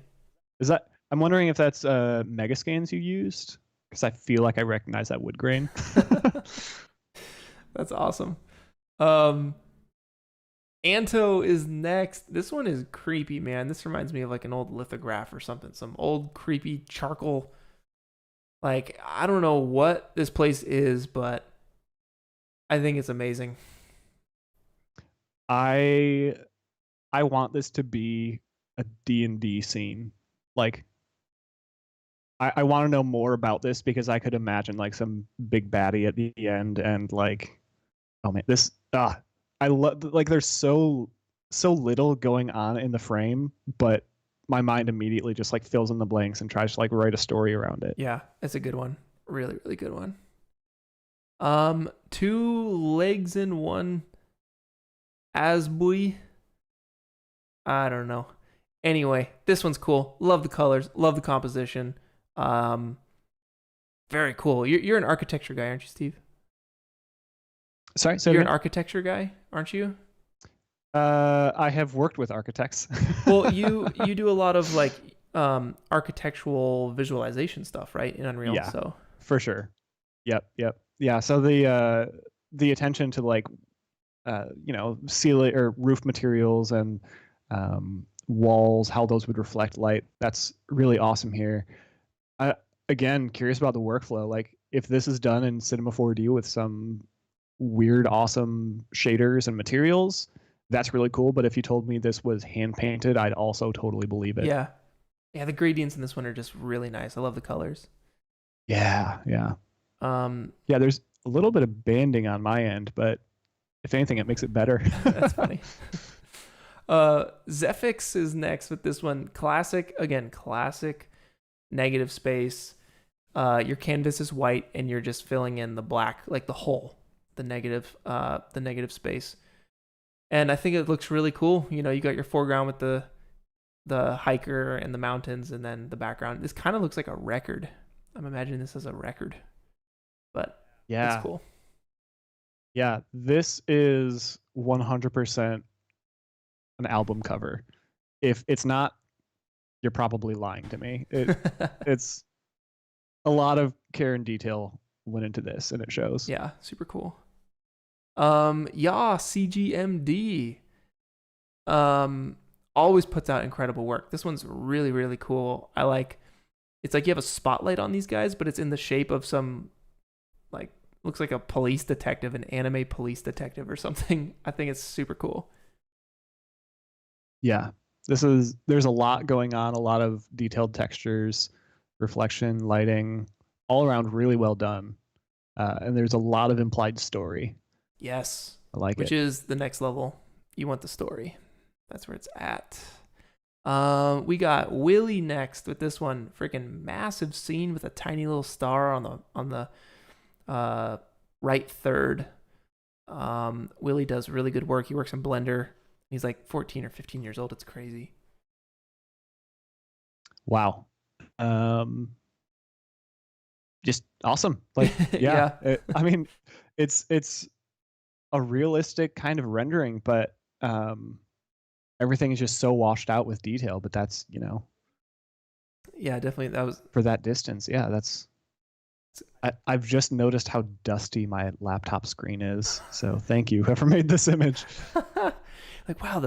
I'm wondering if that's Megascans you used, because I feel like I recognize that wood grain. That's awesome. Anto is next. This one is creepy, man. This reminds me of like an old lithograph or something. Some old creepy charcoal. Like, I don't know what this place is, but I think it's amazing. I want this to be a D&D scene. Like I want to know more about this because I could imagine like some big baddie at the end and like, oh man, this I love like there's so little going on in the frame, but my mind immediately just like fills in the blanks and tries to like write a story around it. Yeah, it's a good one. Really, really good one. 2 legs in one asbui. I don't know. Anyway, this one's cool. Love the colors. Love the composition. Very cool. You're an architecture guy, aren't you, Steve? Sorry, You're an architecture guy, aren't you? I have worked with architects. Well, you do a lot of like architectural visualization stuff, right? In Unreal. Yeah, so for sure. Yep. Yeah. So the attention to like ceiling or roof materials and walls, how those would reflect light, that's really awesome here. Again, curious about the workflow. Like if this is done in Cinema 4D with some weird, awesome shaders and materials, that's really cool. But if you told me this was hand painted, I'd also totally believe it. Yeah. The gradients in this one are just really nice. I love the colors. Yeah. Yeah, there's a little bit of banding on my end, but if anything, it makes it better. That's funny. Zephyx is next with this one. Classic negative space. Your canvas is white and you're just filling in the black, like the hole, the negative space. And I think it looks really cool. You got your foreground with the hiker and the mountains, and then the background. This kind of looks like a record. I'm imagining this as a record, but yeah, it's cool. Yeah, this is 100% an album cover. If it's not, you're probably lying to me. It's a lot of care and detail went into this, and it shows. Yeah, super cool. CGMD always puts out incredible work. This one's really, really cool. It's like you have a spotlight on these guys, but it's in the shape of some like looks like a police detective, an anime police detective or something. I think it's super cool. Yeah, there's a lot going on, a lot of detailed textures, reflection, lighting, all around really well done. And there's a lot of implied story. Yes. I like Which it. is the next level. You want the story. That's where it's at. We got Willie next with this one. Freaking massive scene with a tiny little star on the right third. Willie does really good work. He works in Blender. He's like 14 or 15 years old. It's crazy. Wow. Just awesome. Like, yeah. Yeah. I mean, it's a realistic kind of rendering, but everything is just so washed out with detail. But that's Yeah, definitely. That was for that distance. Yeah, that's. I've just noticed how dusty my laptop screen is. So thank you, whoever made this image. like, wow,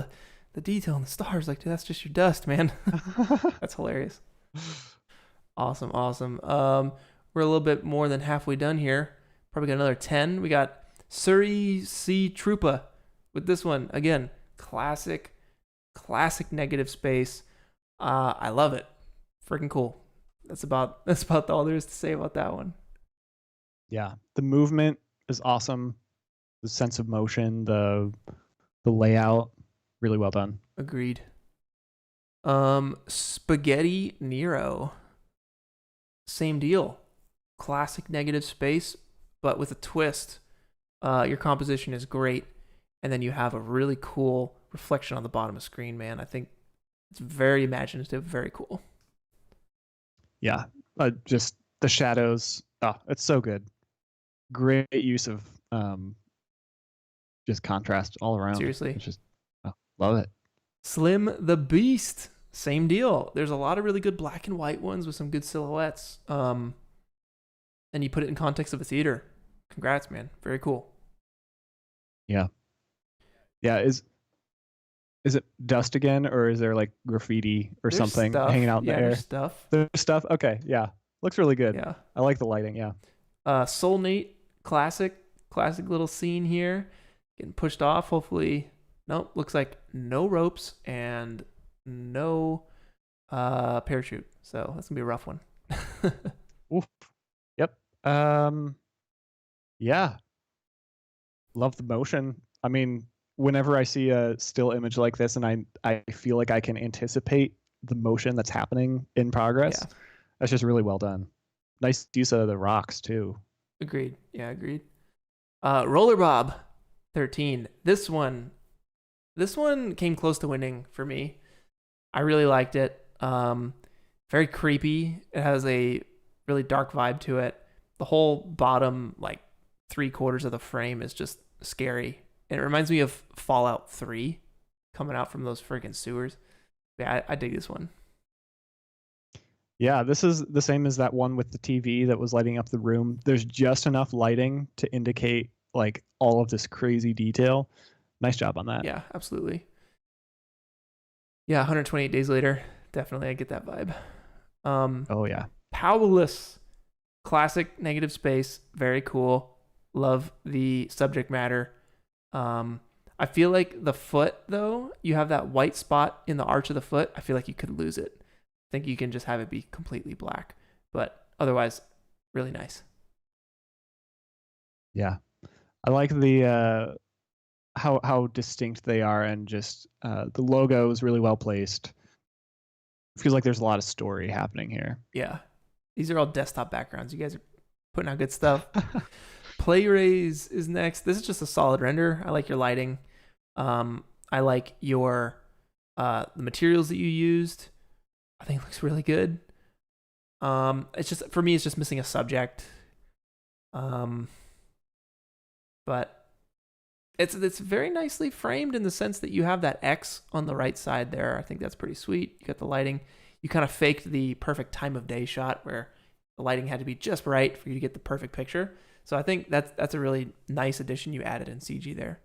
the detail in the stars, like, dude, that's just your dust, man. That's hilarious. Awesome. We're a little bit more than halfway done here. Probably got another 10. We got Surrey C. Troopa with this one. Again, classic negative space. I love it. Freaking cool. That's about all there is to say about that one. Yeah, the movement is awesome. The sense of motion, the layout, really well done. Agreed. Spaghetti Nero. Same deal. Classic negative space, but with a twist. Your composition is great, and then you have a really cool reflection on the bottom of the screen, man. I think it's very imaginative, very cool. Yeah, just the shadows. Oh, it's so good. Great use of just contrast all around. Seriously. It's just love it. Slim the Beast. Same deal. There's a lot of really good black and white ones with some good silhouettes. And you put it in context of a theater. Congrats, man. Very cool. Yeah. Is it dust again, or is there like graffiti or There's something stuff. hanging out in the air? There's There's stuff. Okay, yeah. Looks really good. Yeah. I like the lighting, yeah. Soulmate, classic little scene here. Getting pushed off, hopefully. Nope, looks like no ropes and no parachute. So that's gonna be a rough one. Oof. Yep. Yeah. Love the motion. I mean, whenever I see a still image like this and I feel like I can anticipate the motion that's happening in progress, Yeah, that's just really well done. Nice use of the rocks too. agreed. Yeah, agreed. Roller Bob 13. This one came close to winning for me. I really liked it. Very creepy. It has a really dark vibe to it. The whole bottom, like 3/4 of the frame, is just scary. And it reminds me of Fallout 3 coming out from those freaking sewers. Yeah, I dig this one. Yeah, this is the same as that one with the TV that was lighting up the room. There's just enough lighting to indicate like all of this crazy detail. Nice job on that. Yeah, absolutely. Yeah, 128 days later. Definitely, I get that vibe. Oh yeah. Powerless. Classic negative space. Very cool. Love the subject matter. I feel like the foot, though, you have that white spot in the arch of the foot. I feel like you could lose it. I think you can just have it be completely black. But otherwise, really nice. Yeah. I like the how distinct they are and just the logo is really well placed. Feels like there's a lot of story happening here. Yeah. These are all desktop backgrounds. You guys are putting out good stuff. Play Raise is next. This is just a solid render. I like your lighting. I like your the materials that you used. I think it looks really good. It's just for me, it's just missing a subject. But it's very nicely framed in the sense that you have that X on the right side there. I think that's pretty sweet. You got the lighting. You kind of faked the perfect time of day shot where the lighting had to be just right for you to get the perfect picture. So I think that's a really nice addition you added in CG there.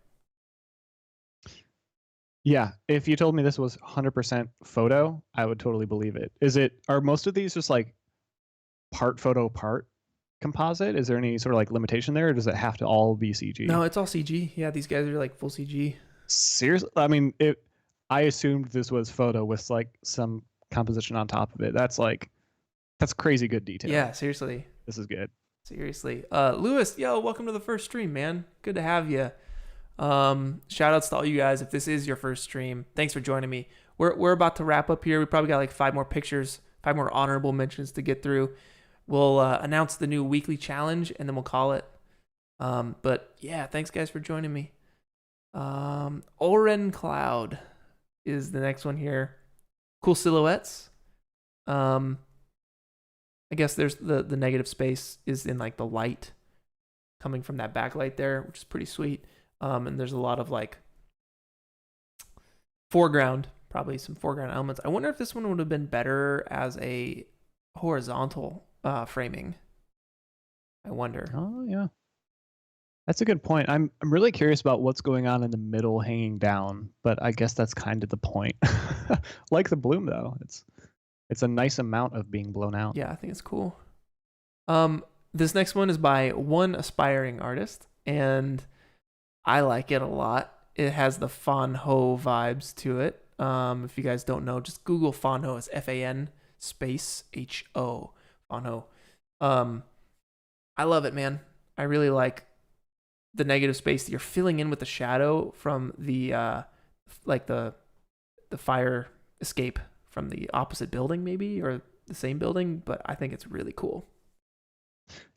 Yeah, if you told me this was 100% photo, I would totally believe it. Are most of these just like part photo, part composite? Is there any sort of like limitation there, or does it have to all be CG? No, it's all CG. Yeah, these guys are like full CG. Seriously? I mean, I assumed this was photo with like some composition on top of it. That's crazy good detail. Yeah, seriously. This is good. Seriously. Lewis, yo, welcome to the first stream, man. Good to have you. Shout outs to all you guys. If this is your first stream, thanks for joining me. We're about to wrap up here. We probably got like 5 more pictures, 5 more honorable mentions to get through. We'll announce the new weekly challenge and then we'll call it. But yeah, thanks guys for joining me. Oren Cloud is the next one here. Cool silhouettes. I guess there's the negative space is in like the light coming from that backlight there, which is pretty sweet. And there's a lot of like foreground, probably some foreground elements. I wonder if this one would have been better as a horizontal framing. I wonder. Oh yeah. That's a good point. I'm really curious about what's going on in the middle hanging down, but I guess that's kind of the point. Like the bloom though. It's a nice amount of being blown out. Yeah, I think it's cool. This next one is by one aspiring artist, and I like it a lot. It has the Fan Ho vibes to it. If you guys don't know, just Google Fan Ho. It's FAN space HO. Fan Ho. I love it, man. I really like the negative space that you're filling in with the shadow from the like the fire escape from the opposite building, maybe, or the same building, but I think it's really cool.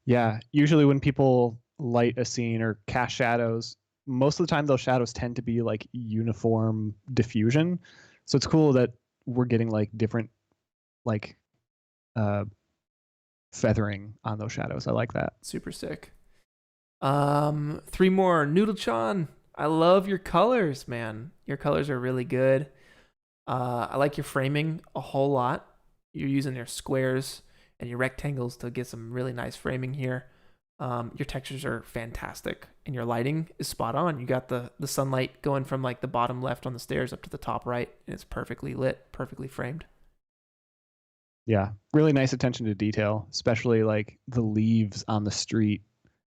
Yeah, usually when people light a scene or cast shadows, most of the time those shadows tend to be like uniform diffusion. So it's cool that we're getting like different like feathering on those shadows. I like that. Super sick. 3 more. Noodle-chan. I love your colors, man. Your colors are really good. I like your framing a whole lot. You're using your squares and your rectangles to get some really nice framing here. Your textures are fantastic and your lighting is spot on. You got the sunlight going from like the bottom left on the stairs up to the top right, and it's perfectly lit, perfectly framed. Yeah, really nice attention to detail, especially like the leaves on the street.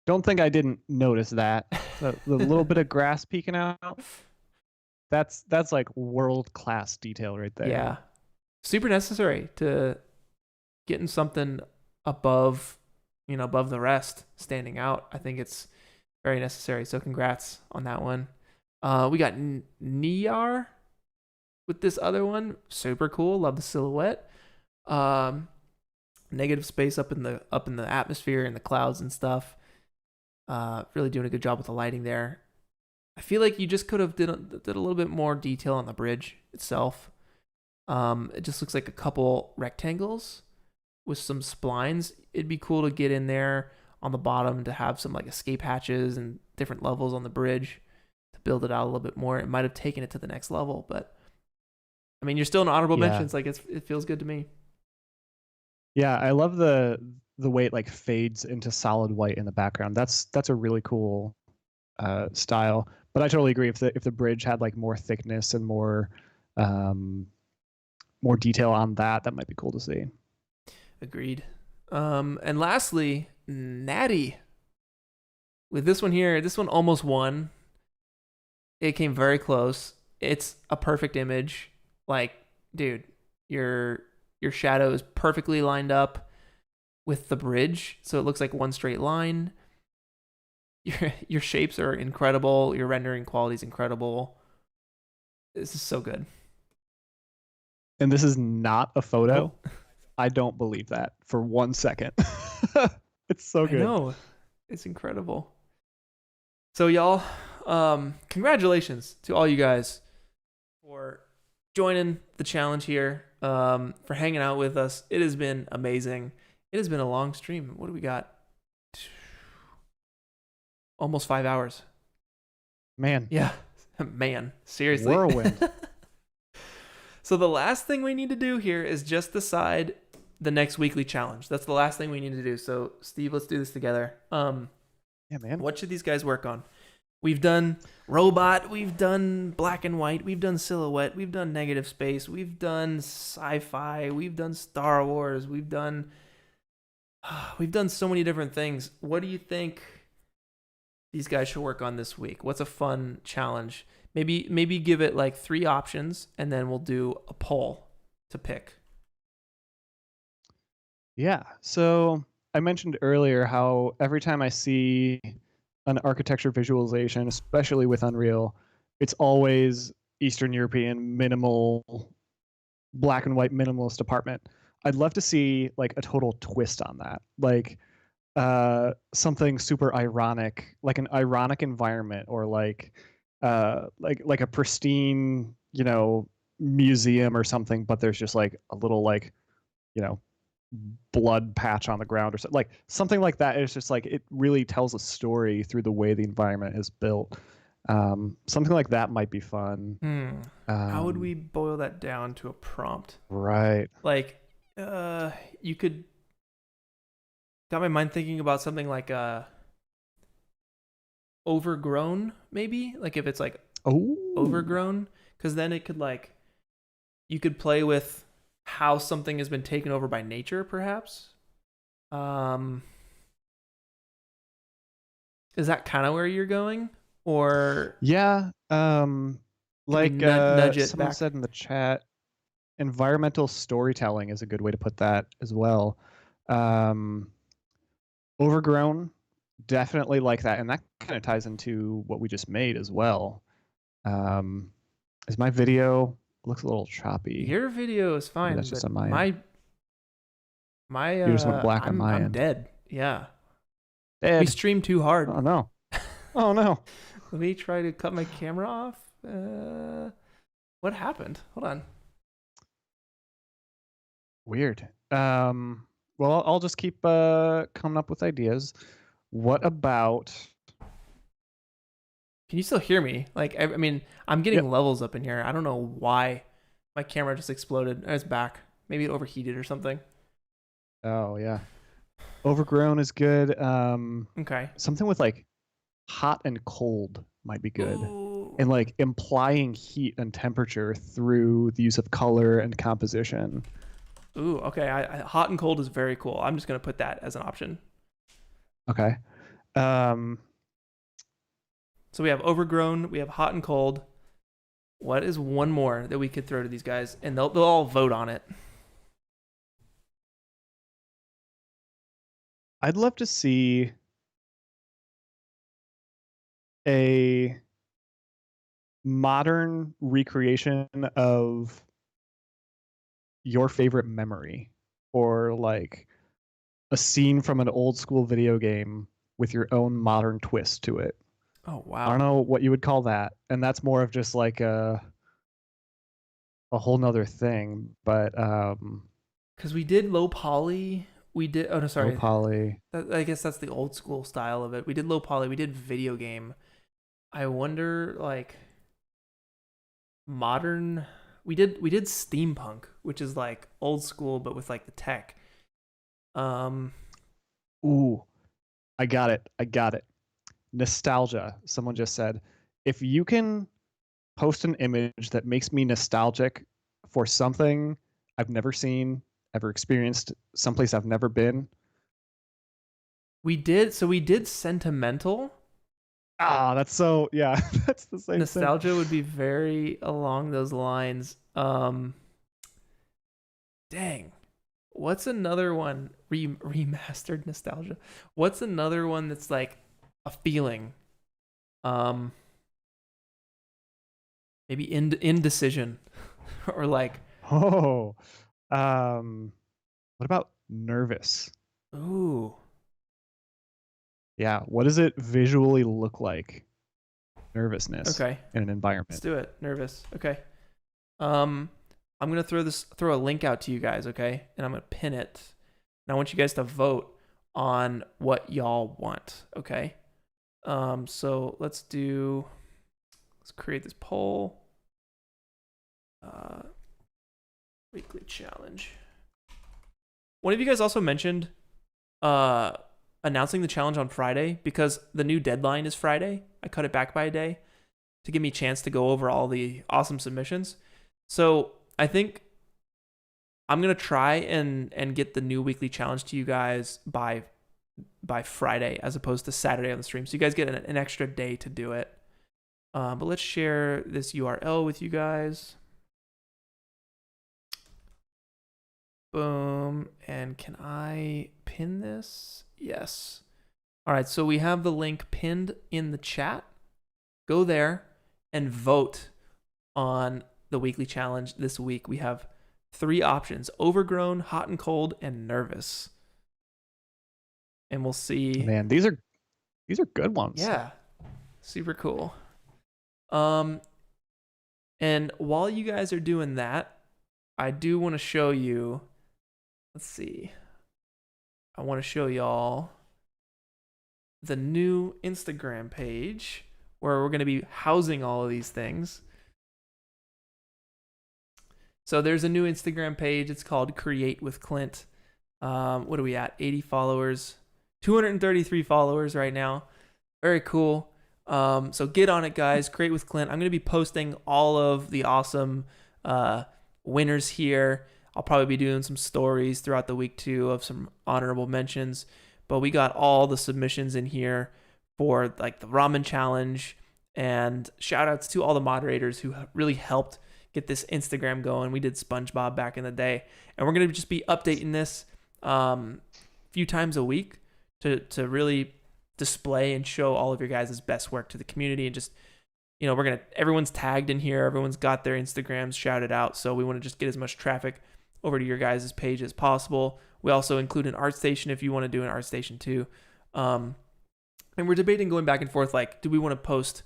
Don't think I didn't notice that. The little bit of grass peeking out. That's like world-class detail right there. Yeah. Super necessary to getting something above, above the rest, standing out. I think it's very necessary. So congrats on that one. We got Niar with this other one. Super cool. Love the silhouette. Negative space up in the atmosphere and the clouds and stuff. Really doing a good job with the lighting there. I feel like you just could have did a little bit more detail on the bridge itself. It just looks like a couple rectangles with some splines. It'd be cool to get in there on the bottom to have some like escape hatches and different levels on the bridge to build it out a little bit more. It might have taken it to the next level, but I mean, you're still in honorable mentions. Like it feels good to me. Yeah, I love the way it like fades into solid white in the background. That's a really cool style. But I totally agree. If the bridge had like more thickness and more detail on that might be cool to see. Agreed. And lastly, Natty. With this one here, this one almost won. It came very close. It's a perfect image. Like, dude, your shadow is perfectly lined up with the bridge, so it looks like one straight line. Your shapes are incredible. Your rendering quality is incredible. This is so good. And this is not a photo. Oh. I don't believe that for 1 second. It's so good. I know. It's incredible. So y'all, congratulations to all you guys for joining the challenge here, for hanging out with us. It has been amazing. It has been a long stream. What do we got? Almost 5 hours. Man. Yeah. Man. Seriously. Whirlwind. So the last thing we need to do here is just decide the next weekly challenge. That's the last thing we need to do. So Steve, let's do this together. Yeah, man. What should these guys work on? We've done robot, we've done black and white, we've done silhouette, we've done negative space, we've done sci-fi, we've done Star Wars, we've done so many different things. What do you think these guys should work on this week? What's a fun challenge? Maybe give it like 3 options, and then we'll do a poll to pick. Yeah. So I mentioned earlier how every time I see an architecture visualization, especially with Unreal, it's always Eastern European minimal, black and white minimalist apartment. I'd love to see like a total twist on that. Like something super ironic, like an ironic environment, or like a pristine, museum or something, but there's just like a little like, blood patch on the ground or something. Like something like that. It's just like it really tells a story through the way the environment is built. Something like that might be fun. How would we boil that down to a prompt? Right. Like, you could got my mind thinking about something like overgrown, maybe. Like if it's like overgrown, because then it could like you could play with how something has been taken over by nature, perhaps. Is that kind of where you're going, or yeah? Like nudge it someone back? said in the chat, environmental storytelling is a good way to put that as well. Overgrown, definitely like that, and that kind of ties into what we just made as well. Is my video looks a little choppy? Your video is fine. That's just on my end. My you just went black on my I'm end. dead. Yeah. Dead. We streamed too hard. Oh no. Oh no. Let me try to cut my camera off. What happened? Hold on. Weird. Well, I'll just keep coming up with ideas. What about? Can you still hear me? Like, I mean, I'm getting levels up in here. I don't know why my camera just exploded. It's back. Maybe it overheated or something. Oh yeah. Overgrown is good. Okay. Something with like hot and cold might be good. Ooh. And like implying heat and temperature through the use of color and composition. Ooh, okay. Hot and cold is very cool. I'm just gonna put that as an option. Okay. So we have overgrown, we have hot and cold. What is one more that we could throw to these guys, and they'll all vote on it? I'd love to see a modern recreation of your favorite memory, or like a scene from an old school video game with your own modern twist to it. Oh I don't wow. know what you would call that. And that's more of just like a whole nother thing. But Because we did low poly. We did. Oh no, low sorry. poly. I guess that's the old school style of it. We did low poly. We did video game. I wonder, like, modern. We did steampunk, which is like old school but with like the tech. Um, Ooh, I got it. I got it. Nostalgia. Someone just said, if you can post an image that makes me nostalgic for something I've never seen, ever experienced, someplace I've never been. we did. So we did sentimental. Ah, that's so, yeah, that's the same thing. Nostalgia would be very along those lines. Dang. What's another one? Remastered nostalgia. What's another one that's like a feeling? Um, maybe indecision, or like, Oh, what about nervous? ooh, Yeah, what does it visually look like? Nervousness okay, in an let's environment. do it. Nervous. Okay. Um, I'm gonna throw a link out to you guys, okay? And I'm gonna pin it. And I want you guys to vote on what y'all want, okay? So let's create this poll. Uh, weekly challenge. One of you guys also mentioned announcing the challenge on Friday because the new deadline is Friday. I cut it back by a day to give me a chance to go over all the awesome submissions. So I think I'm gonna try and get the new weekly challenge to you guys by Friday as opposed to Saturday on the stream. So you guys get an extra day to do it. But let's share this URL with you guys. Boom. And can I pin this? Yes. All right. So we have the link pinned in the chat. Go there and vote on the weekly challenge this week. We have 3 options: overgrown, hot and cold, and nervous. And we'll see. Man, these are good ones. Yeah. Super cool. And while you guys are doing that, I do want to show you. Let's see. I want to show y'all the new Instagram page where we're going to be housing all of these things. So there's a new Instagram page. It's called Create with Clint. What are we at? 80 followers, 233 followers right now. Very cool. So get on it, guys. Create with Clint. I'm going to be posting all of the awesome winners here. I'll probably be doing some stories throughout the week too of some honorable mentions. But we got all the submissions in here for like the ramen challenge, and shout outs to all the moderators who really helped get this Instagram going. We did SpongeBob back in the day, and we're going to just be updating this a few times a week to really display and show all of your guys' best work to the community. And just, you know, everyone's tagged in here, everyone's got their Instagrams shouted out, so we want to just get as much traffic over to your guys' page as possible. We also include an art station if you want to do an art station too. And we're debating going back and forth, like, do we want to post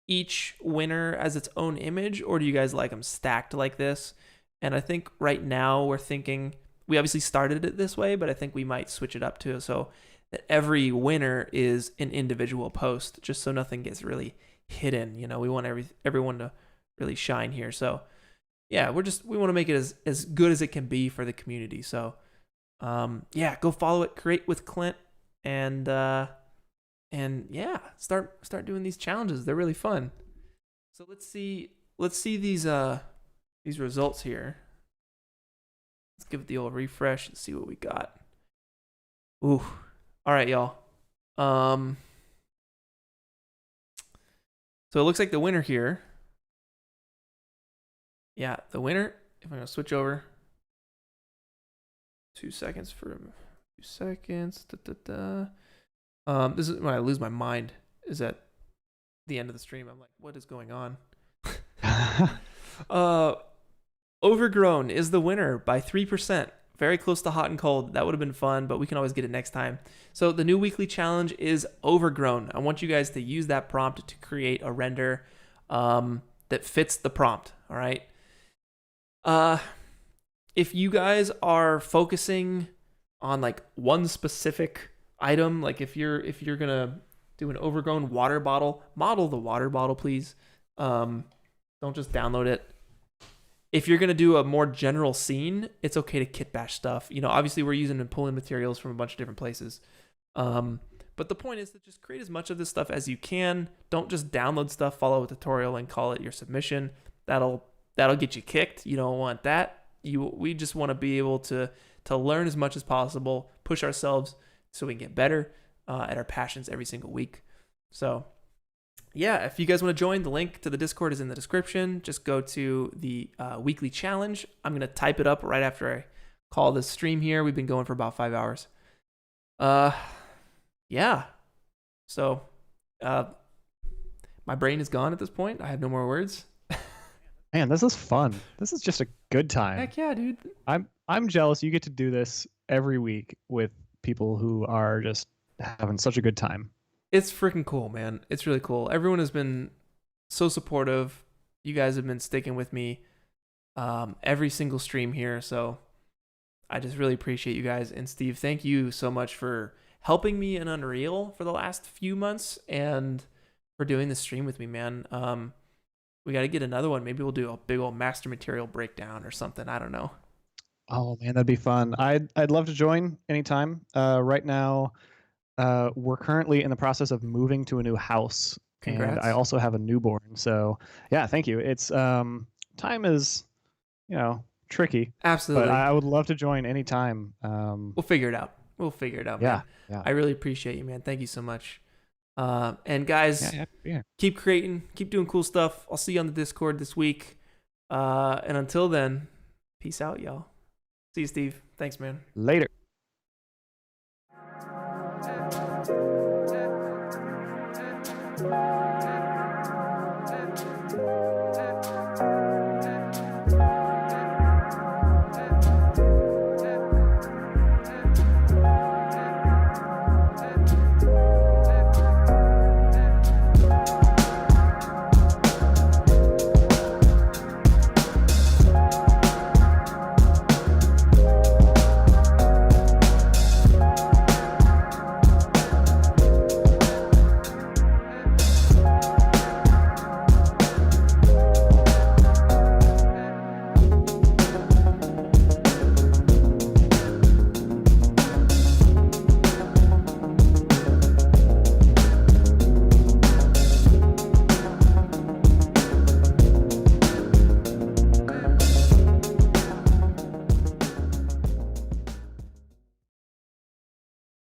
each winner as its own image, or do you guys like them stacked like this? And I think right now we're thinking, we obviously started it this way, but I think we might switch it up too, so that every winner is an individual post, just so nothing gets really hidden. You know, we want everyone to really shine here. So yeah, we want to make it as good as it can be for the community. So yeah, go follow it, Create with Clint, and yeah, start doing these challenges. They're really fun. So let's see these results here. Let's give it the old refresh and see what we got. Ooh. All right, y'all. So it looks like the winner here. Yeah, the winner, if I'm going to switch over 2 seconds for 2 seconds. This is when I lose my mind. Is at the end of the stream. I'm like, what is going on? Overgrown is the winner by 3%. Very close to hot and cold. That would have been fun, but we can always get it next time. So the new weekly challenge is overgrown. I want you guys to use that prompt to create a render that fits the prompt. All right. If you guys are focusing on like one specific item, like if you're gonna do an overgrown water bottle, model the water bottle, please. Don't just download it. If you're gonna do a more general scene, it's okay to kit bash stuff. You know, obviously we're using and pulling materials from a bunch of different places. But the point is to just create as much of this stuff as you can. Don't just download stuff, follow a tutorial, and call it your submission. That'll get you kicked. You don't want that. We just want to be able to learn as much as possible, push ourselves so we can get better at our passions every single week. So yeah, if you guys want to join, the link to the Discord is in the description. Just go to the weekly challenge. I'm going to type it up right after I call this stream here. We've been going for about 5 hours. Yeah. So my brain is gone at this point. I have no more words. Man, this is fun. This is just a good time. Heck yeah, dude. I'm jealous you get to do this every week with people who are just having such a good time. It's freaking cool, man. It's really cool. Everyone has been so supportive. You guys have been sticking with me every single stream here. So I just really appreciate you guys. And Steve, thank you so much for helping me in Unreal for the last few months and for doing this stream with me, man. We got to get another one. Maybe we'll do a big old master material breakdown or something. I don't know. Oh man, that'd be fun. I'd love to join anytime. Right now, we're currently in the process of moving to a new house. Congrats. And I also have a newborn. So yeah, thank you. It's time is, tricky. Absolutely. But I would love to join anytime. We'll figure it out. Man. Yeah. I really appreciate you, man. Thank you so much. And guys, keep creating, keep doing cool stuff. I'll see you on the Discord this week. And until then, peace out, y'all. See you, Steve. Thanks, man. Later. Yeah.